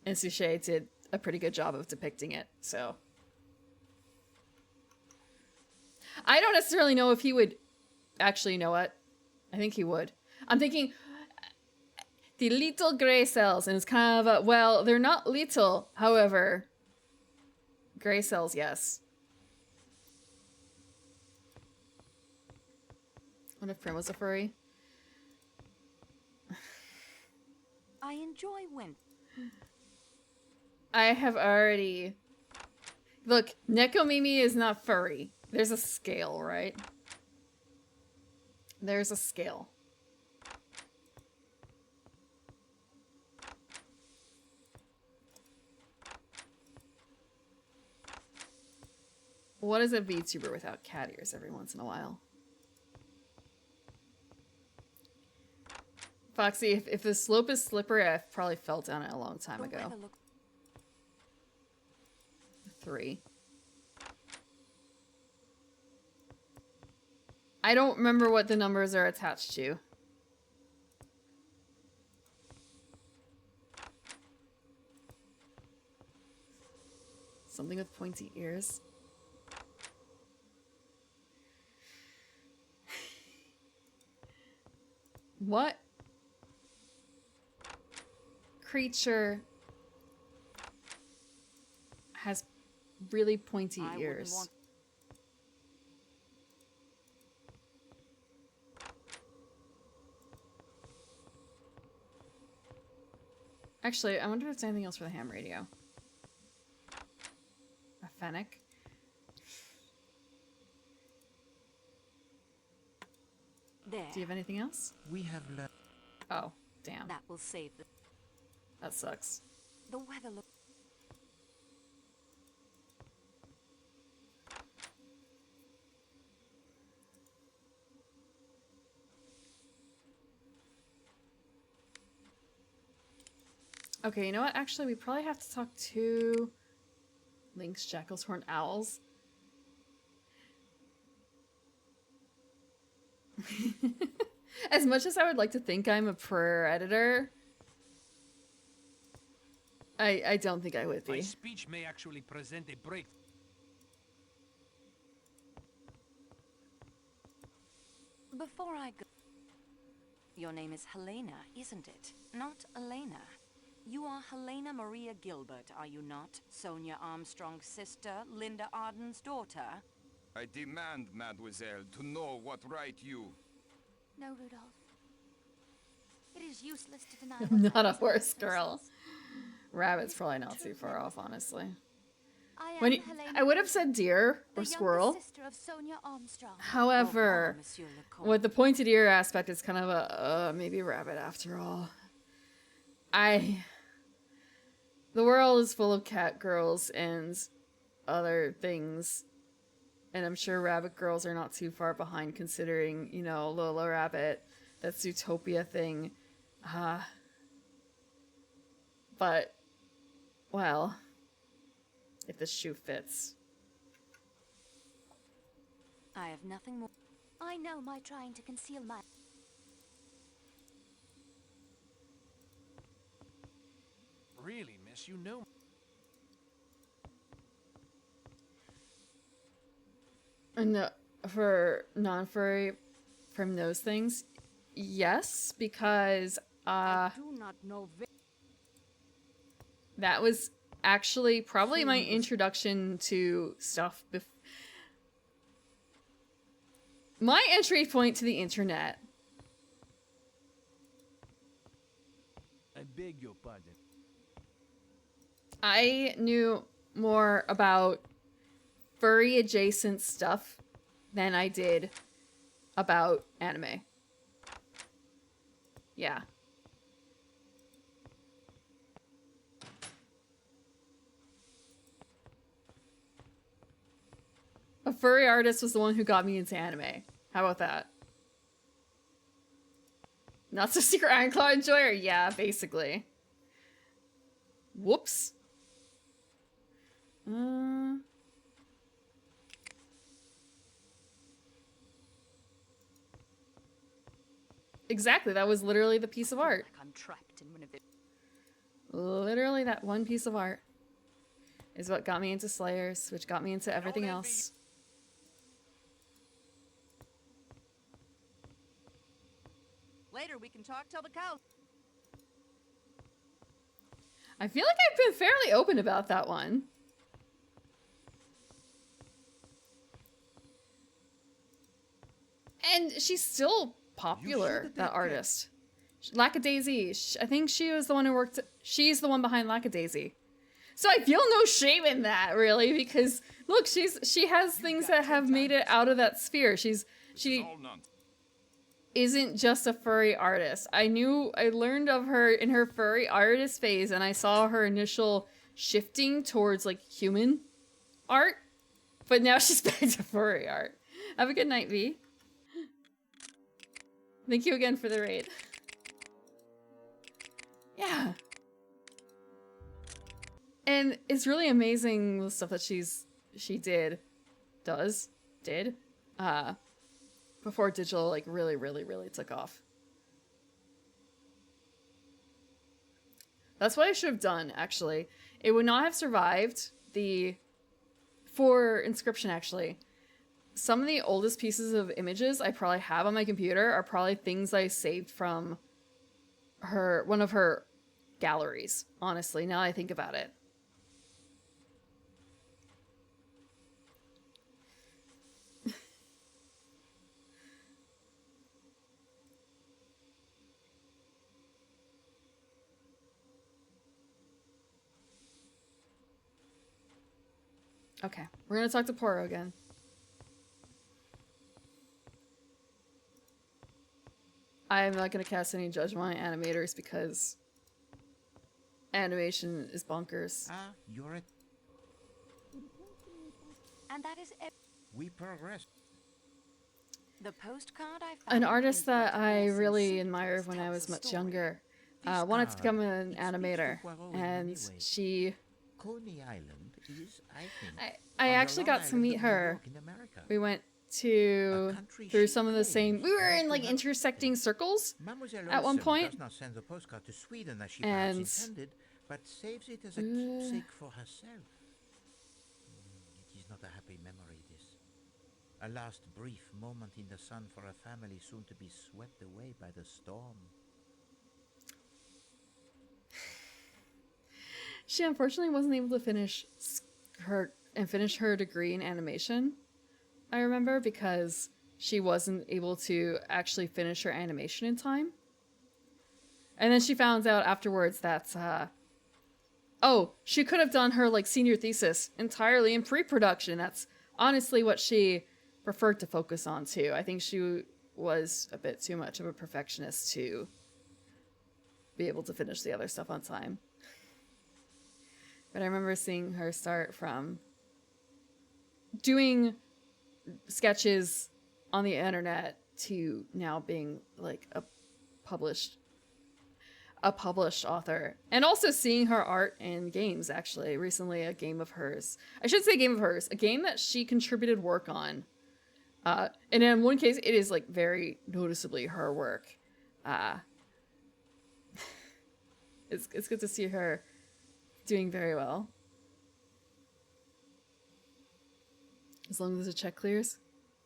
And Suchet did a pretty good job of depicting it, so. I don't necessarily know if he would actually, you know what? I think he would. I'm thinking the little gray cells, and it's kind of well, they're not little, however. Gray cells, yes. What if Prim was a furry? I enjoy winter. I have already... Look, Nekomimi is not furry. There's a scale, right? There's a scale. What is a VTuber without cat ears every once in a while? Foxy, if the slope is slippery, I probably fell down it a long time ago. 3. I don't remember what the numbers are attached to. Something with pointy ears. What creature has really pointy ears? Actually, I wonder if there's anything else for the ham radio. A fennec. There. Do you have anything else? We have learned. Oh, damn. That will save the... That sucks. The weather look... Okay, you know what? Actually, we probably have to talk to Lynx, Jackals, Horned Owls. As much as I would like to think I'm a editor, I don't think I would My be. speech may actually present a break. Before I go... Your name is Helena, isn't it? Not Elena. You are Helena Maria Gilbert, are you not? Sonia Armstrong's sister, Linda Arden's daughter? I demand, mademoiselle, to know what right you... No, Rudolph. It is useless to deny. I'm not a horse girl. Rabbit's probably not too far off, honestly. When you, I would have said deer or squirrel. Sister of Sonia Armstrong. However, with the pointed ear aspect, it's kind of a maybe rabbit after all. The world is full of cat girls and other things, and I'm sure rabbit girls are not too far behind considering, you know, Lola Rabbit, that Zootopia thing. But, well, if the shoe fits. I have nothing more. I know my trying to conceal my... Really, miss, you know. No, for non-furry from those things, yes, because I do not know. That was actually probably my introduction to stuff. My entry point to the internet. I beg your pardon. I knew more about furry adjacent stuff than I did about anime. Yeah. A furry artist was the one who got me into anime. How about that? Not so secret Ironclaw enjoyer? Yeah, basically. Whoops. Exactly, that was literally the piece of art. Like I'm trapped in one of it. Literally that one piece of art is what got me into Slayers, which got me into everything else. Later we can talk till the cows. I feel like I've been fairly open about that one. And she's still popular, that artist. Lackadaisy. I think she was the one who worked... She's the one behind Lackadaisy. So I feel no shame in that, really, because look, she has things that have made it out of that sphere. She isn't just a furry artist. I learned of her in her furry artist phase, and I saw her initial shifting towards like human art, but now she's back to furry art. Have a good night, V. Thank you again for the raid. Yeah. And it's really amazing the stuff that did before digital like really took off. That's what I should have done, actually. It would not have survived for Inscription, actually. Some of the oldest pieces of images I probably have on my computer are probably things I saved from one of her galleries, honestly, now that I think about it. Okay, we're gonna talk to Poro again. I'm not gonna cast any judgment on animators because animation is bonkers. Ah, you're it. And that is it. We progress. The postcard I found. An artist that I really admired when I was much younger wanted to become an animator, and she. Coney Island is, I think. I actually got to meet her. We went through some of the same. We were in like intersecting circles at one point. Does not send the postcard to Sweden as she and perhaps intended, but saves it as a keepsake for herself. It is not a happy memory, this. A last brief moment in the sun for a family soon to be swept away by the storm. She unfortunately wasn't able to finish her degree in animation. I remember, because she wasn't able to actually finish her animation in time. And then she found out afterwards that she could have done her like senior thesis entirely in pre-production. That's honestly what she preferred to focus on too. I think she was a bit too much of a perfectionist to be able to finish the other stuff on time. But I remember seeing her start from doing sketches on the internet to now being like a published author. And also seeing her art in games, actually. Recently, a game of hers. I should say game of hers. A game that she contributed work on. And in one case, it is like very noticeably her work. It's good to see her doing very well. As long as the check clears.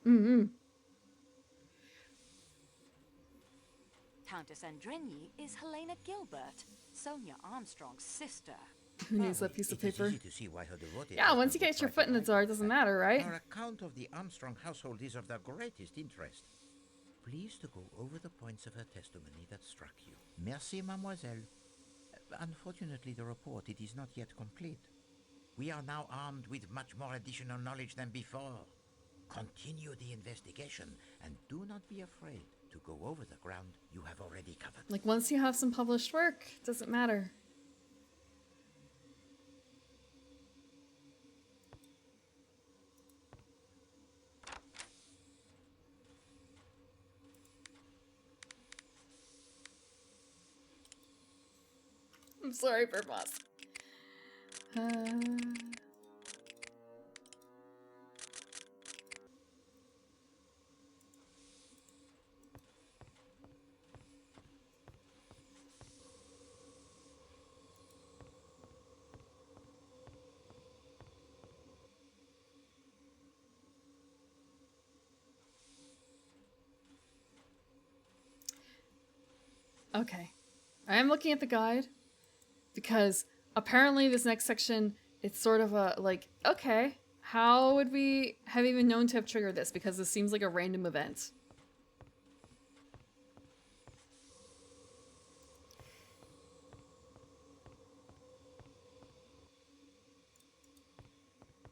Countess Andrenyi is Helena Gilbert, Sonia Armstrong's sister. Who needs that piece of paper? Easy to see why her devotee Yeah, once you get your foot in the door, it doesn't matter, right? Her account of the Armstrong household is of the greatest interest. Please to go over the points of her testimony that struck you. Merci, mademoiselle. Unfortunately, the report, it is not yet complete. We are now armed with much more additional knowledge than before. Continue the investigation, and do not be afraid to go over the ground you have already covered. Like, once you have some published work, it doesn't matter. I'm sorry, Bird Boss. Okay. I am looking at the guide because apparently this next section, it's sort of a like, okay, how would we have even known to have triggered this? Because this seems like a random event.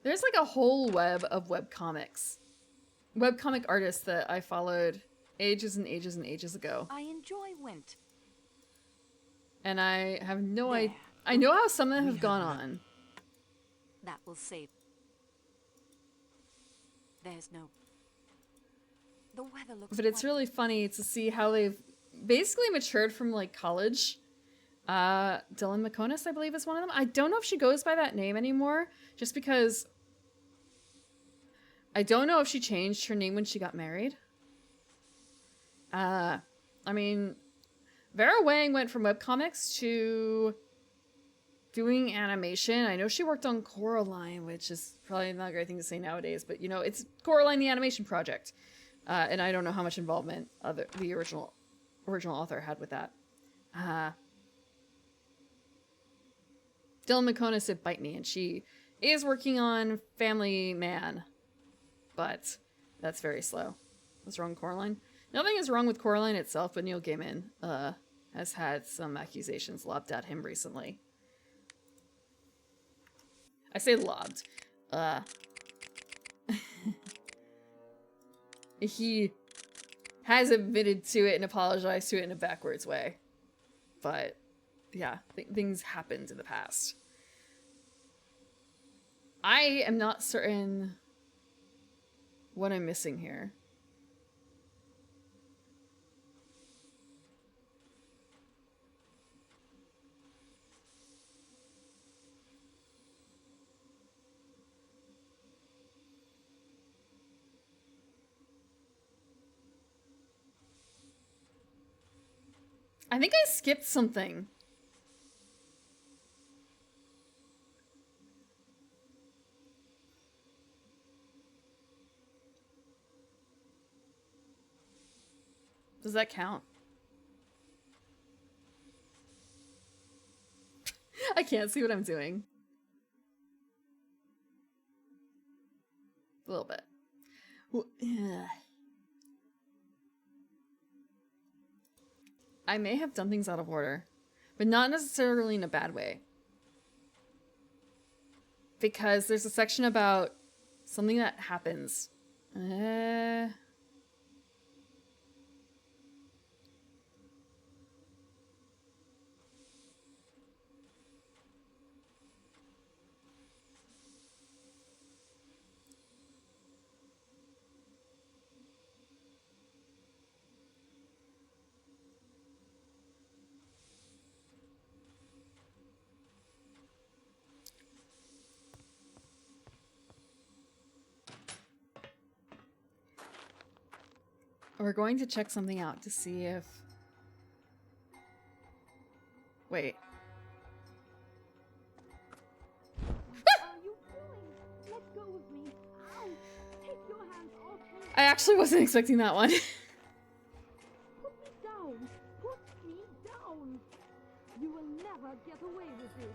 There's like a whole web of webcomics. Webcomic artists that I followed ages and ages and ages ago. I enjoy winter. And I have no idea. I know how some of them have gone on. That will save. There's no. The weather looks. But it's really funny to see how they've basically matured from like college. Dylan McConis, I believe, is one of them. I don't know if she goes by that name anymore, just because I don't know if she changed her name when she got married. I mean, Vera Wang went from webcomics to doing animation. I know she worked on Coraline, which is probably not a great thing to say nowadays, but you know, it's Coraline the animation project. And I don't know how much involvement the original author had with that. Dylan McConis did Bite Me, and she is working on Family Man, but that's very slow. What's wrong with Coraline? Nothing is wrong with Coraline itself, but Neil Gaiman has had some accusations lobbed at him recently. I say lobbed. He has admitted to it and apologized to it in a backwards way. But, yeah, things happened in the past. I am not certain what I'm missing here. I think I skipped something. Does that count? I can't see what I'm doing. A little bit. Well, yeah. I may have done things out of order, but not necessarily in a bad way. Because there's a section about something that happens. We're going to check something out to see if... Wait. I actually wasn't expecting that one. Put me down! Put me down! You will never get away with this.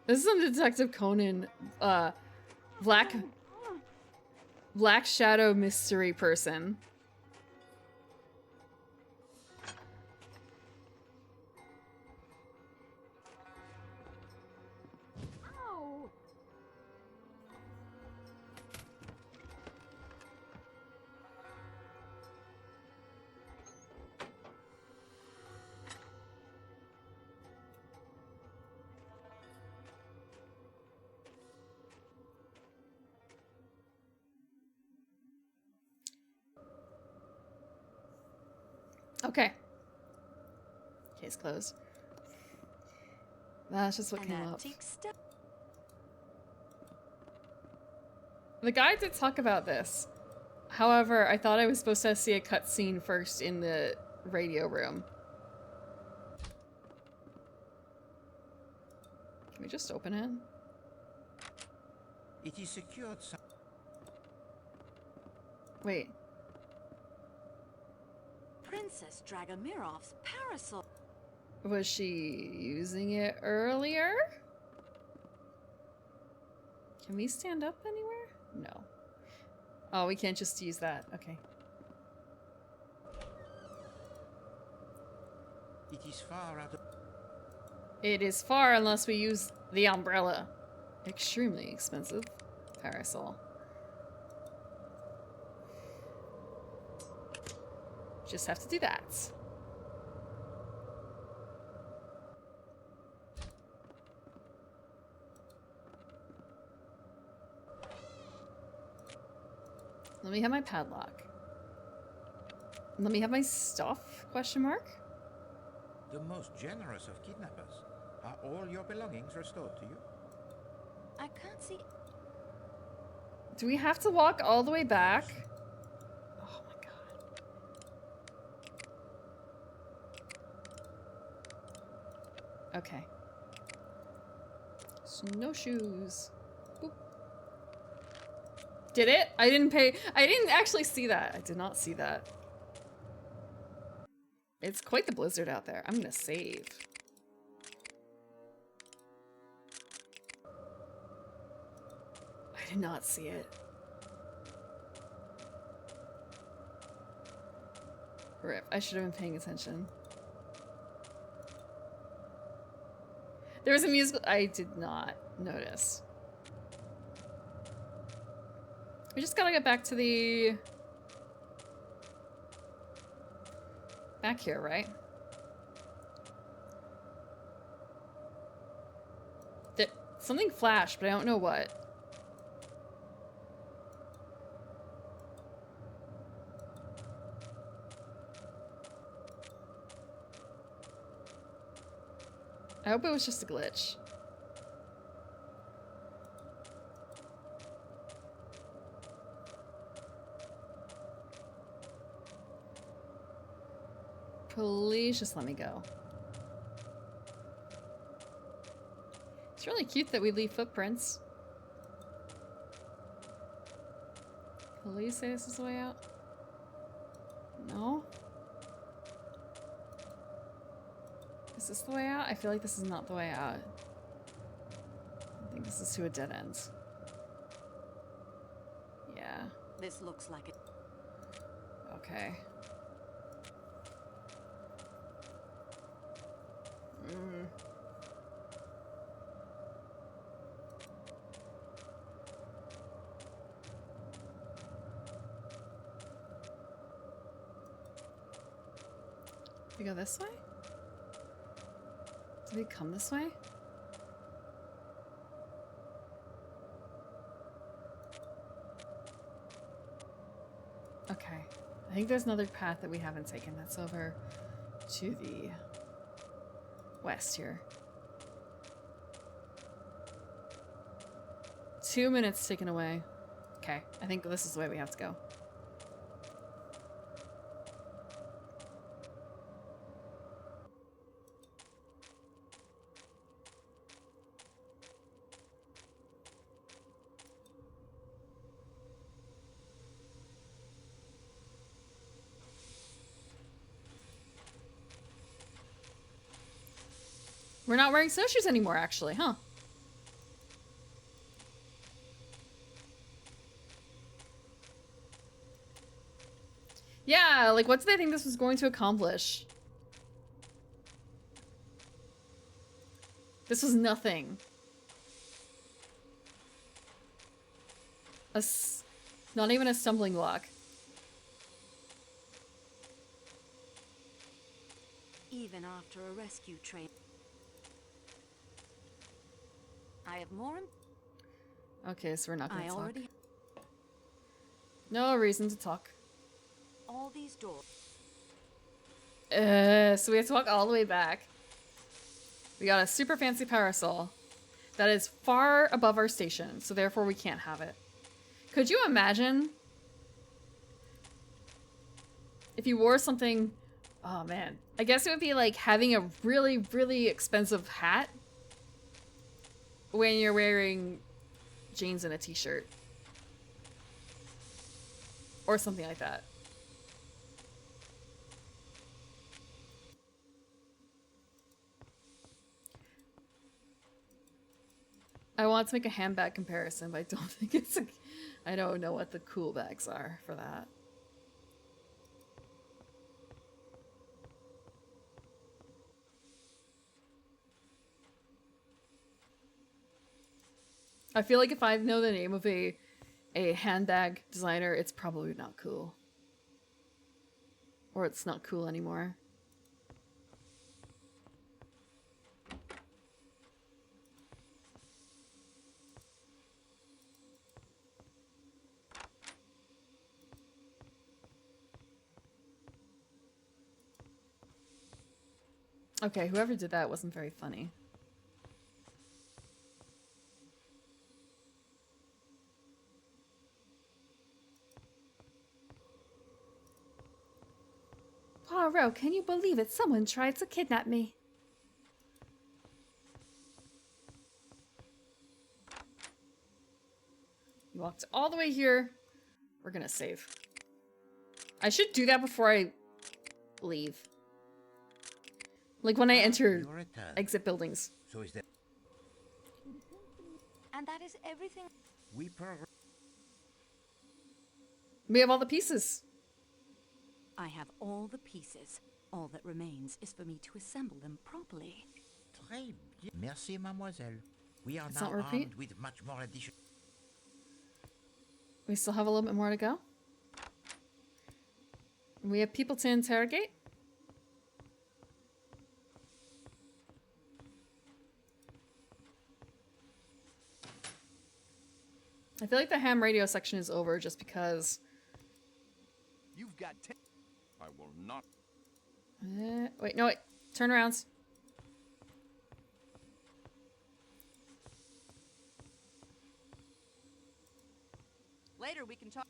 This is some Detective Conan, Black Shadow mystery person. Ow! Okay. Case closed. That's just what came up. The guy did talk about this. However, I thought I was supposed to see a cutscene first in the radio room. Can we just open it? It is secured. Wait. Princess Dragomirov's parasol. Was she using it earlier? Can we stand up anywhere? No. Oh, we can't just use that. Okay. It is far out of... It is far unless we use the umbrella. extremely expensive parasol. Just have to do that. Let me have my padlock. Let me have my stuff? Question mark? The most generous of kidnappers. Are all your belongings restored to you? I can't see. Do we have to walk all the way back? Oh my god. Okay. Snowshoes. Boop. Did it? I didn't actually see that. I did not see that. It's quite the blizzard out there. I'm gonna save. I did not see it. Rip. I should have been paying attention. There was a musical. I did not notice. We just gotta get back to the... back here, right? Something flashed, but I don't know what. I hope it was just a glitch. Please just let me go. It's really cute that we leave footprints. Please say this is the way out. No? Is this the way out? I feel like this is not the way out. I think this is to a dead end. Yeah. This looks like it. Okay. We go this way? Did we come this way? Okay. I think there's another path that we haven't taken that's over to the west here. 2 minutes taken away. Okay, I think this is the way we have to go. We're not wearing snowshoes anymore, actually, huh? Yeah, like, what did they think this was going to accomplish? This was nothing. Not even a stumbling block. Even after a rescue train. I have more. Okay, so we're not gonna talk. already. No reason to talk. All these doors. So we have to walk all the way back. We got a super fancy parasol that is far above our station, so therefore we can't have it. Could you imagine if you wore something? Oh man, I guess it would be like having a really, really expensive hat when you're wearing jeans and a t-shirt. Or something like that. I want to make a handbag comparison, but I don't think it's a... I don't know what the cool bags are for that. I feel like if I know the name of a handbag designer, it's probably not cool. Or it's not cool anymore. Okay, whoever did that wasn't very funny. Poirot, can you believe it? Someone tried to kidnap me. You walked all the way here. We're gonna save. I should do that before I leave. Like when I enter exit buildings. So is that And that is everything. We have all the pieces. I have all the pieces. All that remains is for me to assemble them properly. Très bien. Merci, mademoiselle. We are Let's now not repeat. armed with much more addition. We still have a little bit more to go. We have people to interrogate. I feel like the ham radio section is over just because... You've got I will not. Wait, no, wait. Turnarounds. Later we can talk.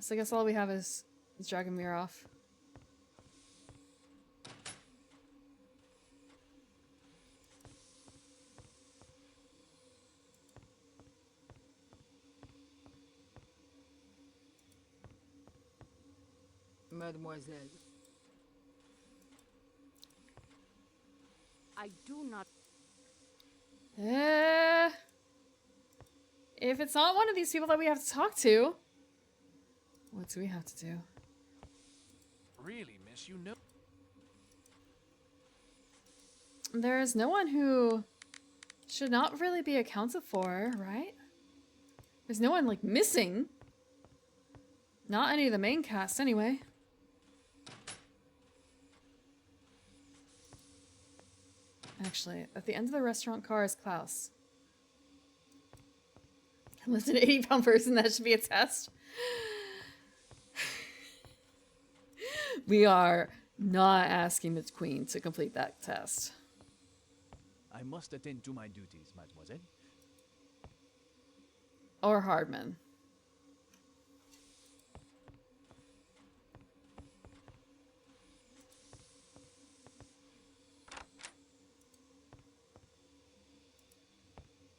So I guess all we have is Dragomir off. Mademoiselle. I do not. If it's not one of these people that we have to talk to, what do we have to do? Really, miss, you know. There is no one who should not really be accounted for, right? There's no one, like, missing. Not any of the main cast, anyway. Actually, at the end of the restaurant car is Klaus. Unless an 80-pound person, that should be a test. We are not asking the queen to complete that test. I must attend to my duties, mademoiselle. Or Hardman.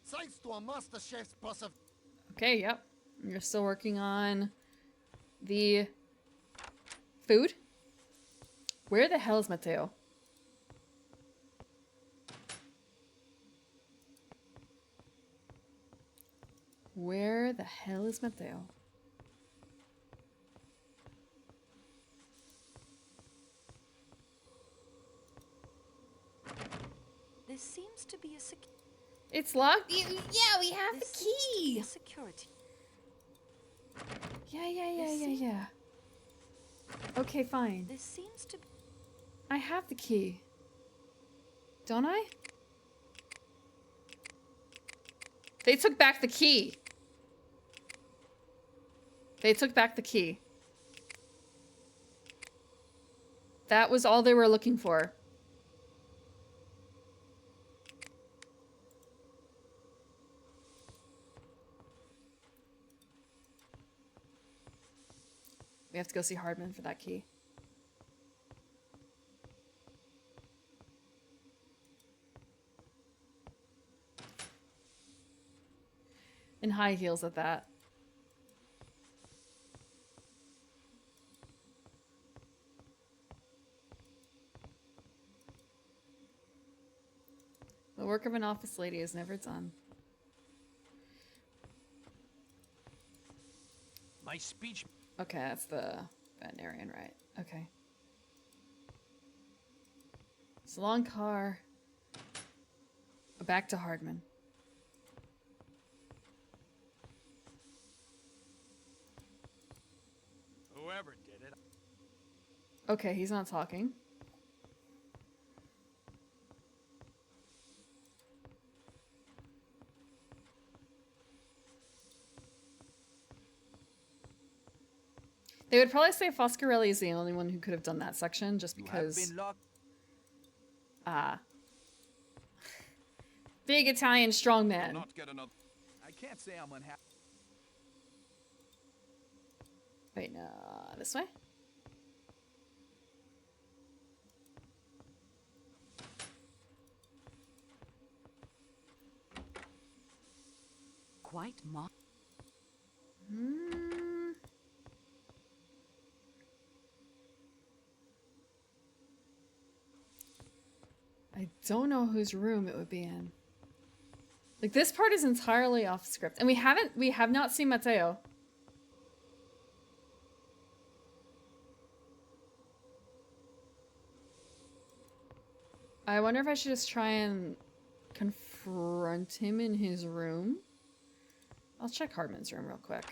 Thanks to a master chef's possible. Okay, yep. You're still working on the food? Where the hell is Matteo? Where the hell is Matteo? This seems to be a It's locked? Yeah, we have the key! security. Yeah. Okay, fine. This seems to be... I have the key. Don't I? They took back the key. They took back the key. That was all they were looking for. We have to go see Hardman for that key. In high heels at that. The work of an office lady is never done. My speech. Okay, that's the veterinarian, right? Okay. It's a long car. Back to Hardman. Okay, he's not talking. They would probably say Foscarelli is the only one who could have done that section, just because... Big Italian strongman. Not get another. I can't say I'm unhappy. Wait, no, this way? Quite mock. I don't know whose room it would be in. Like, this part is entirely off script. And we have not seen Matteo. I wonder if I should just try and confront him in his room. I'll check Hardman's room real quick.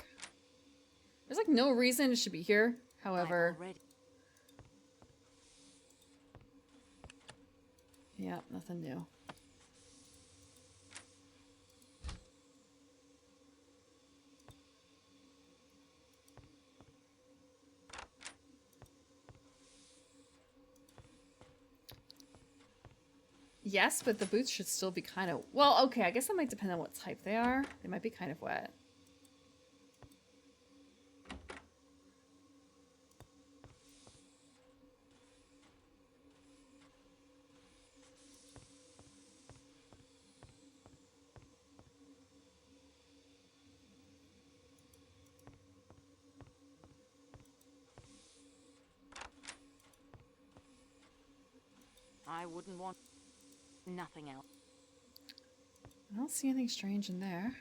There's like no reason it should be here. However... Yeah, nothing new. Yes, but the boots should still be kind of... Well, okay, I guess that might depend on what type they are. They might be kind of wet. I wouldn't want nothing else. I don't see anything strange in there.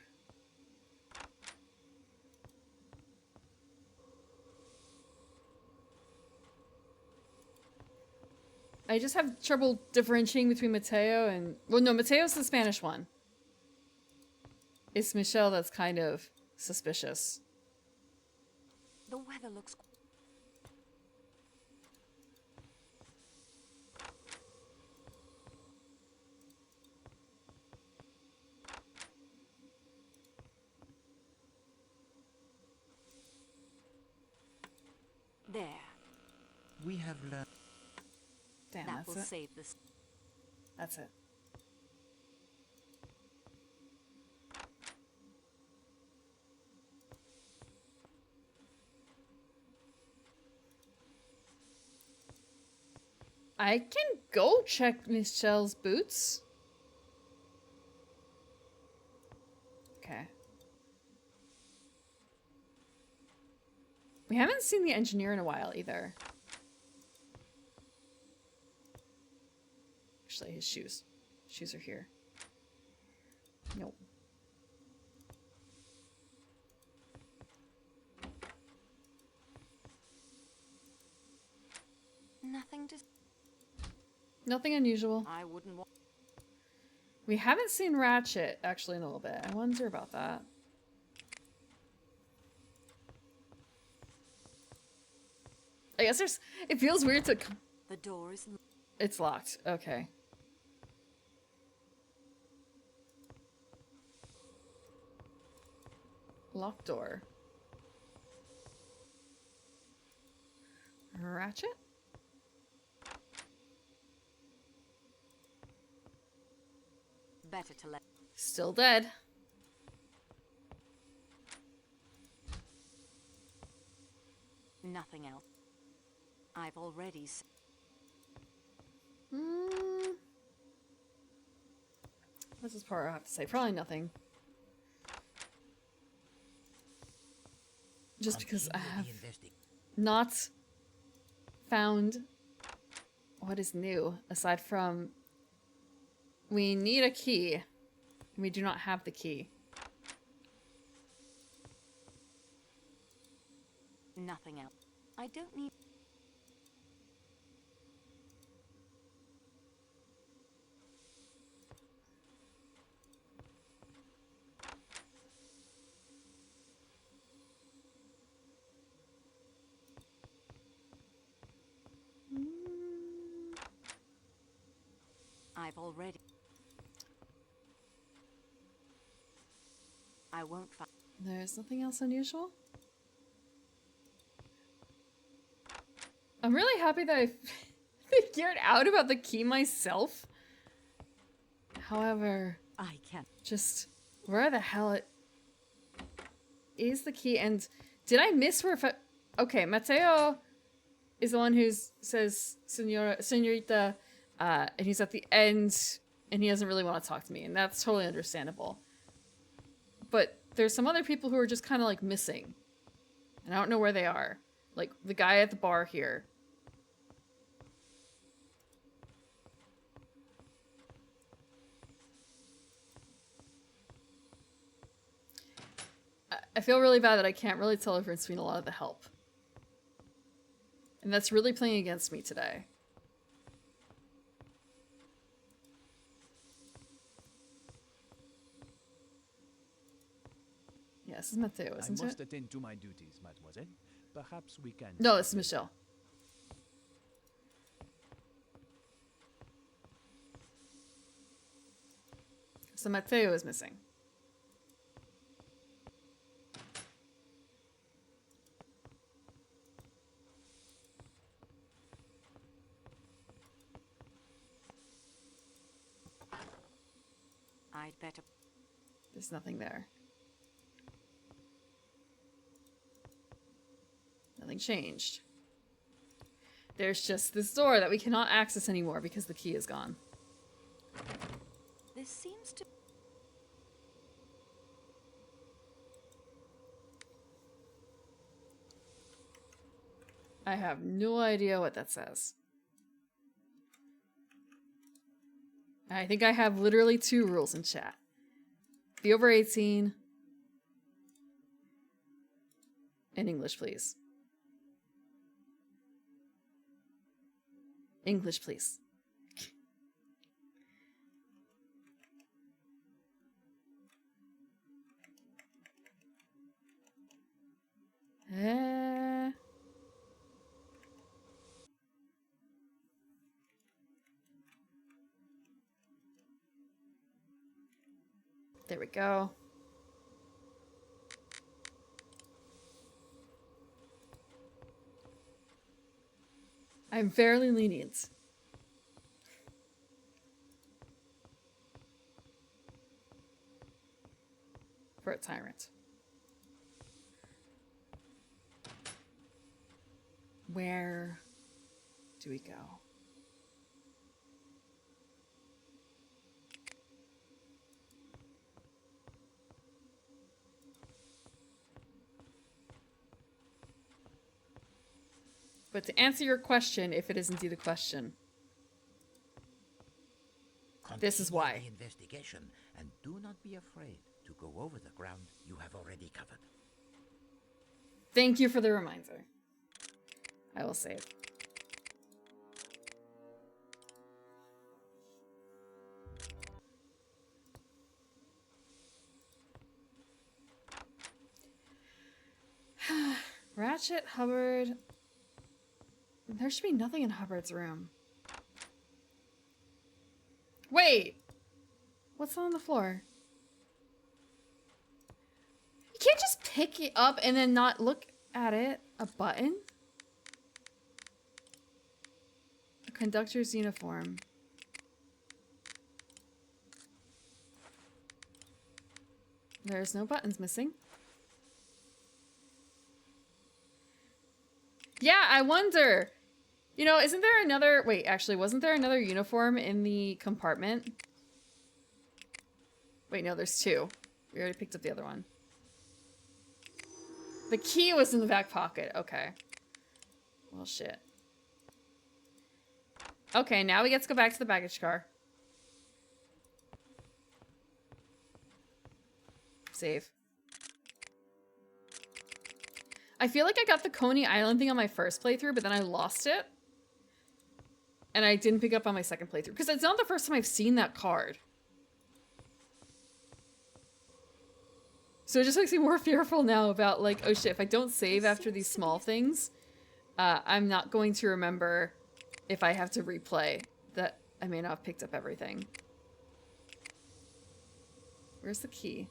I just have trouble differentiating between Matteo and... Well, no, Mateo's the Spanish one. It's Michelle that's kind of suspicious. The weather looks... There. We have learned... Damn, that that's will it. save this. That's it. I can go check Michelle's boots. Okay. We haven't seen the engineer in a while either. Actually, his shoes. Shoes are here. Nope. Nothing to... Nothing unusual. I wouldn't want... We haven't seen Ratchet, actually, in a little bit. I wonder about that. I guess there's... It feels weird to... The door is... It's locked. Okay. Locked door. Ratchet? Better to let... Still dead. Nothing else. I've already... What's this part I have to say? Probably nothing. Just because I have not found what is new, aside from we need a key, and we do not have the key. Nothing else. I don't need... I've already... I won't find... There's nothing else unusual? I'm really happy that I figured out about the key myself. However... I can't... Just... Where the hell is the key? And did I miss where... Okay, Matteo is the one who says Senorita, and he's at the end, and he doesn't really want to talk to me, and that's totally understandable. But there's some other people who are just kind of like missing, and I don't know where they are. Like the guy at the bar here. I feel really bad that I can't really tell the difference between a lot of the help. And that's really playing against me today. Yeah, this is Matteo, isn't it? I must attend to my duties, mademoiselle. Perhaps we can... No, this is Michelle. So Matteo is missing. I'd better... There's nothing there. Nothing changed. There's just this door that we cannot access anymore because the key is gone. This seems to... I have no idea what that says. I think I have literally 2 rules in chat. Be over 18. In English, please. English, please. There we go. I'm fairly lenient. For a tyrant. Where do we go? But to answer your question, if it is indeed a question, this is why. The investigation, and do not be afraid to go over the ground you have already covered. Thank you for the reminder. I will save. Ratchet, Hubbard. There should be nothing in Hubbard's room. Wait! What's on the floor? You can't just pick it up and then not look at it. A button? A conductor's uniform. There's no buttons missing. Yeah, I wonder. You know, isn't there another... Wait, actually, wasn't there another uniform in the compartment? Wait, no, there's 2. We already picked up the other one. The key was in the back pocket. Okay. Well, shit. Okay, now we get to go back to the baggage car. Save. I feel like I got the Coney Island thing on my first playthrough, but then I lost it. And I didn't pick up on my second playthrough. Because it's not the first time I've seen that card. So it just makes me more fearful now about, like, oh shit, if I don't save after these small things, I'm not going to remember if I have to replay that I may not have picked up everything. Where's the key?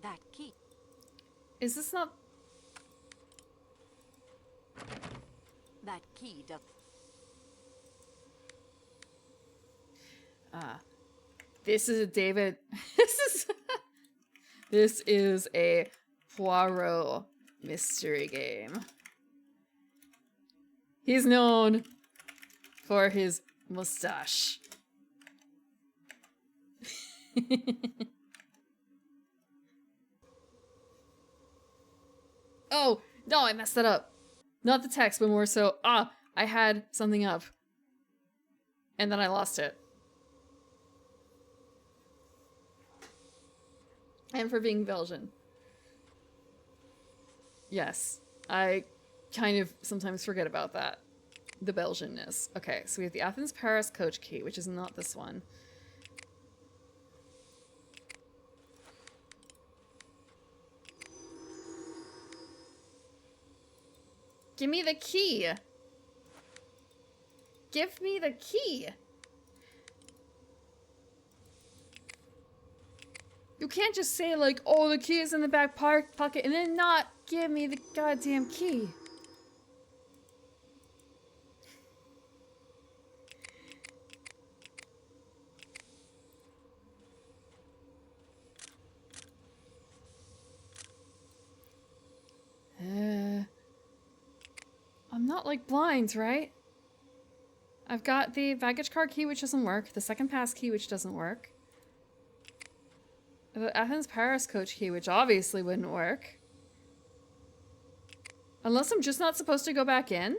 That key. Is this not... That key does... Ah. This is a David... This is a Poirot mystery game. He's known for his mustache. Oh, no, I messed that up. Not the text, but more so, I had something up. And then I lost it. And for being Belgian. Yes, I kind of sometimes forget about that. The Belgianness. Okay, so we have the Athens-Paris coach key, which is not this one. Give me the key! Give me the key! You can't just say like, oh, the key is in the back pocket and then not give me the goddamn key. I'm not like blind, right? I've got the baggage card key, which doesn't work. The second pass key, which doesn't work. The Athens-Paris coach key, which obviously wouldn't work. Unless I'm just not supposed to go back in?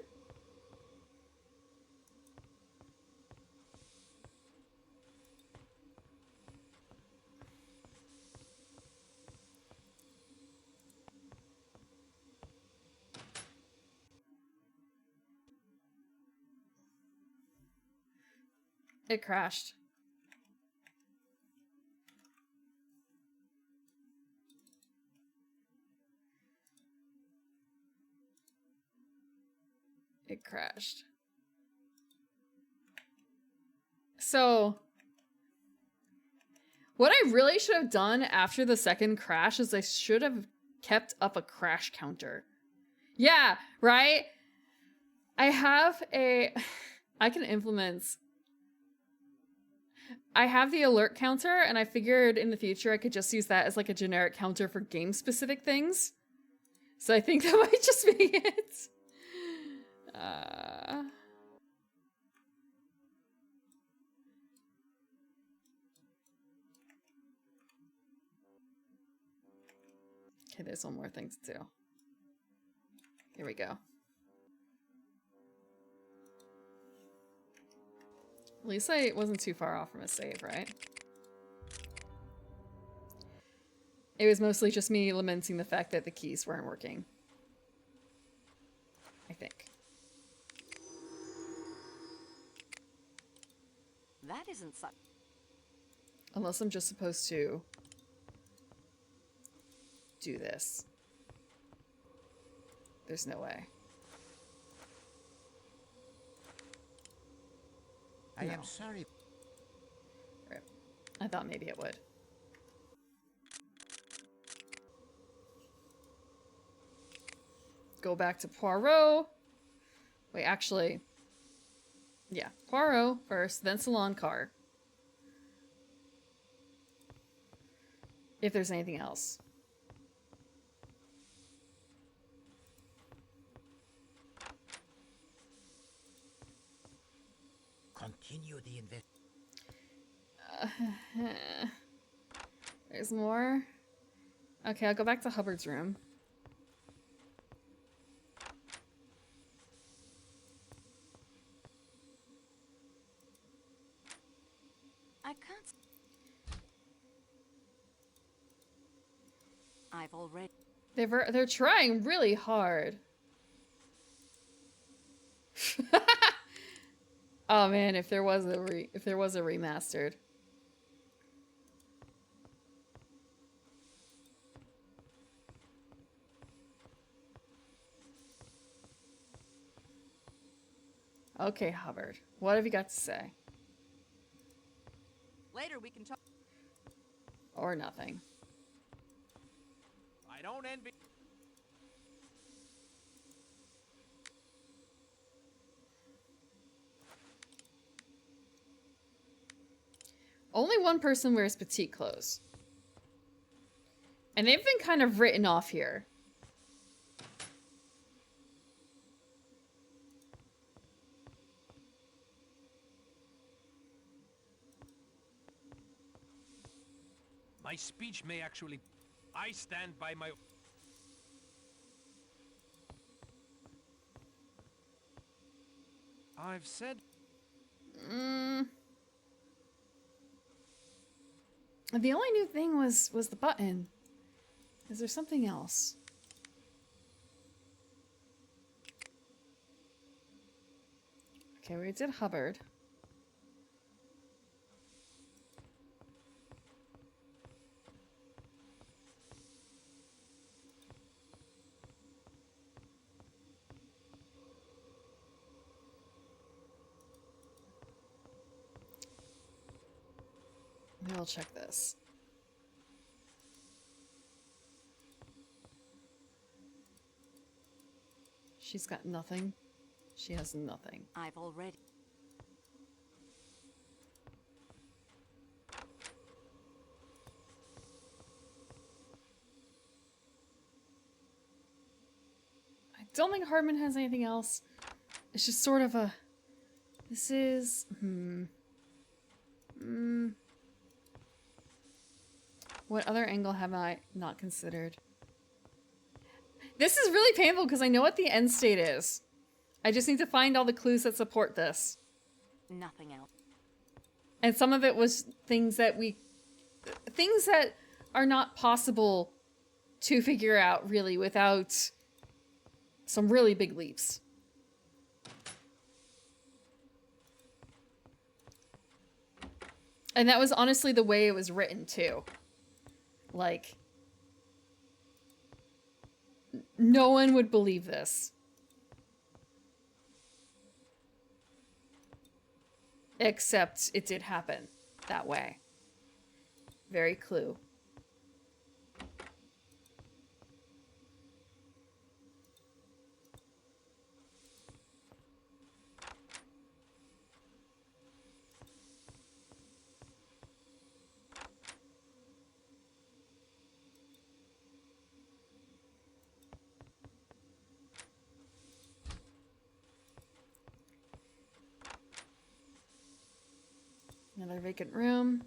It crashed. It crashed. So, what I really should have done after the second crash is I should have kept up a crash counter. Yeah, right? I have a... I can implement... I have the alert counter, and I figured in the future I could just use that as like a generic counter for game-specific things. So I think that might just be it. Okay, there's one more thing to do. Here we go. At least I wasn't too far off from a save, right? It was mostly just me lamenting the fact that the keys weren't working. I think. That isn't such... Unless I'm just supposed to do this. There's no way. I am sorry. Right. I thought maybe it would. Go back to Poirot. Wait, actually... Yeah, Poirot first, then Salon Car. If there's anything else. Continue the invest. There's more. Okay, I'll go back to Hubbard's room. I can't... I've already... They're trying really hard. Oh man, if there was a remastered. Okay, Hubbard. What have you got to say? Later we can talk. Or nothing. I don't envy. Only one person wears petite clothes. And they've been kind of written off here. My speech may actually... I stand by my... I've said... The only new thing was the button. Is there something else? Okay, we did Hubbard. Maybe I'll check this. She's got nothing. She has nothing. I've already... I don't think Hardman has anything else. It's just sort of a... This is... What other angle have I not considered? This is really painful because I know what the end state is. I just need to find all the clues that support this. Nothing else. And some of it was things that are not possible to figure out really without some really big leaps. And that was honestly the way it was written too. Like, no one would believe this. Except it did happen that way. Very clue. Another vacant room.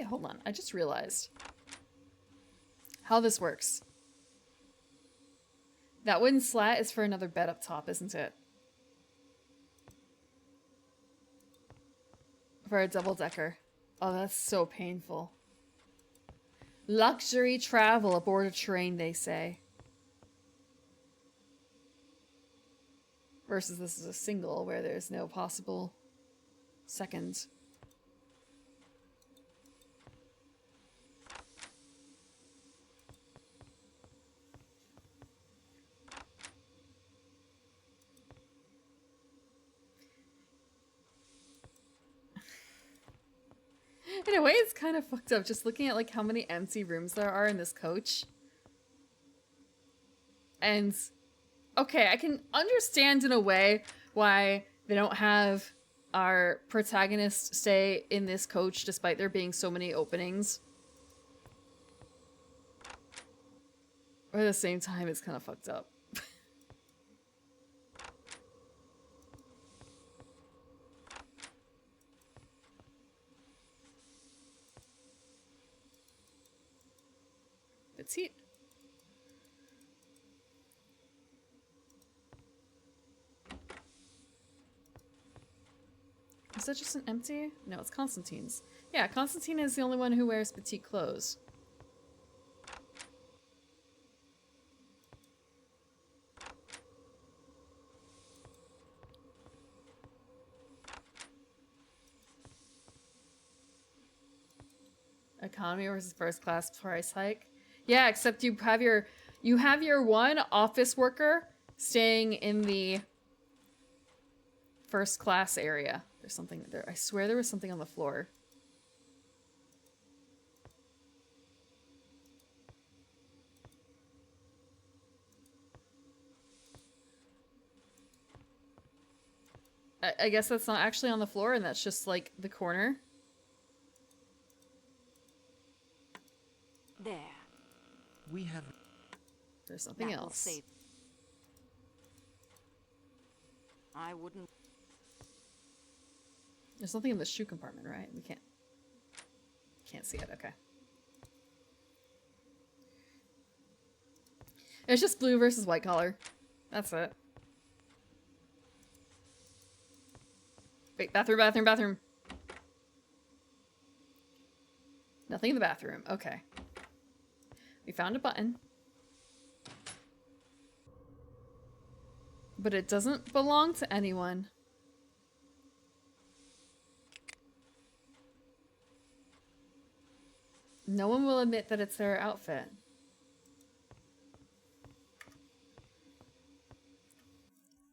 Hold on, I just realized how this works. That wooden slat is for another bed up top, isn't it? For a double-decker. Oh, that's so painful. Luxury travel aboard a train, they say. Versus this is a single where there's no possible second. In a way, it's kind of fucked up just looking at like how many empty rooms there are in this coach. And okay, I can understand in a way why they don't have our protagonist stay in this coach despite there being so many openings. But at the same time, it's kind of fucked up. Petite. Is that just an empty? No, it's Constantine's. Yeah, Constantine is the only one who wears petite clothes. Economy versus first class price hike. Yeah, except you have your one office worker staying in the first class area. There's something there. I swear there was something on the floor. I guess that's not actually on the floor, and that's just like the corner. There. We have... There's something That will else. save. I wouldn't. There's something in the shoe compartment, right? We can't see it. Okay. It's just blue versus white collar. That's it. Wait, bathroom. Nothing in the bathroom. Okay. We found a button. But it doesn't belong to anyone. No one will admit that it's their outfit.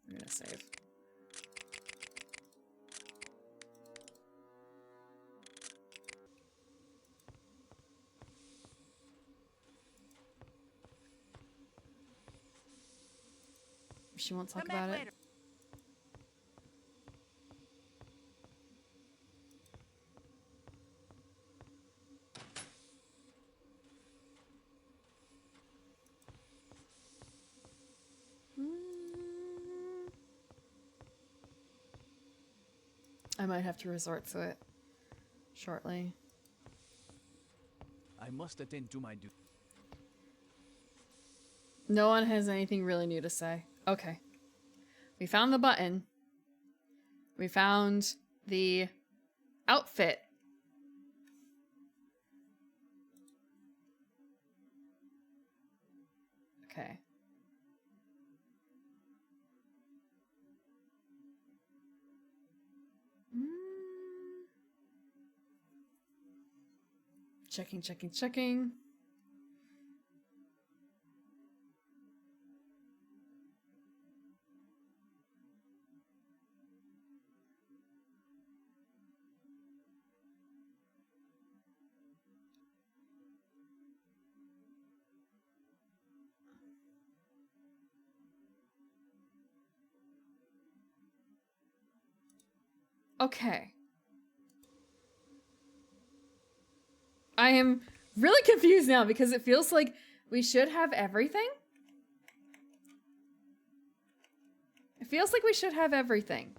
I'm gonna save. She won't talk about it. I might have to resort to it shortly. I must attend to my duty. No one has anything really new to say. Okay. We found the button. We found the outfit. Okay. Checking. Okay. I am really confused now because it feels like we should have everything. It feels like we should have everything.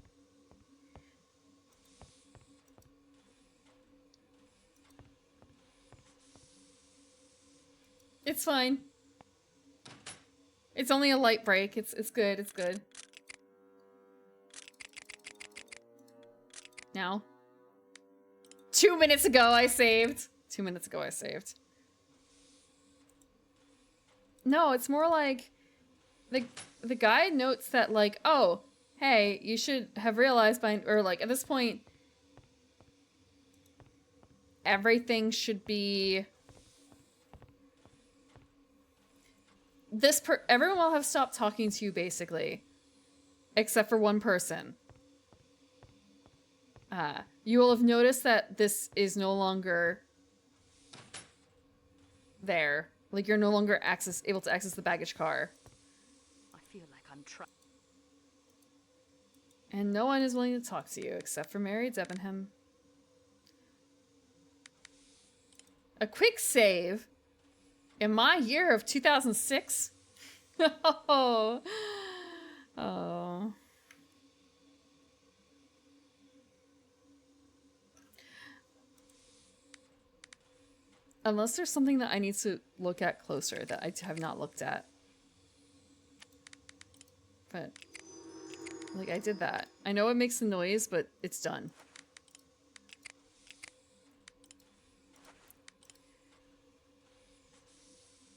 It's fine. It's only a light break. It's good. It's good. Now. 2 minutes ago I saved. 2 minutes ago I saved. No, it's more like the guide notes that like, oh, hey, you should have realized by, or like at this point everything should be everyone will have stopped talking to you basically except for one person. You will have noticed that this is no longer there. Like, you're no longer able to access the baggage car. I feel like I'm trapped. And no one is willing to talk to you except for Mary Debenham. A quick save in my year of 2006? Oh. Oh. Unless there's something that I need to look at closer that I have not looked at. But, like, I did that. I know it makes a noise, but it's done.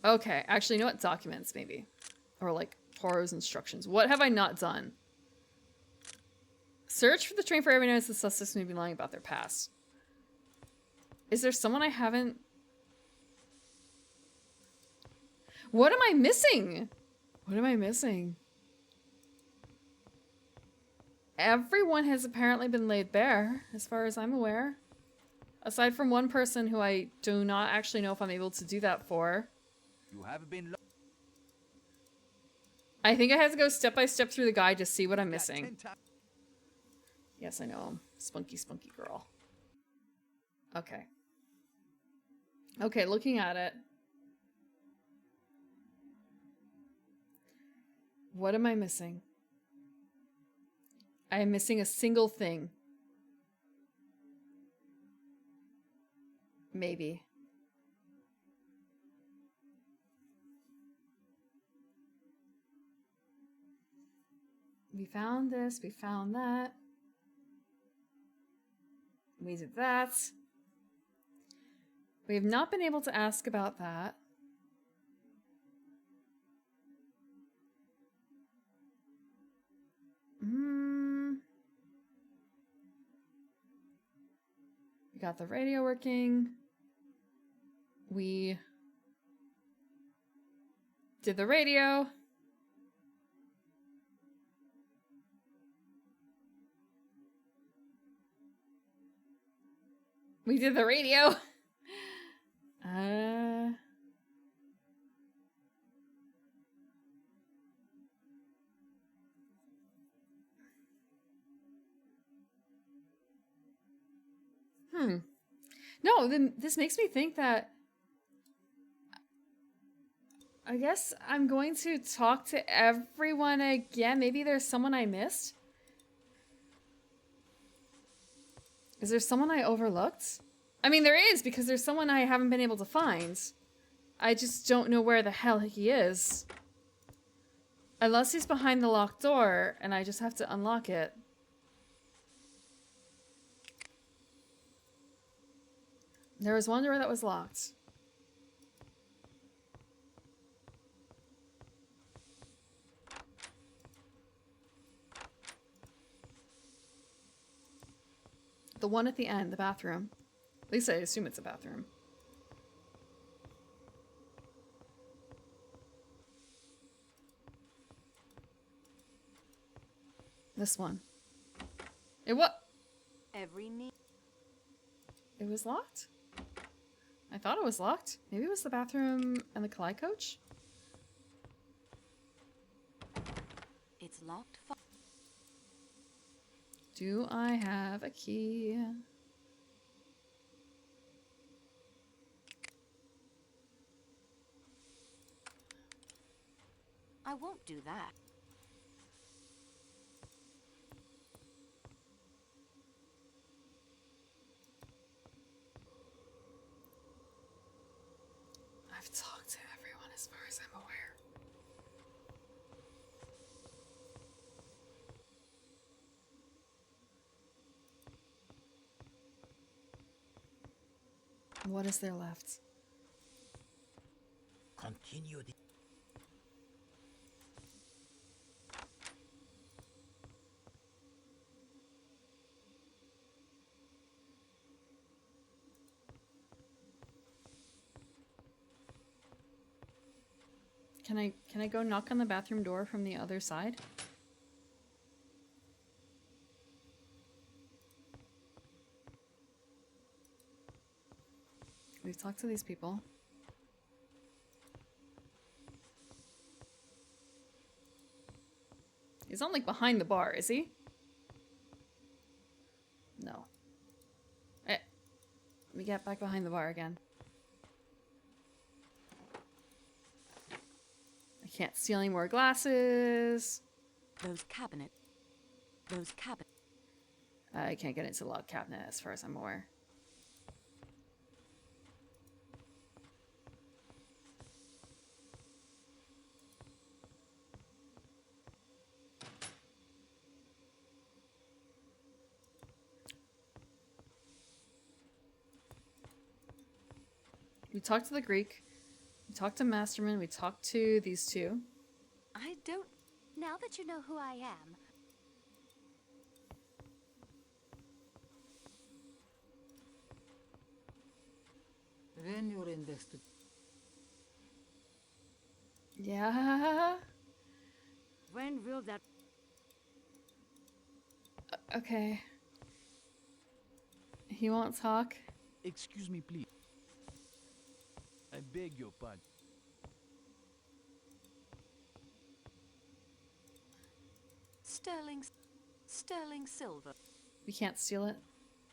Okay, actually, you know what? Documents, maybe. Or, like, Poirot's instructions. What have I not done? Search for the train for every notice the suspects may be lying about their past. Is there someone I haven't... What am I missing? What am I missing? Everyone has apparently been laid bare, as far as I'm aware. Aside from one person who I do not actually know if I'm able to do that for. You have been. I think I have to go step by step through the guide to see what I'm missing. Yes, I know him. Spunky, spunky girl. Okay. Okay, looking at it. What am I missing? I am missing a single thing. Maybe. We found this, we found that. We did that. We have not been able to ask about that. We got the radio working. We did the radio. We did the radio. No, then this makes me think that I guess I'm going to talk to everyone again. Maybe there's someone I missed. Is there someone I overlooked? I mean, there is, because there's someone I haven't been able to find. I just don't know where the hell he is. Unless he's behind the locked door, and I just have to unlock it. There was one door that was locked. The one at the end, the bathroom. At least I assume it's a bathroom. This one. It what? It was locked? I thought it was locked. Maybe it was the bathroom and the Kalai coach? It's locked. Do I have a key? I won't do that. I've talked to everyone as far as I'm aware. What is there left? Continue the... Can I go knock on the bathroom door from the other side? We've talked to these people. He's not like behind the bar, is he? No. Let me get back behind the bar again. I can't steal any more glasses. Those cabinet. I can't get into the log cabinet as far as I'm aware. We talked to the Greek. We talked to Masterman. We talked to these two. I don't... Now that you know who I am, When you're invested, Yeah. When will that... Okay. He won't talk. Excuse me, please. I beg your pardon. Sterling silver. We can't steal it.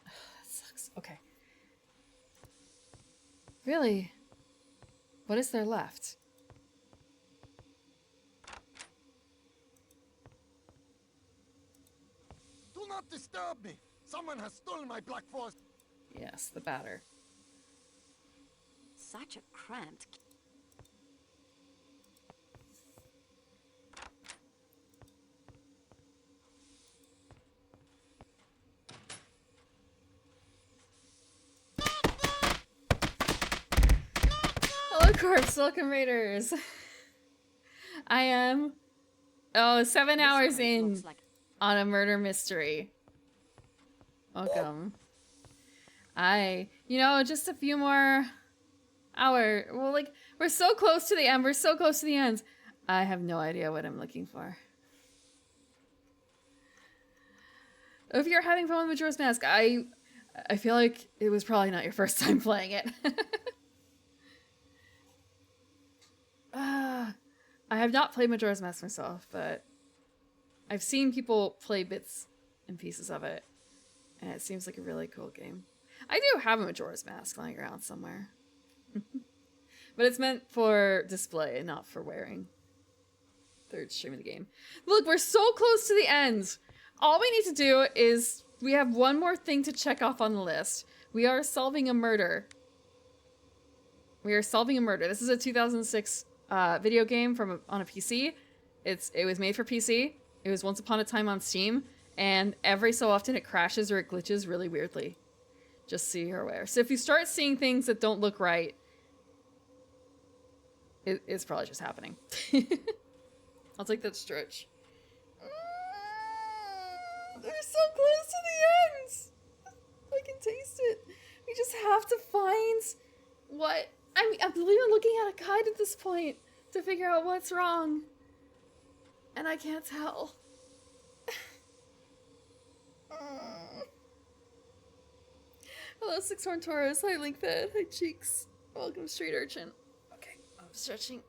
That sucks. Okay. Really? What is there left? Do not disturb me! Someone has stolen my black force! Yes, the batter. Such a cramped... Hello, Corpse. Welcome, Raiders. I am... Oh, 7 hours in on a murder mystery. Welcome. You know, just a few more hours. Well, like, we're so close to the end. We're so close to the end. I have no idea what I'm looking for. If you're having fun with Majora's Mask, I feel like it was probably not your first time playing it. I have not played Majora's Mask myself, but I've seen people play bits and pieces of it, and it seems like a really cool game. I do have a Majora's Mask lying around somewhere. But it's meant for display and not for wearing. Third stream of the game. Look, we're so close to the end. All we need to do is we have one more thing to check off on the list. We are solving a murder. We are solving a murder. This is a 2006 video game on a PC. It was made for PC. It was once upon a time on Steam, and every so often it crashes or it glitches really weirdly. Just so you're aware. So if you start seeing things that don't look right, it's probably just happening. I'll take that stretch. They're so close to the end. I can taste it. We just have to find what... I believe I'm looking at a guide at this point to figure out what's wrong. And I can't tell. Hello, Six-Horn Taurus. Hi, Linkfed. Hi, Cheeks. Welcome, Street Urchin. Okay, I'm stretching.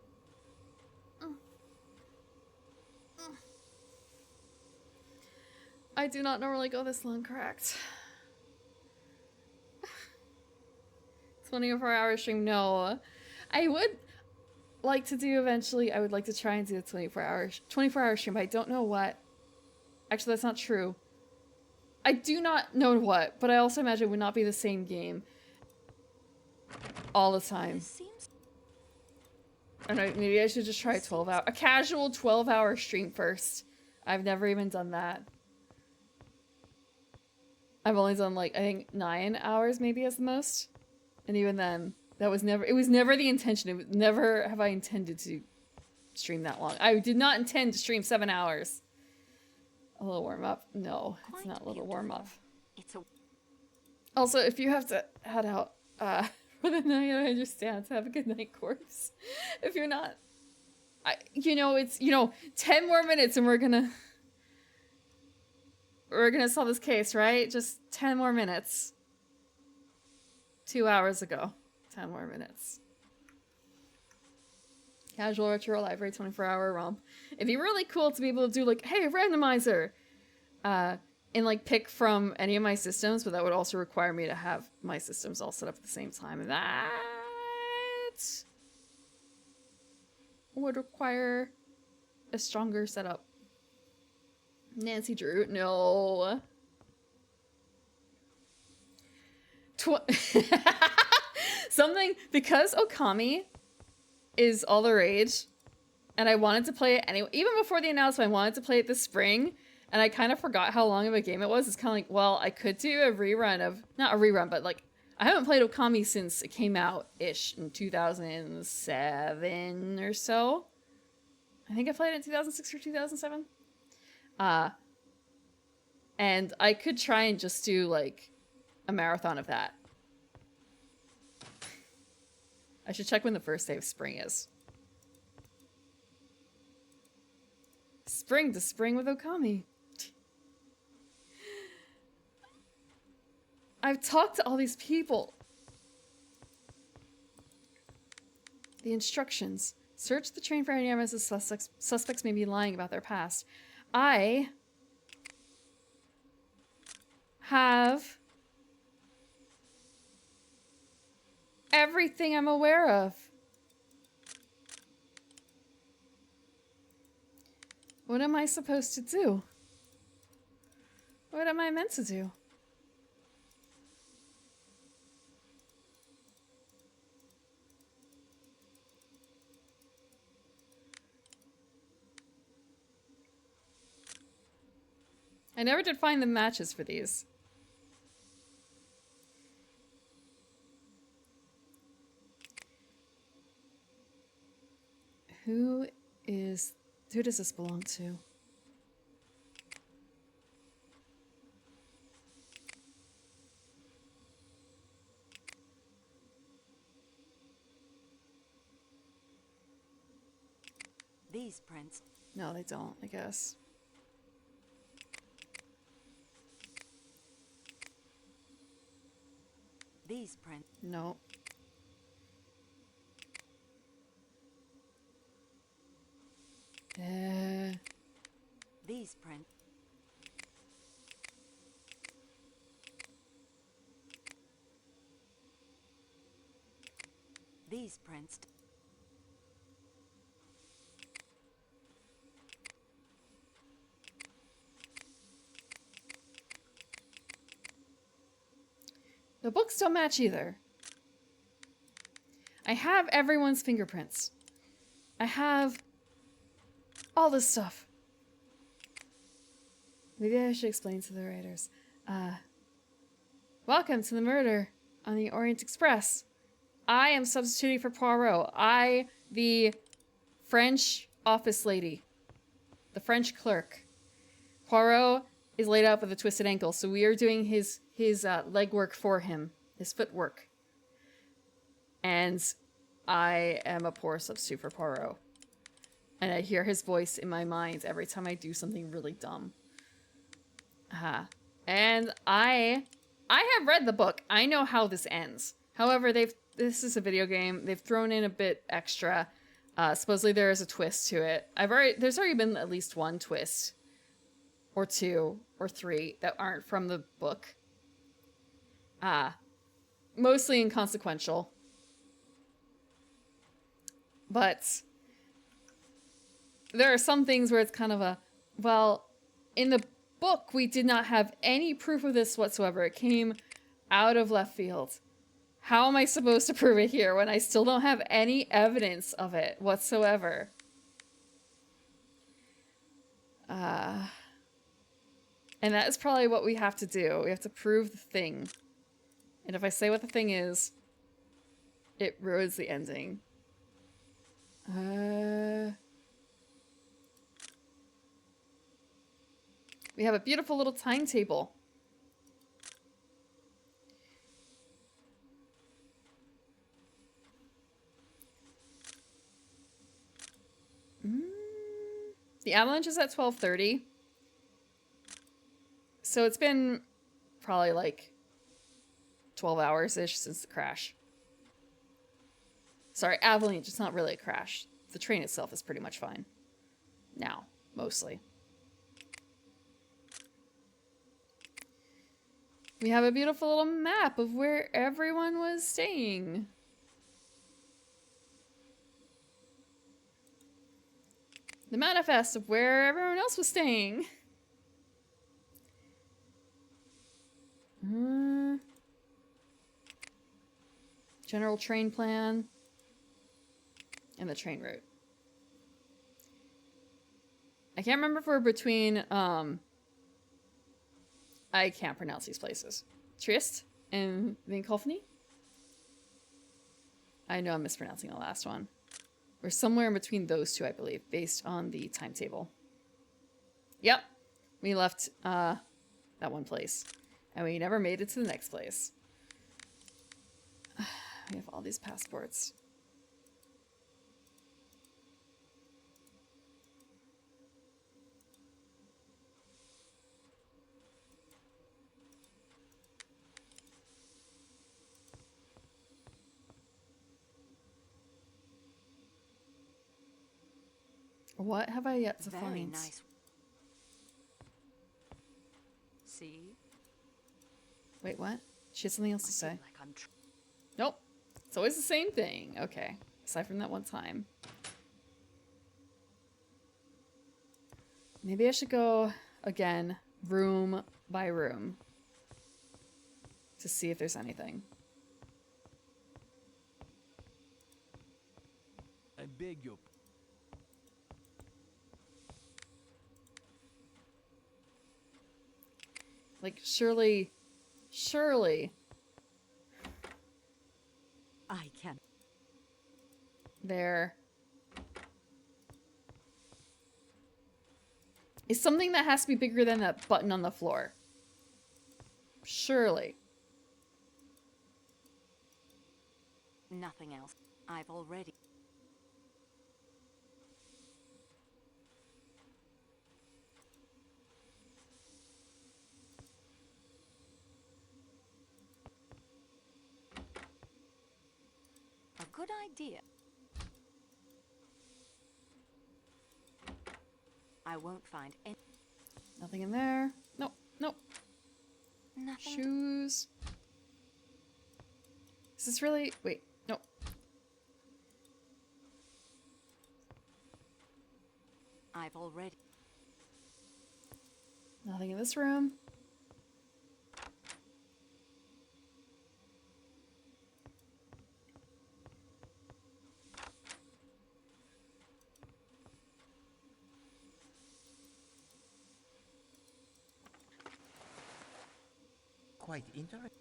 I do not normally go this long, correct? 24-hour stream, no. I would like to do eventually, I would like to try and do a 24-hour stream, but I don't know what. Actually, that's not true. I do not know what, but I also imagine it would not be the same game all the time. I don't know, maybe I should just try a casual 12-hour stream first. I've never even done that. I've only done like, I think 9 hours maybe as the most. And even then, it was never the intention. It was never have I intended to stream that long. I did not intend to stream 7 hours. A little warm up? No, it's not a little warm up. Also, if you have to head out for the night, I understand. So have a good night, Corpse. If you're not, it's 10 more minutes and we're gonna solve this case, right? Just 10 more minutes. 2 hours ago. 10 more minutes. Casual retro library 24-hour romp. It'd be really cool to be able to do like, hey, randomizer! And like pick from any of my systems, but that would also require me to have my systems all set up at the same time. And that would require a stronger setup. Nancy Drew, no. Something, because Okami is all the rage, and I wanted to play it anyway. Even before the announcement, I wanted to play it this spring, and I kind of forgot how long of a game it was. It's kind of like, well, I could do a rerun of, not a rerun, but like I haven't played Okami since it came out-ish in 2007 or so. I think I played it in 2006 or 2007. And I could try and just do, like, a marathon of that. I should check when the first day of spring is. Spring to spring with Okami. I've talked to all these people. The instructions. Search the train for any evidence of suspects may be lying about their past. I have everything I'm aware of. What am I supposed to do? What am I meant to do? I never did find the matches for these. Who does this belong to? These prints. No, they don't, I guess. These prints. No. These prints. These prints. The books don't match either. I have everyone's fingerprints. I have all this stuff. Maybe I should explain to the writers. Welcome to the murder on the Orient Express. I am substituting for Poirot. The French office lady. The French clerk. Poirot is laid out with a twisted ankle, so we are doing his leg work for him. His footwork. And I am a poor substitute for Poirot. And I hear his voice in my mind every time I do something really dumb. And I have read the book. I know how this ends. However, this is a video game. They've thrown in a bit extra. Supposedly there is a twist to it. There's already been at least one twist. Or two, or three, that aren't from the book. Mostly inconsequential. But there are some things where it's kind of well, in the book, we did not have any proof of this whatsoever. It came out of left field. How am I supposed to prove it here when I still don't have any evidence of it whatsoever? And that is probably what we have to do. We have to prove the thing. And if I say what the thing is, it ruins the ending. We have a beautiful little timetable. The avalanche is at 12:30. So it's been probably like 12 hours-ish since the crash. Sorry, avalanche. It's not really a crash. The train itself is pretty much fine. Now, mostly. We have a beautiful little map of where everyone was staying. The manifest of where everyone else was staying. General train plan. And the train route. I can't remember if we're between, I can't pronounce these places. Trieste and Vincolfni? I know I'm mispronouncing the last one. We're somewhere in between those two, I believe, based on the timetable. Yep. We left that one place. And we never made it to the next place. We have all these passports. What have I yet to Very find? nice. See? Wait, what? She has something else to say. Like I'm Nope. It's always the same thing. Okay. Aside from that one time. Maybe I should go again, room by room, to see if there's anything. I beg you. Like, surely... I can. There is something that has to be bigger than that button on the floor. Surely. Nothing else. I've already. A good idea. I won't find any. Nothing in there. Nope. Nope. Nothing. Shoes. Is this really... Wait. Nope. I've already. Nothing in this room. Quite interesting.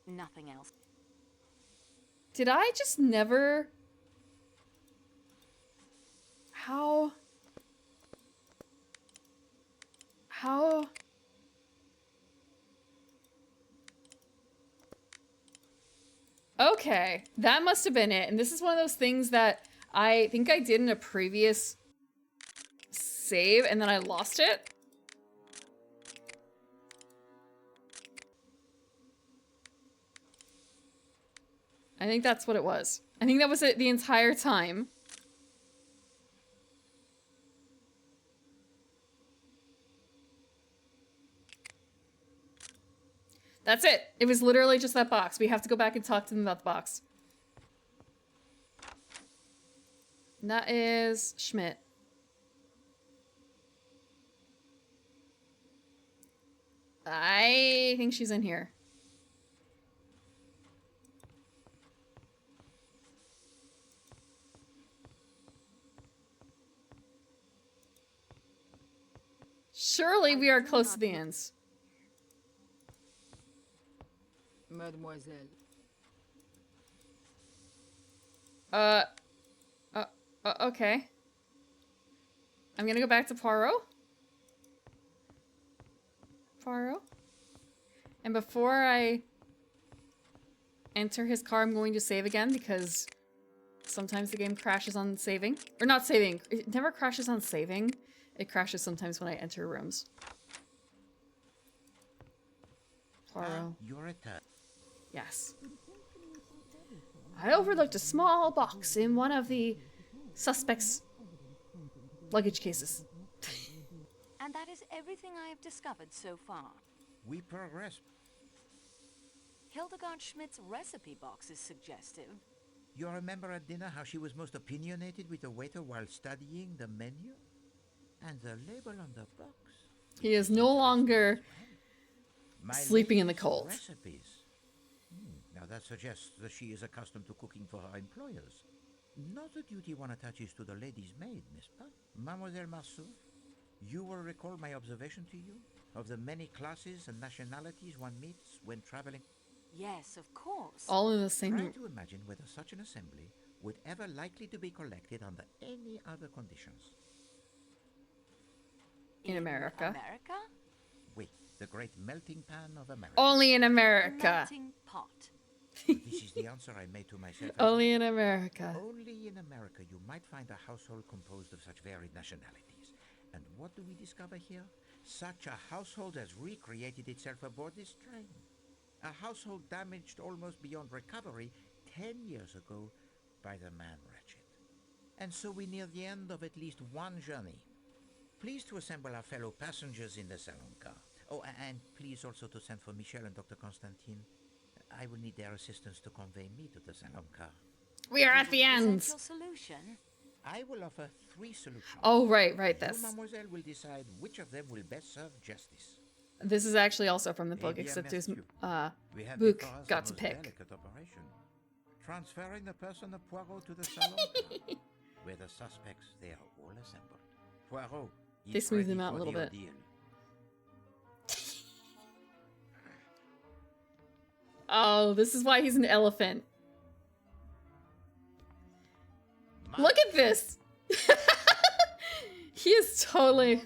Nothing else. Did I just never... How... Okay, that must have been it. And this is one of those things that I think I did in a previous save and then I lost it. I think that's what it was. I think that was it the entire time. That's it. It was literally just that box. We have to go back and talk to them about the box. And that is Schmidt. I think she's in here. Surely we are close to the ends. Mademoiselle. Okay. I'm gonna go back to Poirot. And before I enter his car, I'm going to save again because sometimes the game crashes on saving. Or not saving. It never crashes on saving. It crashes sometimes when I enter rooms. Poirot. You're a turd. Yes. I overlooked a small box in one of the suspect's luggage cases. And that is everything I have discovered so far. We progress. Hildegard Schmidt's recipe box is suggestive. You remember at dinner how she was most opinionated with the waiter while studying the menu? And the label on the box. He is no longer My sleeping in the lady's cold. Recipes. Now that suggests that she is accustomed to cooking for her employers. Not a duty one attaches to the lady's maid, n'est-ce pas? Mademoiselle Marceau, you will recall my observation to you of the many classes and nationalities one meets when traveling. Yes, of course. All in the same... Try to imagine whether such an assembly would ever likely to be collected under any other conditions. In America. America? Oui, the great melting pan of America. Only in The America. melting pot. This is the answer I made to myself. Only in America. Only in America you might find a household composed of such varied nationalities. And what do we discover here? Such a household has recreated itself aboard this train. A household damaged almost beyond recovery 10 years ago by the man Ratchet. And so we near the end of at least one journey. Please to assemble our fellow passengers in the salon car. Oh, and please also to send for Michel and Dr. Constantine. I will need their assistance to convey me to the salon car. We are at the end. Your solution? I will offer 3 solutions. Oh, right, You, this. mademoiselle, will decide which of them will best serve justice. This is actually also from the book, Eh bien, except there's monsieur. We have book before us a got to most pick. delicate operation. Transferring the person of Poirot to the salon car, where the suspects, they are all assembled. Poirot, They is smooth ready him out a for little the bit. ordeal. Oh, this is why he's an elephant. Look at this! He is totally...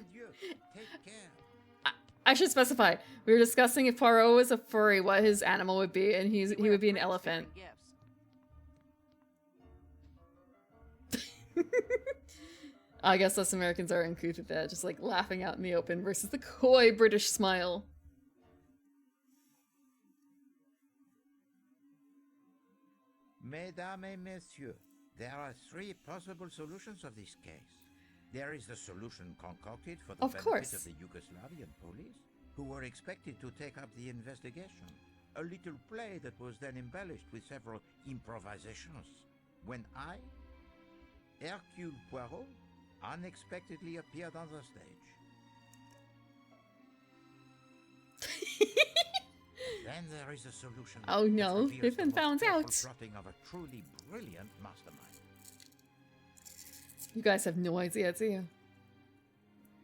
I should specify. We were discussing if Poirot was a furry, what his animal would be, and he would be an elephant. I guess us Americans are uncouth with that, just like laughing out in the open versus the coy British smile. Mesdames et messieurs, there are 3 possible solutions of this case. There is the solution concocted for the benefit of the Yugoslavian police, who were expected to take up the investigation. A little play that was then embellished with several improvisations. When I, Hercule Poirot, unexpectedly appeared on the stage. Then there is a solution. Oh no, they've been found out. Plotting of a truly brilliant mastermind. You guys have no idea, do you?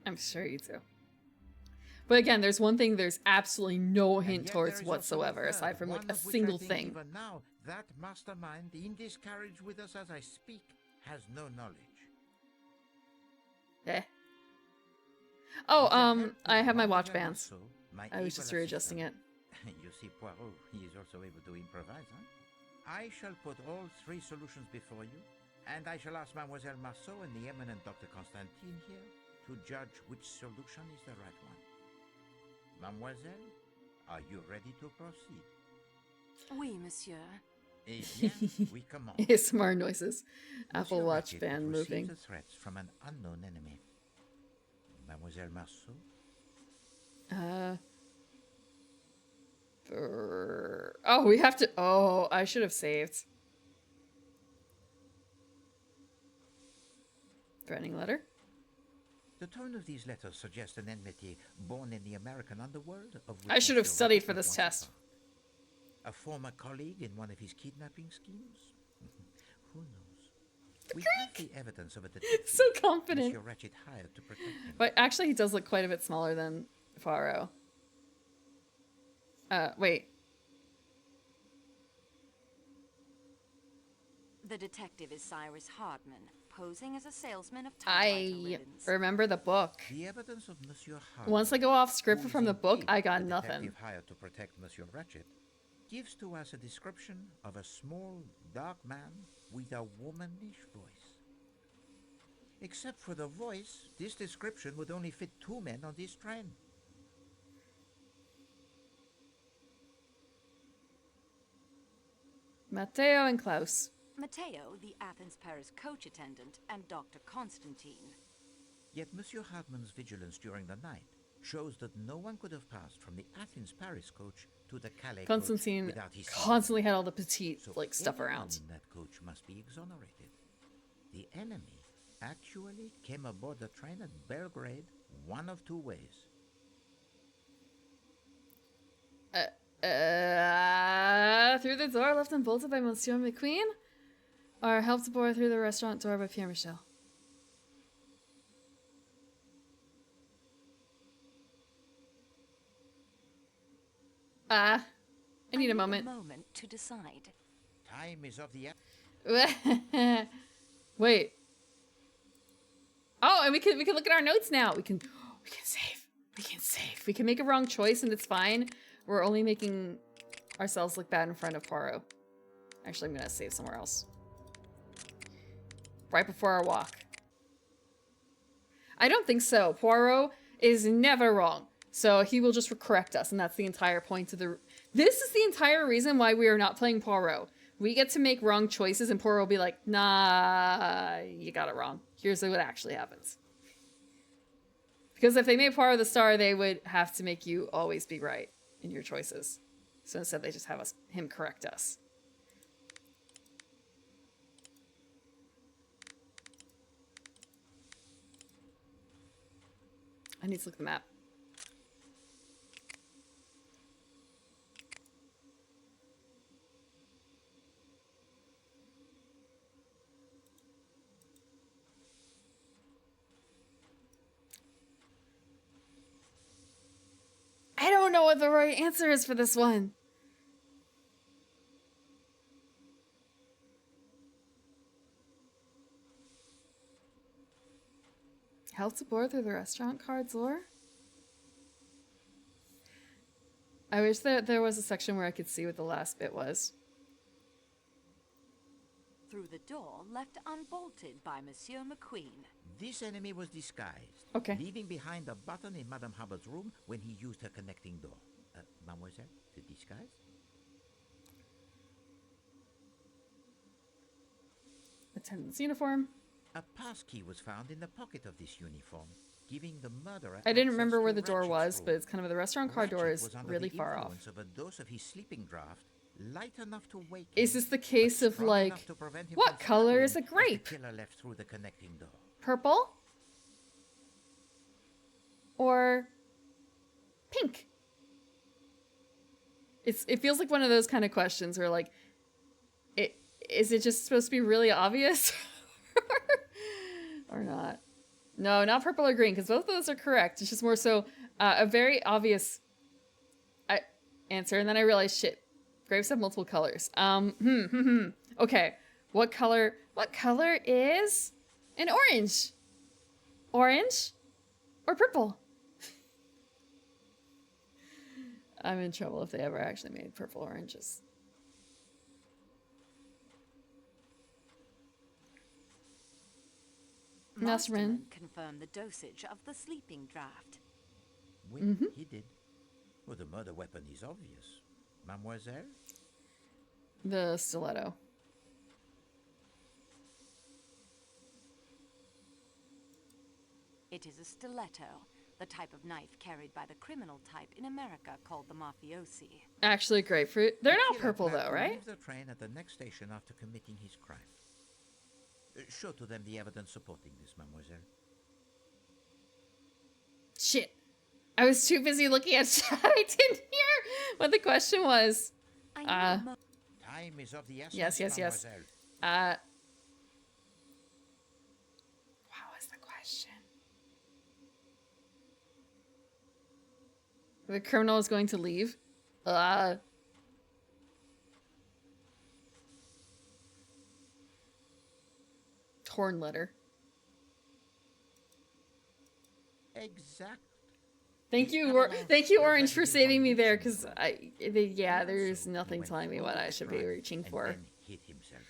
I'm sure you do. But again, there's one thing there's absolutely no hint towards whatsoever, aside from like a single thing. Even now, that mastermind, in this carriage with us as I speak, has no knowledge. Eh. Oh, I have my watch bands. I was just readjusting it. You see, Poirot, he is also able to improvise, huh? I shall put all 3 solutions before you, and I shall ask Mademoiselle Marceau and the eminent Dr. Constantine here to judge which solution is the right one. Mademoiselle, are you ready to proceed? Oui, monsieur. Eh bien, we commence. ASMR noises. Apple Monsieur Watch Ratchet band received moving. the threats from an unknown enemy. Mademoiselle Marceau? Oh, we have to... Oh, I should have saved. Threatening letter? The tone of these letters suggests an enmity born in the American underworld of which I should have Monsieur studied Ratchet for was this once a test. part. A former colleague in one of his kidnapping schemes? Who knows? We have the evidence of a detective So confident. Monsieur Ratchet hired to protect him. But actually, he does look quite a bit smaller than Poirot. Wait. The detective is Cyrus Hardman, posing as a salesman of typewriter I ribbons. remember the book. The evidence of Monsieur Hardman, Once I go off script who is from the book, indeed I got the nothing. detective hired to protect Monsieur Ratchet, gives to us a description of a small, dark man with a womanish voice. Except for the voice, this description would only fit 2 men on this train. Matteo and Klaus. Matteo, the Athens-Paris coach attendant, and Dr. Constantine. Yet Monsieur Hardman's vigilance during the night shows that no one could have passed from the Athens-Paris coach to the Calais Constantine coach without his constantly had all the petite, So like, stuff anyone around. in that coach must be exonerated. The enemy actually came aboard the train at Belgrade one of 2 ways. Through the door left unbolted by Monsieur McQueen? Or helped aboard through the restaurant door by Pierre Michel? I need a moment. To decide. Time is of the Wait. Oh, and we can look at our notes now. We can save. We can save. We can make a wrong choice and it's fine. We're only making ourselves look bad in front of Poirot. Actually, I'm gonna save somewhere else. Right before our walk. I don't think so. Poirot is never wrong. So he will just correct us, and that's the entire point of the... This is the entire reason why we are not playing Poirot. We get to make wrong choices, and Poirot will be like, nah, you got it wrong. Here's what actually happens. Because if they made Poirot the star, they would have to make you always be right in your choices. So instead, they just have him correct us. I need to look at the map. I don't know what the right answer is for this one. Help to bore through the restaurant cards lore? I wish that there was a section where I could see what the last bit was. Through the door left unbolted by Monsieur McQueen. This enemy was disguised, leaving behind a button in Madame Hubbard's room when he used her connecting door. Mademoiselle, the disguise? Attendant's uniform. A passkey was found in the pocket of this uniform, giving the murderer... I didn't remember where the door was, but it's kind of the restaurant card door is really far off. Of a dose of his sleeping draft, light enough to wake is this the case of like, what color is a grape? The killer left through the connecting door. Purple? Or pink? It feels like one of those kind of questions where like, is it just supposed to be really obvious? Or not? No, not purple or green, because both of those are correct. It's just more so a very obvious answer, and then I realized, shit, grapes have multiple colors. Okay, what color is an orange? Orange or purple? I'm in trouble if they ever actually made purple oranges. Masterman confirmed the dosage of the sleeping draft. He did. Well, the murder weapon is obvious. Mademoiselle? The stiletto. It is a stiletto, the type of knife carried by the criminal type in America called the mafiosi. Actually, grapefruit. They're not purple though, right? Leave the train at the next station after committing his crime. Show to them the evidence supporting this, mademoiselle. Shit. I was too busy looking at chat. I didn't hear what the question was. Time is of the essence, yes. mademoiselle. What was the question? The criminal is going to leave. Torn letter. Exact. Thank you, Orange, for saving me there, because there's nothing telling me what I should be reaching for. Hit himself.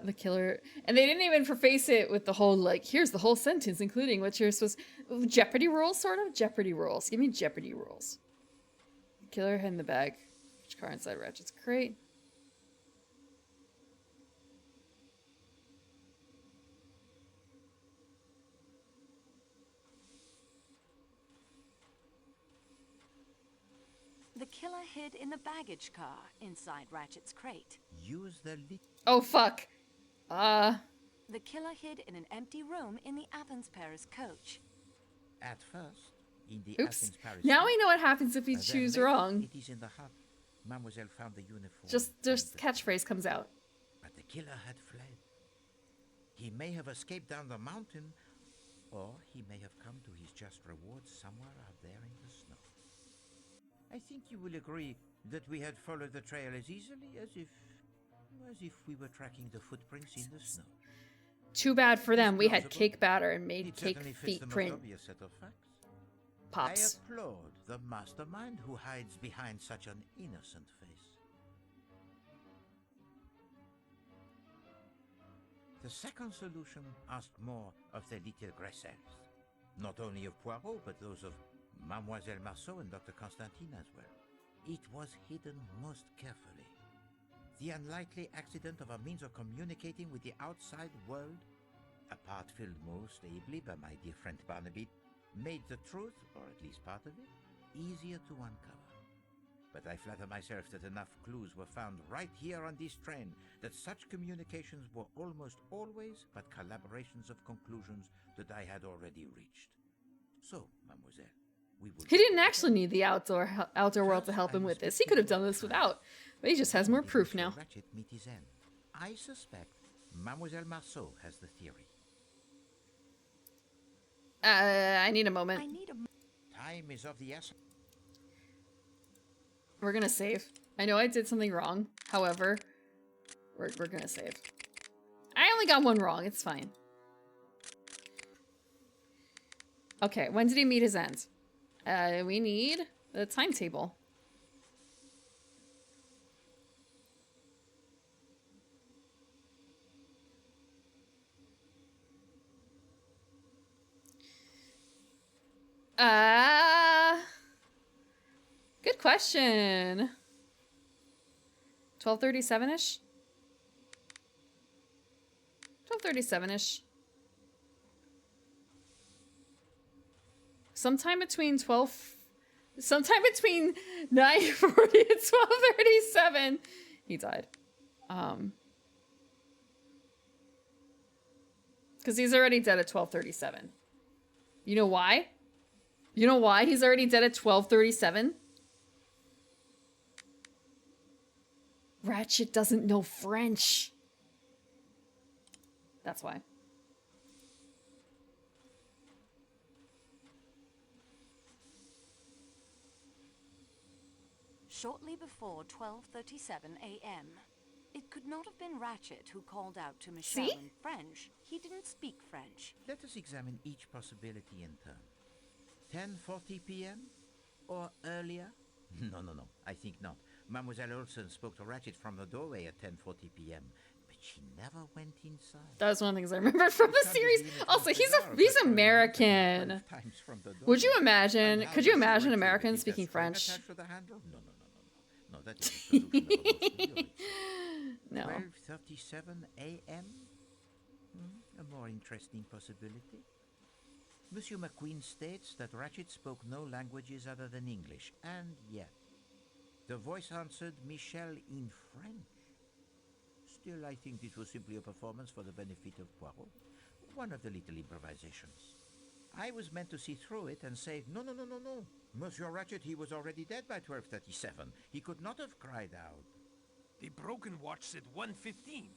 The killer, and they didn't even preface it with the whole like, here's the whole sentence, including what you're supposed. Jeopardy rules, sort of. Jeopardy rules. Give me Jeopardy rules. The killer hid in the bag. Which car inside Ratchet's crate? The killer hid in the baggage car inside Ratchet's crate. Use the oh, fuck. The killer hid in an empty room in the Athens-Paris coach. At first, in the Oops. Athens-Paris Now we know what happens if we choose wrong. It is in the hub. Mademoiselle found the uniform. Just catchphrase comes out. But the killer had fled. He may have escaped down the mountain, or he may have come to his just reward somewhere out there in the snow. I think you will agree that we had followed the trail as easily as if we were tracking the footprints in the snow. Too bad for them. We had cake batter and made It cake certainly fits feet the most print obvious set of facts. pops. I applaud the mastermind who hides behind such an innocent face. The second solution asked more of the little Gressels. Not only of Poirot, but those of Mademoiselle Marceau and Dr. Constantine as well. It was hidden most carefully. The unlikely accident of a means of communicating with the outside world, a part filled most ably by my dear friend Barnaby, made the truth, or at least part of it, easier to uncover. But I flatter myself that enough clues were found right here on this train that such communications were almost always but collaborations of conclusions that I had already reached. So, mademoiselle, we will... He didn't actually need the outer world to help him with this. He could have done this without. But he just has more proof now. Ratchet meet his end. I suspect Mademoiselle Marceau has the theory. I need a moment. Time is of the essence. We're gonna save. I know I did something wrong. However, we're gonna save. I only got one wrong. It's fine. Okay, when did he meet his end? We need the timetable. Good question. 12:37-ish? 12:37-ish. Sometime between 9:40 and 12:37, he died. Because he's already dead at 12:37. You know why? You know why he's already dead at 12:37? Ratchet doesn't know French. That's why. Shortly before 12:37 a.m. It could not have been Ratchet who called out to Michelle in French. He didn't speak French. Let us examine each possibility in turn. 10:40 p.m. or earlier? No. I think not. Mademoiselle Olsen spoke to Ratchet from the doorway at 10:40 p.m., but she never went inside. That was one of the things I remember from the series. Also, he's American. Would you imagine? Could you imagine Americans speaking French? No, that is the solution. No. 12:37 a.m. A more interesting possibility. Monsieur McQueen states that Ratchet spoke no languages other than English, and yet the voice answered Michel in French. Still, I think this was simply a performance for the benefit of Poirot. One of the little improvisations. I was meant to see through it and say, no. Monsieur Ratchet, he was already dead by 12:37. He could not have cried out. The broken watch said 1:15.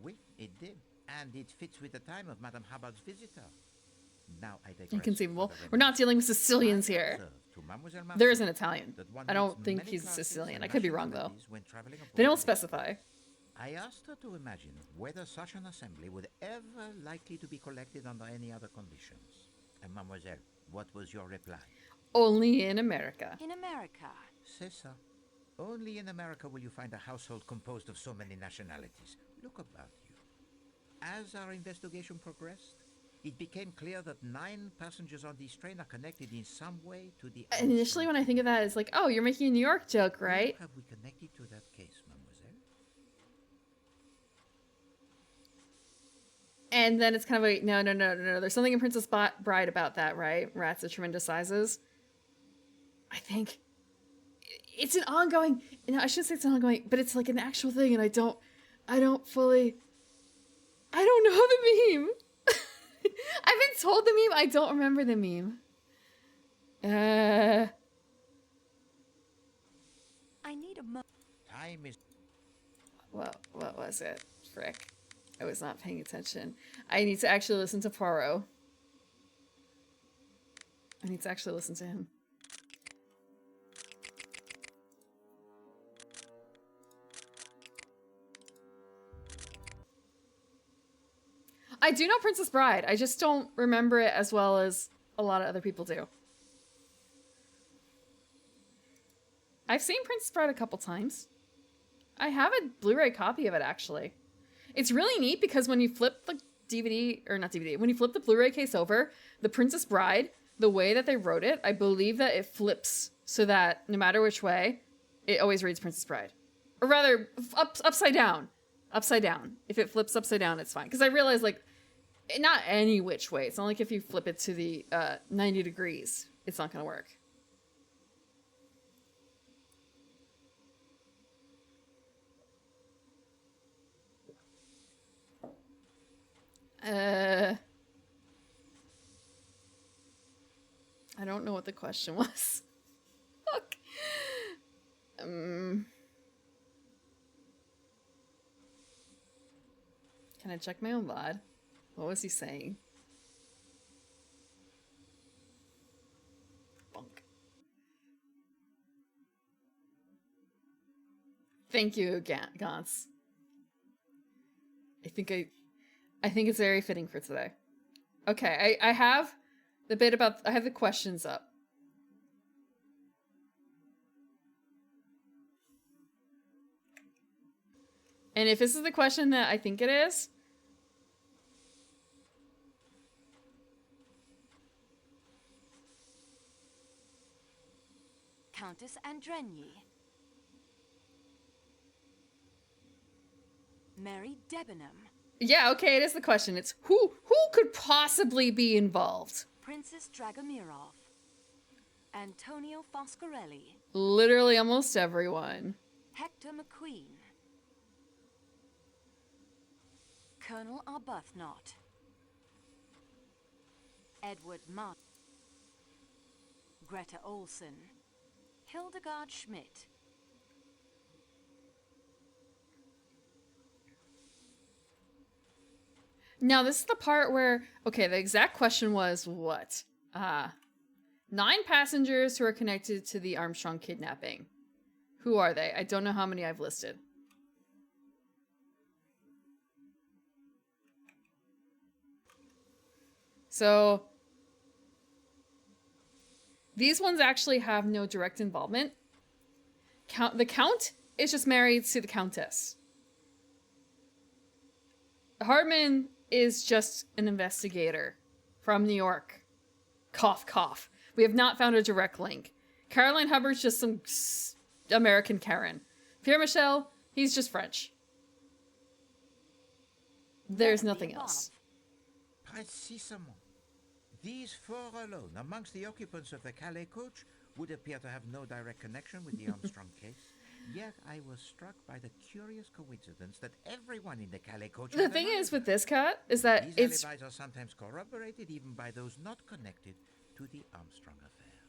Oui, it did. And it fits with the time of Madame Hubbard's visitor. Now I digress. Inconceivable. We're not dealing with Sicilians here. There is an Italian. I don't think he's a Sicilian. I could be wrong, though. They don't specify. I asked her to imagine whether such an assembly would ever likely to be collected under any other conditions. And mademoiselle, what was your reply? Only in America. In America. C'est ça. Only in America will you find a household composed of so many nationalities. Look about you. As our investigation progressed, it became clear that 9 passengers on this train are connected in some way to the... Initially, when I think of that, it's like, oh, you're making a New York joke, right? How have we connected to that case, mademoiselle? And then it's kind of like, no. There's something in Princess Bride about that, right? Rats of tremendous sizes. I think it's an ongoing... No, I shouldn't say it's an ongoing, but it's like an actual thing, and I don't fully... I don't know the meme. I've been told the meme. I don't remember the meme. I need a Time is... What was it? Frick. I was not paying attention. I need to actually listen to Poirot. I need to actually listen to him. I do know Princess Bride. I just don't remember it as well as a lot of other people do. I've seen Princess Bride a couple times. I have a Blu-ray copy of it, actually. It's really neat because when you flip the DVD, or not DVD, when you flip the Blu-ray case over, the Princess Bride, the way that they wrote it, I believe that it flips so that no matter which way, it always reads Princess Bride. Or rather, upside down. Upside down. If it flips upside down, it's fine. Because I realized, like, not any which way. It's not like if you flip it to the 90 degrees, it's not going to work. I don't know what the question was. Fuck. Can I check my own VOD? What was he saying? Bunk. Thank you, Gantz. I think it's very fitting for today. Okay, I have the bit about... I have the questions up. And if this is the question that I think it is... Countess Andrenyi. Mary Debenham. Yeah, okay, it is the question. It's who could possibly be involved? Princess Dragomirov. Antonio Foscarelli. Literally almost everyone. Hector McQueen. Colonel Arbuthnot. Edward Martin. Greta Olson. Hildegard Schmidt. Now, this is the part where, okay, the exact question was what? 9 passengers who are connected to the Armstrong kidnapping. Who are they? I don't know how many I've listed. So, these ones actually have no direct involvement. The Count is just married to the Countess. Hartman is just an investigator from New York. Cough, cough. We have not found a direct link. Caroline Hubbard's just some American Karen. Pierre Michel, he's just French. There's nothing else. Précisément. These 4 alone, amongst the occupants of the Calais coach, would appear to have no direct connection with the Armstrong case. Yet I was struck by the curious coincidence that everyone in the Calais coach... The thing is with this cut is that these alibis are sometimes corroborated even by those not connected to the Armstrong affair.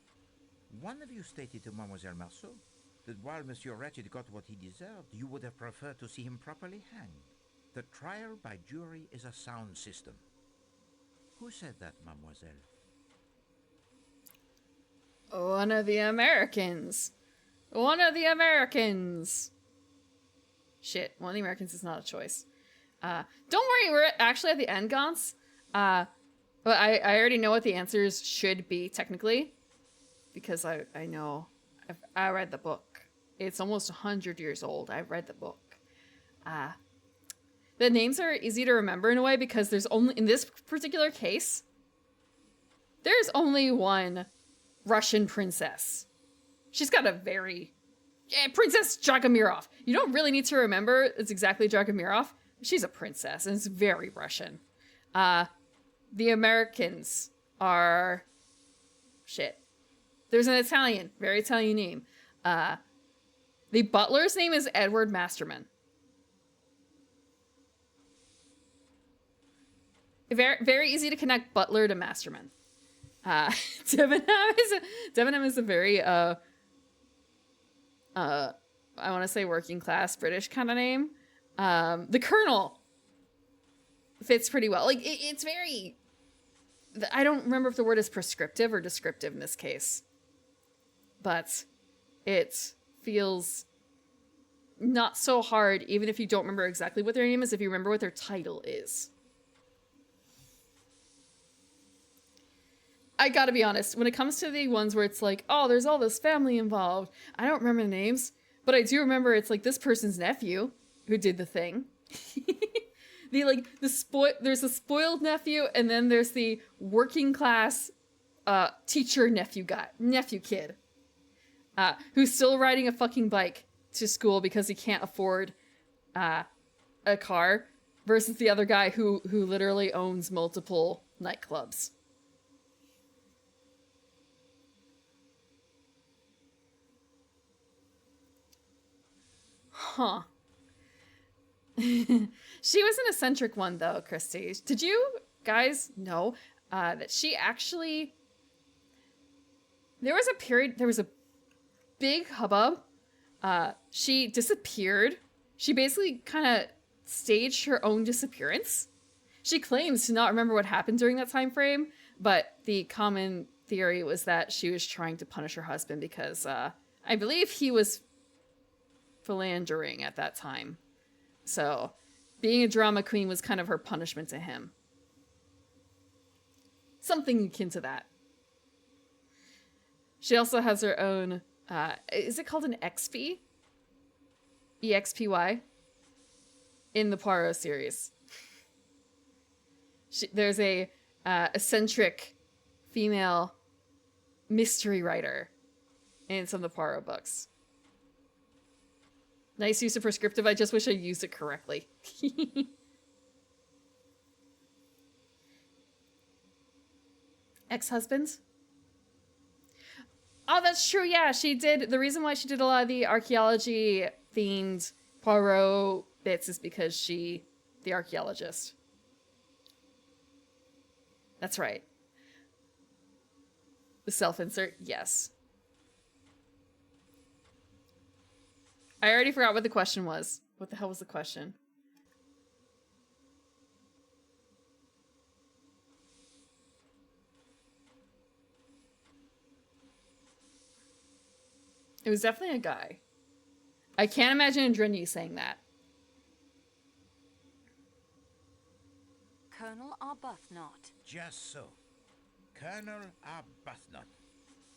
One of you stated to Mademoiselle Marceau that while Monsieur Ratchet got what he deserved, you would have preferred to see him properly hanged. The trial by jury is a sound system. Who said that, Mademoiselle? One of the Americans. One of the Americans. Shit, one of the Americans is not a choice. Don't worry, we're actually at the end, Gauntz. But I already know what the answers should be, technically. Because I know. I read the book. It's almost 100 years old. I've read the book. The names are easy to remember in a way because there's only, in this particular case, there's only one Russian princess. She's got a very... Yeah, Princess Dragomirov. You don't really need to remember it's exactly Dragomirov. She's a princess, and it's very Russian. The Americans are... Shit. There's an Italian, very Italian name. The butler's name is Edward Masterman. Very, very easy to connect butler to Masterman. Debenham is a very... I want to say working class British kind of name. The Colonel fits pretty well. Like, it's very... I don't remember if the word is prescriptive or descriptive in this case. But it feels not so hard, even if you don't remember exactly what their name is, if you remember what their title is. I gotta be honest, when it comes to the ones where it's like, oh, there's all this family involved, I don't remember the names, but I do remember it's like this person's nephew who did the thing. There's a spoiled nephew, and then there's the working class teacher nephew kid, who's still riding a fucking bike to school because he can't afford a car, versus the other guy who literally owns multiple nightclubs. Huh. She was an eccentric one, though, Christie. Did you guys know that she actually... There was a big hubbub. She disappeared. She basically kind of staged her own disappearance. She claims to not remember what happened during that time frame, but the common theory was that she was trying to punish her husband because I believe he was philandering at that time. So being a drama queen was kind of her punishment to him. Something akin to that. She also has her own, is it called an XP? EXPY? In the Poirot series. There's a eccentric female mystery writer in some of the Poirot books. Nice use of prescriptive. I just wish I used it correctly. Ex-husband? Oh, that's true. Yeah, she did. The reason why she did a lot of the archaeology-themed Poirot bits is because the archaeologist. That's right. The self-insert, yes. I already forgot what the question was. What the hell was the question? It was definitely a guy. I can't imagine Andrini saying that. Colonel Arbuthnot. Just so. Colonel Arbuthnot.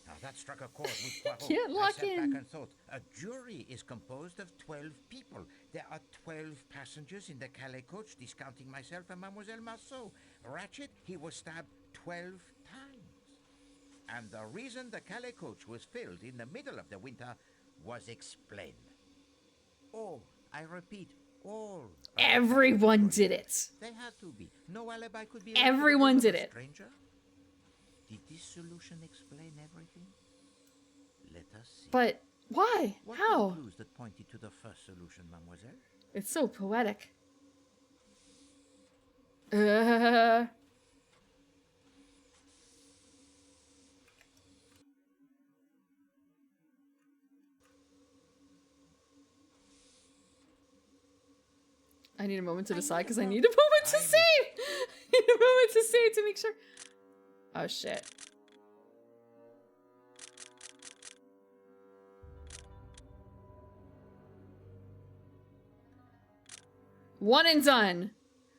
Now that struck a chord with Poirot. Can't lock I sat in. back and thought, a jury is composed of 12 people. There are 12 passengers in the Calais coach, discounting myself and Mademoiselle Marceau. Ratchet, he was stabbed 12 times. And the reason the Calais coach was filled in the middle of the winter was explained. All, I repeat, all. Everyone did it. They had to be. No alibi could be. Everyone did it. Stranger? Did this solution explain everything? Let us see. But why? What How? were the clues that pointed to the first solution, mademoiselle? It's so poetic. I need a moment to decide because I need a moment to save. I need a moment to save to make sure. Oh shit. One and done.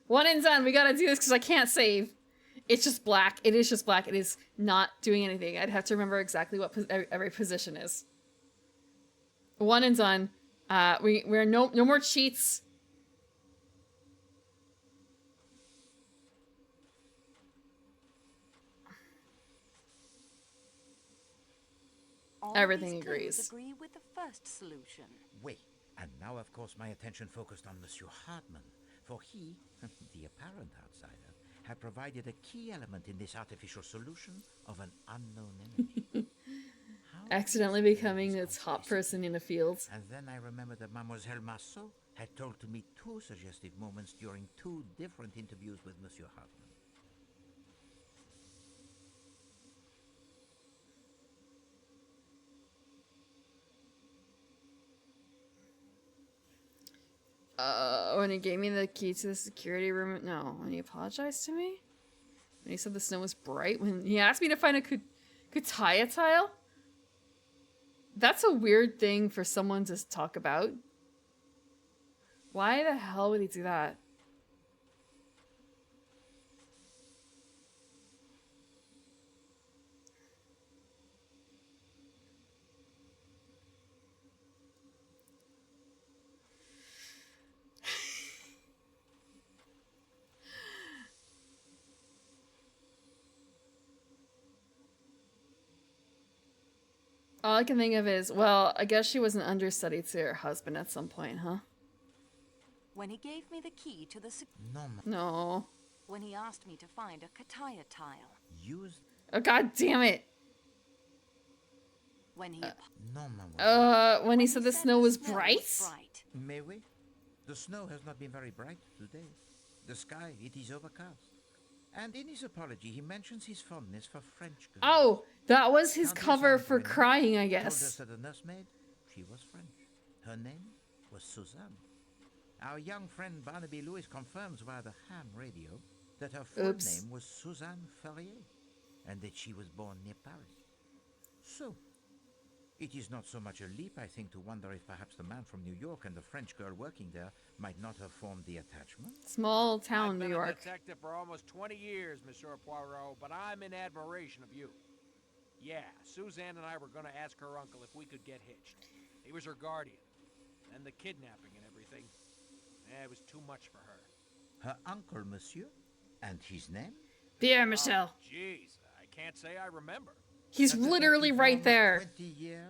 One and done. We gotta do this because I can't save. It's just black. It is just black. It is not doing anything. I'd have to remember exactly what every position is. One and done. We're no more cheats. All Everything these agrees. clues agree with the first solution. Wait, and now of course my attention focused on Monsieur Hartmann, for he, the apparent outsider, had provided a key element in this artificial solution of an unknown enemy. Accidentally becoming the top person in a field. And then I remembered that Mademoiselle Marceau had told to me 2 suggestive moments during 2 different interviews with Monsieur Hartmann. When he gave me the key to the security room, no, when he apologized to me? When he said the snow was bright? When he asked me to find a Kutaya tile? That's a weird thing for someone to talk about. Why the hell would he do that? All I can think of is, well, I guess she was an understudy to her husband at some point, huh? When he gave me the key to the... No. When he asked me to find a Kataya tile. Use... Oh, god damn it! When he... When he said the snow was bright? May we? The snow has not been very bright today. The sky, it is overcast. And in his apology, he mentions his fondness for French girls. Oh, that was his Countess cover for Anne Brennan crying, I told guess. us that the nursemaid, she was French. Her name was Suzanne. Our young friend Barnaby Lewis confirms via the ham radio that her full name was Suzanne Ferrier, and that she was born near Paris. So, it is not so much a leap, I think, to wonder if perhaps the man from New York and the French girl working there might not have formed the attachment. Small town, I've New been York. a detective for almost 20 years, Monsieur Poirot, but I'm in admiration of you. Yeah, Suzanne and I were going to ask her uncle if we could get hitched. He was her guardian. And the kidnapping and everything. It was too much for her. Her uncle, monsieur? And his name? Pierre Michel. Jeez, I can't say I remember. He's literally right there. 20 years?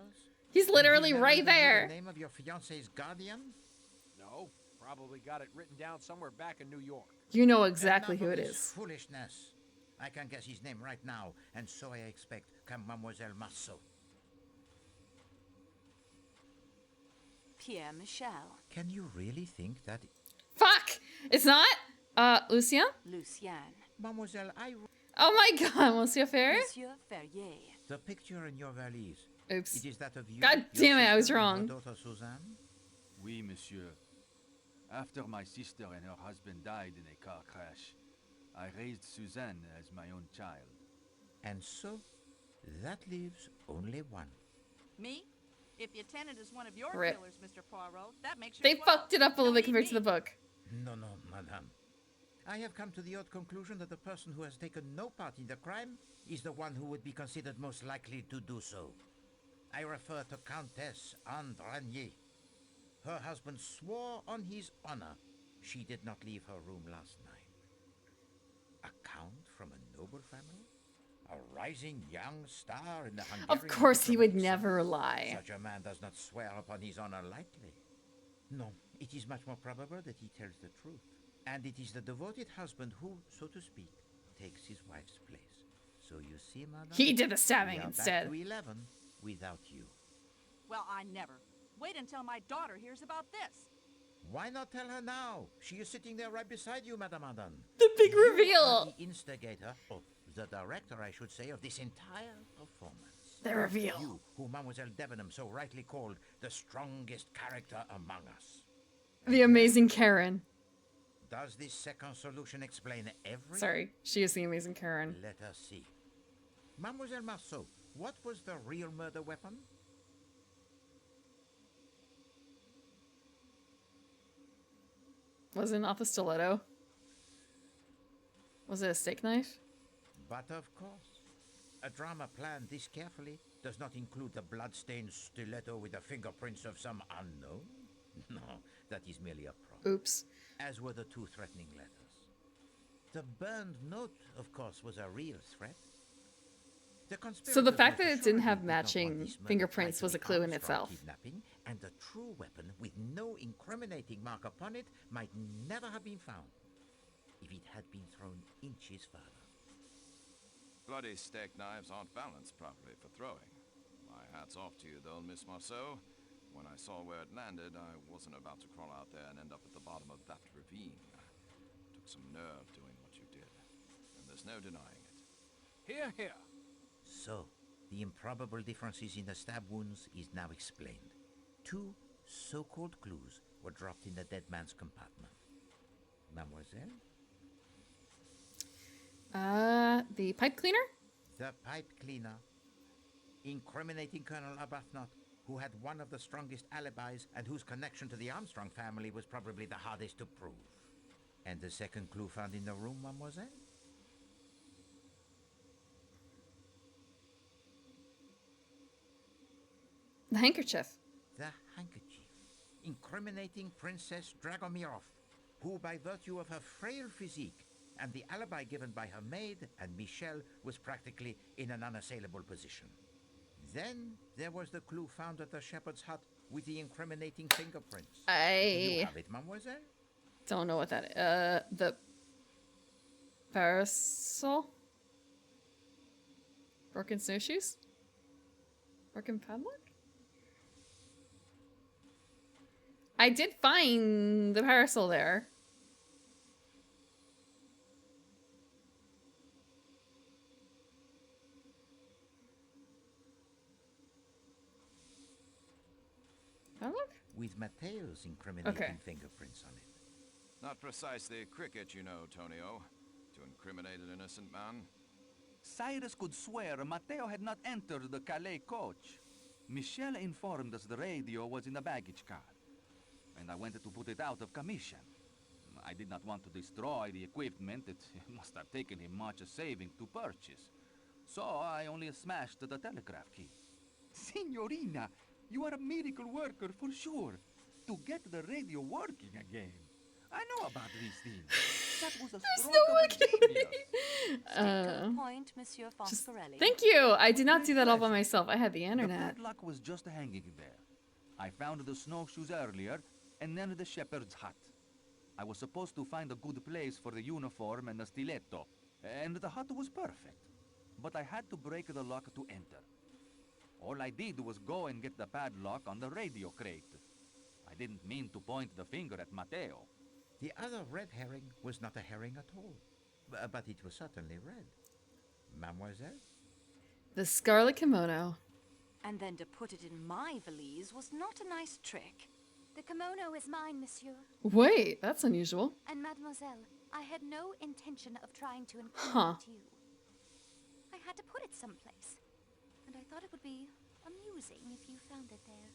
He's literally And he right never gives you there. The name of your fiancé's guardian? No, probably got it written down somewhere back in New York. You know exactly Enough who of it this is. Foolishness. I can guess his name right now, and so I expect can Mademoiselle Marceau. Pierre Michel. Can you really think that... Fuck! It's not? Lucien? Lucien. Mademoiselle, Oh my god, Monsieur Ferrer? Monsieur Ferrier. The picture in your valise. Oops. It is that of you. God your damn it, I was sister, and wrong. Her daughter Suzanne? Oui, monsieur. After my sister and her husband died in a car crash, I raised Suzanne as my own child. And so, that leaves only one. Me? If your tenant is one of your Rip. killers, Mr. Poirot, that makes you They 12. fucked it up a little bit Don't compared eat to the me. book. No, madame. I have come to the odd conclusion that the person who has taken no part in the crime is the one who would be considered most likely to do so. I refer to Countess Anne Dranier. Her husband swore on his honor she did not leave her room last night. A count from a noble family? A rising young star in the Hungarian Of course he would diplomatic never service? lie. Such a man does not swear upon his honor lightly. No, it is much more probable that he tells the truth. And it is the devoted husband who, so to speak, takes his wife's place. So you see, madame, He did the stabbing we are instead. Back to 11 without you. Well, I never. Wait until my daughter hears about this. Why not tell her now? She is sitting there right beside you, Madame Adan. The big You reveal. are the instigator, or the director, I should say, of this entire performance. The reveal. You, who Mademoiselle Debenham so rightly called the strongest character among us. The amazing Karen. Does this second solution explain everything? Sorry, she is the amazing Karen. Let us see. Mademoiselle Marceau, what was the real murder weapon? Was it not the stiletto? Was it a steak knife? But of course. A drama planned this carefully does not include the blood-stained stiletto with the fingerprints of some unknown. No, that is merely a prop. Oops. As were the two threatening letters. The burned note, of course, was a real threat. So the fact that it didn't have matching fingerprints was a clue in itself. Kidnapping, and the true weapon with no incriminating mark upon it might never have been found if it had been thrown inches further. Bloody steak knives aren't balanced properly for throwing. My hat's off to you, though, Miss Marceau. When I saw where it landed, I wasn't about to crawl out there and end up at the bottom of that ravine. Took some nerve doing what you did, and there's no denying it. Here, here. So, the improbable differences in the stab wounds is now explained. Two so-called clues were dropped in the dead man's compartment. Mademoiselle? The pipe cleaner? The pipe cleaner. Incriminating Colonel Arbuthnot, who had one of the strongest alibis and whose connection to the Armstrong family was probably the hardest to prove. And the second clue found in the room, mademoiselle? The handkerchief. The handkerchief. Incriminating Princess Dragomirov, who by virtue of her frail physique and the alibi given by her maid and Michel was practically in an unassailable position. Then there was the clue found at the shepherd's hut with the incriminating fingerprints. Do you have it, mademoiselle? Don't know what that is. The parasol? Broken snowshoes? Broken padlock? I did find the parasol there. Padlock? With Matteo's incriminating fingerprints on it. Not precisely cricket, you know, Tonio. To incriminate an innocent man. Cyrus could swear Matteo had not entered the Calais coach. Michel informed us the radio was in the baggage car, and I wanted to put it out of commission. I did not want to destroy the equipment. It must have taken him much saving to purchase. So I only smashed the telegraph key. Signorina, you are a miracle worker for sure. To get the radio working again. I know about these things. That was a stroke of genius. Good point, Monsieur Foscarelli. Thank you! I did not do that all by myself. I had the The internet. padlock was just hanging there. I found the snowshoes earlier, and then the shepherd's hut. I was supposed to find a good place for the uniform and the stiletto, and the hut was perfect. But I had to break the lock to enter. All I did was go and get the padlock on the radio crate. I didn't mean to point the finger at Matteo. The other red herring was not a herring at all. But it was certainly red. Mademoiselle? The scarlet kimono. And then to put it in my valise was not a nice trick. The kimono is mine, monsieur. Wait, that's unusual. And mademoiselle, I had no intention of trying to Huh. incriminate you. I had to put it someplace. And I thought it would be amusing if you found it there.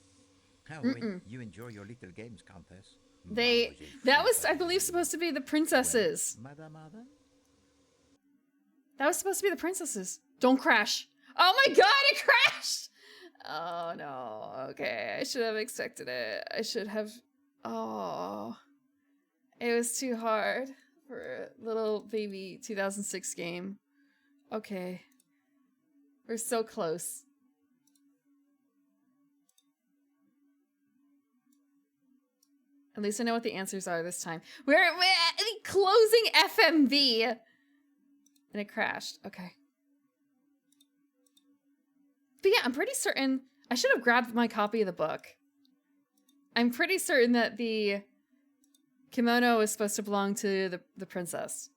Oh, you enjoy your little games, Countess. That was, I believe, supposed to be the princesses. Madame Arden? That was supposed to be the princesses. Don't crash. Oh my god, it crashed! Oh no, okay. I should have expected it. I should have... Oh. It was too hard for a little baby 2006 game. Okay. We're so close. At least I know what the answers are this time. We're closing FMV! And it crashed. Okay. But yeah, I'm pretty certain... I should have grabbed my copy of the book. I'm pretty certain that the kimono is supposed to belong to the princess.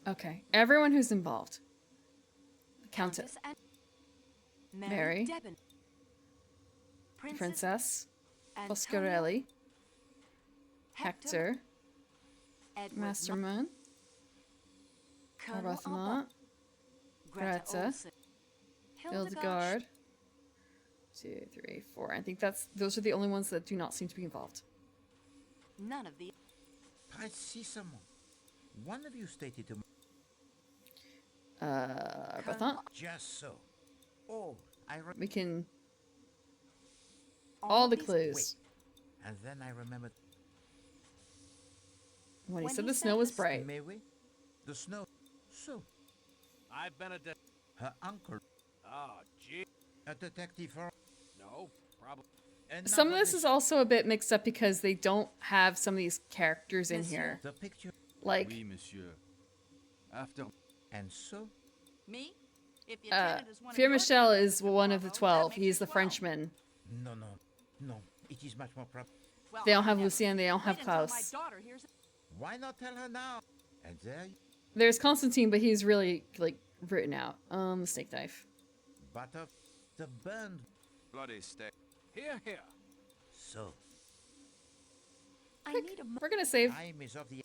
Okay, everyone who's involved. Countess. Mary. Deben, Princess. Antonio, Foscarelli. Hector, Hector. Edward Masterman. Colonel Arbuthnot. Greta Greta. Olsen, Hildegard. 2, 3, 4. I think those are the only ones that do not seem to be involved. None of the... Precisement. One of you stated to me... Arbuthnot. Just so. Oh, We can... All the clues. Wait. And then I remembered... When he said the snow was bright. May we? The snow... So, I've been her uncle... Oh, gee. A detective for... No, probably. Some of this is also a bit mixed up because they don't have some of these characters in here. The picture... Like... Oui, monsieur. After... And so? Me? If the attendant is one of Pierre your Michel children, is Mr. one of the Poirot, 12. that makes He's it the 12. Frenchman. No. It is much more proper. Well, They don't I have never. Lucien, they don't have Wait until my Klaus. daughter hears it. Why not tell her now? And there... There's Constantine, but he's really, like, written out. The snake knife. Butter... The burned... Bloody steak. Here. So... I need a... We're gonna save. Time is of the...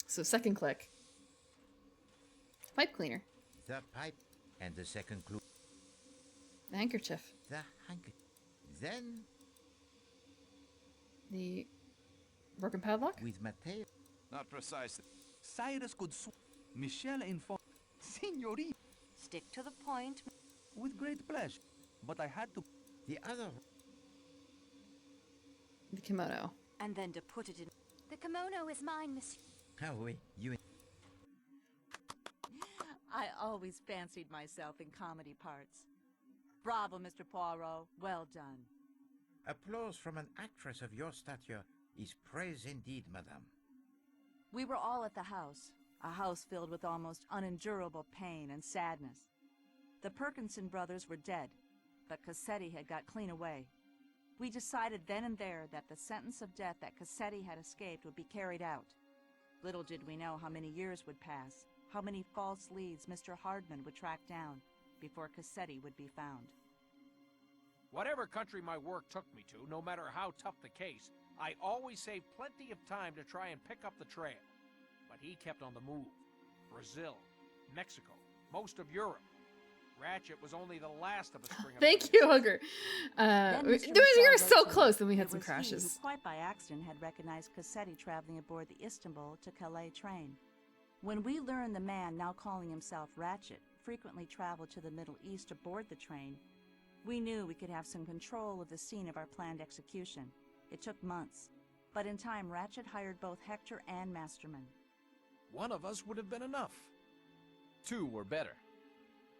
So second click. Pipe cleaner. The pipe. And the second clue. The handkerchief. The handkerchief. Then... The broken padlock? With Matteo. Not precisely. Cyrus could Michelle informed Signorina. Stick to the point. With great pleasure. But I had to... The other... The kimono. And then to put it in... The kimono is mine, monsieur. Oh, oui. You... I always fancied myself in comedy parts. Bravo, Mr. Poirot. Well done. Applause from an actress of your stature is praise indeed, madame. We were all at the house, a house filled with almost unendurable pain and sadness. The Perkinson brothers were dead, but Cassetti had got clean away. We decided then and there that the sentence of death that Cassetti had escaped would be carried out. Little did we know how many years would pass, how many false leads Mr. Hardman would track down before Cassetti would be found. Whatever country my work took me to, no matter how tough the case, I always saved plenty of time to try and pick up the trail. But he kept on the move. Brazil, Mexico, most of Europe. Ratchet was only the last of a string of... Thank you, Hugger. We were so close, then we had some He crashes. who, quite by accident, had recognized Cassetti traveling aboard the Istanbul to Calais train. When we learned the man, now calling himself Ratchet, frequently traveled to the Middle East aboard the train, we knew we could have some control of the scene of our planned execution. It took months, but in time Ratchet hired both Hector and Masterman. One of us would have been enough. Two were better.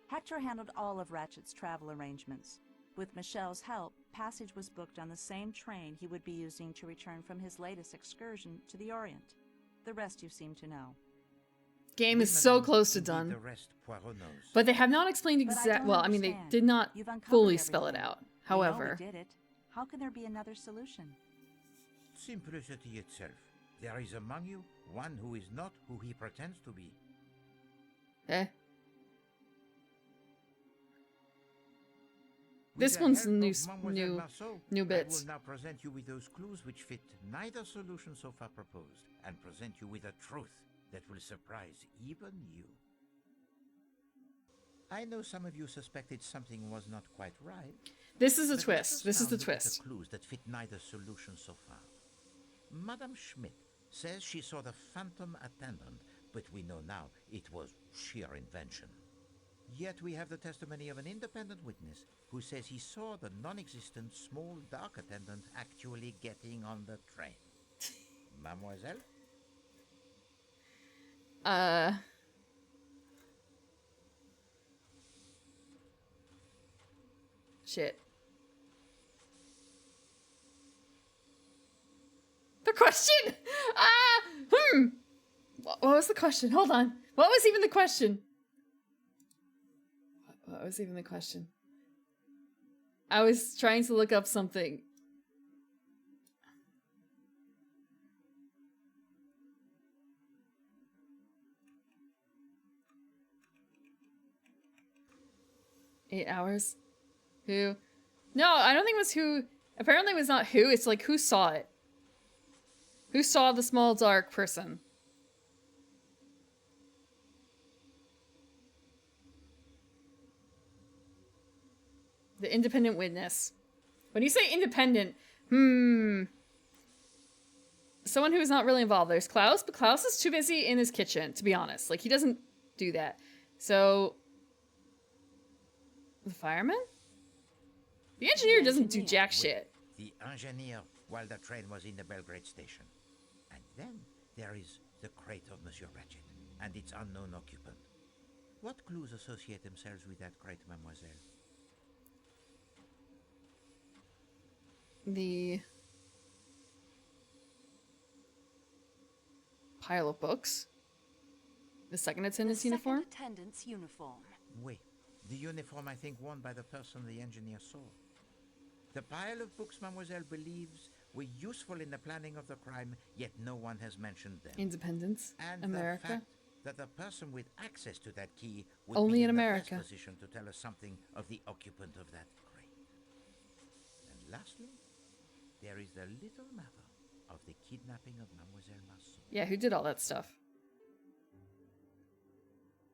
Hector handled all of Ratchet's travel arrangements. With Michelle's help, passage was booked on the same train he would be using to return from his latest excursion to the Orient. The rest you seem to know. Game is so close to done. The rest Poirot knows. But they have not explained well, I mean, they did not fully spell it out. However, We know we did it. How can there be another solution? Simplicity itself. There is among you one who is not who he pretends to be. This With the one's help of new Mademoiselle Marceau, new I bits. will now present you with those clues which fit neither solution so far proposed, and present you with a truth that will surprise even you. I know some of you suspected something was not quite right. This is a but twist. let us This is now the look at twist. The clues that fit neither solution so far. Madame Schmidt says she saw the phantom attendant, but we know now it was sheer invention. Yet we have the testimony of an independent witness who says he saw the non-existent small dark attendant actually getting on the train. Mademoiselle? Shit. The question! What was the question? Hold on. What was even the question? What was even the question? I was trying to look up something. "8 hours? Who?" No, I don't think it was who. Apparently it was not who. It's like who saw it. Who saw the small dark person? The independent witness. When you say independent, someone who is not really involved. There's Klaus, but Klaus is too busy in his kitchen, to be honest. Like, he doesn't do that. So, the fireman? The engineer doesn't do jack shit. The engineer while the train was in the Belgrade station. And then there is the crate of Monsieur Ratchet and its unknown occupant. What clues associate themselves with that crate, mademoiselle? The pile of books. The second attendant's uniform. Attendant's uniform. Oui, the uniform I think worn by the person the engineer saw. The pile of books mademoiselle believes were useful in the planning of the crime, yet no one has mentioned them. Independence. And America. the fact that the person with access to that key would Only be in the America. best position to tell us something of the occupant of that crate. And lastly, there is the little matter of the kidnapping of Mademoiselle Marceau. Yeah, who did all that stuff?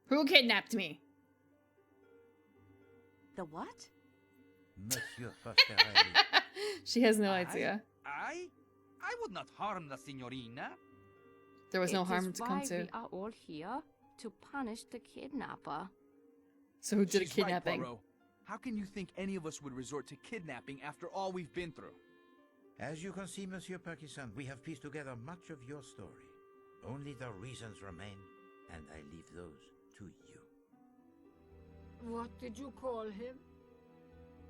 Who kidnapped me? The what? Monsieur Foscarelli. She has no idea. I would not harm the signorina. There was no It harm is to come why to. we are all here to punish the kidnapper. So who did a She's right, kidnapping? Poirot. How can you think any of us would resort to kidnapping after all we've been through? As you can see, Monsieur Parkinson, we have pieced together much of your story. Only the reasons remain, and I leave those to you. What did you call him?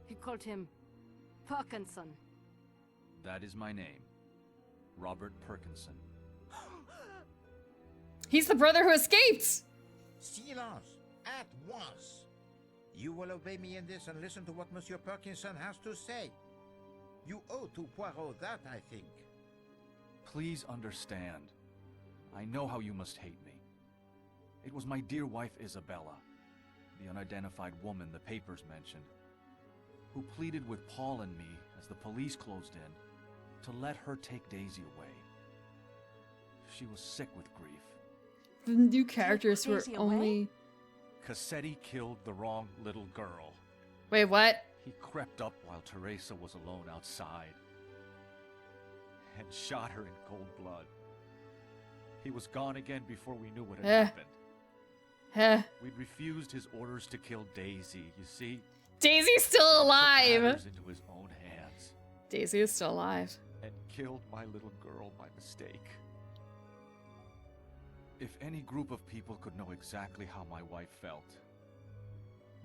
He called him Parkinson. That is my name. Robert Perkinson. He's the brother who escaped! Silence! At once! You will obey me in this and listen to what Monsieur Perkinson has to say. You owe to Poirot that, I think. Please understand. I know how you must hate me. It was my dear wife Isabella, the unidentified woman the papers mentioned, who pleaded with Paul and me as the police closed in to let her take Daisy away. She was sick with grief. The new characters were Daisy away? only... Cassetti killed the wrong little girl. Wait, what? He crept up while Teresa was alone outside and shot her in cold blood. He was gone again before we knew what had happened. We'd refused his orders to kill Daisy, you see. Daisy's still alive! Matters into his own hands Daisy is still alive. and killed my little girl by mistake. If any group of people could know exactly how my wife felt,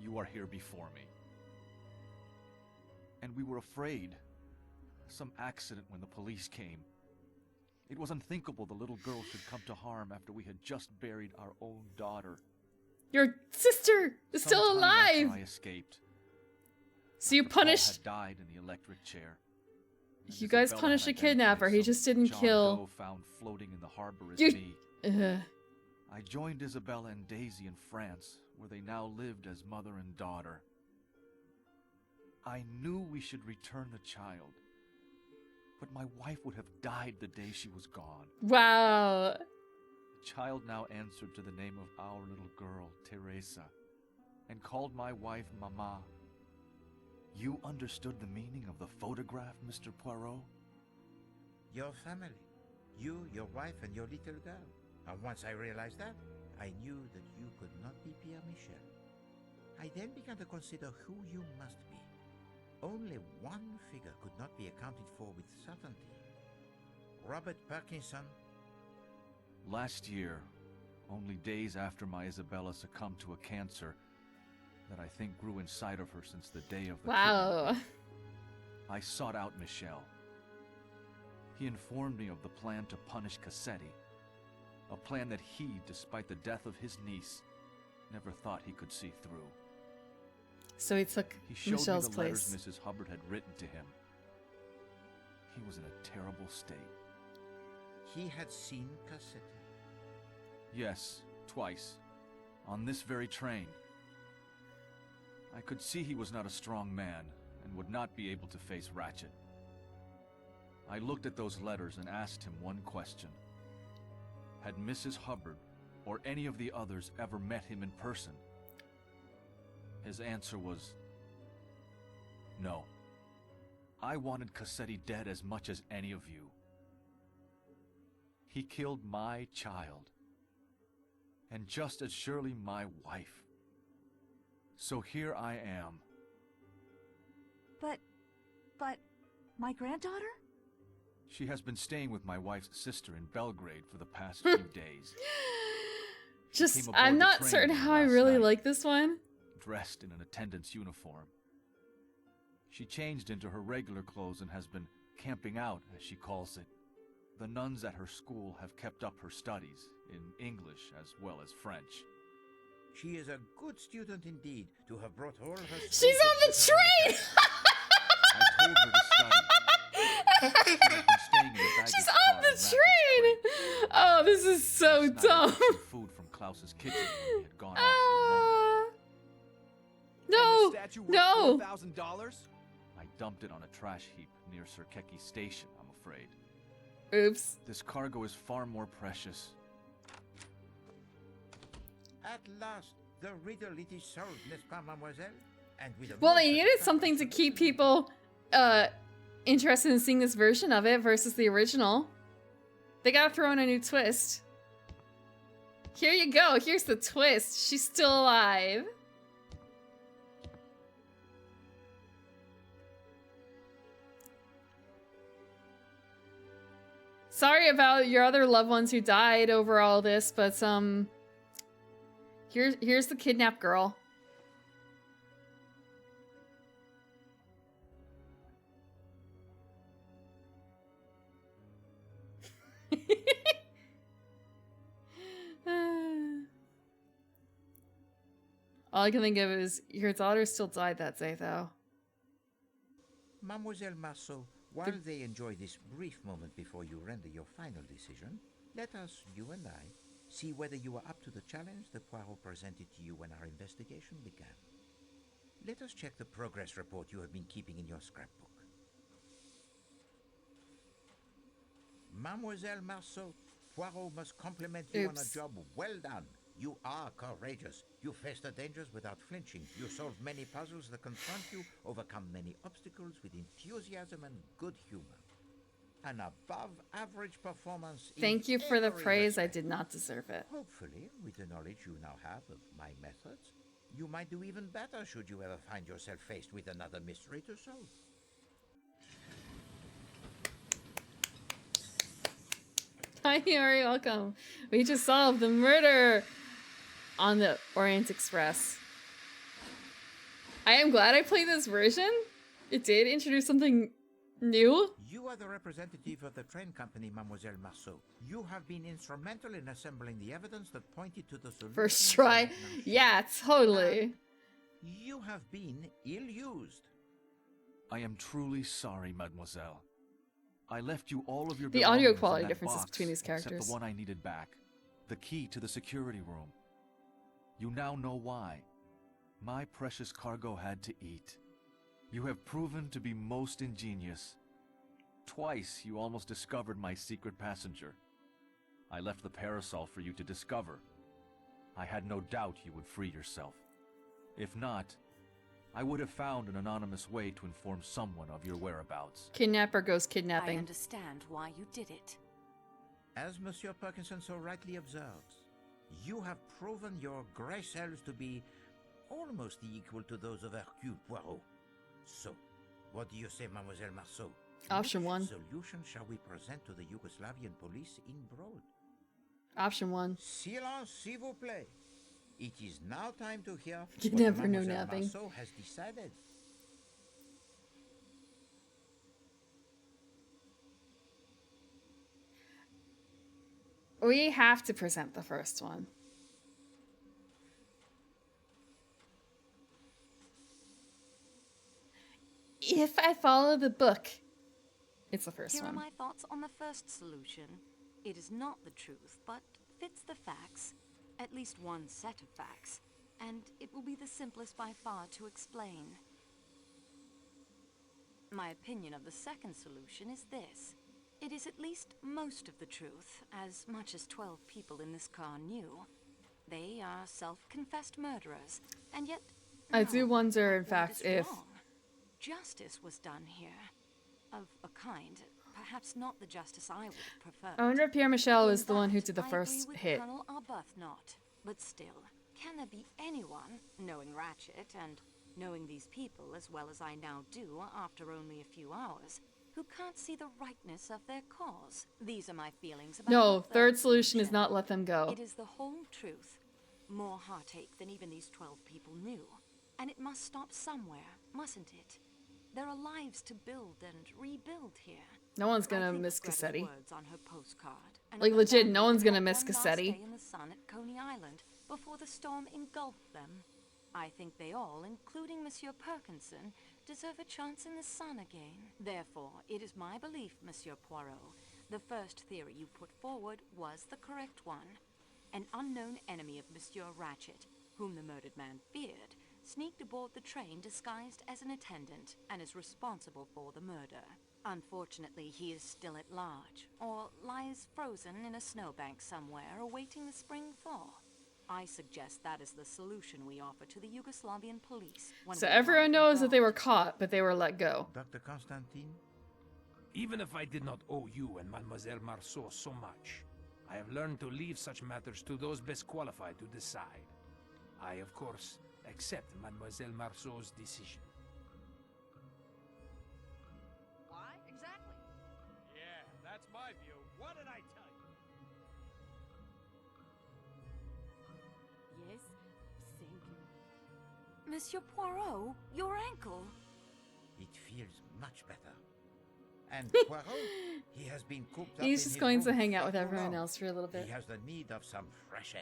you are here before me. And we were afraid. Some accident when the police came. It was unthinkable the little girl should come to harm after we had just buried our own daughter. Your sister is still Sometime alive! after I escaped. So you after Paul punished... had died in the electric chair. You guys Isabella punished a had kidnapper. identified He some just didn't John kill... Doe found floating in the harbor as You- me. I joined Isabella and Daisy in France, where they now lived as mother and daughter. I knew we should return the child, but my wife would have died the day she was gone. Wow. The child now answered to the name of our little girl, Teresa, and called my wife Mama. You understood the meaning of the photograph, Mr. Poirot? Your family. You, your wife, and your little girl. And once I realized that, I knew that you could not be Pierre Michel. I then began to consider who you must be. Only one figure could not be accounted for with certainty. Robert Parkinson. Last year, only days after my Isabella succumbed to a cancer that I think grew inside of her since the day of the Wow. kidnapping, I sought out Michel. He informed me of the plan to punish Cassetti, a plan that he, despite the death of his niece, never thought he could see through. So he took He showed Michelle's me the place. letters Mrs. Hubbard had written to him. He was in a terrible state. He had seen Cassetti. Yes, twice. On this very train. I could see he was not a strong man and would not be able to face Ratchet. I looked at those letters and asked him one question. Had Mrs. Hubbard or any of the others ever met him in person? His answer was no. I wanted Cassetti dead as much as any of you. He killed my child, and just as surely my wife. So here I am. But my granddaughter? She has been staying with my wife's sister in Belgrade for the past few days. Just, Came aboard I'm the not train certain with me how I last really night, like this one. dressed in an attendant's uniform. She changed into her regular clothes and has been camping out, as she calls it. The nuns at her school have kept up her studies, in English as well as French. She is a good student indeed to have brought all her... She's on the train! I told her to study. She has been staying in the baggage She's car on in the Ratchet's train! crate. Oh, this is so Last night I dumb. got some food from Klaus's kitchen when we had gone out for a moment. No! Statue worth No! $4,000? I dumped it on a trash heap near Sirkeki Station, I'm afraid. Oops. This cargo is far more precious. At last, the riddle it is solved, n'est-ce pas, mademoiselle? And with a Well, most they needed satisfactory something to solution, keep people interested in seeing this version of it versus the original. They gotta throw in a new twist. Here you go. Here's the twist. She's still alive. Sorry about your other loved ones who died over all this, but here's the kidnapped girl. All I can think of is your daughter still died that day, though. Mademoiselle Marceau, while they enjoy this brief moment before you render your final decision, let us, you and I, see whether you are up to the challenge that Poirot presented to you when our investigation began. Let us check the progress report you have been keeping in your scrapbook. Mademoiselle Marceau, Poirot must compliment you on a job well done. You are courageous. You face the dangers without flinching. You solve many puzzles that confront you, overcome many obstacles with enthusiasm and good humor. An above-average performance. Thank you for the praise. I did not deserve it. Hopefully, with the knowledge you now have of my methods, you might do even better should you ever find yourself faced with another mystery to solve. Hi, Yuri, welcome. We just solved the murder on the Orient Express. I am glad I played this version. It did introduce something new. You are the representative of the train company, Mademoiselle Marceau. You have been instrumental in assembling the evidence that pointed to the solution. First try. Yeah, totally. You have been ill-used. I am truly sorry, mademoiselle. I left you all of your The audio belongings quality in that differences box, between these except characters. the one I needed back. The key to the security room. You now know why. My precious cargo had to eat. You have proven to be most ingenious. Twice you almost discovered my secret passenger. I left the parasol for you to discover. I had no doubt you would free yourself. If not, I would have found an anonymous way to inform someone of your whereabouts. Kidnapper goes kidnapping. I understand why you did it. As Monsieur Parkinson so rightly observes, you have proven your grey cells to be almost equal to those of Hercule Poirot. So, what do you say, Mademoiselle Marceau? Option Which 1. solution shall we present to the Yugoslavian police in Broad? Option 1. Silence, s'il vous plaît. It is now time to hear Kidnapper, what no Mademoiselle napping. Marceau has decided. We have to present the first one. If I follow the book, it's the first Here one. are my thoughts on the first solution. It is not the truth, but fits the facts, at least one set of facts, and it will be the simplest by far to explain. My opinion of the second solution is this. It is at least most of the truth, as much as 12 people in this car knew. They are self-confessed murderers, and yet... I do wonder, in what fact, is if... wrong? Justice was done here. Of a kind. Perhaps not the justice I would have preferred. I wonder if Pierre Michel In is the one who that, did the I first agree with hit. Colonel Arbuthnot. But still, can there be anyone, knowing Ratchet and knowing these people as well as I now do after only a few hours, who can't see the rightness of their cause? These are my feelings about No, the third solution is not let them go. It is the whole truth. More heartache than even these 12 people knew. And it must stop somewhere, mustn't it? There are lives to build and rebuild here. No one's I gonna think miss of Greta's Cassetti. words on her postcard, and Like, of the legit, family no one's who gonna had miss one last Cassetti. day in the sun at Coney Island before the storm engulfed them. I think they all, including Monsieur Perkinson, deserve a chance in the sun again. Therefore, it is my belief, Monsieur Poirot, the first theory you put forward was the correct one. An unknown enemy of Monsieur Ratchet, whom the murdered man feared, sneaked aboard the train disguised as an attendant and is responsible for the murder. Unfortunately, he is still at large, or lies frozen in a snowbank somewhere awaiting the spring thaw. I suggest that is the solution we offer to the Yugoslavian police. So everyone knows that they were caught, but they were let go. Dr. Constantine? Even if I did not owe you and Mademoiselle Marceau so much, I have learned to leave such matters to those best qualified to decide. I, of course, accept Mademoiselle Marceau's decision. Why? Exactly. Yeah, that's my view. What did I tell you? Yes, thank you. Monsieur Poirot, your ankle. It feels much better. And Poirot, he has been cooped up He's in just his going to room hang out for with too everyone long. else for a little bit. He has the need of some fresh air.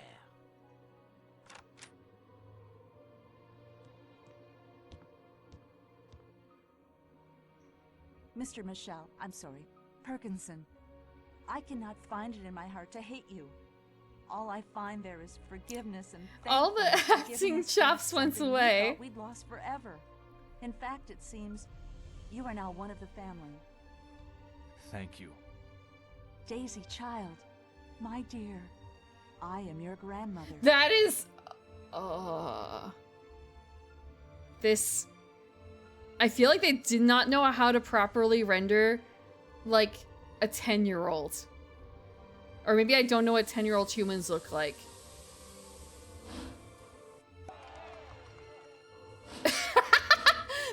Mr. Michel, I'm sorry, Perkinson. I cannot find it in my heart to hate you. All I find there is forgiveness and All the thankfulness. acting Forgiveness chops for went something we away. thought we'd lost forever. In fact, it seems you are now one of the family. Thank you. Daisy, child, my dear, I am your grandmother. That is... This... I feel like they did not know how to properly render, like, a 10-year-old. Or maybe I don't know what 10-year-old humans look like.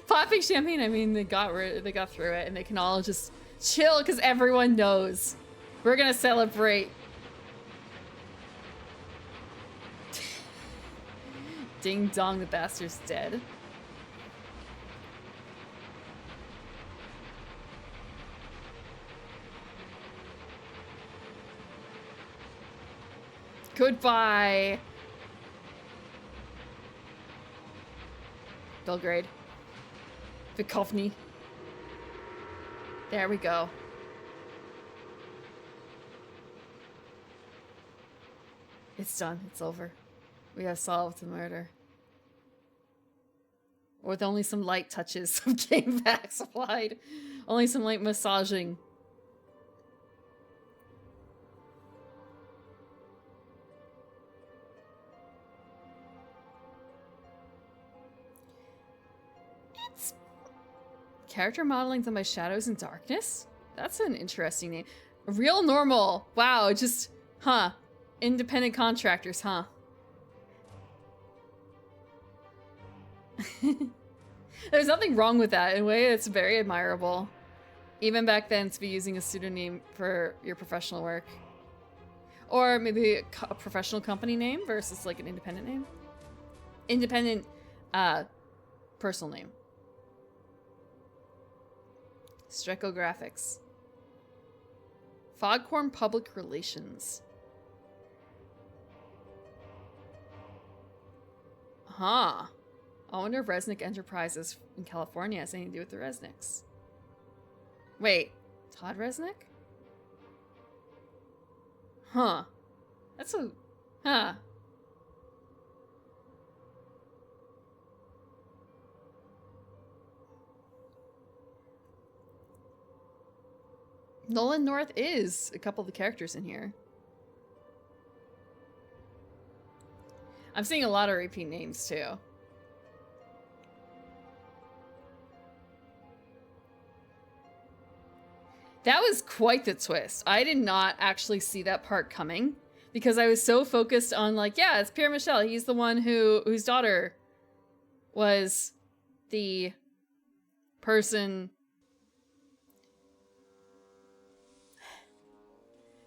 Popping champagne, I mean, they got through it, and they can all just chill, because everyone knows. We're gonna celebrate. Ding dong, the bastard's dead. Goodbye. Belgrade. Vikovny. There we go. It's done. It's over. We have solved the murder. With only some light touches of game packs applied. Only some light massaging. It's character modeling done by Shadows and Darkness? That's an interesting name. Real Normal. Wow, just, huh. Independent contractors, huh? There's nothing wrong with that. In a way, it's very admirable. Even back then, to be using a pseudonym for your professional work. Or maybe a professional company name versus like an independent name. Independent, personal name. Streco Graphics. Foghorn Public Relations. Huh. I wonder if Resnick Enterprises in California has anything to do with the Resnicks. Wait, Todd Resnick? Huh. That's a... Huh. Nolan North is a couple of the characters in here. I'm seeing a lot of repeat names too. That was quite the twist. I did not actually see that part coming because I was so focused on like, yeah, it's Pierre Michel. He's the one whose daughter was the person.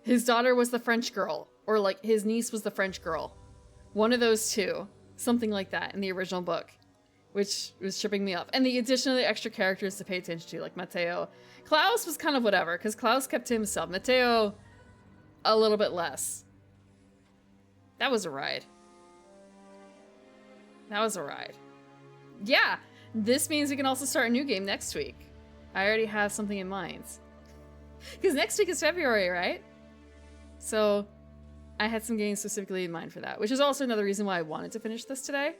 His daughter was the French girl, or like his niece was the French girl. One of those two, something like that in the original book, which was tripping me up. And the addition of the extra characters to pay attention to, like Matteo. Klaus was kind of whatever, because Klaus kept to himself. Matteo, a little bit less. That was a ride. That was a ride. Yeah, this means we can also start a new game next week. I already have something in mind. Because next week is February, right? So I had some games specifically in mind for that, which is also another reason why I wanted to finish this today.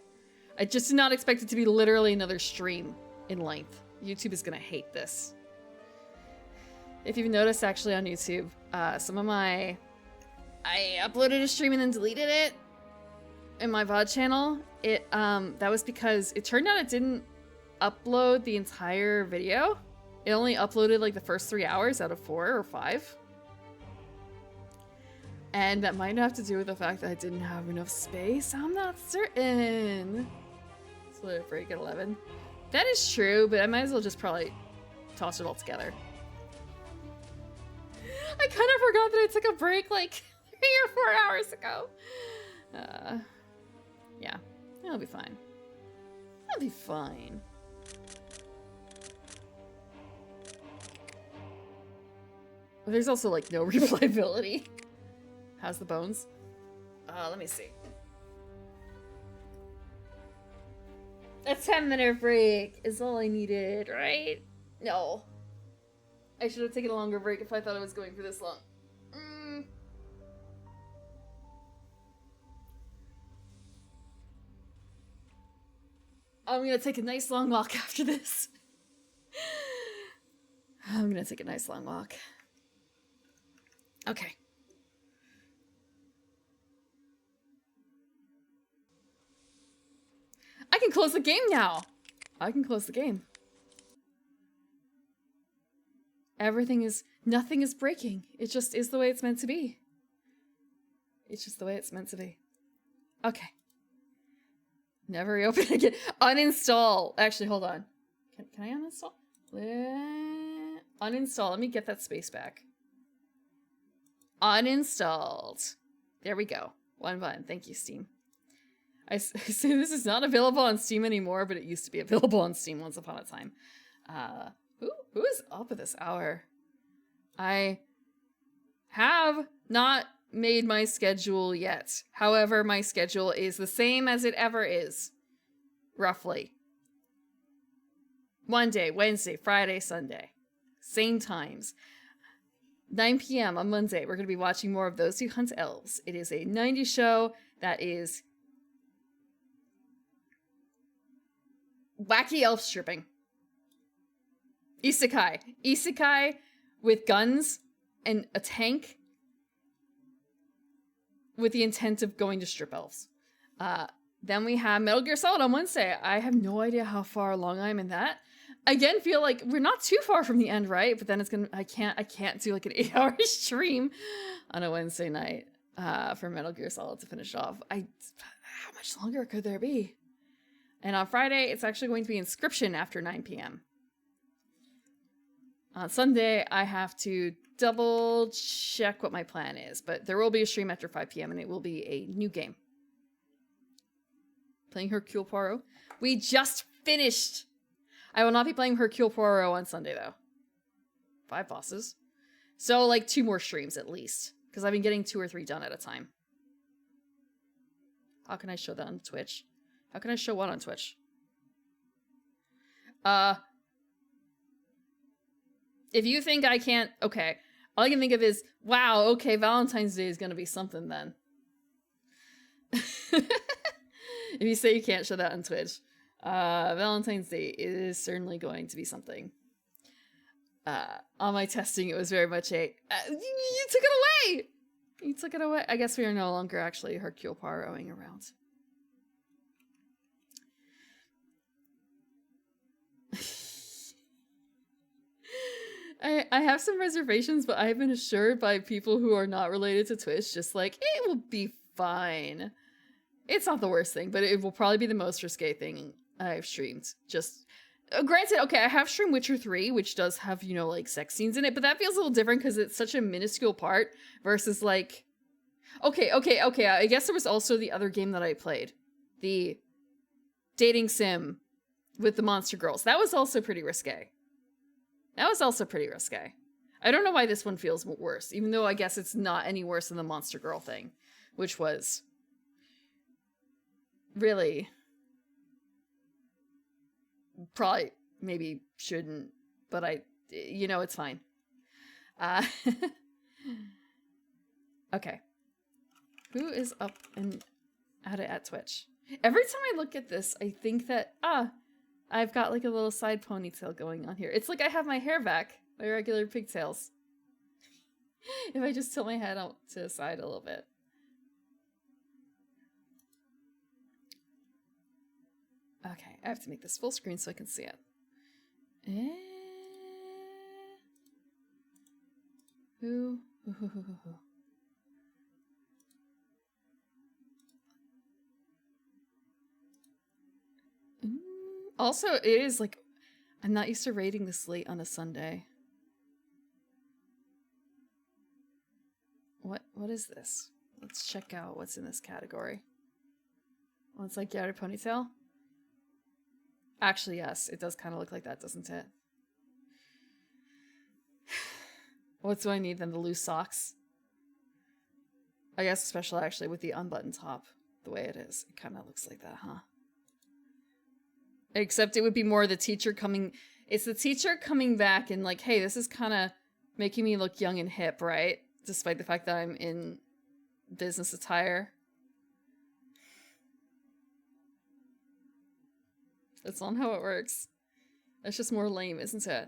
I just did not expect it to be literally another stream in length. YouTube is gonna hate this. If you've noticed actually on YouTube, I uploaded a stream and then deleted it. in my VOD channel, that was because it turned out it didn't upload the entire video. It only uploaded like the first 3 hours out of 4 or 5. And that might have to do with the fact that I didn't have enough space. I'm not certain. Split a break at 11. That is true, but I might as well just probably toss it all together. I kind of forgot that I took a break like 3 or 4 hours ago. Yeah, it'll be fine. It'll be fine. But there's also like no replayability. How's the bones? Let me see. A 10-minute break is all I needed, right? No. I should have taken a longer break if I thought I was going for this long. I'm gonna take a nice long walk after this. I'm gonna take a nice long walk. Okay. I can close the game now. I can close the game. Nothing is breaking. It just is the way it's meant to be. It's just the way it's meant to be. Okay. Never reopen again. Uninstall. Actually, hold on. Can I uninstall? Uninstall. Let me get that space back. Uninstalled. There we go. One button. Thank you, Steam. I say this is not available on Steam anymore, but it used to be available on Steam once upon a time. Who is up at this hour? I have not made my schedule yet. However, my schedule is the same as it ever is. Roughly. Monday, Wednesday, Friday, Sunday. Same times. 9 p.m. on Monday, we're going to be watching more of Those Who Hunt Elves. It is a 90s show that is wacky elf stripping. Isekai. Isekai with guns and a tank with the intent of going to strip elves. Then we have Metal Gear Solid on Wednesday. I have no idea how far along I'm in that. Again, feel like we're not too far from the end, right? But then it's gonna I can't do like an 8-hour stream on a Wednesday night for Metal Gear Solid to finish off. How much longer could there be? And on Friday, it's actually going to be Inscription after 9 p.m. On Sunday, I have to double check what my plan is, but there will be a stream after 5 p.m. and it will be a new game. Playing Hercule Poirot. We just finished. I will not be playing Hercule Poirot on Sunday, though. 5 bosses. So, like, 2 more streams at least, because I've been getting 2 or 3 done at a time. How can I show that on Twitch? How can I show what on Twitch? If you think I can't... Okay. All I can think of is, wow, okay, Valentine's Day is going to be something then. If you say you can't show that on Twitch. Valentine's Day is certainly going to be something. On my testing, it was very much a... you took it away! You took it away. I guess we are no longer actually Hercule Poirot-ing around. I have some reservations, but I've been assured by people who are not related to Twitch, just like, it will be fine. It's not the worst thing, but it will probably be the most risque thing I've streamed. Just, granted, okay, I have streamed Witcher 3, which does have, you know, like, sex scenes in it, but that feels a little different because it's such a minuscule part versus, like... Okay, I guess there was also the other game that I played. The dating sim with the monster girls. That was also pretty risque. I don't know why this one feels worse, even though I guess it's not any worse than the monster girl thing, which was really probably maybe shouldn't, but it's fine. Okay. Who is up and at it at Twitch? Every time I look at this, I think that, I've got like a little side ponytail going on here. It's like I have my hair back, my regular pigtails. If I just tilt my head out to the side a little bit. Okay, I have to make this full screen so I can see it. Who? Also, it is like, I'm not used to rating this late on a Sunday. What is this? Let's check out what's in this category. Oh, it's like Yari Ponytail? Actually, yes, it does kind of look like that, doesn't it? What do I need then? The loose socks? I guess especially actually with the unbuttoned top, the way it is. It kind of looks like that, huh? Except it would be more the teacher coming... It's the teacher coming back and like, hey, this is kind of making me look young and hip, right? Despite the fact that I'm in business attire. That's not how it works. It's just more lame, isn't it?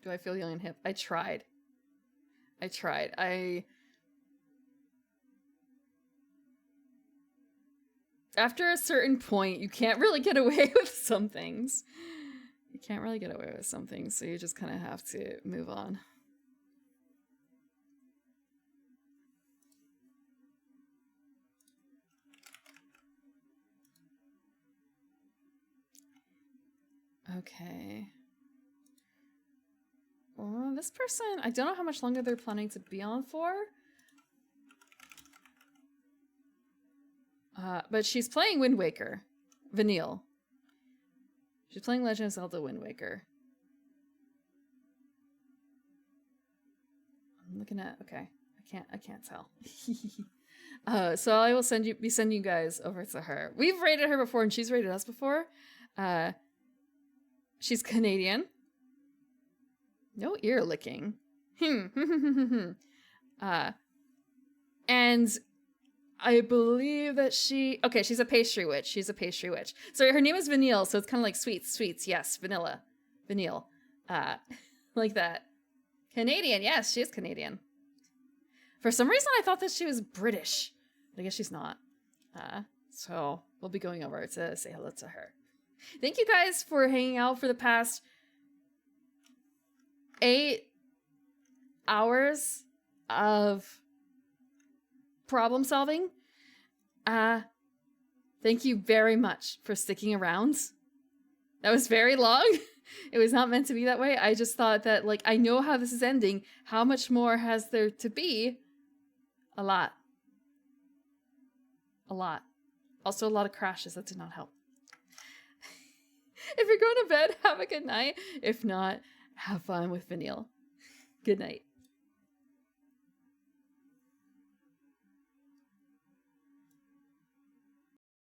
Do I feel young and hip? I tried. After a certain point, you can't really get away with some things. You can't really get away with some things, so you just kind of have to move on. Okay. Well, this person, I don't know how much longer they're planning to be on for. But she's playing Wind Waker. Vanille. She's playing Legend of Zelda Wind Waker. I'm looking at, okay. I can't tell. So I will be sending you guys over to her. We've rated her before and she's rated us before. She's Canadian. No ear licking. And I believe that she's a pastry witch. She's a pastry witch. So her name is Vanille, so it's kind of like sweets, yes, vanilla, vanille, like that. Canadian, yes, she is Canadian. For some reason, I thought that she was British. I guess she's not. So we'll be going over to say hello to her. Thank you guys for hanging out for the past 8 hours of problem solving. Thank you very much for sticking around. That was very long. It was not meant to be that way. I just thought that, like, I know how this is ending. How much more has there to be? A lot. A lot. Also a lot of crashes. That did not help. If you're going to bed, have a good night. If not, have fun with Vanille. Good night.